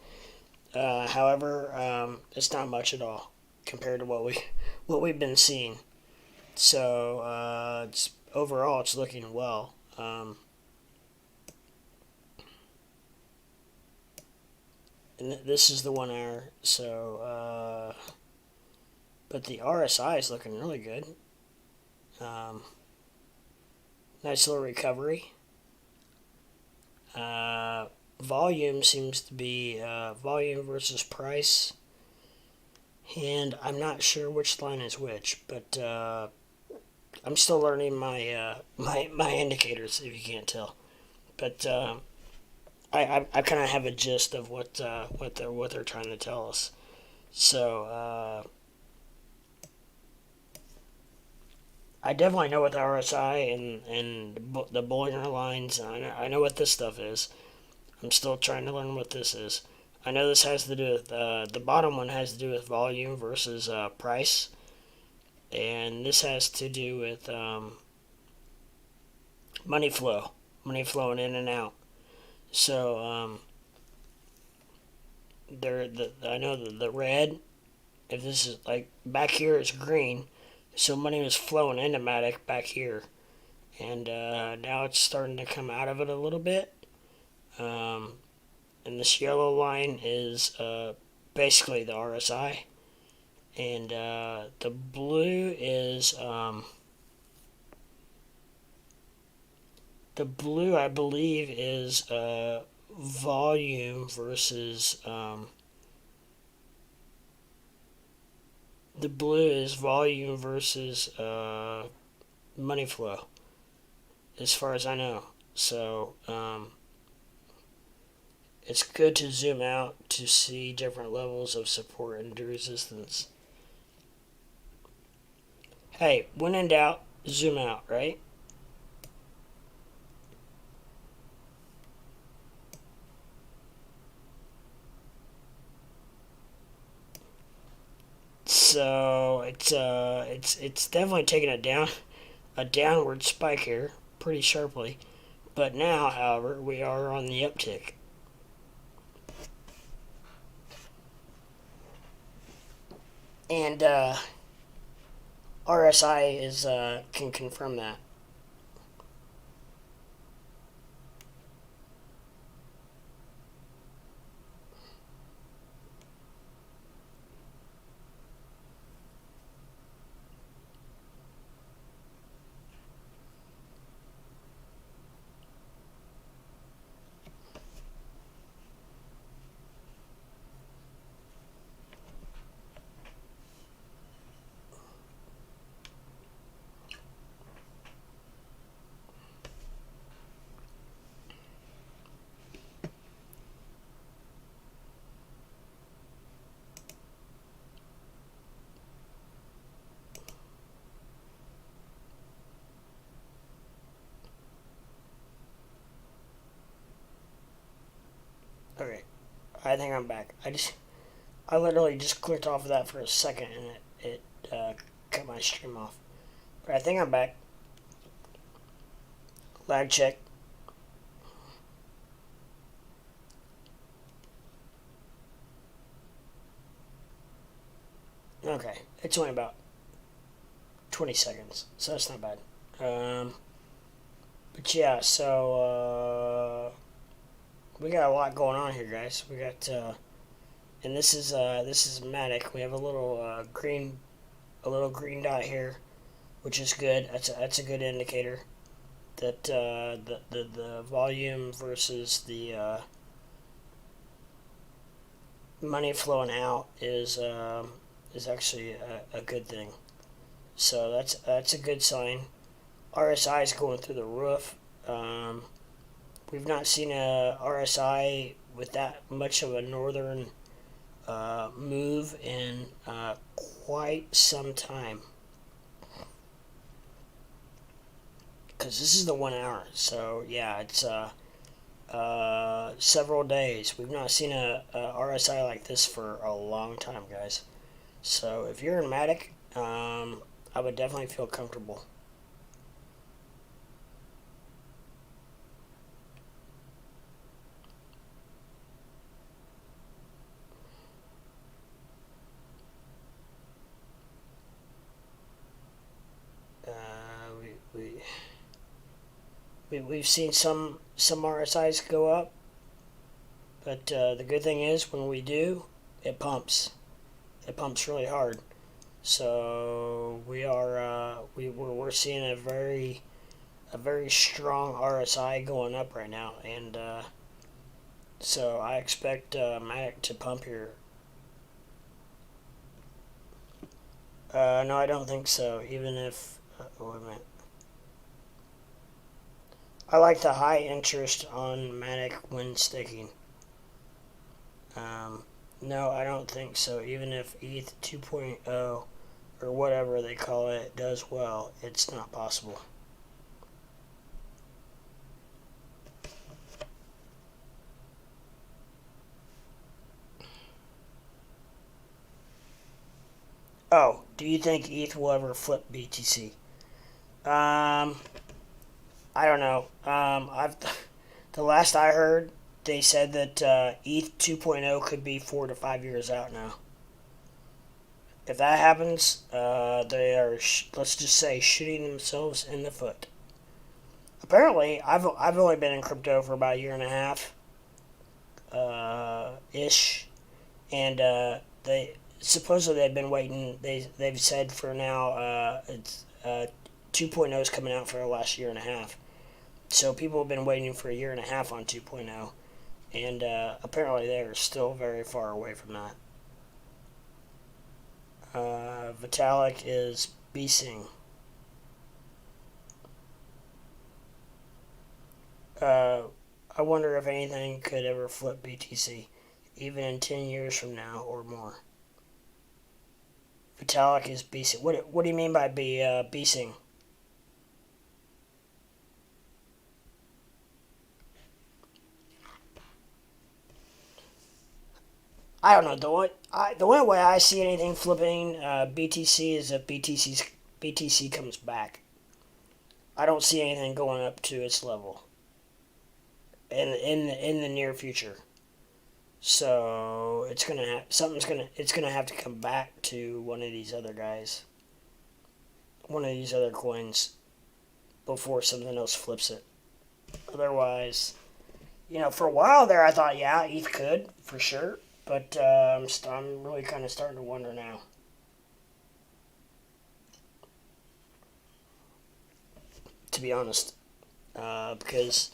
However, it's not much at all compared to what we've been seeing. So overall, it's looking well. And this is the 1 hour. So, but the RSI is looking really good. Nice little recovery. Volume seems to be volume versus price. And I'm not sure which line is which, but I'm still learning my my indicators, if you can't tell. But I kind of have a gist of what they're trying to tell us. So I definitely know what the RSI and the Bollinger Lines. I know what this stuff is. I'm still trying to learn what this is. I know this has to do with the bottom one has to do with volume versus price, and this has to do with money flowing in and out. So I know the red. If this is like back here is green, so money was flowing into Matic back here, and now it's starting to come out of it a little bit. And this yellow line is basically the RSI, and the blue is the blue I believe is volume versus the blue is volume versus money flow, as far as I know. So it's good to zoom out to see different levels of support and resistance. Hey, when in doubt, zoom out, right? So it's definitely taking a downward spike here pretty sharply, but now, however, we are on the uptick. And RSI is can confirm that. Okay, I think I'm back. I literally just clicked off of that for a second and it cut my stream off. But I think I'm back. Lag check. Okay, it's only about 20 seconds, so that's not bad. But yeah, so we got a lot going on here, guys. We got and this is Matic. We have a little green dot here, which is good. That's a good indicator that the volume versus the money flowing out is actually a good thing. So that's a good sign. RSI is going through the roof. We've not seen a RSI with that much of a northern move in quite some time. Because this is the 1 hour. So yeah, several days. We've not seen a RSI like this for a long time, guys. So if you're in Matic, I would definitely feel comfortable. We've seen some RSIs go up, but the good thing is when we do, it pumps. It pumps really hard. So we're seeing a very strong RSI going up right now, and so I expect Matic to pump here. No, I don't think so. Even if wait a minute. I like the high interest on Matic when staking. No, I don't think so. Even if ETH 2.0 or whatever they call it does well, it's not possible. Oh, do you think ETH will ever flip BTC? I don't know. The last I heard, they said that ETH 2.0 could be 4 to 5 years out now. If that happens, they are let's just say shooting themselves in the foot. Apparently, I've only been in crypto for about a year and a half, ish, and they supposedly they've been waiting. They've said for now it's 2.0 is coming out for the last year and a half. So people have been waiting for a year and a half on 2.0, and apparently they're still very far away from that. Vitalik is beasting. I wonder if anything could ever flip BTC, even in 10 years from now or more. Vitalik is beasting. What do you mean by beasting? I don't know. The only way I see anything flipping BTC is if BTC comes back. I don't see anything going up to its level in the near future. So it's gonna have to come back to one of these other guys, one of these other coins, before something else flips it. Otherwise, for a while there, I thought, yeah, ETH could for sure, but I'm really kind of starting to wonder now. To be honest, because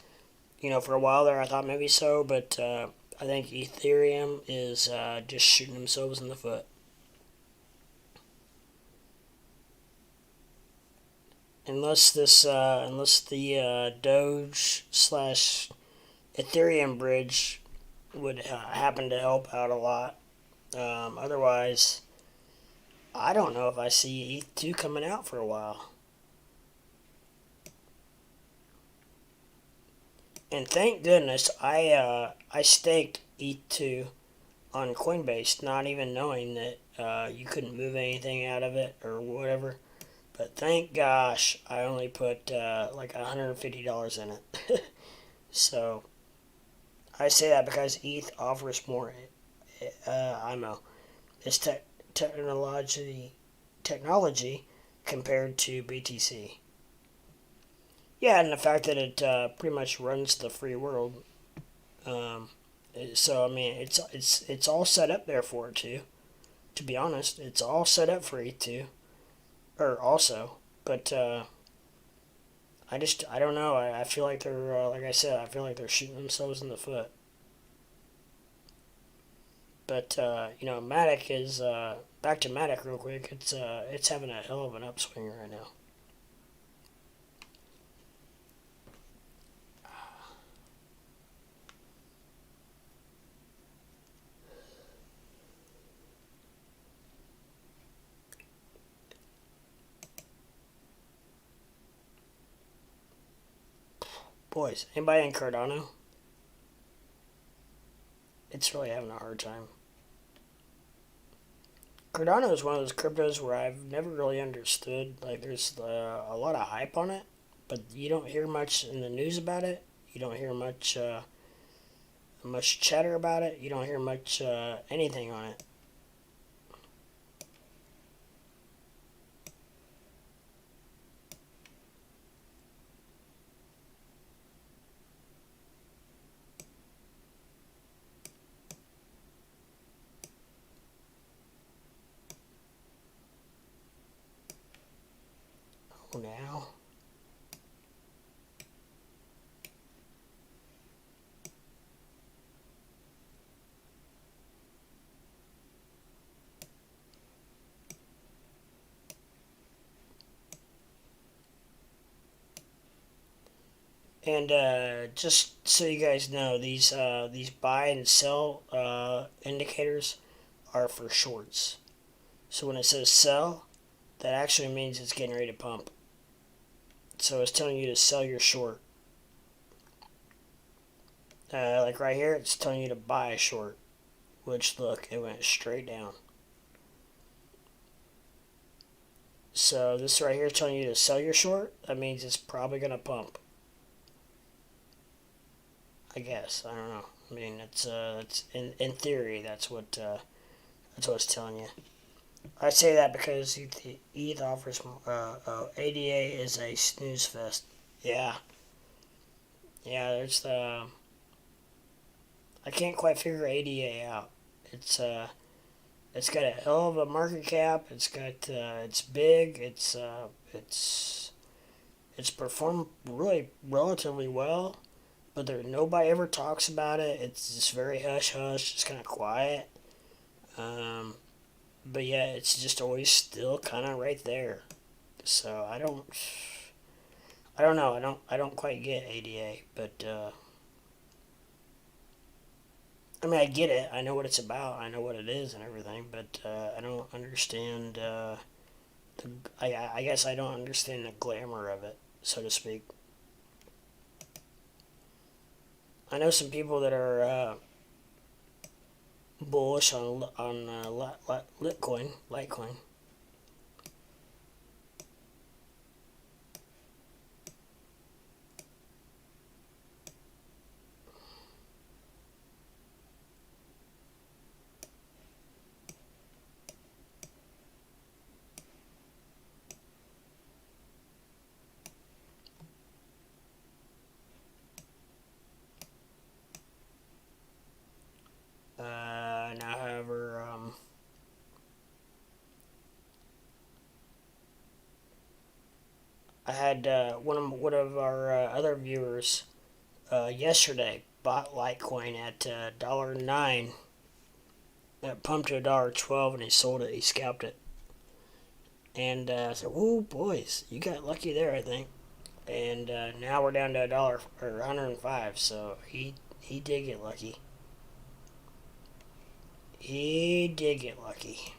for a while there, I thought maybe so, but I think Ethereum is just shooting themselves in the foot. Unless the Doge slash Ethereum bridge would happen to help out a lot. Otherwise, I don't know if I see ETH2 coming out for a while. And thank goodness I staked ETH2 on Coinbase, not even knowing that you couldn't move anything out of it or whatever. But thank gosh I only put like $150 in it. So I say that because ETH offers more IMO. It's technology compared to BTC. Yeah, and the fact that it pretty much runs the free world. So I mean, it's all set up there for it too. To be honest, it's all set up for ETH too, or also. But I don't know. I feel like they're like I said. I feel like they're shooting themselves in the foot. But Matic is back to Matic real quick. It's having a hell of an upswing right now. Boys, anybody in Cardano? it's really having a hard time. Cardano is one of those cryptos where I've never really understood. Like, there's a lot of hype on it, but you don't hear much in the news about it. You don't hear much chatter about it. You don't hear much anything on it. Oh, now. And just so you guys know, these buy and sell indicators are for shorts. So when it says sell, that actually means it's getting ready to pump. So it's telling you to sell your short. Like right here, it's telling you to buy a short. Which, look, it went straight down. So this right here is telling you to sell your short. That means it's probably going to pump. I guess. I don't know. I mean, it's in theory, that's what it's telling you. I say that because ETH offers ADA is a snooze fest. Yeah, yeah. There's the I can't quite figure ADA out. It's got a hell of a market cap. It's big. It's performed really relatively well, but nobody ever talks about it. It's just very hush hush. It's kind of quiet. But yeah, it's just always still kind of right there. So I don't know. I don't quite get ADA, but I mean I get it. I know what it's about. I know what it is and everything, but I don't understand. I guess I don't understand the glamour of it, so to speak. I know some people that are bullish on Litecoin. Now, however, I had one of our other viewers yesterday bought Litecoin at $1.09. It pumped to $1.12 and he sold it. He scalped it. And I said, "Whoa, boys, you got lucky there, I think." And now we're down to a dollar or 105. So he did get lucky. He did get lucky.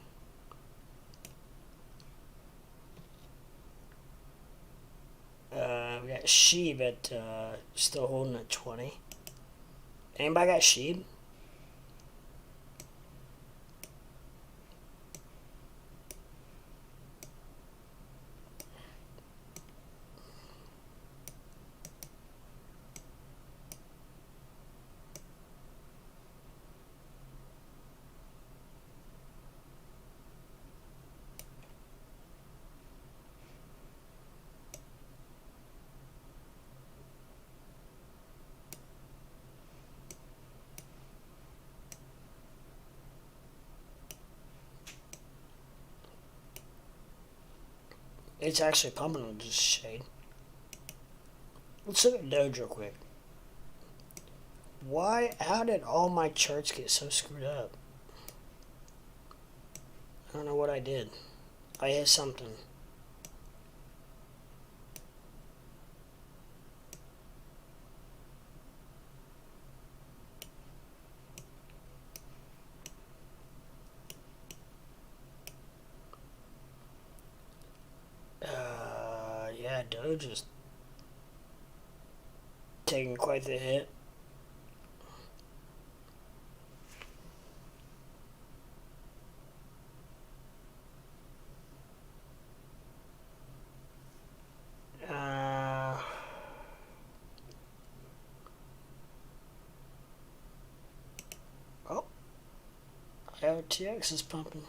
We got Sheeb at still holding at 20. Anybody got Sheeb? It's actually pumping with just shade. Let's look at Doge real quick. How did all my charts get so screwed up? I don't know what I did. I hit something. Yeah, Doge is taking quite the hit. IOTX is pumping.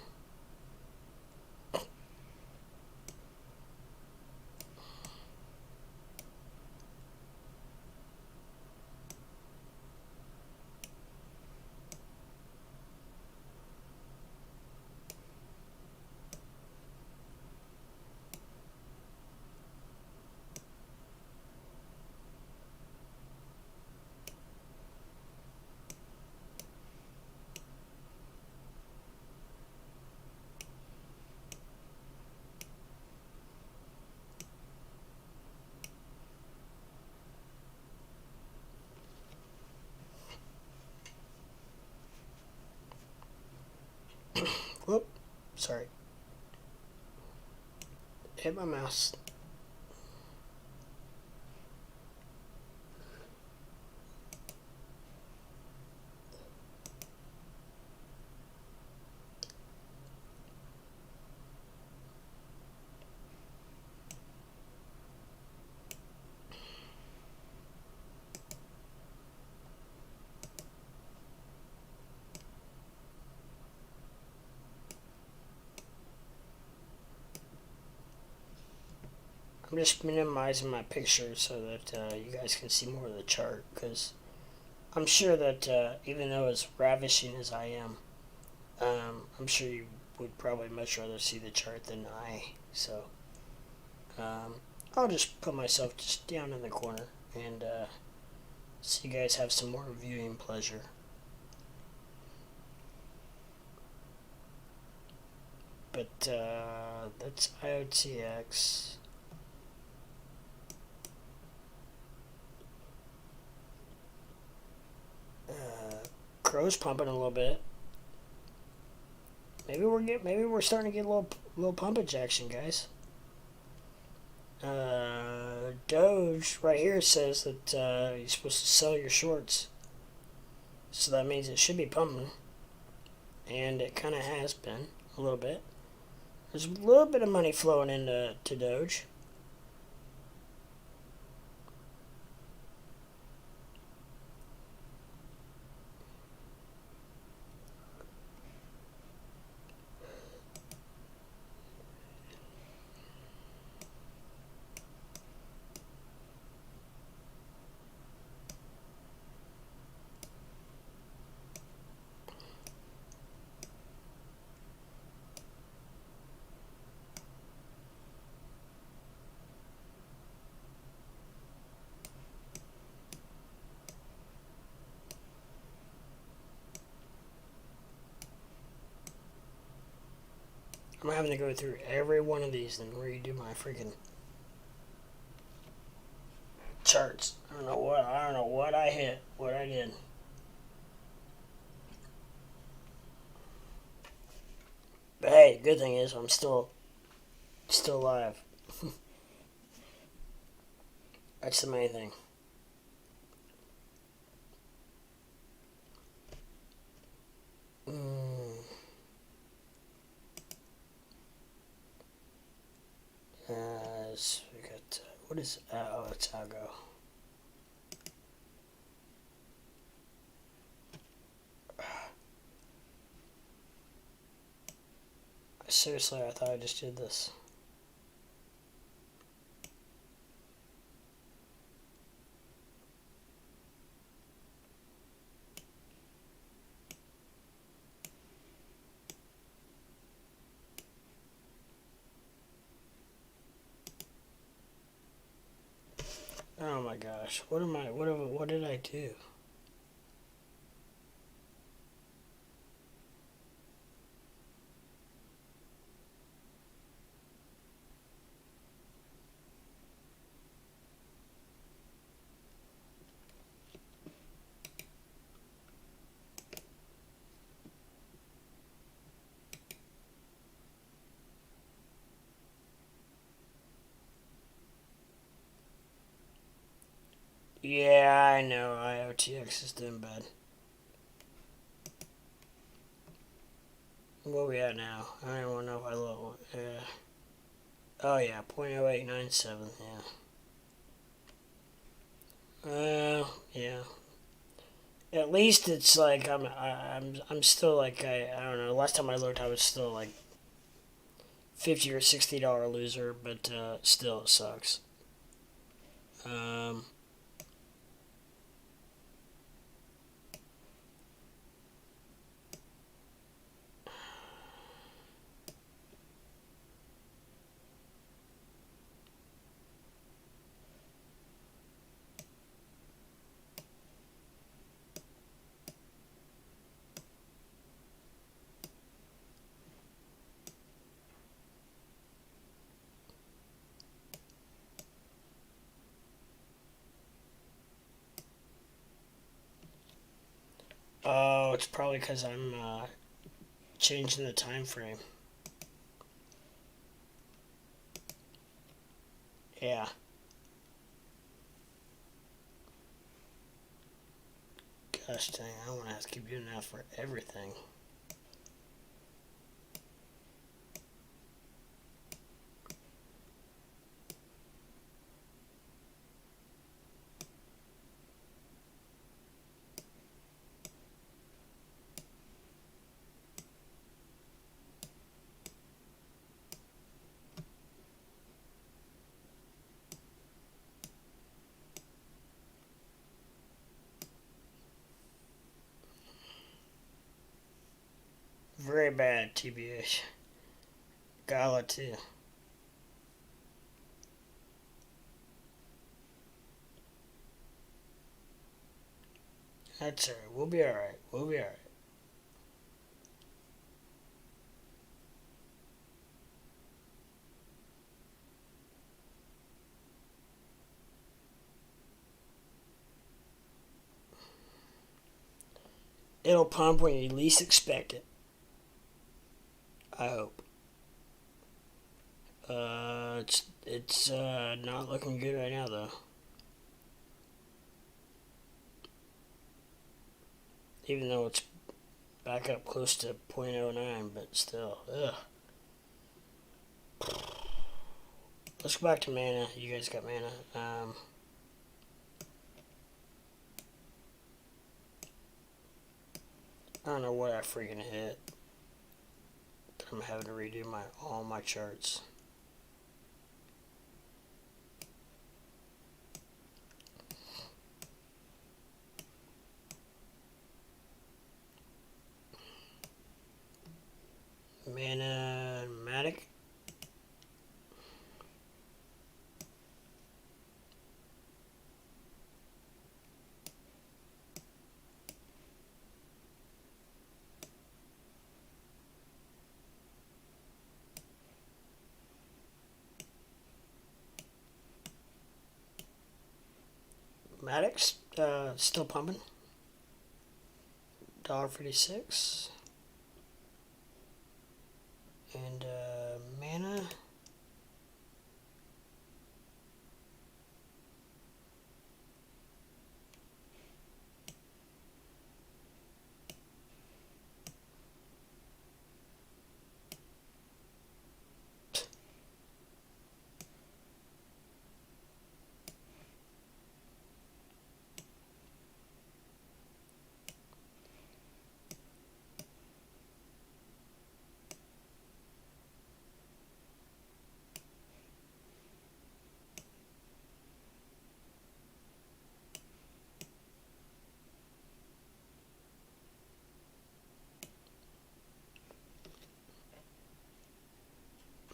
Whoop, sorry. Hit my mouse. I'm just minimizing my picture so that you guys can see more of the chart, because I'm sure that even though as ravishing as I am, I'm sure you would probably much rather see the chart than I. So I'll just put myself just down in the corner and so you guys have some more viewing pleasure. But that's IOTX. Crow's pumping a little bit. Maybe we're starting to get a little pumpage action, guys. Doge right here says that you're supposed to sell your shorts, so that means it should be pumping, and it kind of has been a little bit. There's a little bit of money flowing into Doge. I'm having to go through every one of these and redo my freaking charts. I don't know what I hit, what I did. But hey, good thing is I'm still alive. That's the main thing. So we got what is oh, it's Algo. Seriously, I thought I just did this. Oh my gosh, what did I do? Yeah, I know, IOTX is doing bad. What we at now? I don't even know if I look. Oh yeah, 0.0897, yeah. Yeah. At least it's like I'm still like I don't know. Last time I looked, I was still like $50 or $60 loser, but still it sucks. Um, oh, it's probably because I'm changing the time frame. Yeah. Gosh dang, I don't want to have to keep doing that for everything. Very bad, TBH. Gala too. That's alright. We'll be alright. We'll be alright. It'll pump when you least expect it. I hope. It's not looking good right now though. Even though it's back up close to 0.09, but still, ugh. Let's go back to mana. You guys got mana. I don't know what I freaking hit. I'm having to redo all my charts. Mana Matic. Maddox, still pumping. $1.56. And mana.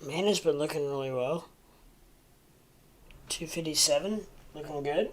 Mana's been looking really well. 257, looking good.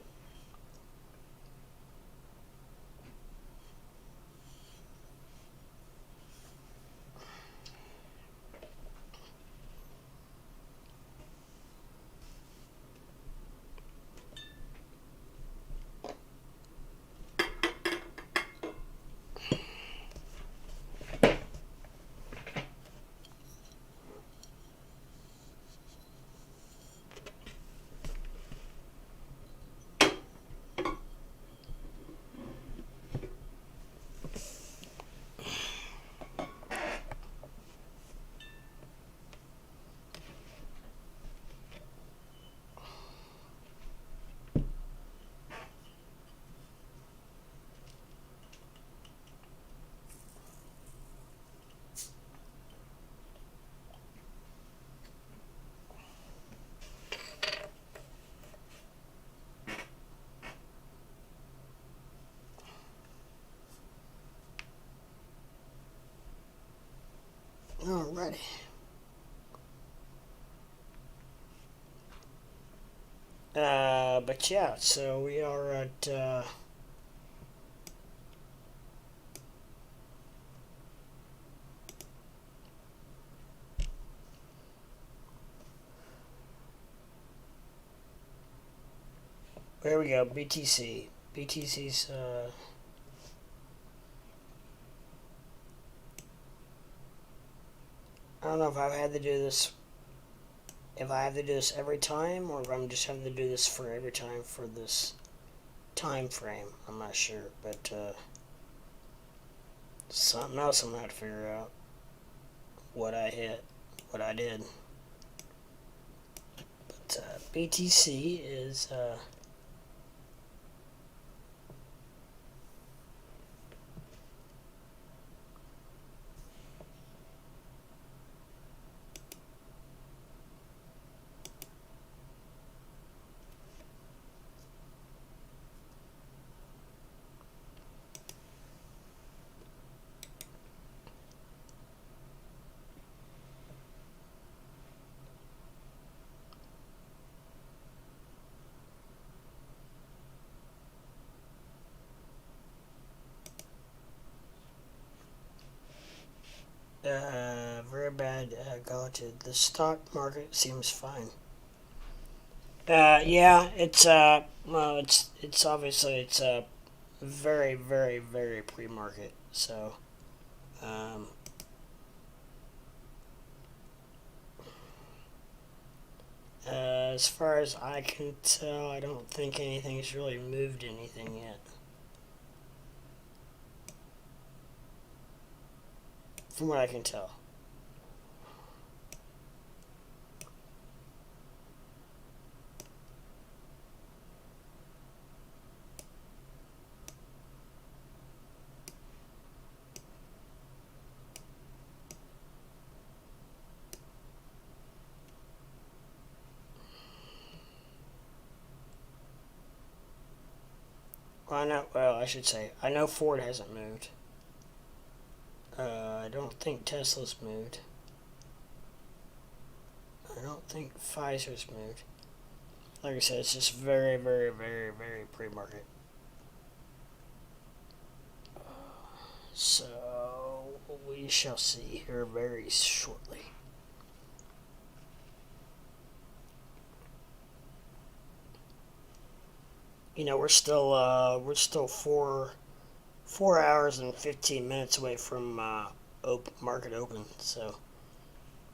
But yeah, so we are at there we go. BTC. BTC's I don't know if I've had to do this. If I have to do this every time, or if I'm just having to do this for every time for this time frame, I'm not sure. But something else I'm gonna have to figure out. What I hit, what I did. But BTC is very bad. Galated. The stock market seems fine. Yeah, it's well, it's obviously it's very, very, very pre-market. So, um, as far as I can tell, I don't think anything's really moved anything yet. From what I can tell. Well, I know. Well, I should say I know Ford hasn't moved. I don't think Tesla's moved. I don't think Pfizer's moved. Like I said, it's just very, very, very, very pre-market. So we shall see here very shortly. You know, we're still 4 hours and 15 minutes away from market open. So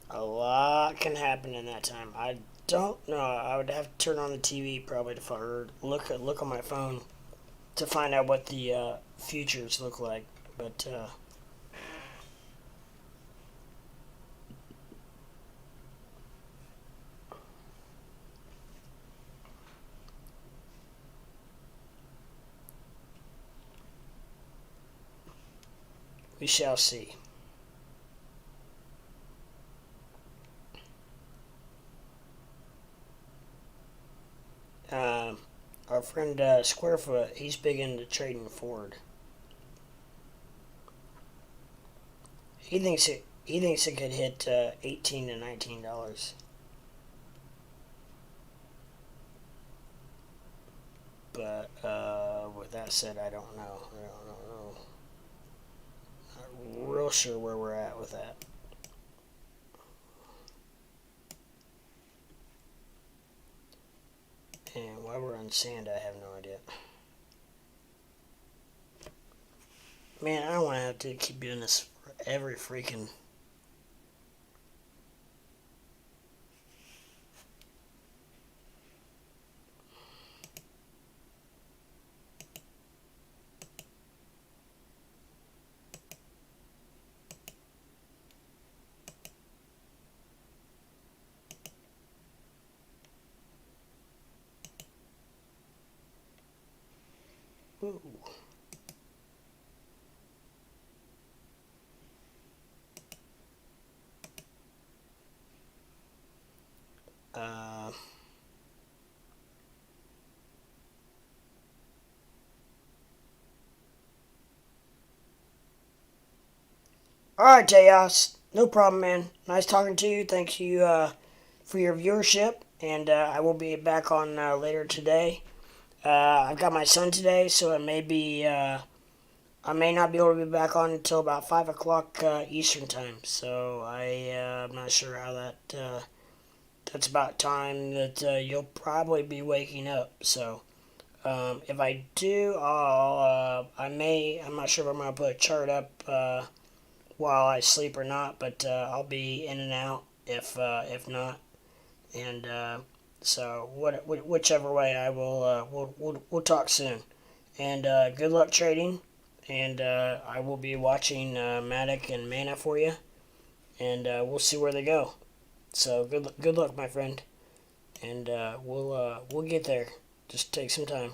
a lot can happen in that time. I don't know. I would have to turn on the TV probably to look on my phone to find out what the futures look like. But we shall see. Um, our friend Squarefoot, he's big into trading Ford. He thinks it could hit $18 to $19. But with that said, I don't know. I don't know. Not real sure where we're at with that. And why we're on sand, I have no idea. Man, I don't want to have to keep doing this for every freaking. Ooh. Uh, Alright, Jayos. No problem, man. Nice talking to you. Thank you for your viewership. and I will be back on later today. I've got my son today, so it may be I may not be able to be back on until about 5 o'clock Eastern time. So I'm not sure how that's about time that you'll probably be waking up. So if I do, I'm not sure if I'm gonna put a chart up while I sleep or not, but I'll be in and out if not, and so whichever way I will, we'll talk soon, and good luck trading, and I will be watching Matic and Mana for you, and we'll see where they go. So good luck, my friend, and we'll get there. Just take some time.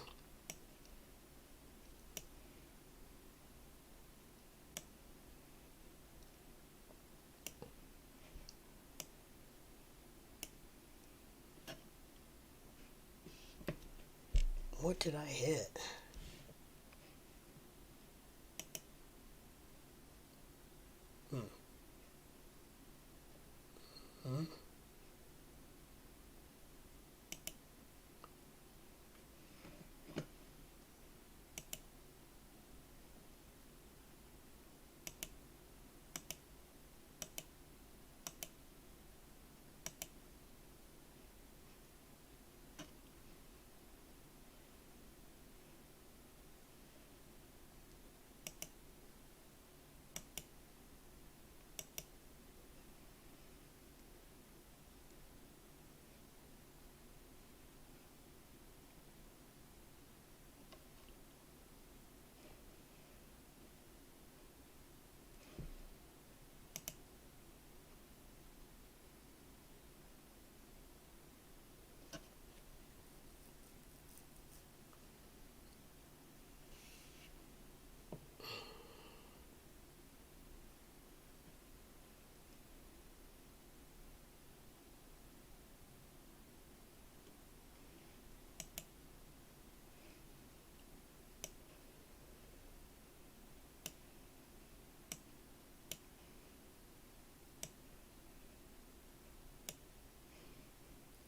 What did I hit? Hmm. Hmm.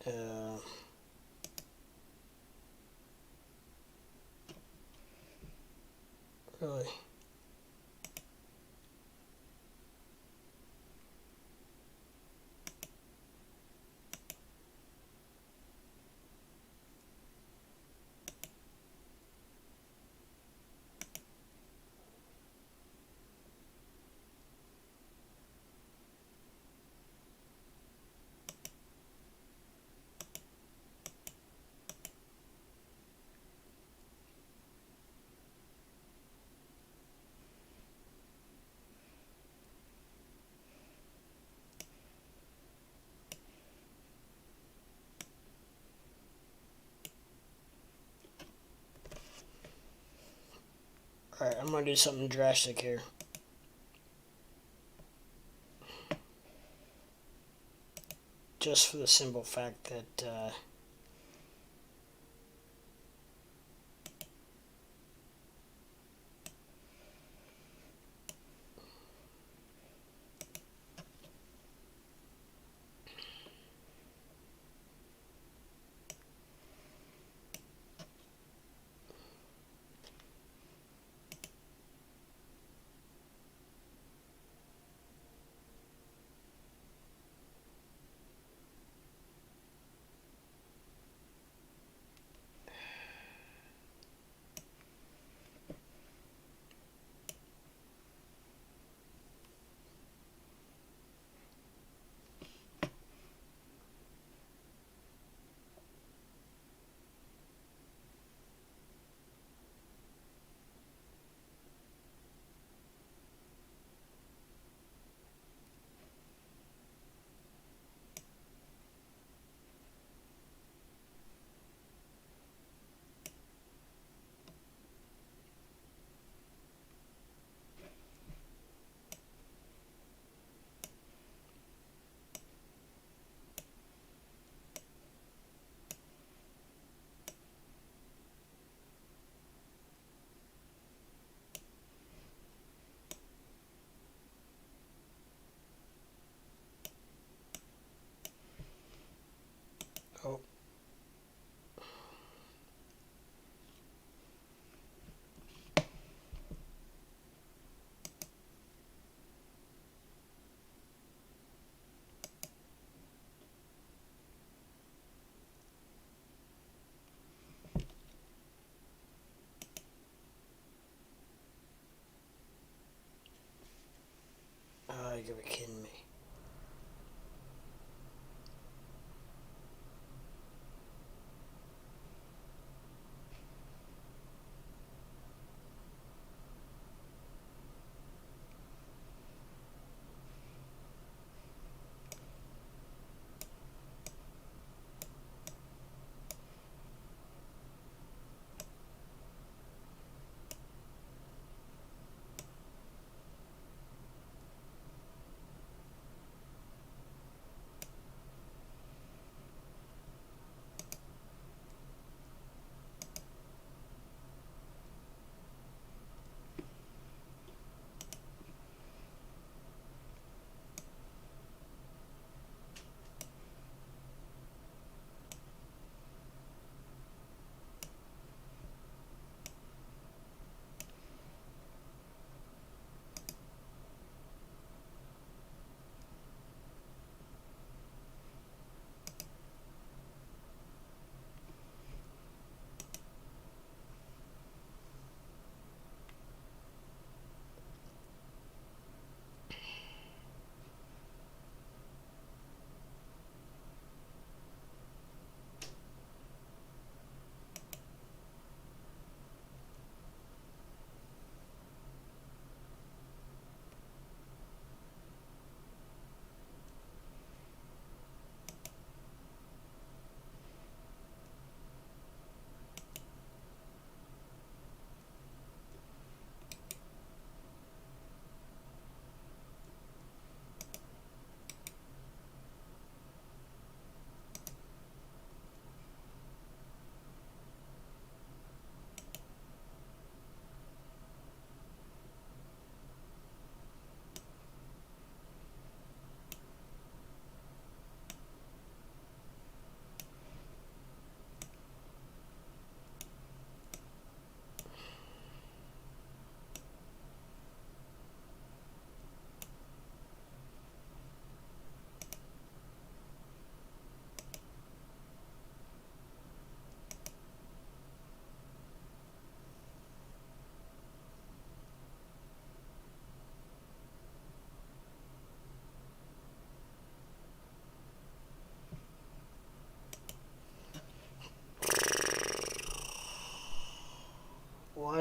Uh, really. Alright, I'm gonna do something drastic here. Just for the simple fact that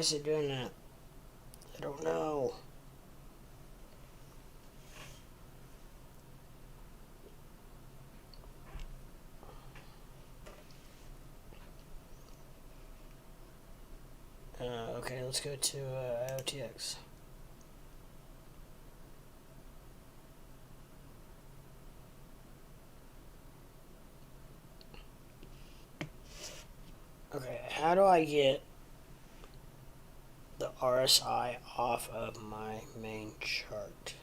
is it doing that? I don't know. Okay, let's go to IOTX. Okay, how do I get the RSI off of my main chart?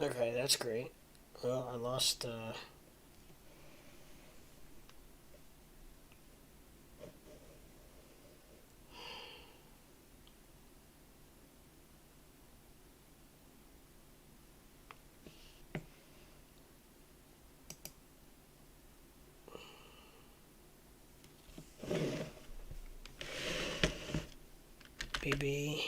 Okay, that's great. Well, I lost, BB.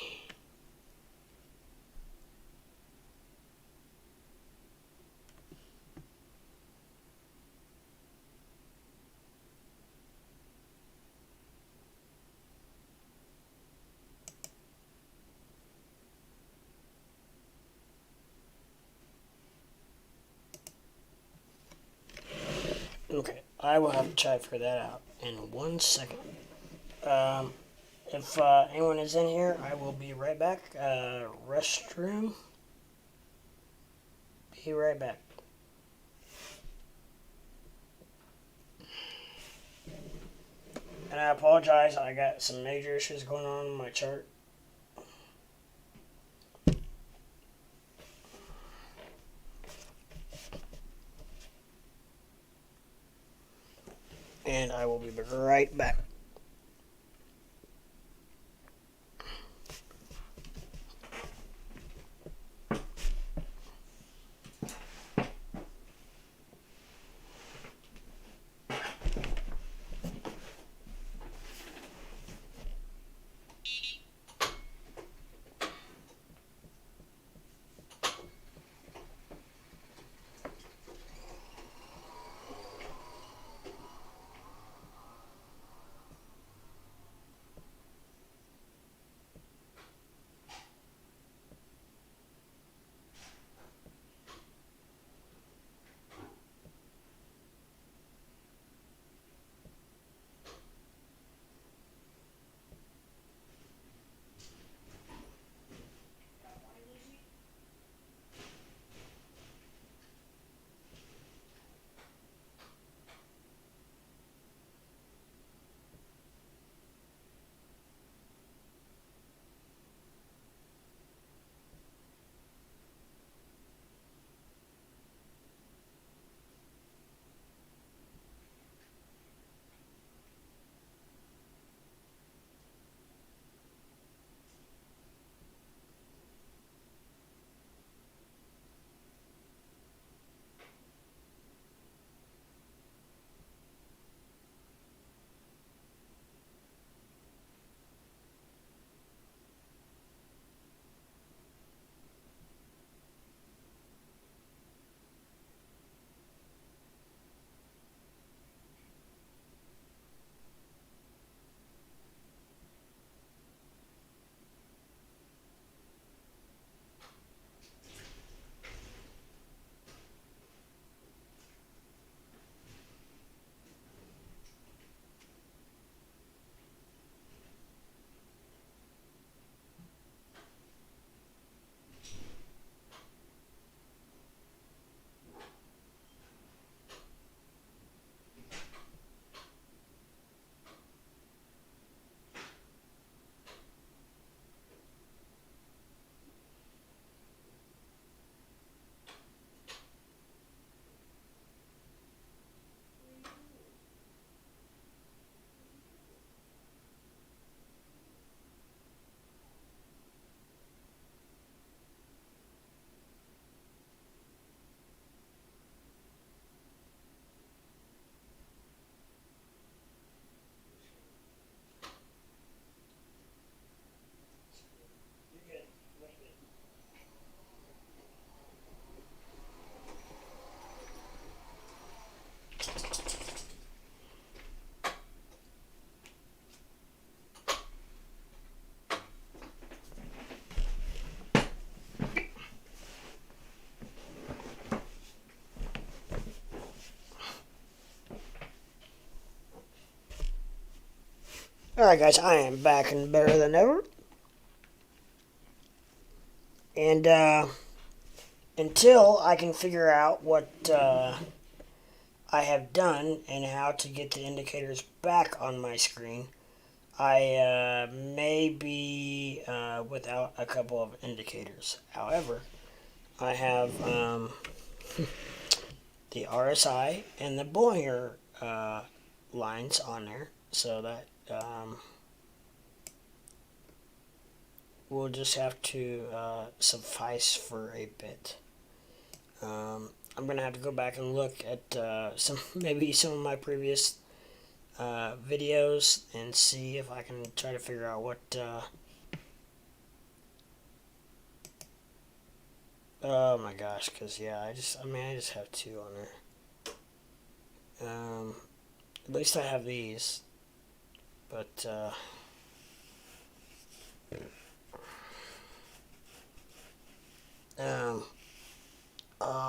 Okay, I will have to try to figure that out in 1 second. If anyone is in here, I will be right back. Restroom. Be right back. And I apologize, I got some major issues going on in my chart. And I will be right back. Alright guys, I am back and better than ever. And until I can figure out what I have done and how to get the indicators back on my screen, I may be without a couple of indicators. However, I have the RSI and the Bollinger lines on there, so that will just have to suffice for a bit. I'm gonna have to go back and look at maybe some of my previous videos and see if I can try to figure out what oh my gosh, because yeah, I just have two on there. At least I have these, but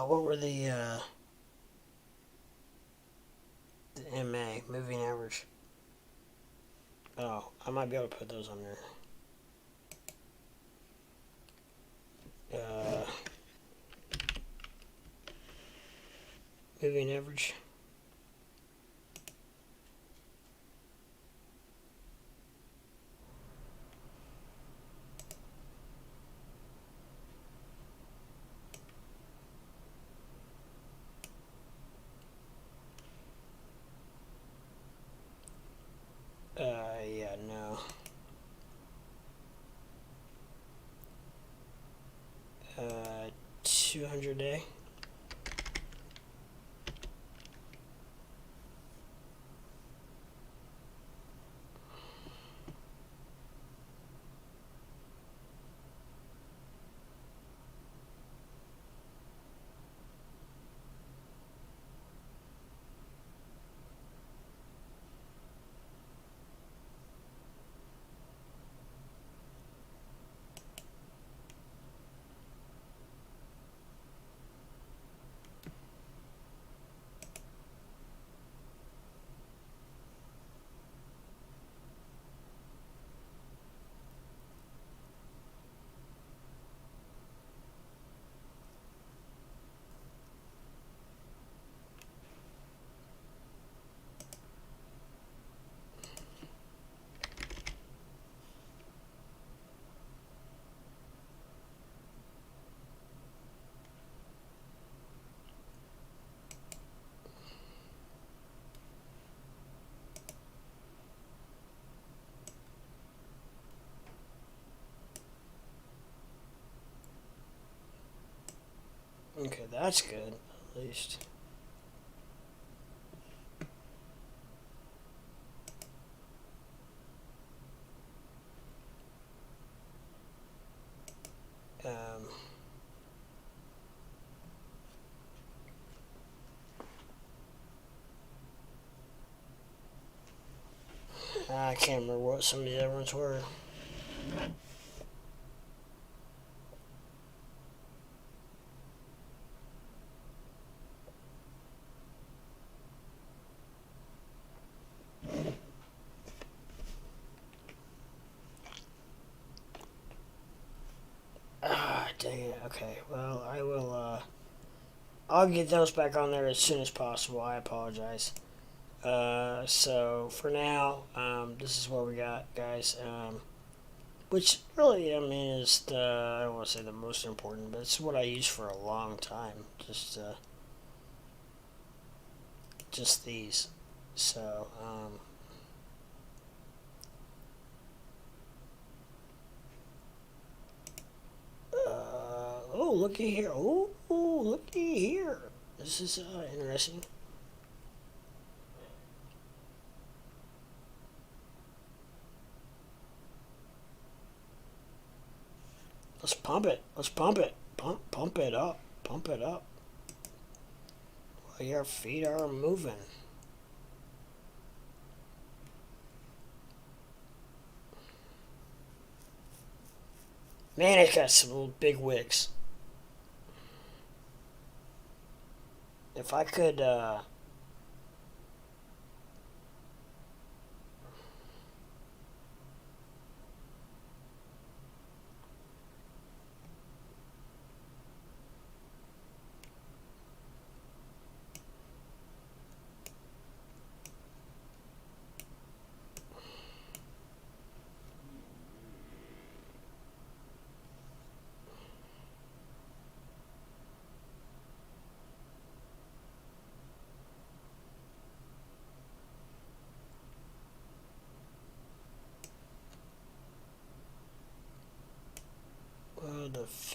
what were the MA, moving average? Oh, I might be able to put those on there. Moving average. Yeah, no. 200 day. Okay, that's good, at least. I can't remember what some of the other ones were. Ah, dang it. Okay, well, I will, I'll get those back on there as soon as possible. I apologize. So, for now, this is what we got, guys. Which really, I mean, is the, I don't want to say the most important, but it's what I use for a long time. Just these. So, oh, looky here. Oh, looky here. This is interesting. Let's pump it. Let's pump it. Pump it up. Pump it up. While your feet are moving. Man, it's got some little big wicks. If I could,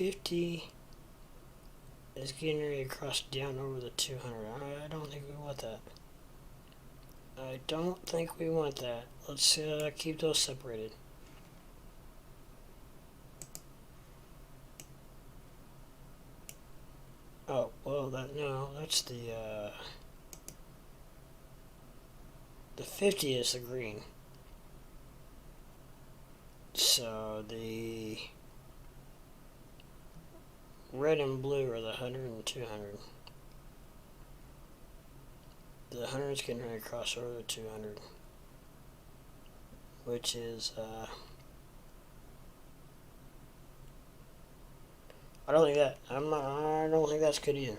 50 is getting ready to cross down over the 200. I don't think we want that. I don't think we want that. Let's keep those separated. Oh, well, that's the 50 is the green. So the red and blue are the 100 and 200. The 100 is getting ready to cross over the 200, which is I don't think that's good either.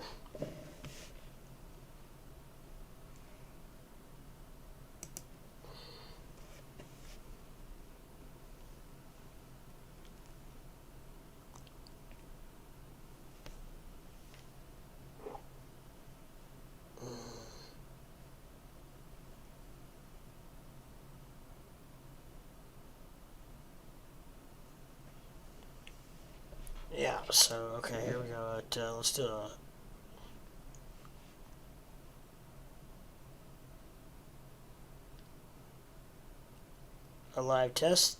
Yeah, so, okay, here we go. Let's do a live test.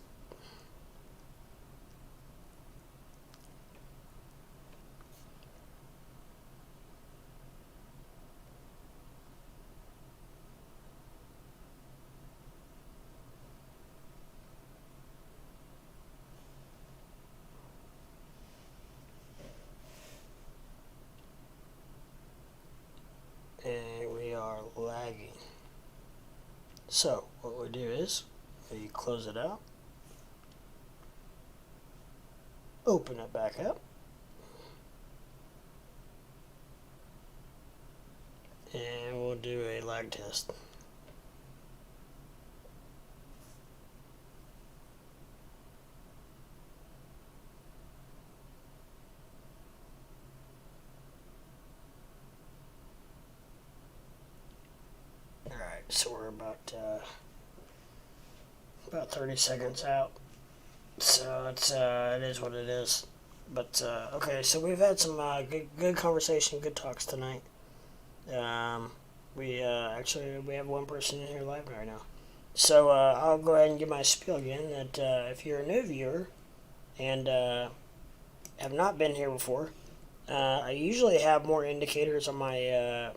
And we are lagging. So what we do is we close it out, open it back up, and we'll do a lag test. Alright, so we're about 30 seconds out. So it is what it is. But okay, so we've had some good conversation, good talks tonight. We have one person in here live right now. So I'll go ahead and give my spiel again. That if you're a new viewer and have not been here before, I usually have more indicators on my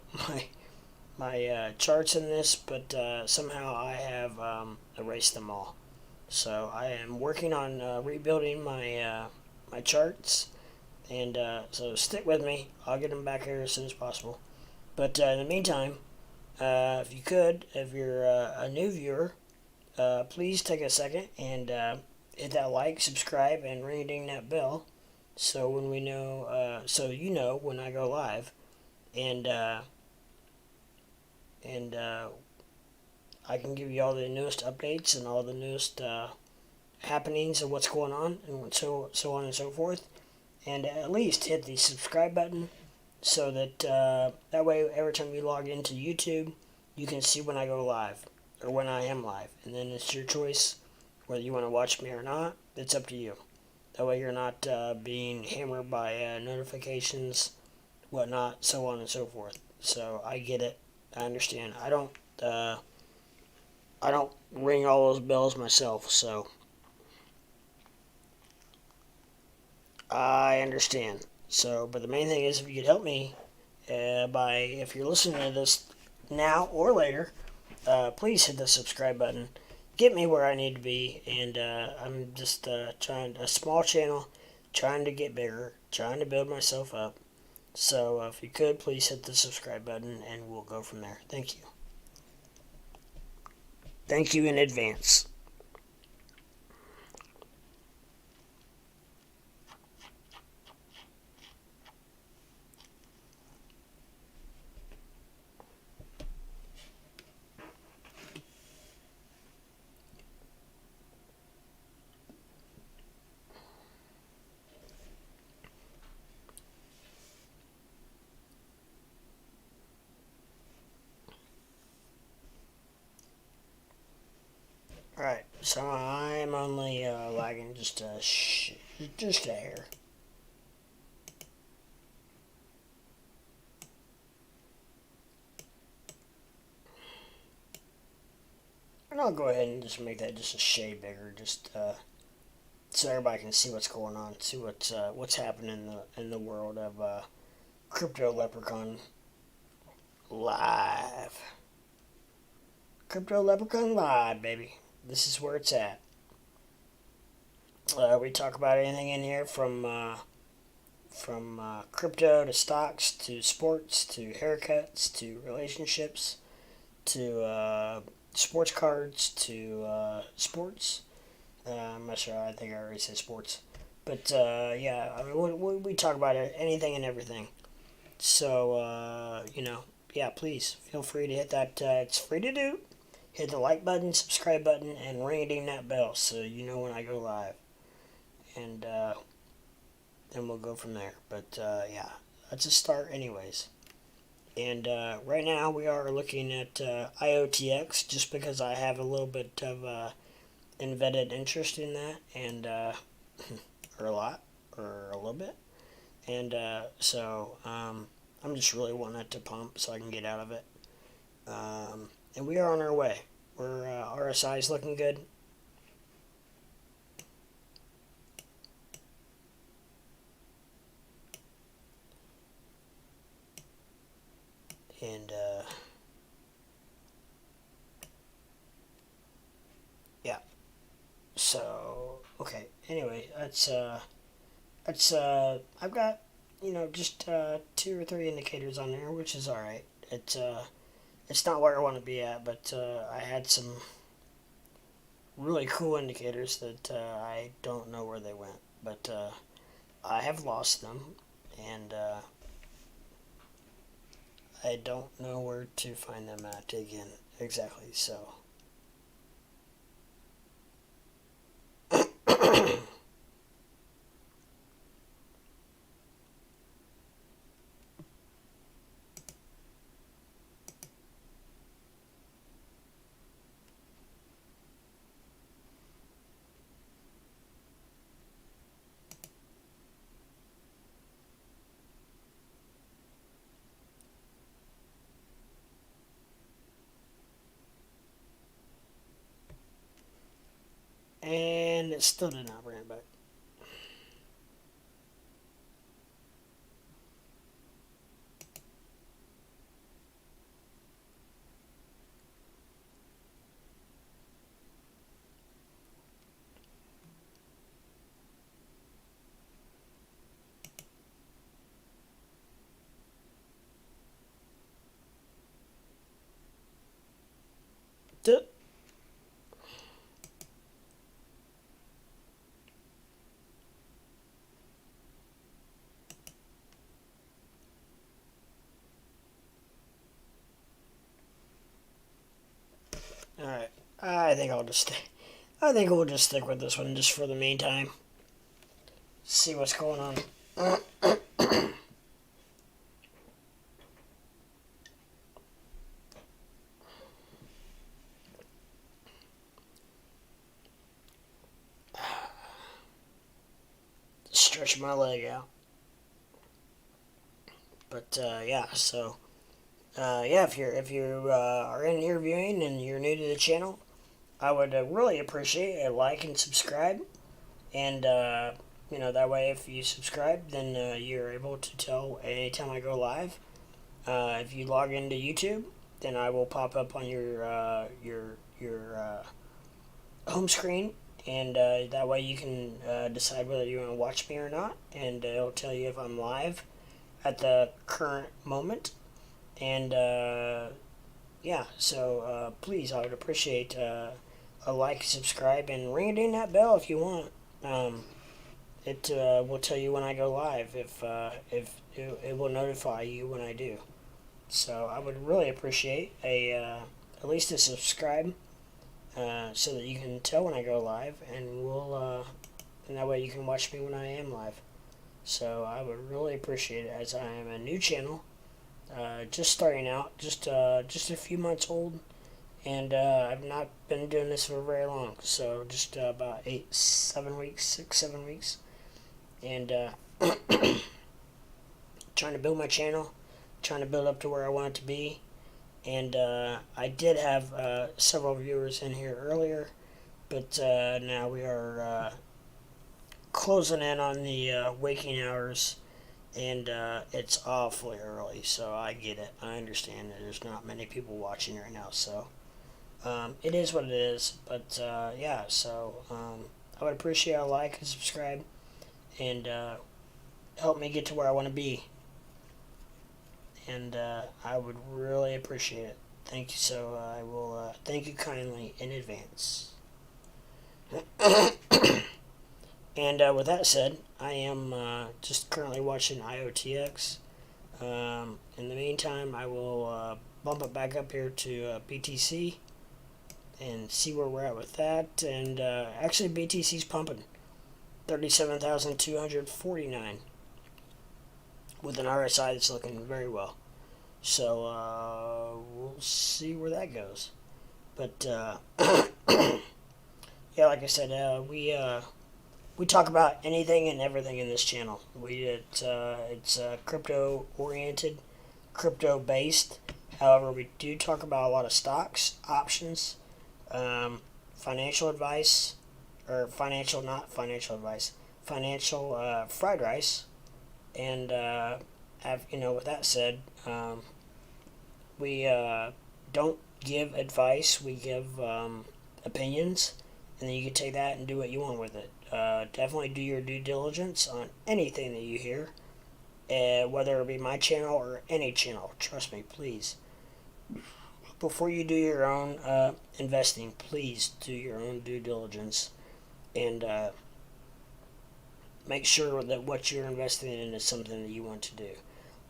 my charts in this, but somehow I have erased them all. So I am working on rebuilding my my charts, and so stick with me. I'll get them back here as soon as possible. But in the meantime, if you could, if you're a new viewer, please take a second and hit that like, subscribe, and ring that bell, so when we know, so you know when I go live, and I can give you all the newest updates and all the newest happenings of what's going on, and so on and so forth. And at least hit the subscribe button, so that that way every time you log into YouTube, you can see when I go live or when I am live, and then it's your choice whether you want to watch me or not. It's up to you. That way you're not being hammered by notifications, whatnot, so on and so forth. So I get it. I understand. I don't ring all those bells myself, so I understand. So, but the main thing is, if you could help me if you're listening to this now or later, please hit the subscribe button. Get me where I need to be, and I'm just trying a small channel, trying to get bigger, trying to build myself up. So if you could, please hit the subscribe button, and we'll go from there. Thank you. Thank you in advance. Alright, so I'm only lagging just a hair. And I'll go ahead and just make that just a shade bigger, just so everybody can see what's going on, see what's happening in the world of Crypto Leprechaun Live. Crypto Leprechaun Live, baby. This is where it's at. We talk about anything in here from crypto to stocks to sports to haircuts to relationships to sports cards to sports. I'm not sure. I think I already said sports, but yeah, I mean we talk about anything and everything. So yeah, please feel free to hit that. It's free to do. Hit the like button, subscribe button, and ring that bell so you know when I go live. And then we'll go from there. But yeah, that's a start anyways. And right now we are looking at IOTX just because I have a little bit of embedded interest in that, and or a lot, or a little bit. And so I'm just really wanting it to pump so I can get out of it. And we are on our way. We're RSI is looking good. And yeah. So okay. Anyway, that's I've got just 2 or 3 indicators on there, which is all right. It's not where I want to be at, but I had some really cool indicators that I don't know where they went, but I have lost them, and I don't know where to find them at again exactly. So and it still did not bring it back. Duh. All right, I think I'll just stay. I think we'll just stick with this one just for the meantime. See what's going on. Stretch my leg out. But yeah, so yeah, if you are in here viewing and you're new to the channel, I would really appreciate a like and subscribe. And that way, if you subscribe, then you're able to tell anytime I go live. If you log into YouTube, then I will pop up on your home screen, and that way you can decide whether you want to watch me or not, and it'll tell you if I'm live at the current moment. And yeah, so please, I would appreciate a like, subscribe, and ring that bell if you want. It will tell you when I go live, if it will notify you when I do. So I would really appreciate at least a subscribe, so that you can tell when I go live, and and that way you can watch me when I am live. So I would really appreciate it, as I am a new channel, just starting out, just a few months old, and I've not been doing this for very long. So just about 6, 7 weeks, and trying to build my channel, trying to build up to where I want it to be, And I did have several viewers in here earlier, but now we are closing in on the waking hours, and it's awfully early, so I get it. I understand that there's not many people watching right now, so it is what it is. But yeah, so I would appreciate a like and subscribe, and help me get to where I want to be. And I would really appreciate it. Thank you. So I will thank you kindly in advance. And with that said, I am just currently watching IOTX. In the meantime, I will bump it back up here to BTC and see where we're at with that. And actually, BTC's pumping 37,249 with an RSI that's looking very well. So we'll see where that goes. But yeah, like I said, we talk about anything and everything in this channel. It's crypto oriented, crypto based. However, we do talk about a lot of stocks, options, financial advice, or financial, not financial advice, financial fried rice, and with that said, we don't give advice. We give opinions, and then you can take that and do what you want with it. Definitely do your due diligence on anything that you hear, whether it be my channel or any channel. Trust me, please. Before you do your own investing, please do your own due diligence and make sure that what you're investing in is something that you want to do.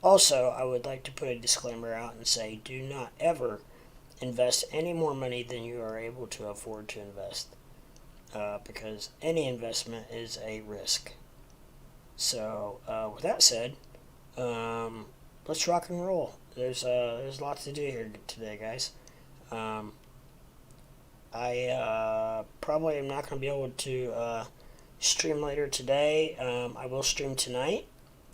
Also, I would like to put a disclaimer out and say, do not ever invest any more money than you are able to afford to invest. Because any investment is a risk. So, with that said, let's rock and roll. There's lots to do here today, guys. I probably am not going to be able to stream later today. I will stream tonight.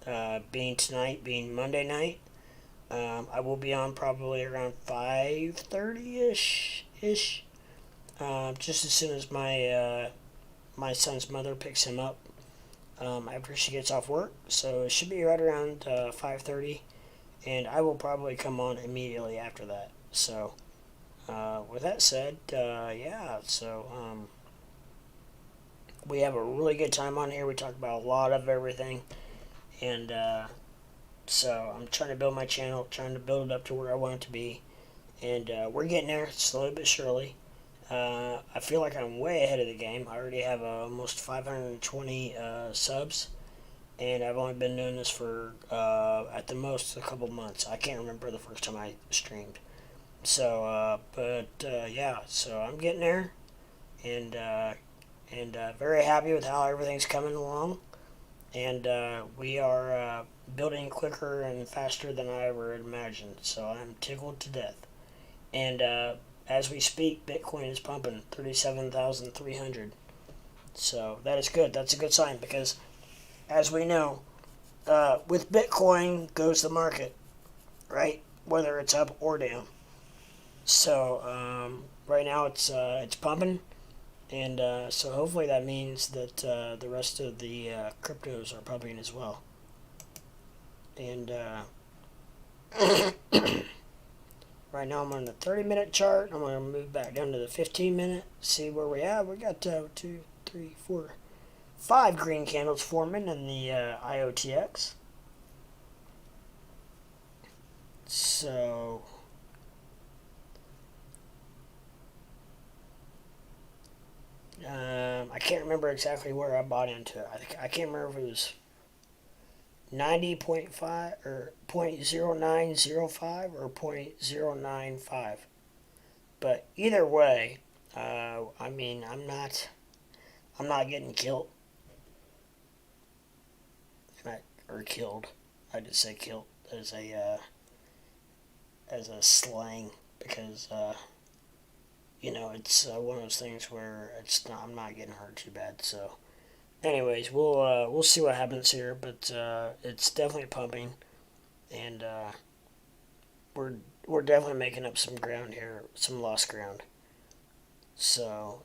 Tonight being Monday night. I will be on probably around 5:30ish. Just as soon as my son's mother picks him up after she gets off work. So it should be right around 5:30, and I will probably come on immediately after that. So with that said, yeah, so we have a really good time on here. We talk about a lot of everything, and so I'm trying to build my channel, trying to build it up to where I want it to be, and we're getting there slowly but surely. I feel like I'm way ahead of the game. I already have almost 520 subs, and I've only been doing this for at the most a couple months. I can't remember the first time I streamed. So, yeah, so I'm getting there, and very happy with how everything's coming along, and we are building quicker and faster than I ever imagined. So I'm tickled to death, and as we speak, Bitcoin is pumping 37,300. So that is good. That's a good sign because, as we know, with Bitcoin goes the market, right? Whether it's up or down. So right now it's pumping, and so hopefully that means that the rest of the cryptos are pumping as well. And right now I'm on the 30-minute chart. I'm going to move back down to the 15-minute, see where we at. We got 2, 3, 4, 5 green candles forming in the IOTX. So I can't remember exactly where I bought into it. I can't remember if it was 90.5 or 0.0905 or 0.095. But either way, I mean, I'm not getting killed. Or killed. I just say killed as a slang because it's one of those things where I'm not getting hurt too bad. So, anyways, we'll see what happens here, but it's definitely pumping, and we're we're definitely making up some ground here, some lost ground. So,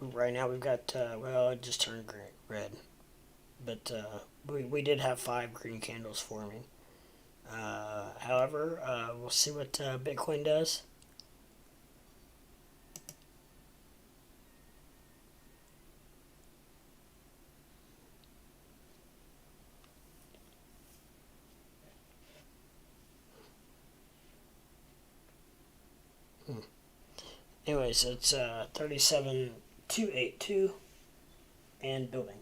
right now we've got, well, it just turned red. But we did have 5 green candles forming. However, we'll see what Bitcoin does. Anyways, it's 37,282 and building.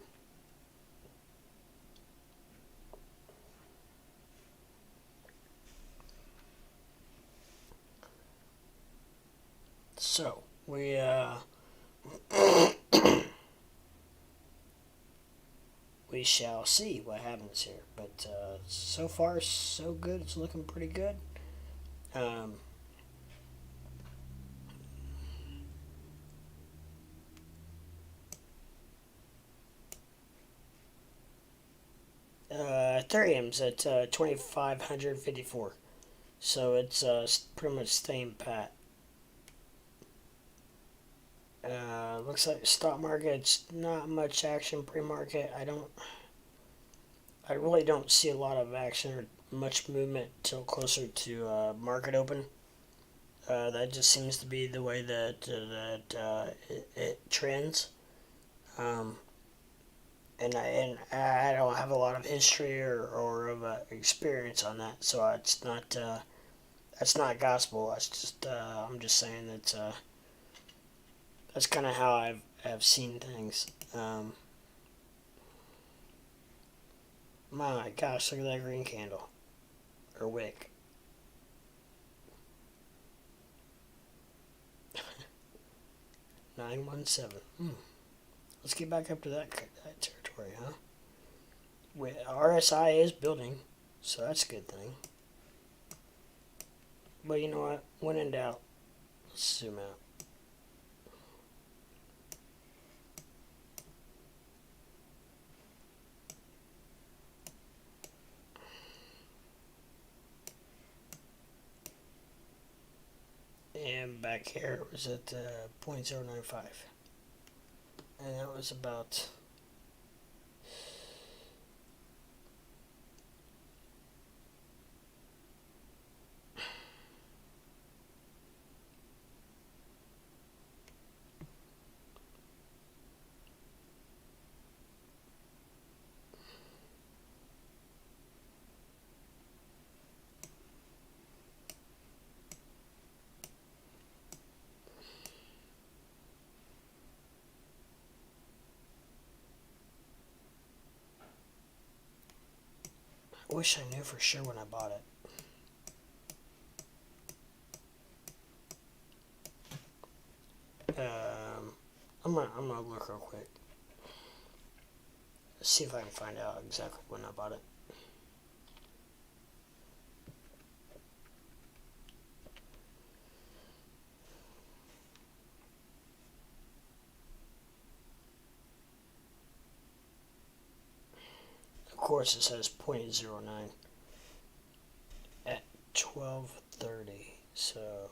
So we we shall see what happens here. But so far so good. It's looking pretty good. Um, Ethereum's at 2,554, so it's pretty much staying pat. Looks like stock market's not much action pre-market. I really don't see a lot of action or much movement till closer to market open. That just seems to be the way that it trends. Um, and I don't have a lot of history or of experience on that, so it's not that's not gospel. That's just I'm just saying that that's kind of how I've seen things. My gosh, look at that green candle or wick. Nine 1 7. Let's get back up to that territory, huh? RSI is building, so that's a good thing. But you know what? When in doubt, let's zoom out. And back here it was at 0.095. And that was about I wish I knew for sure when I bought it. I'm gonna look real quick. See if I can find out exactly when I bought it. Of course, it says 0.09 at 12:30. So,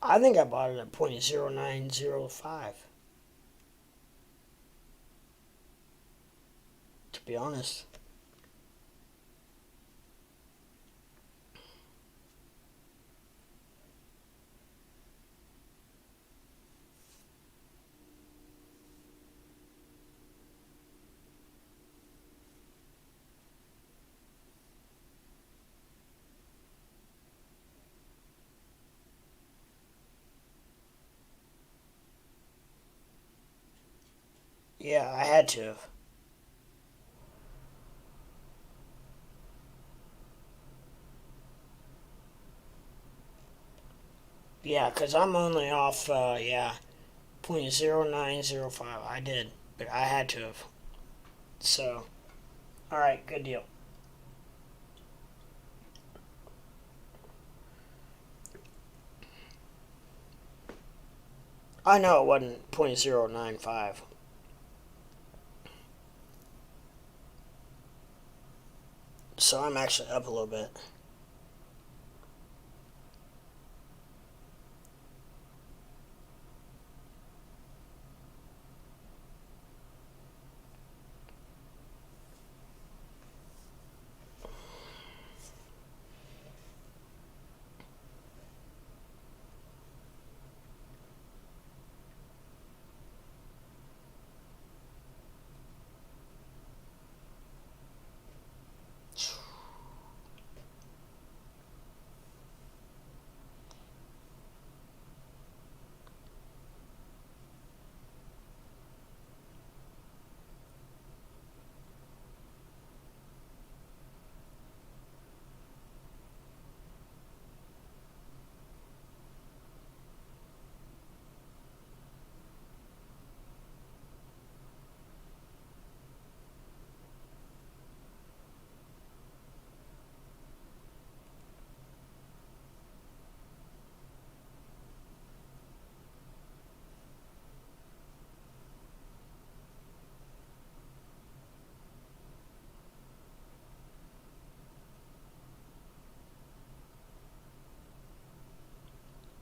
I think I bought it at 0.0905. To be honest. Yeah, I had to have. Yeah, because I'm only off, yeah, 0.0905. I did, but I had to have. So, alright, good deal. I know it wasn't 0.095. So I'm actually up a little bit.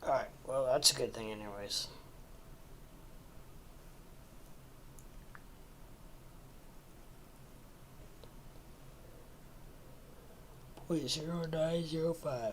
Alright, well, that's a good thing, anyways. Wait, 0.905.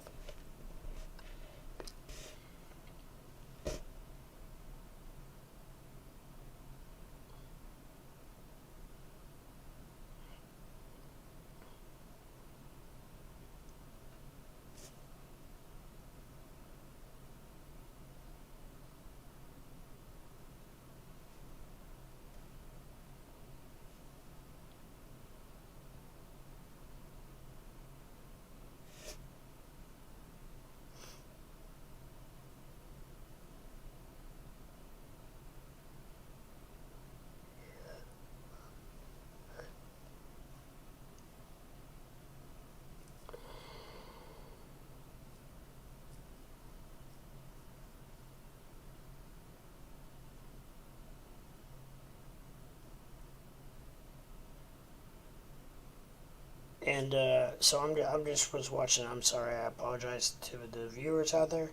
And so I'm just was watching. I'm sorry. I apologize to the viewers out there.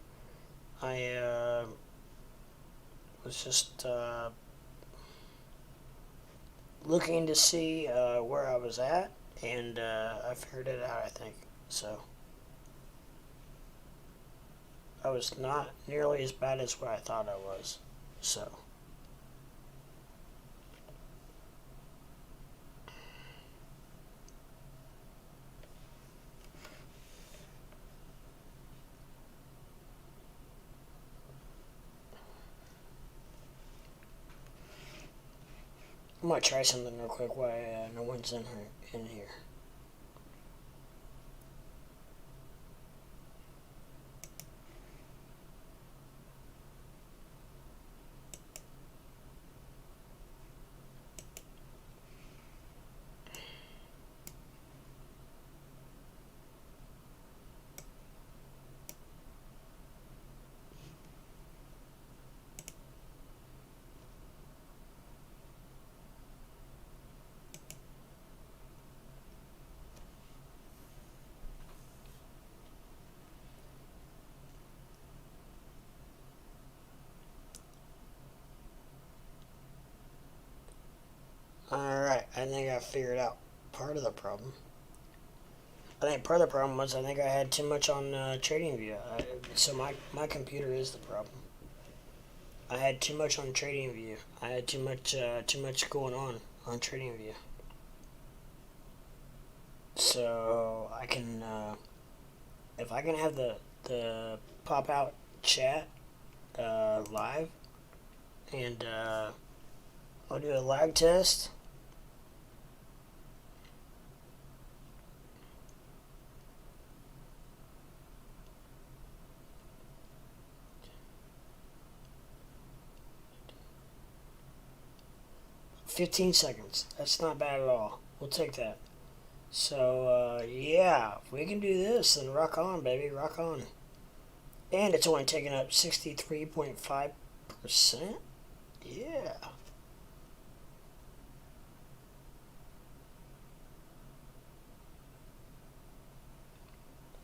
I was just looking to see where I was at, and I figured it out. I think so. I was not nearly as bad as what I thought I was. So. I might try something real quick while no one's in here. Alright, I think I figured out part of the problem. I think part of the problem was I think I had too much on TradingView. So my computer is the problem. I had too much on TradingView. I had too much going on TradingView. So I can if I can have the pop out chat live and I'll do a lag test. $15. That's not bad at all. We'll take that. So, yeah, if we can do this, then rock on, baby, rock on. And it's only taking up 63.5%. Yeah.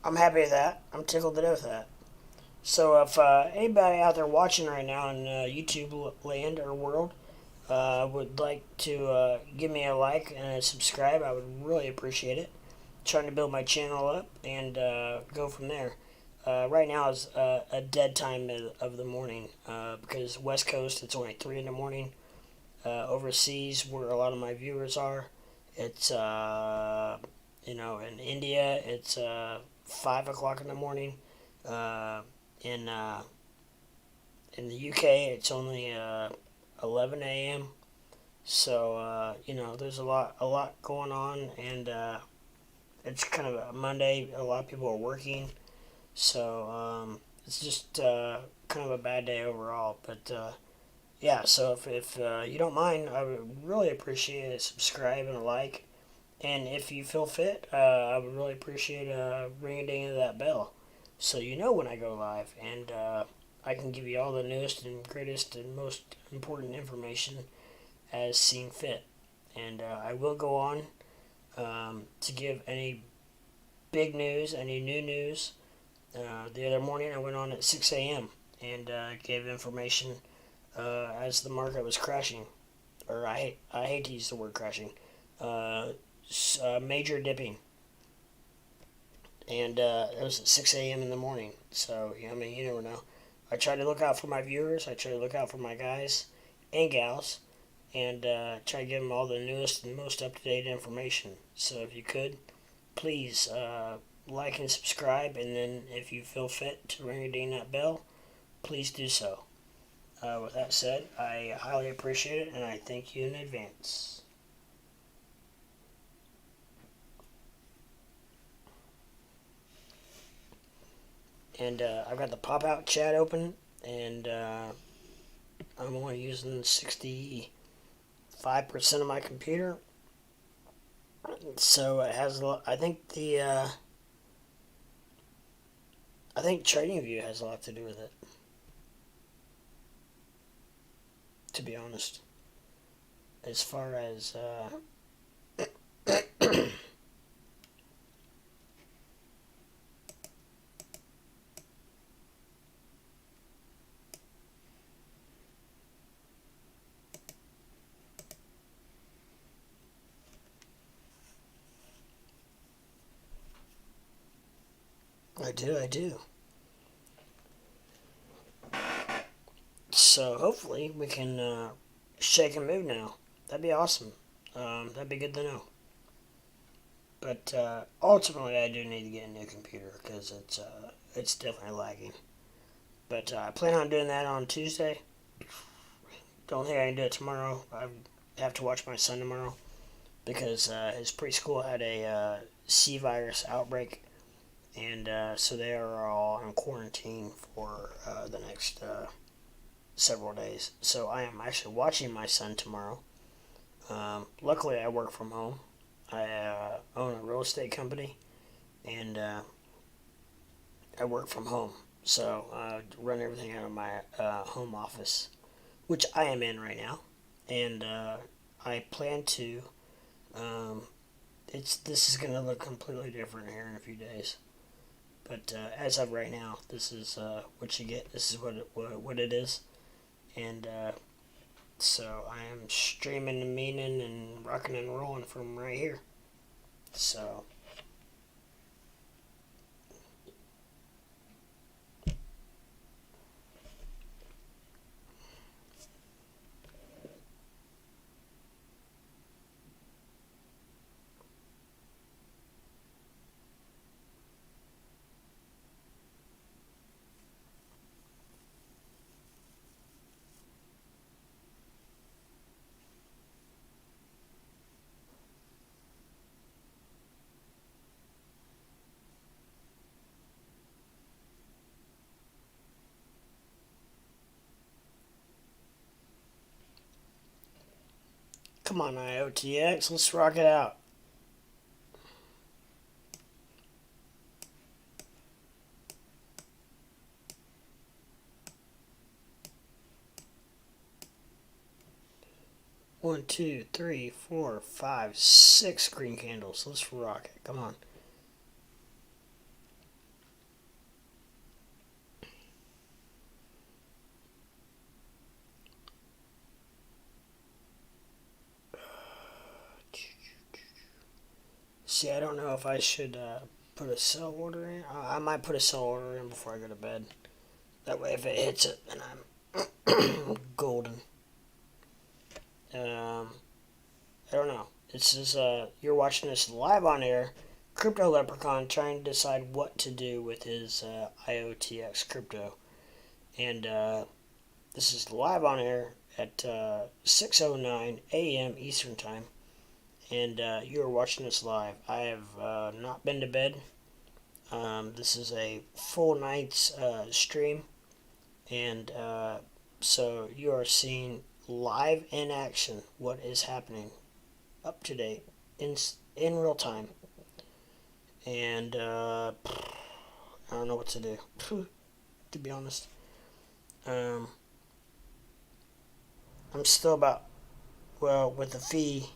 I'm happy with that. I'm tickled to death with that. So if anybody out there watching right now in YouTube land or world would like to give me a like and a subscribe, I would really appreciate it. Trying to build my channel up and go from there. Right now is a dead time of the morning because West Coast it's only 3 in the morning. Overseas, where a lot of my viewers are, it's in India it's 5 o'clock in the morning. In in the UK, it's only 11 a.m. So there's a lot going on, and it's kind of a Monday. A lot of people are working, so it's just kind of a bad day overall. But yeah, so if you don't mind, I would really appreciate a subscribe and a like. And if you feel fit, I would really appreciate ringing ding of that bell, so you know when I go live, and I can give you all the newest and greatest and most important information as seen fit. And I will go on to give any big news, any new news. The other morning I went on at 6 a.m. and gave information as the market was crashing. Or I hate to use the word crashing. Major dipping. And it was at 6 a.m. in the morning. So, I mean, you never know. I try to look out for my viewers. I try to look out for my guys and gals. And try to give them all the newest and most up-to-date information. So if you could, please like and subscribe. And then if you feel fit to ring or ding that bell, please do so. With that said, I highly appreciate it, and I thank you in advance. And I've got the pop-out chat open, and I'm only using 65% of my computer. So it has, I think I think TradingView has a lot to do with it, to be honest. As far as I do. So hopefully we can shake and move now. That'd be awesome. That'd be good to know. But ultimately, I do need to get a new computer because it's definitely lagging. But I plan on doing that on Tuesday. Don't think I can do it tomorrow. I have to watch my son tomorrow because his preschool had a C virus outbreak, and so they are all in quarantine for the next several days. So I am actually watching my son tomorrow. Luckily, I work from home. I own a real estate company, and I work from home. So I run everything out of my home office, which I am in right now, and I plan to. This is going to look completely different here in a few days, but as of right now, this is what you get. This is what it is, and so I am streaming and meaning and rocking and rolling from right here. So. Come on, IOTX, let's rock it out. One, two, three, four, five, 6 green candles. Let's rock it. Come on. See, I don't know if I should put a sell order in. I might put a sell order in before I go to bed. That way, if it hits it, then I'm golden. I don't know. This is you're watching this live on air. Crypto Leprechaun trying to decide what to do with his IOTX crypto, and this is live on air at 6:09 a.m. Eastern Time. And you are watching this live. I have not been to bed. This is a full night's stream, and so you are seeing live in action what is happening, up to date, in real time. And I don't know what to do, to be honest. I'm still about, well, with the fee,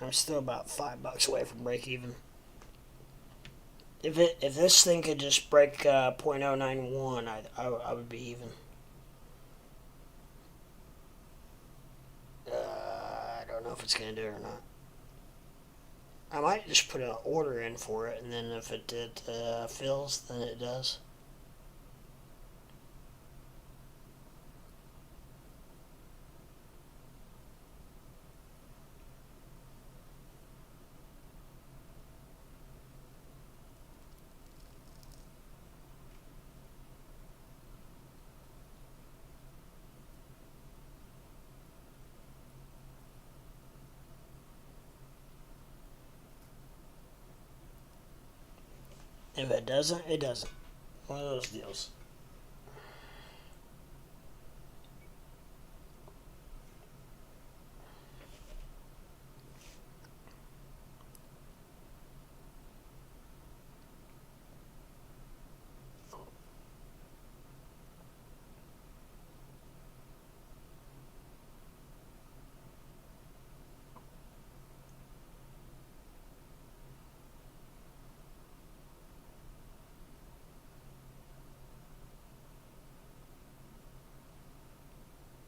I'm still about $5 away from break even. If this thing could just break 0.091, I would be even. I don't know if it's gonna do it or not. I might just put an order in for it, and then if it fills, then it does. If it doesn't, it doesn't. One of those deals.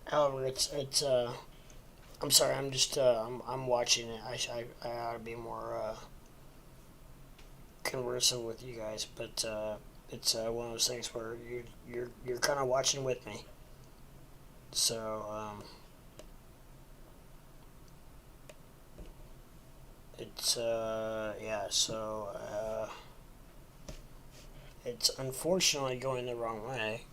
However, I'm sorry. I'm just I'm watching it. I ought to be more conversive with you guys, but it's one of those things where you're kind of watching with me. So it's yeah. So it's unfortunately going the wrong way.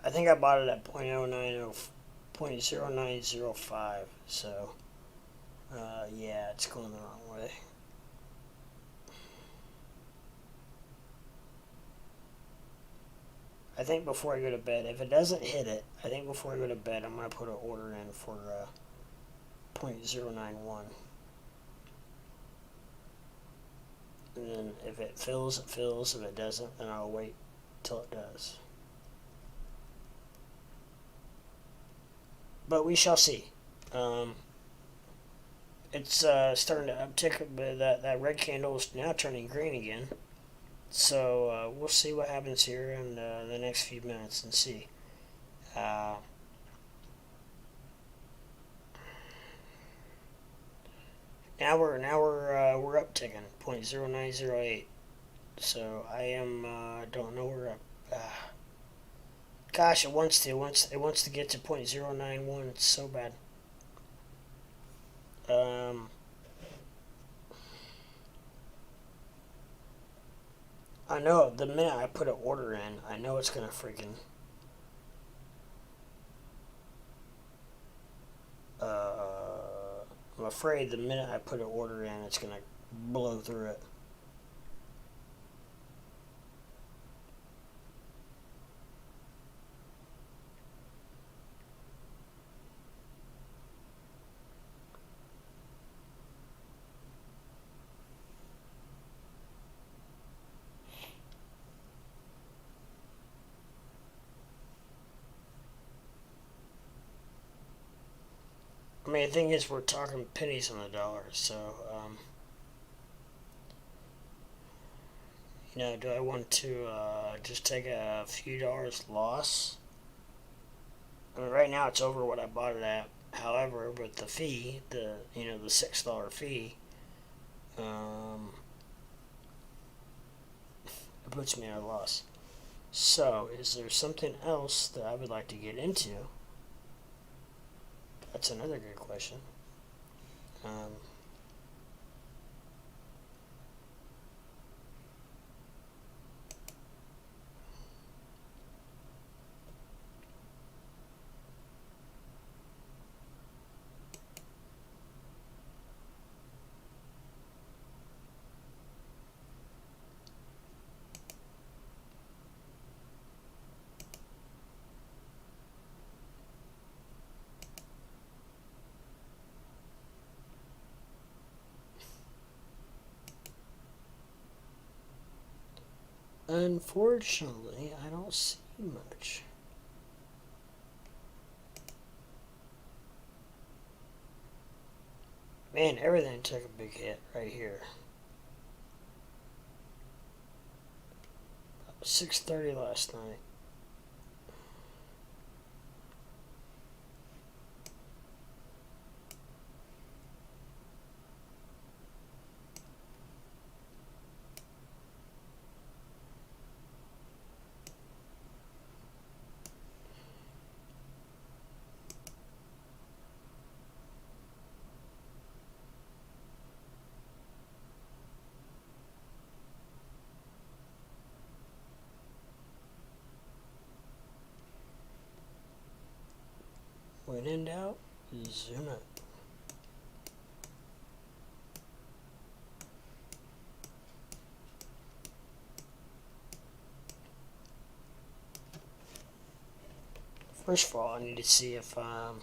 I think I bought it at 0.0905, so yeah, it's going the wrong way. I think before I go to bed, if it doesn't hit it, I think before I go to bed, I'm going to put an order in for 0.091. And then if it fills, it fills. If it doesn't, then I'll wait till it does. But we shall see. It's starting to uptick, but that red candle is now turning green again. So we'll see what happens here in the next few minutes and see. Now we're upticking 0.0908. So I am don't know where gosh, it wants to get to 0.091. It's so bad. I know the minute I put an order in, I know it's gonna freaking I'm afraid the minute I put an order in, it's gonna blow through it. mean, the thing is, we're talking pennies on the dollar, so, do I want to just take a few dollars loss? I mean, right now it's over what I bought it at. However, with the fee, the $6 fee, it puts me at a loss. So, is there something else that I would like to get into? That's another good question. Unfortunately, I don't see much. Man, everything took a big hit right here. 6:30 last night. When in doubt, zoom out. First of all, I need to see if I'm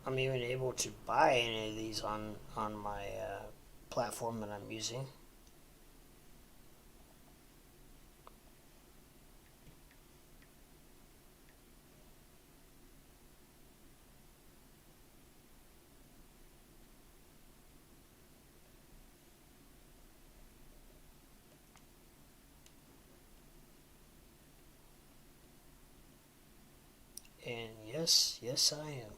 even able to buy any of these on my platform that I'm using. And yes, I am.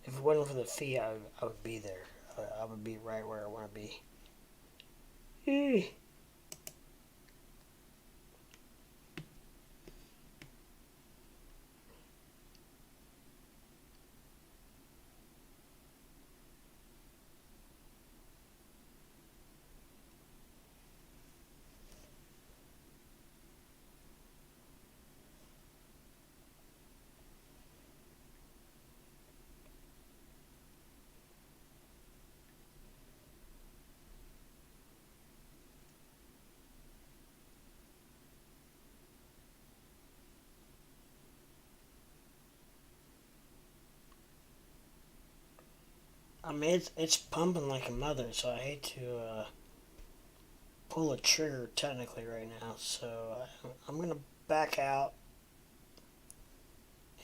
If it wasn't for the fee, I would be there. I would be right where I want to be. I mean, it's pumping like a mother, so I hate to pull a trigger technically right now. So I'm going to back out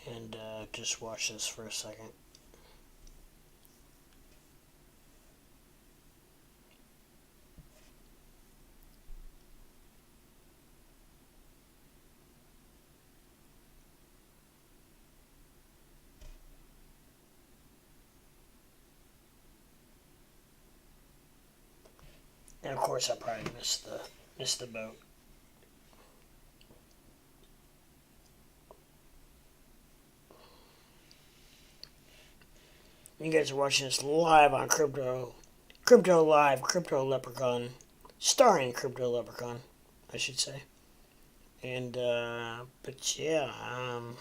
and just watch this for a second. And of course, I probably missed the boat. You guys are watching this live on Crypto Live, Crypto Leprechaun, starring Crypto Leprechaun, I should say. And but yeah, I'm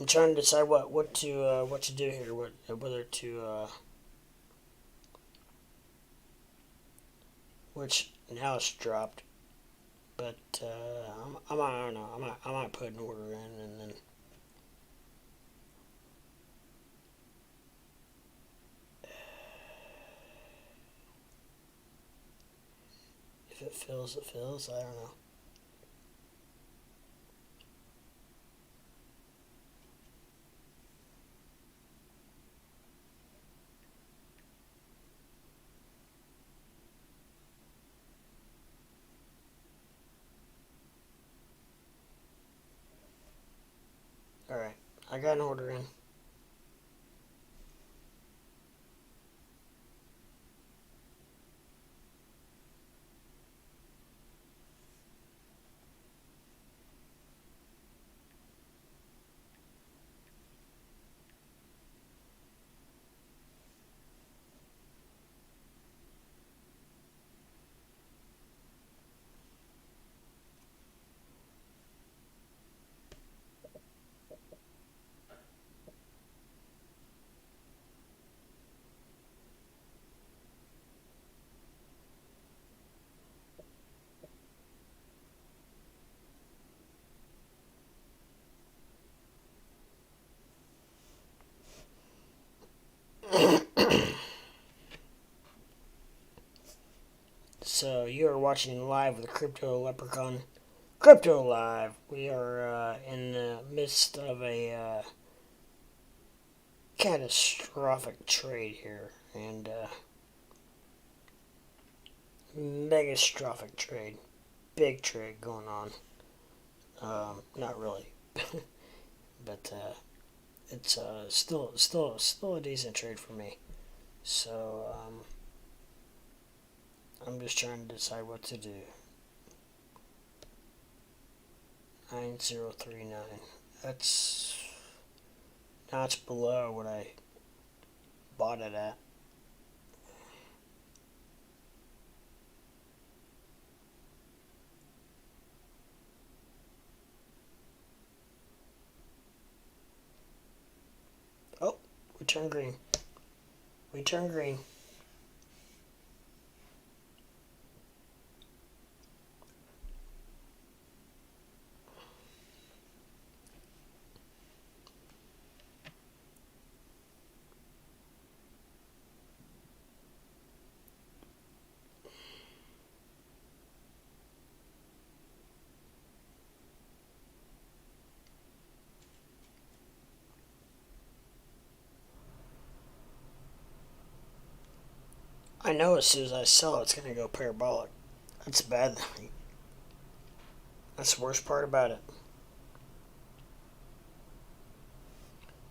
trying to decide what to do here. Whether to which now it's dropped, but I don't know. I might put an order in, and then if it fills, it fills. I don't know. All right, I got an order in. So you are watching live with Crypto Leprechaun. Crypto Live. We are in the midst of a catastrophic trade here, and megastrophic trade, big trade going on. Not really, but it's still a decent trade for me. So I'm just trying to decide what to do. 9039. That's now it's below what I bought it at. Oh, we turned green. We turned green. I know as soon as I sell, it's going to go parabolic. That's a bad thing. That's the worst part about it.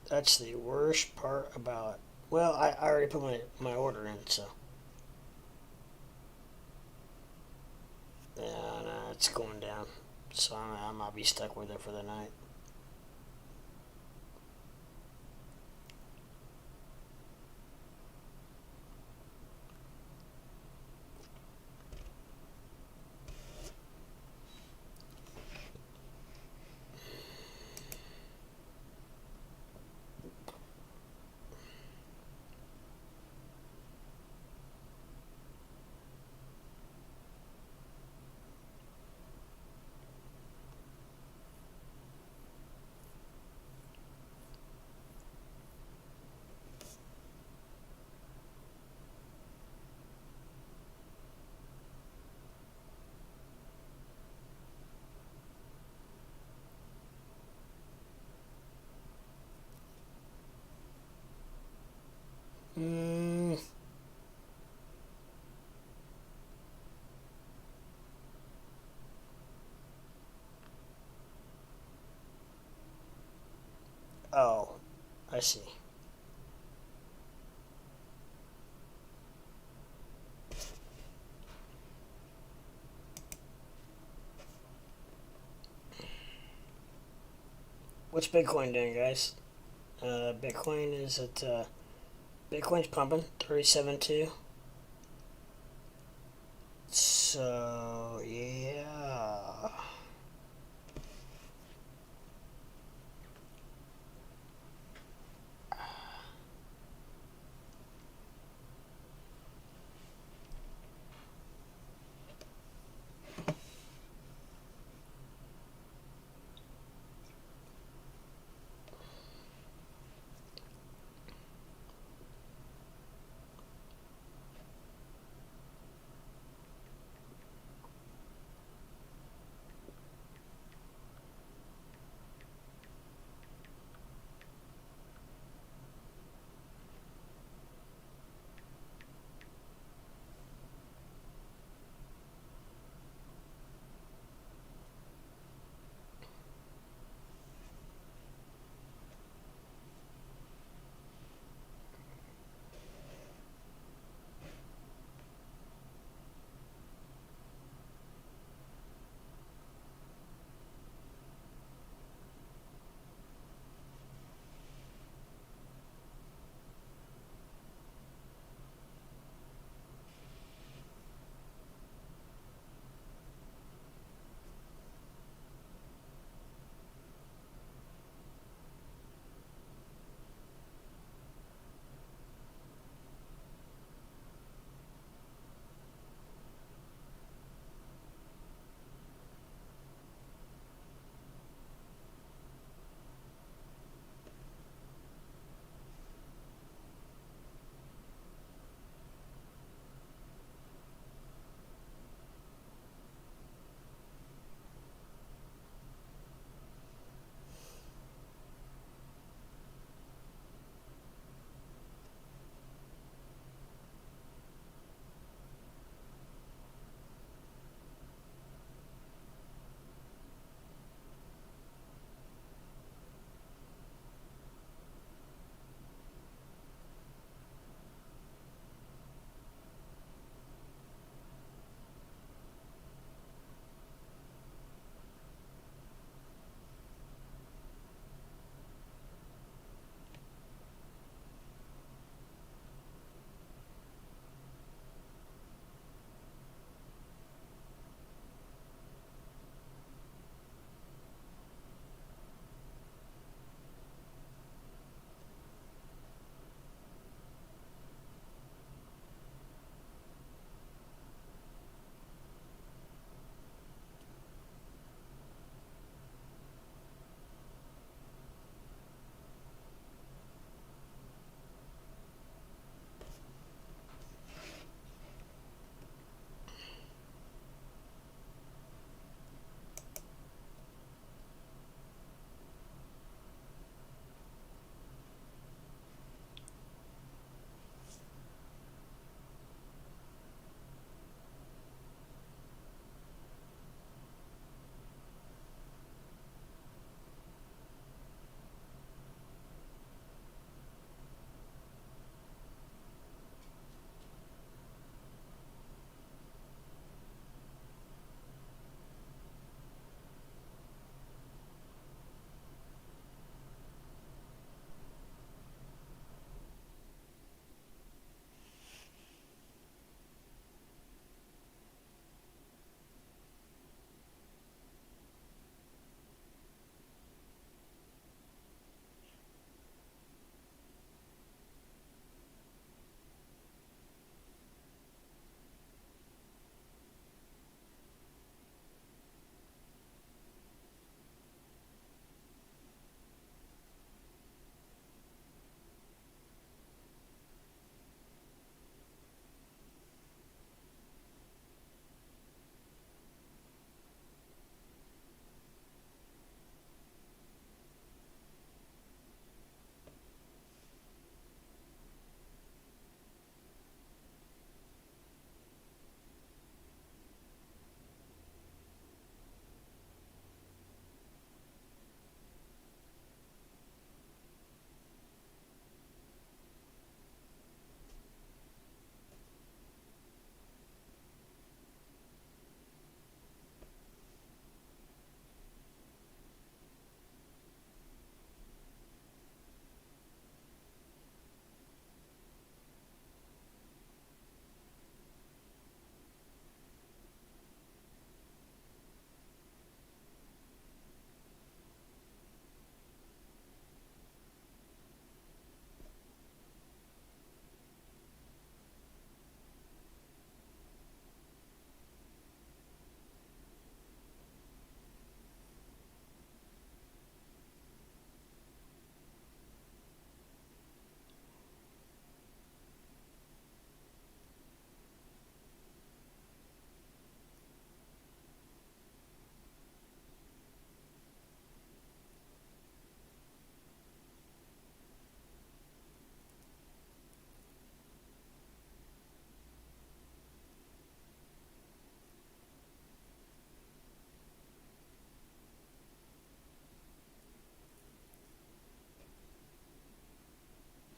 That's the worst part about it. Well, I already put my order in, so. Yeah, no, it's going down. So I might be stuck with it for the night. Mm, oh, I see. What's Bitcoin doing, guys? Bitcoin is at Bitcoin's pumping 37.2. So yeah.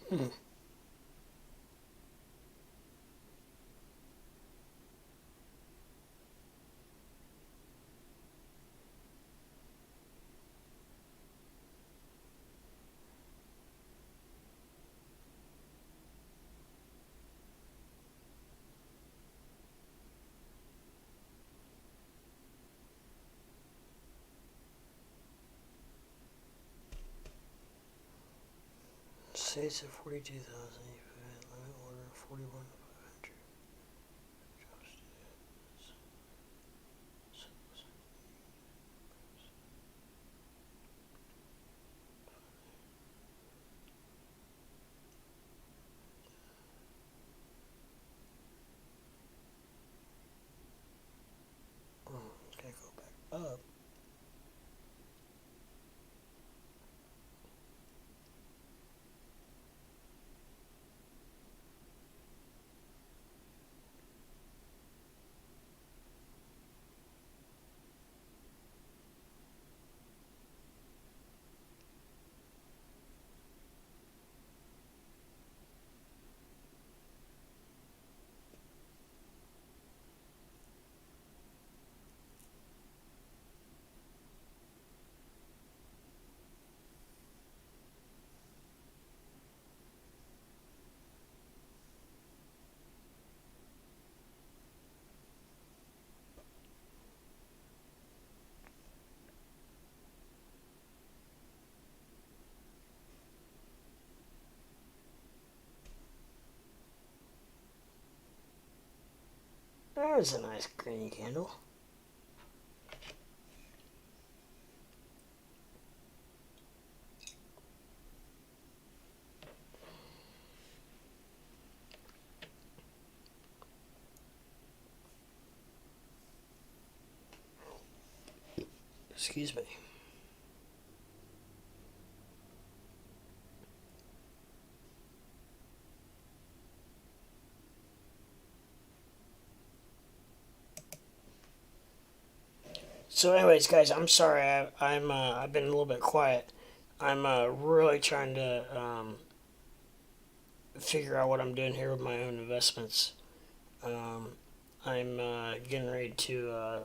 Hmm. States at 42,000. Limit order 41,500. Okay, go back up. There's a nice green candle. Excuse me. So, anyways, guys, I'm sorry. I've been a little bit quiet. I'm really trying to figure out what I'm doing here with my own investments. Um, I'm getting ready to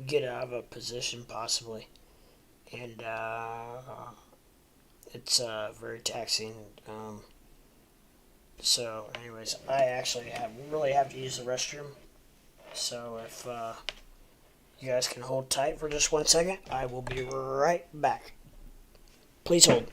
get out of a position possibly, and it's very taxing. So, anyways, I actually really have to use the restroom. So, if you guys can hold tight for just 1 second, I will be right back. Please hold.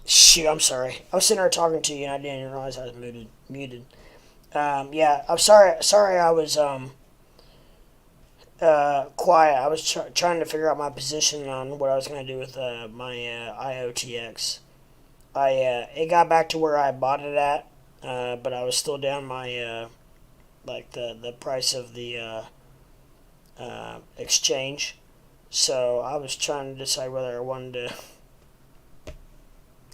Shoot, I'm sorry. I was sitting there talking to you and I didn't even realize I was muted. Yeah, I'm sorry. Sorry, I was quiet. I was trying to figure out my position on what I was going to do with my IOTX. It got back to where I bought it at, but I was still down my like the price of the exchange. So I was trying to decide whether I wanted to.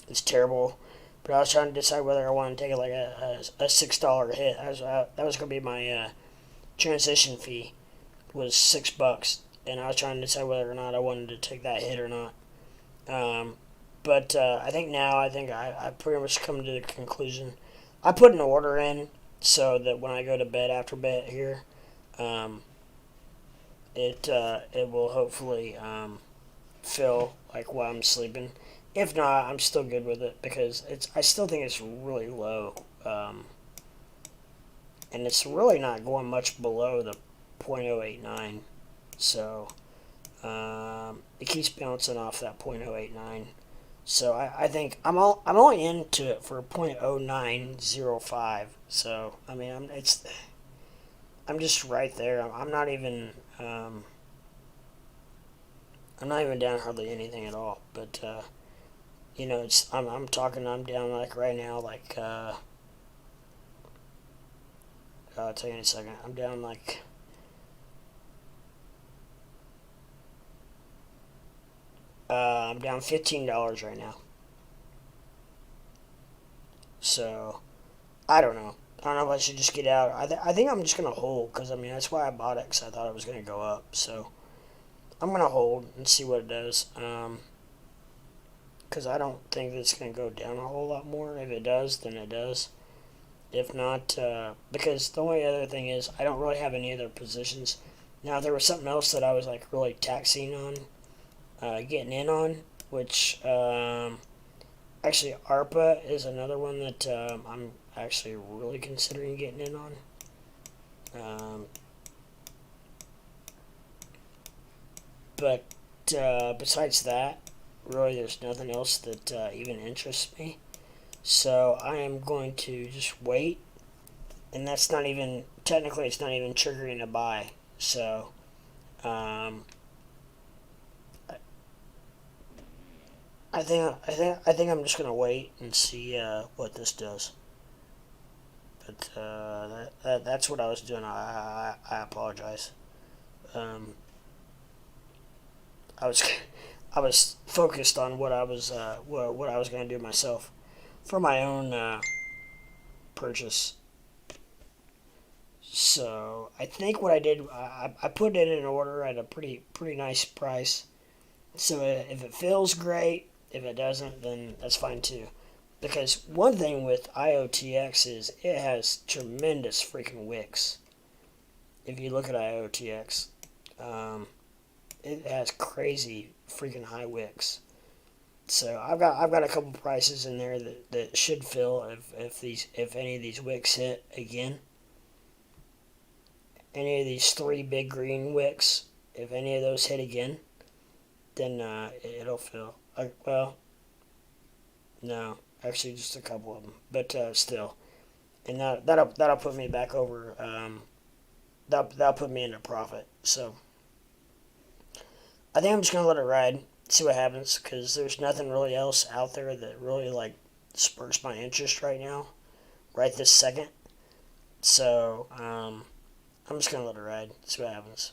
It's terrible, but I was trying to decide whether I wanted to take like a $6 hit. That was going to be my transition fee, was $6, and I was trying to decide whether or not I wanted to take that hit or not. Um, but I think now I pretty much come to the conclusion. I put an order in so that when I go to bed after bed here, um, it will hopefully fill like while I'm sleeping. If not, I'm still good with it because I still think it's really low, and it's really not going much below the 0.089. So it keeps bouncing off that 0.089. So I think I'm only into it for 0.0905. So I mean I'm just right there. I'm not even down hardly anything at all. But I'm talking. I'm down like right now like I'll tell you in a second. I'm down like I'm down $15 right now. So I don't know. I don't know if I should just get out. I think I'm just gonna hold because I mean that's why I bought it because I thought it was gonna go up. So I'm gonna hold and see what it does. Because I don't think it's gonna go down a whole lot more. If it does, then it does. If not, because the only other thing is I don't really have any other positions. Now, if there was something else that I was like really taxing on, getting in on, which actually ARPA is another one that I'm actually really considering getting in on. Um, but besides that, really, there's nothing else that even interests me. So I am going to just wait, and that's not even technically it's not even triggering a buy. So um, I think I'm just gonna wait and see what this does. But that's what I was doing. I apologize. Um, I was I was focused on what I was gonna do myself for my own purchase. So I think what I did, I put it in order at a pretty nice price. So if it feels great, if it doesn't, then that's fine too. Because one thing with IOTX is it has tremendous freaking wicks. If you look at IOTX, um, it has crazy freaking high wicks. So I've got a couple prices in there that should fill if any of these wicks hit again. Any of these three big green wicks, if any of those hit again, then it'll fill. Well, no, actually just a couple of them, but still, and that'll put me back over. That'll put me into profit. So I think I'm just gonna let it ride, see what happens, because there's nothing really else out there that really like spurs my interest right now, right this second. So I'm just gonna let it ride, see what happens.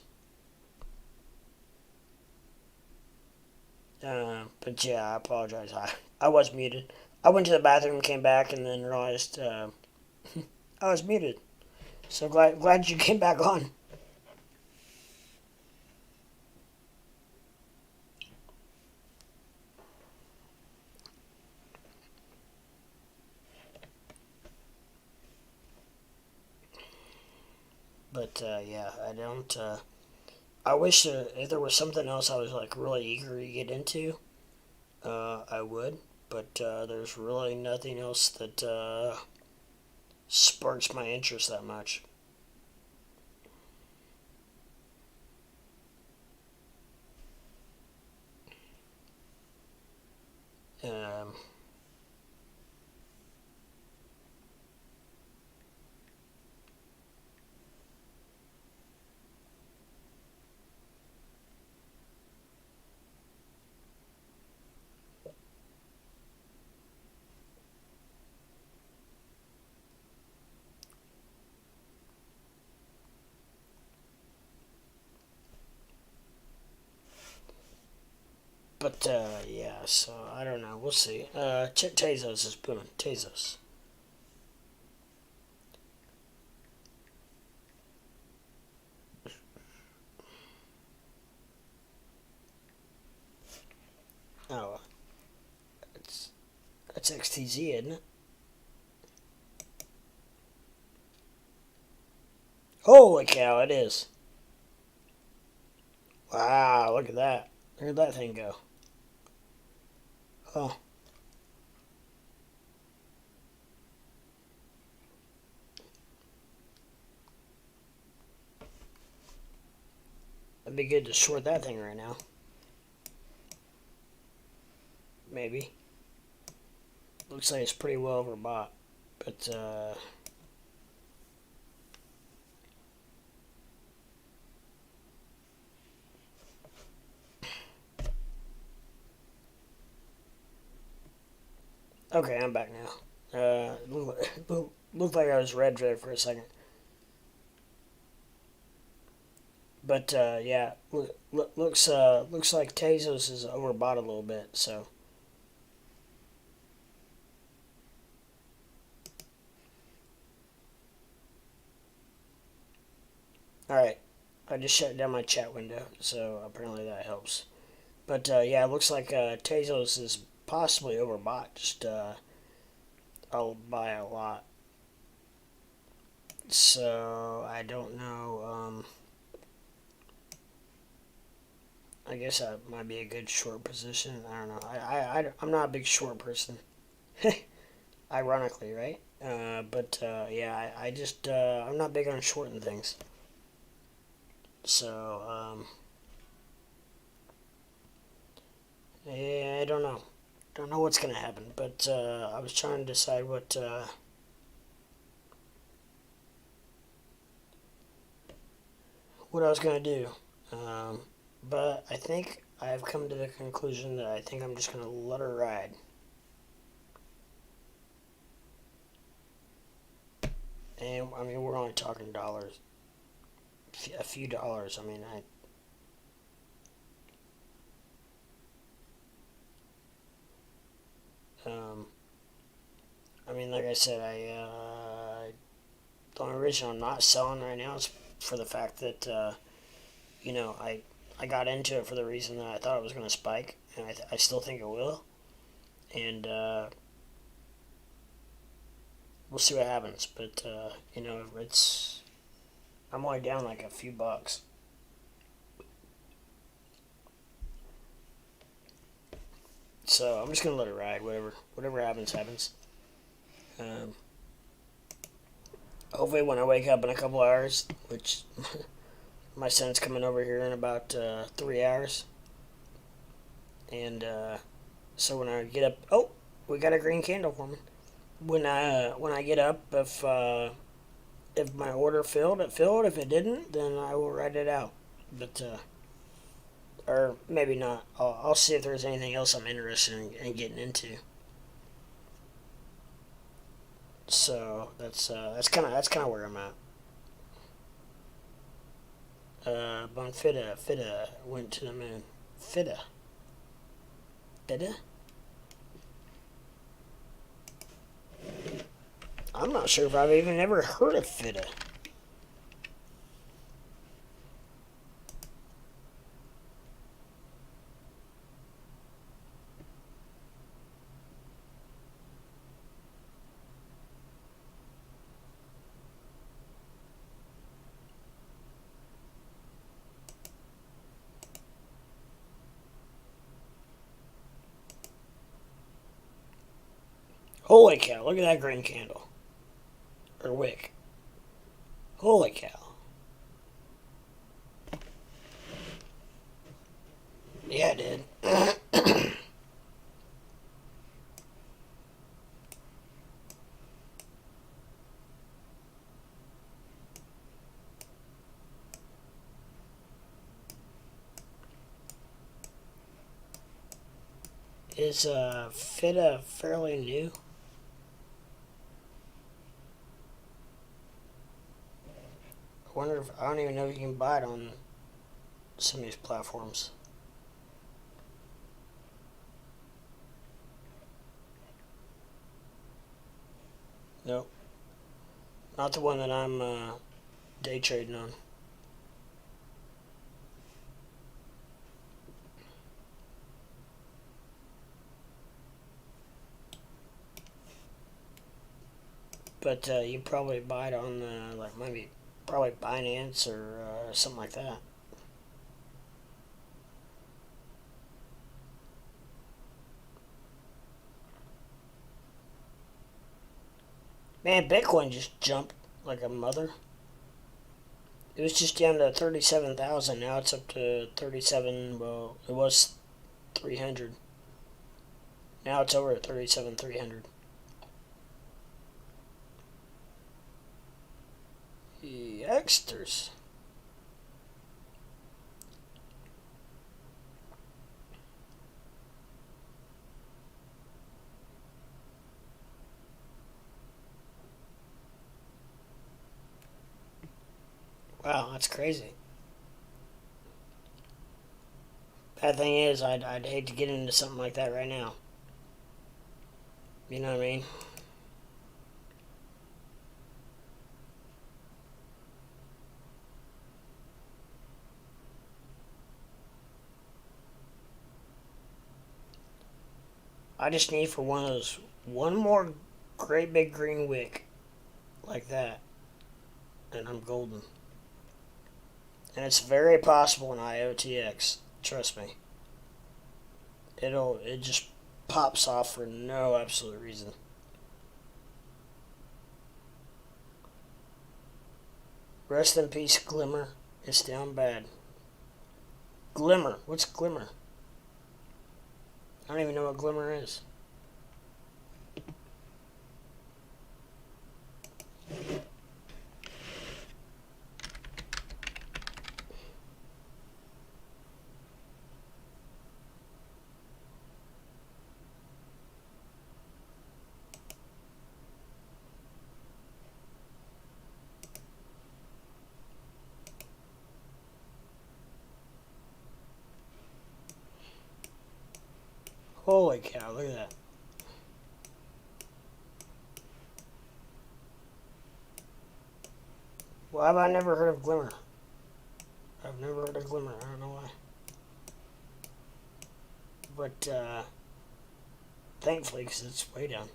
But yeah, I apologize. I was muted. I went to the bathroom, came back, and then realized I was muted. So glad you came back on. But yeah, I don't. I wish if there was something else I was like really eager to get into, I would. But there's really nothing else that sparks my interest that much. Um, But yeah, so I don't know. We'll see. Tezos is booming. Tezos. Oh, that's XTZ, isn't it? Holy cow, it is. Wow, look at that. Where'd that thing go? Oh. It'd be good to short that thing right now. Maybe. Looks like it's pretty well overbought. But, okay, I'm back now. Looked like I was red for a second. But yeah, looks like Tezos is overbought a little bit. So all right, I just shut down my chat window, so apparently that helps. But yeah, it looks like Tezos is possibly overbought. Just I'll buy a lot. So I don't know. I guess that might be a good short position. I don't know. I'm not a big short person. Ironically, right? But yeah, I just I'm not big on shorting things. So yeah, I don't know. Don't know what's gonna happen. But I was trying to decide what I was gonna do. But I think I've come to the conclusion that I think I'm just gonna let her ride. And I mean, we're only talking dollars, a few dollars. I mean, I mean, like I said, the only reason I'm not selling right now is for the fact that you know, I got into it for the reason that I thought it was going to spike, and I still think it will, and we'll see what happens. But you know, I'm only down like a few bucks. So I'm just gonna let it ride. Whatever happens, happens. Um, Hopefully, when I wake up in a couple hours, which my son's coming over here in about 3 hours, and so when I get up, oh, we got a green candle for me. When I get up, if my order filled, it filled. If it didn't, then I will write it out. But or maybe not. I'll see if there's anything else I'm interested in getting into. So that's kind of where I'm at. Bonfida went to the moon. Fida. Fida? I'm not sure if I've even ever heard of Fida. Holy cow, look at that green candle. Or wick. Holy cow. Yeah, it did. Is Fida fairly new? I wonder if I don't even know if you can buy it on some of these platforms. Nope. Not the one that I'm day trading on. But you probably buy it on like maybe probably Binance or something like that. Man, Bitcoin just jumped like a mother. It was just down to 37,000. Now it's up to 37. Well, it was 300. Now it's over at 37,300. Yikesters. Wow, that's crazy. Bad thing is, I'd hate to get into something like that right now. You know what I mean? I just need for one more great big green wick like that, and I'm golden. And it's very possible in IOTX. Trust me. It just pops off for no absolute reason. Rest in peace, Glimmer. It's down bad. Glimmer. What's Glimmer? I don't even know what Glimmer is. Holy cow, look at that. Why have I never heard of Glimmer? I've never heard of Glimmer. I don't know why. But, thankfully, because it's way down.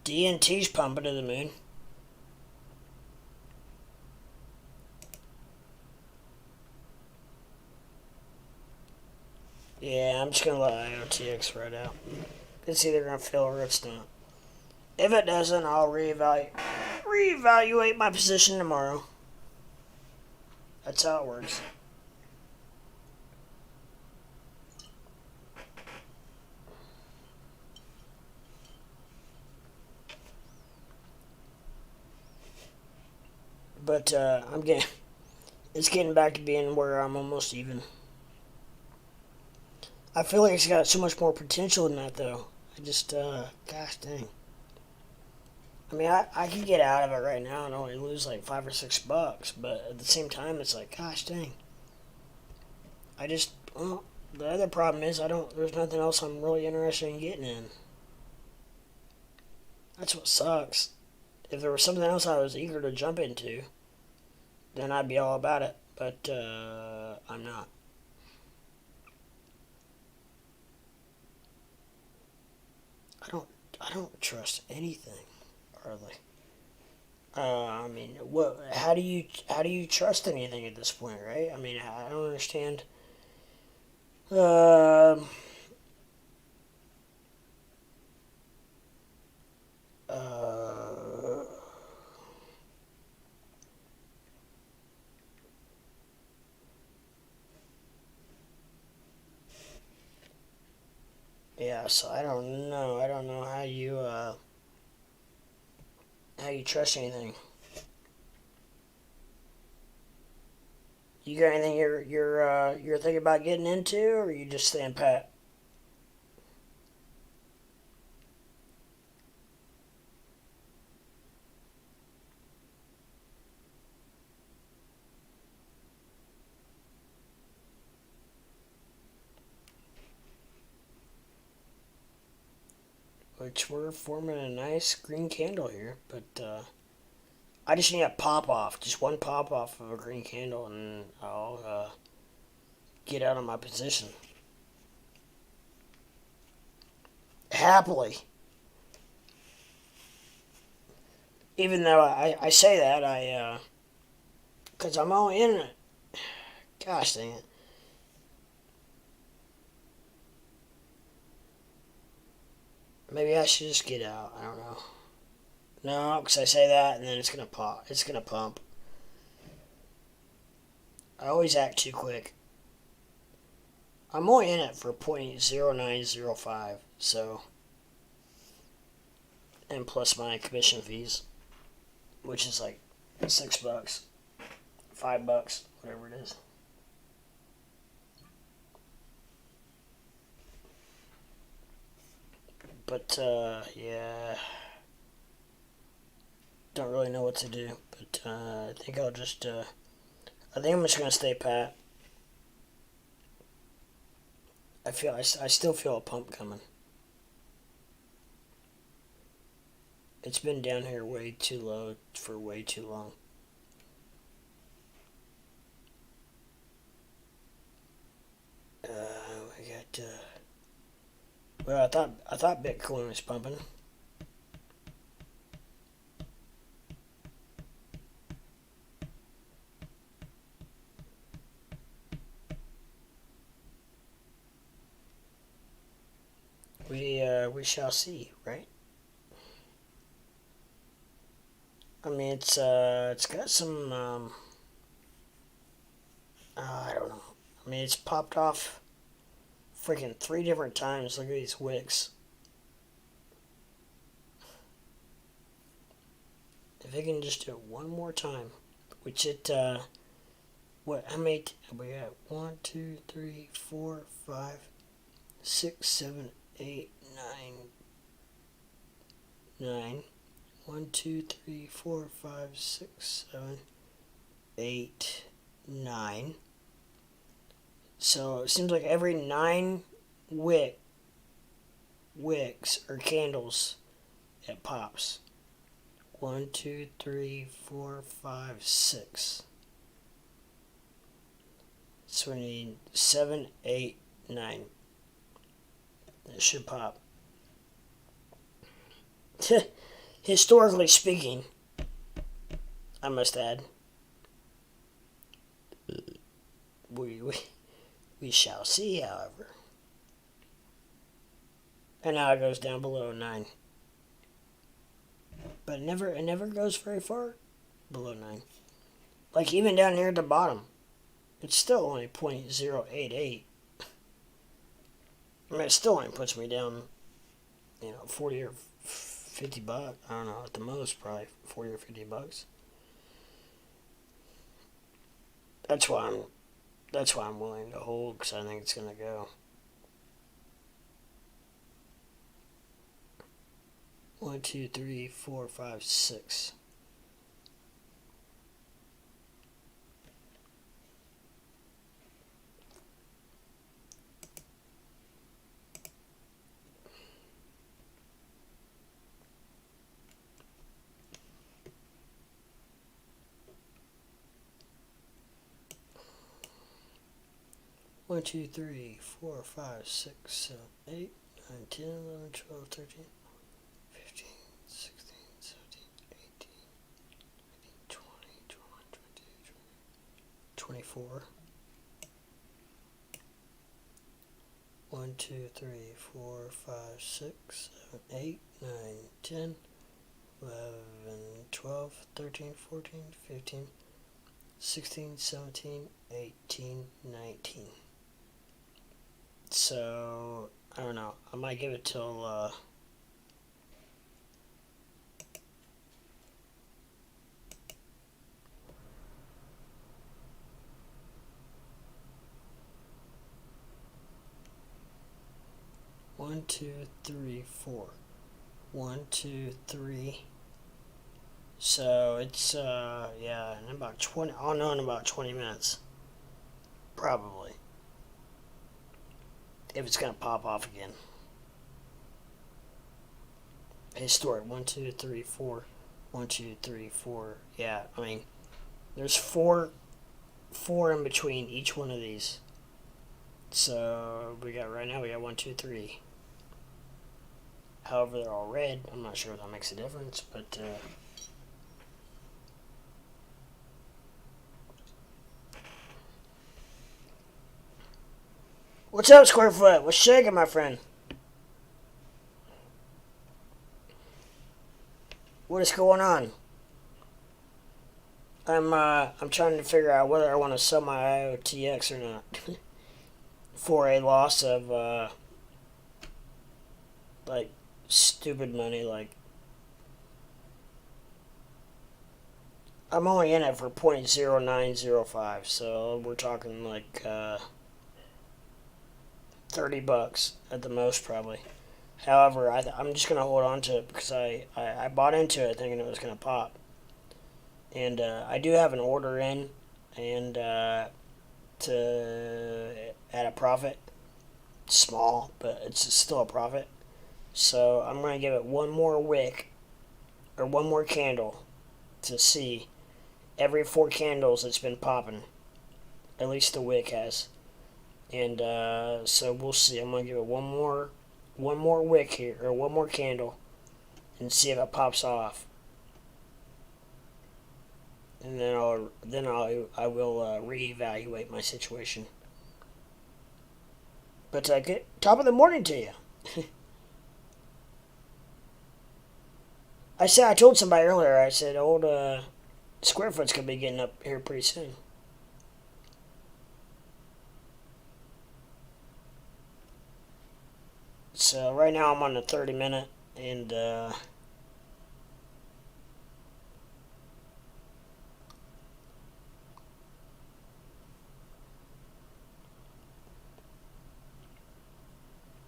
DNT's pumping to the moon. Yeah, I'm just gonna let IOTX ride out. It's either gonna fail or it's not. If it doesn't, I'll reevaluate my position tomorrow. That's how it works. But it's getting back to being where I'm almost even. I feel like it's got so much more potential than that, though. I just, gosh dang. I mean, I could get out of it right now and only lose like $5 or $6, but at the same time, it's like, gosh dang. Well, the other problem is there's nothing else I'm really interested in getting in. That's what sucks. If there was something else I was eager to jump into, then I'd be all about it, but, I'm not. I don't trust anything, hardly. I mean, what? How do you trust anything at this point, right? I mean, I don't understand. Um. Uh, yeah, so I don't know. I don't know how you trust anything. You got anything you're thinking about getting into, or are you just staying pat? Which we're forming a nice green candle here, but I just need a pop off, just one pop off of a green candle, and I'll get out of my position happily. Even though I say that, because I'm all in it. Gosh dang it. Maybe I should just get out. I don't know. No, because I say that and then it's gonna pop. It's gonna pump. I always act too quick. I'm only in it for 0.0905, so, and plus my commission fees, which is like $6, $5, whatever it is. But yeah, don't really know what to do. But I think I'll just I think I'm just gonna stay pat. I still feel a pump coming. It's been down here way too low for way too long. We got. Well, I thought Bitcoin was pumping. We shall see, right? I mean, it's got some I don't know. I mean, it's popped off freaking 3 different times. Look at these wicks. If it can just do it one more time, which it what? How many? We got 1, 2, 3, 4, 5, 6, 7, 8, 9. 1, 2, 3, 4, 5, 6, 7, 8, 9. So it seems like every 9 wicks or candles, it pops. 1, 2, 3, 4, 5, 6. So we need 7, 8, 9. It should pop. Historically speaking, I must add, we shall see, however. And now it goes down below 9. But it never goes very far below 9. Like even down here at the bottom, it's still only 0.088. I mean, it still only puts me down, 40 or $50. I don't know, at the most, probably $40 or $50. That's why I'm willing to hold, because I think it's gonna go. 1, 2, 3, 4, 5, 6. One, 2, 3, 4, 5, 6, 7, 8, 9, 10, 11, 12, 13, 15, 16, 17, 18, 19, 20, 21, 22, 24. 1, 2, 3, 4, 5, 6, 7, 8, 9, 10, 11, 12, 13, 14, 15, 16, 17, 18, 19. So, I don't know. I might give it till, 1, 2, 3, 4. 1, 2, 3. So it's yeah, in about 20. I'll know in about 20 minutes, probably, if it's gonna pop off again. Historic 1, 2, 3, 4. 1, 2, 3, 4. Yeah, I mean, there's four in between each one of these. So we got right now. We got 1, 2, 3. However, they're all red. I'm not sure if that makes a difference, but. What's up, Square Foot? What's shaking, my friend? What is going on? I'm trying to figure out whether I want to sell my IOTX or not for a loss of like stupid money. Like I'm only in it for 0.0905, so we're talking like $30 at the most, probably. However, I'm just gonna hold on to it because I bought into it thinking it was gonna pop. And I do have an order in, and to at a profit, small, but it's still a profit. So I'm gonna give it one more wick, or one more candle, to see. Every 4 candles it's been popping, at least the wick has, and so we'll see. I'm gonna give it one more wick here, or one more candle, and see if it pops off. And then I will reevaluate my situation. But good top of the morning to you. I told somebody earlier. I said old Squarefoot's gonna be getting up here pretty soon. So right now I'm on the 30-minute, and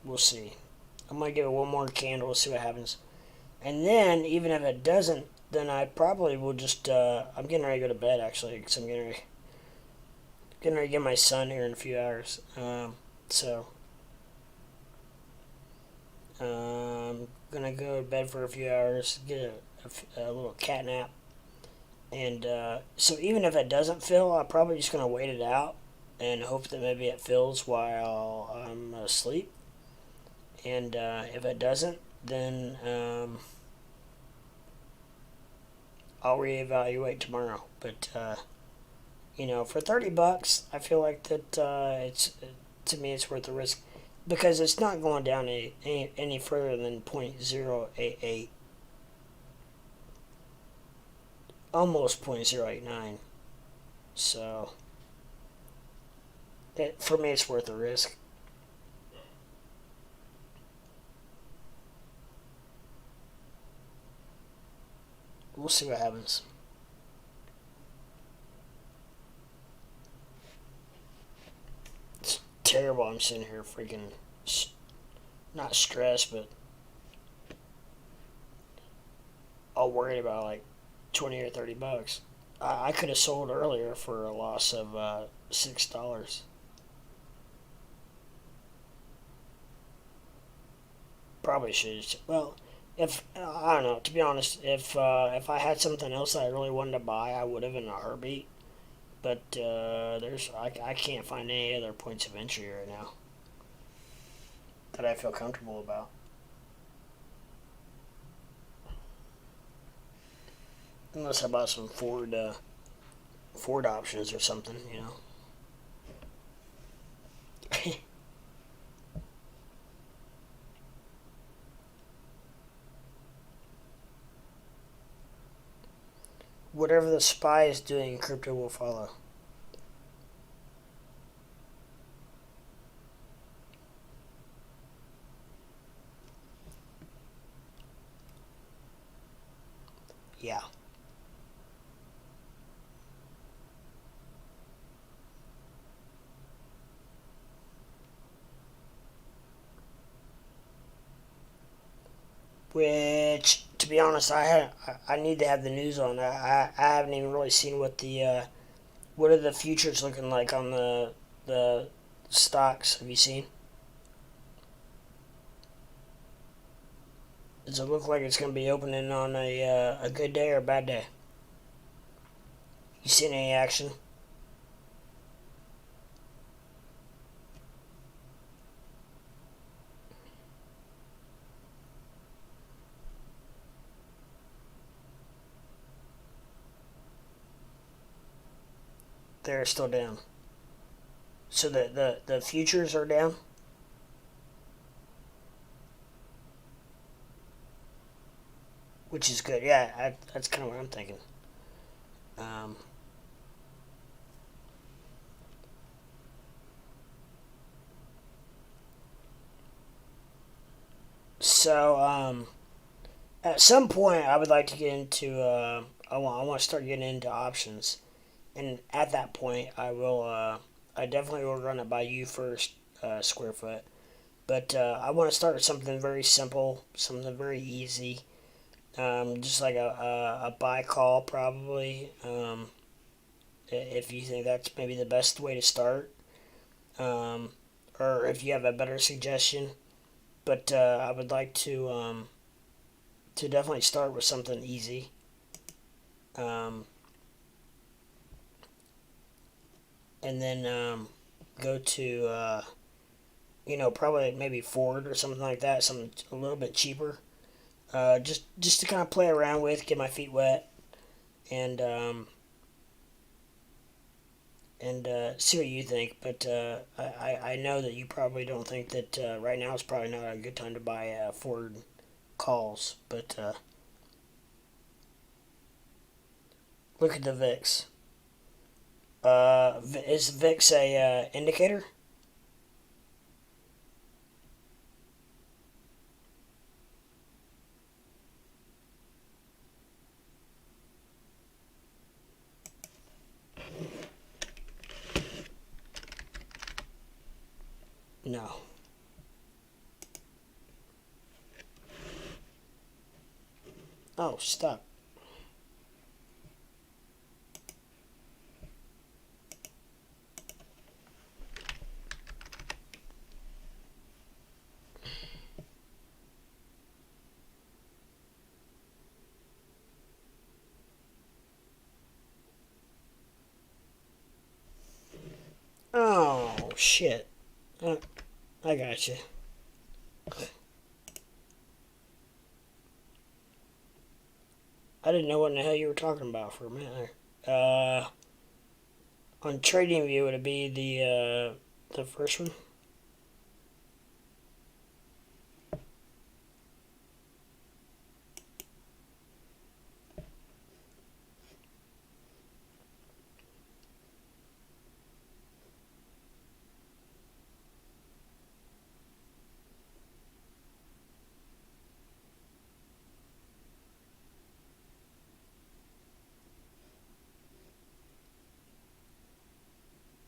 we'll see. I'm going to give it one more candle, see what happens. And then, even if it doesn't, then I probably will just, I'm getting ready to go to bed, actually, because I'm getting ready to get my son here in a few hours. So, I'm going to go to bed for a few hours, get a little cat nap. And so even if it doesn't fill, I'm probably just going to wait it out and hope that maybe it fills while I'm asleep. And if it doesn't, then I'll reevaluate tomorrow. But for $30, I feel like that to me it's worth the risk, because it's not going down any further than 0.088, almost 0.089. So for me, it's worth the risk. We'll see what happens. It's terrible. I'm sitting here freaking not stressed, but all worried about like 20 or $30. I could have sold earlier for a loss of $6. Probably should. Well, if I don't know, to be honest, if I had something else that I really wanted to buy, I would have in a heartbeat. But I can't find any other points of entry right now that I feel comfortable about. Unless I bought some Ford options or something, Whatever the SPY is doing, crypto will follow. Yeah. which, to be honest, I need to have the news on. I haven't even really seen what are the futures looking like on the stocks. Have you seen? Does it look like it's going to be opening on a good day or a bad day? You seen any action? They're still down. So the futures are down? Which is good. Yeah, that's kind of what I'm thinking. Um, so at some point, I would like to get into. I want to start getting into options, and at that point, I will. I definitely will run it by you first, square foot. But I want to start with something very simple, something very easy. Just like a buy call, probably. If you think that's maybe the best way to start, um, or if you have a better suggestion. But I would like to definitely start with something easy. Um, and then go to probably maybe Ford or something like that, something a little bit cheaper. Just to kind of play around with, get my feet wet, and see what you think. But I know that you probably don't think that right now is probably not a good time to buy Ford calls. But look at the VIX. Is VIX a indicator? No. Oh, stop. Oh, shit. I got you. I didn't know what in the hell you were talking about for a minute there. On TradingView, would it be the first one?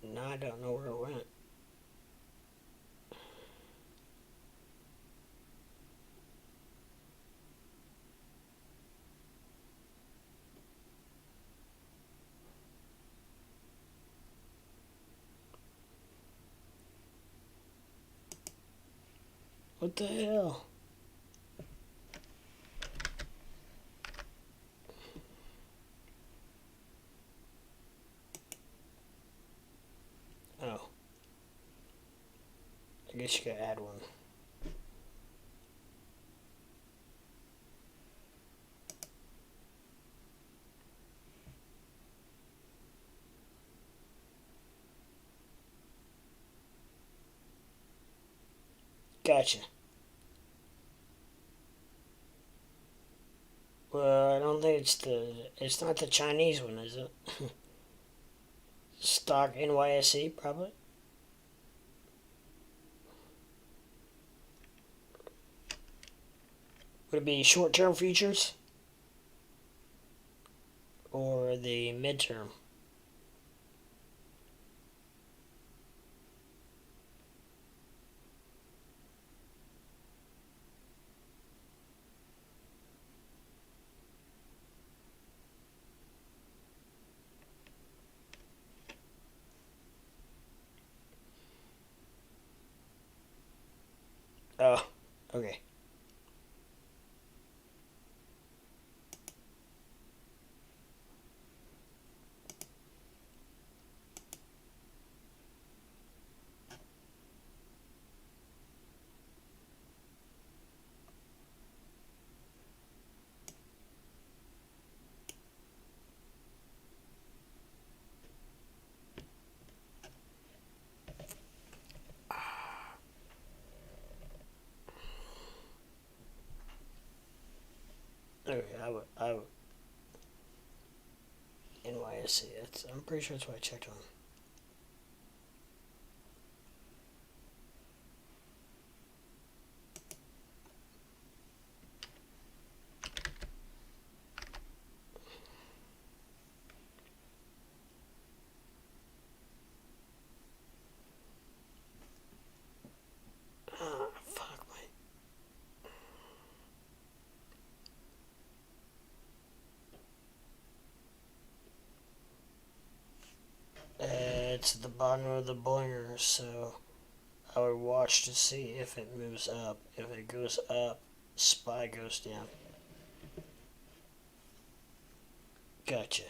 No, I don't know where it went. What the hell? Oh, I guess you could add one. Gotcha. Well, I don't think it's not the Chinese one, is it? Stock NYSE, probably. Would it be short-term futures or the midterm? Okay. Okay, I would, NYSE, I'm pretty sure that's what I checked on. Fuck, it's at the bottom of the Bollinger, so I would watch to see if it moves up. If it goes up, SPY goes down. Gotcha.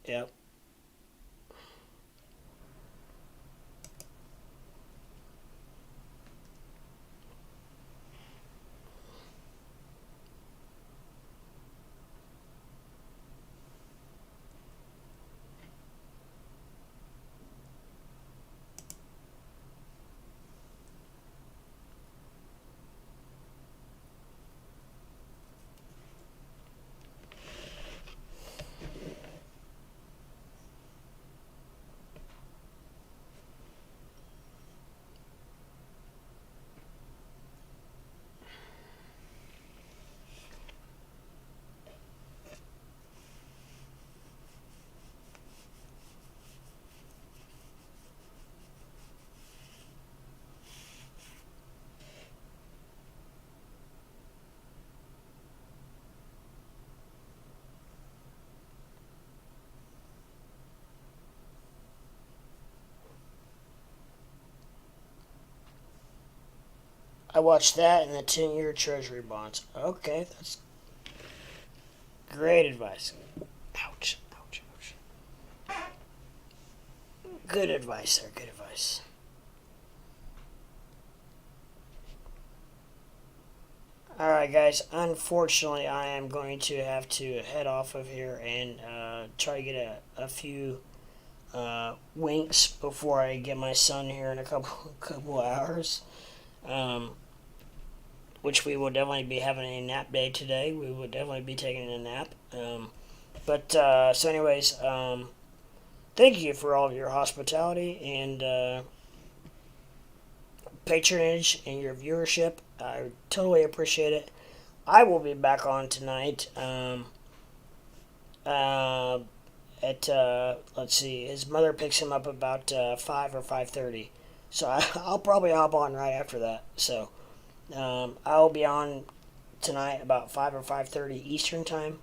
Yep. I watched that and the 10-year Treasury bonds. Okay, that's great advice. Ouch, ouch, ouch. Good advice there, good advice. Alright, guys, unfortunately, I am going to have to head off of here and try to get a few winks before I get my son here in a couple hours. Which we will definitely be having a nap day today. We will definitely be taking a nap. So anyways, thank you for all of your hospitality and patronage and your viewership. I totally appreciate it. I will be back on tonight. Let's see, his mother picks him up about 5 or 5:30, so I'll probably hop on right after that. So I'll be on tonight about 5 or 5:30 Eastern time,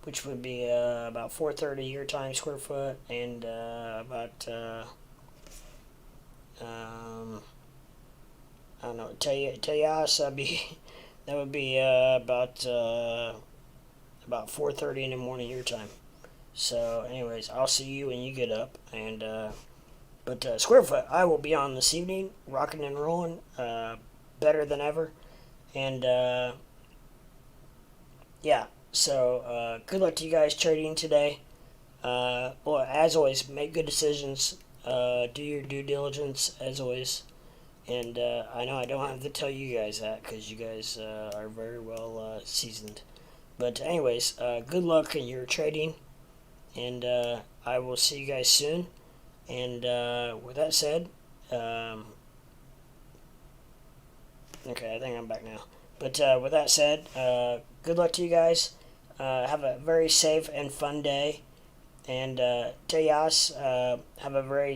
which would be about 4:30 your time square foot, and about I don't know, Tayas, that would be about 4:30 in the morning your time. So, anyways, I'll see you when you get up, and but square foot, I will be on this evening, rocking and rolling, better than ever, and yeah. So, good luck to you guys trading today. Well, as always, make good decisions. Do your due diligence as always. And I know I don't have to tell you guys that because you guys are very well seasoned. But anyways, good luck in your trading, and I will see you guys soon. And with that said, okay, I think I'm back now. But with that said, good luck to you guys. Have a very safe and fun day. And Teyas, have a very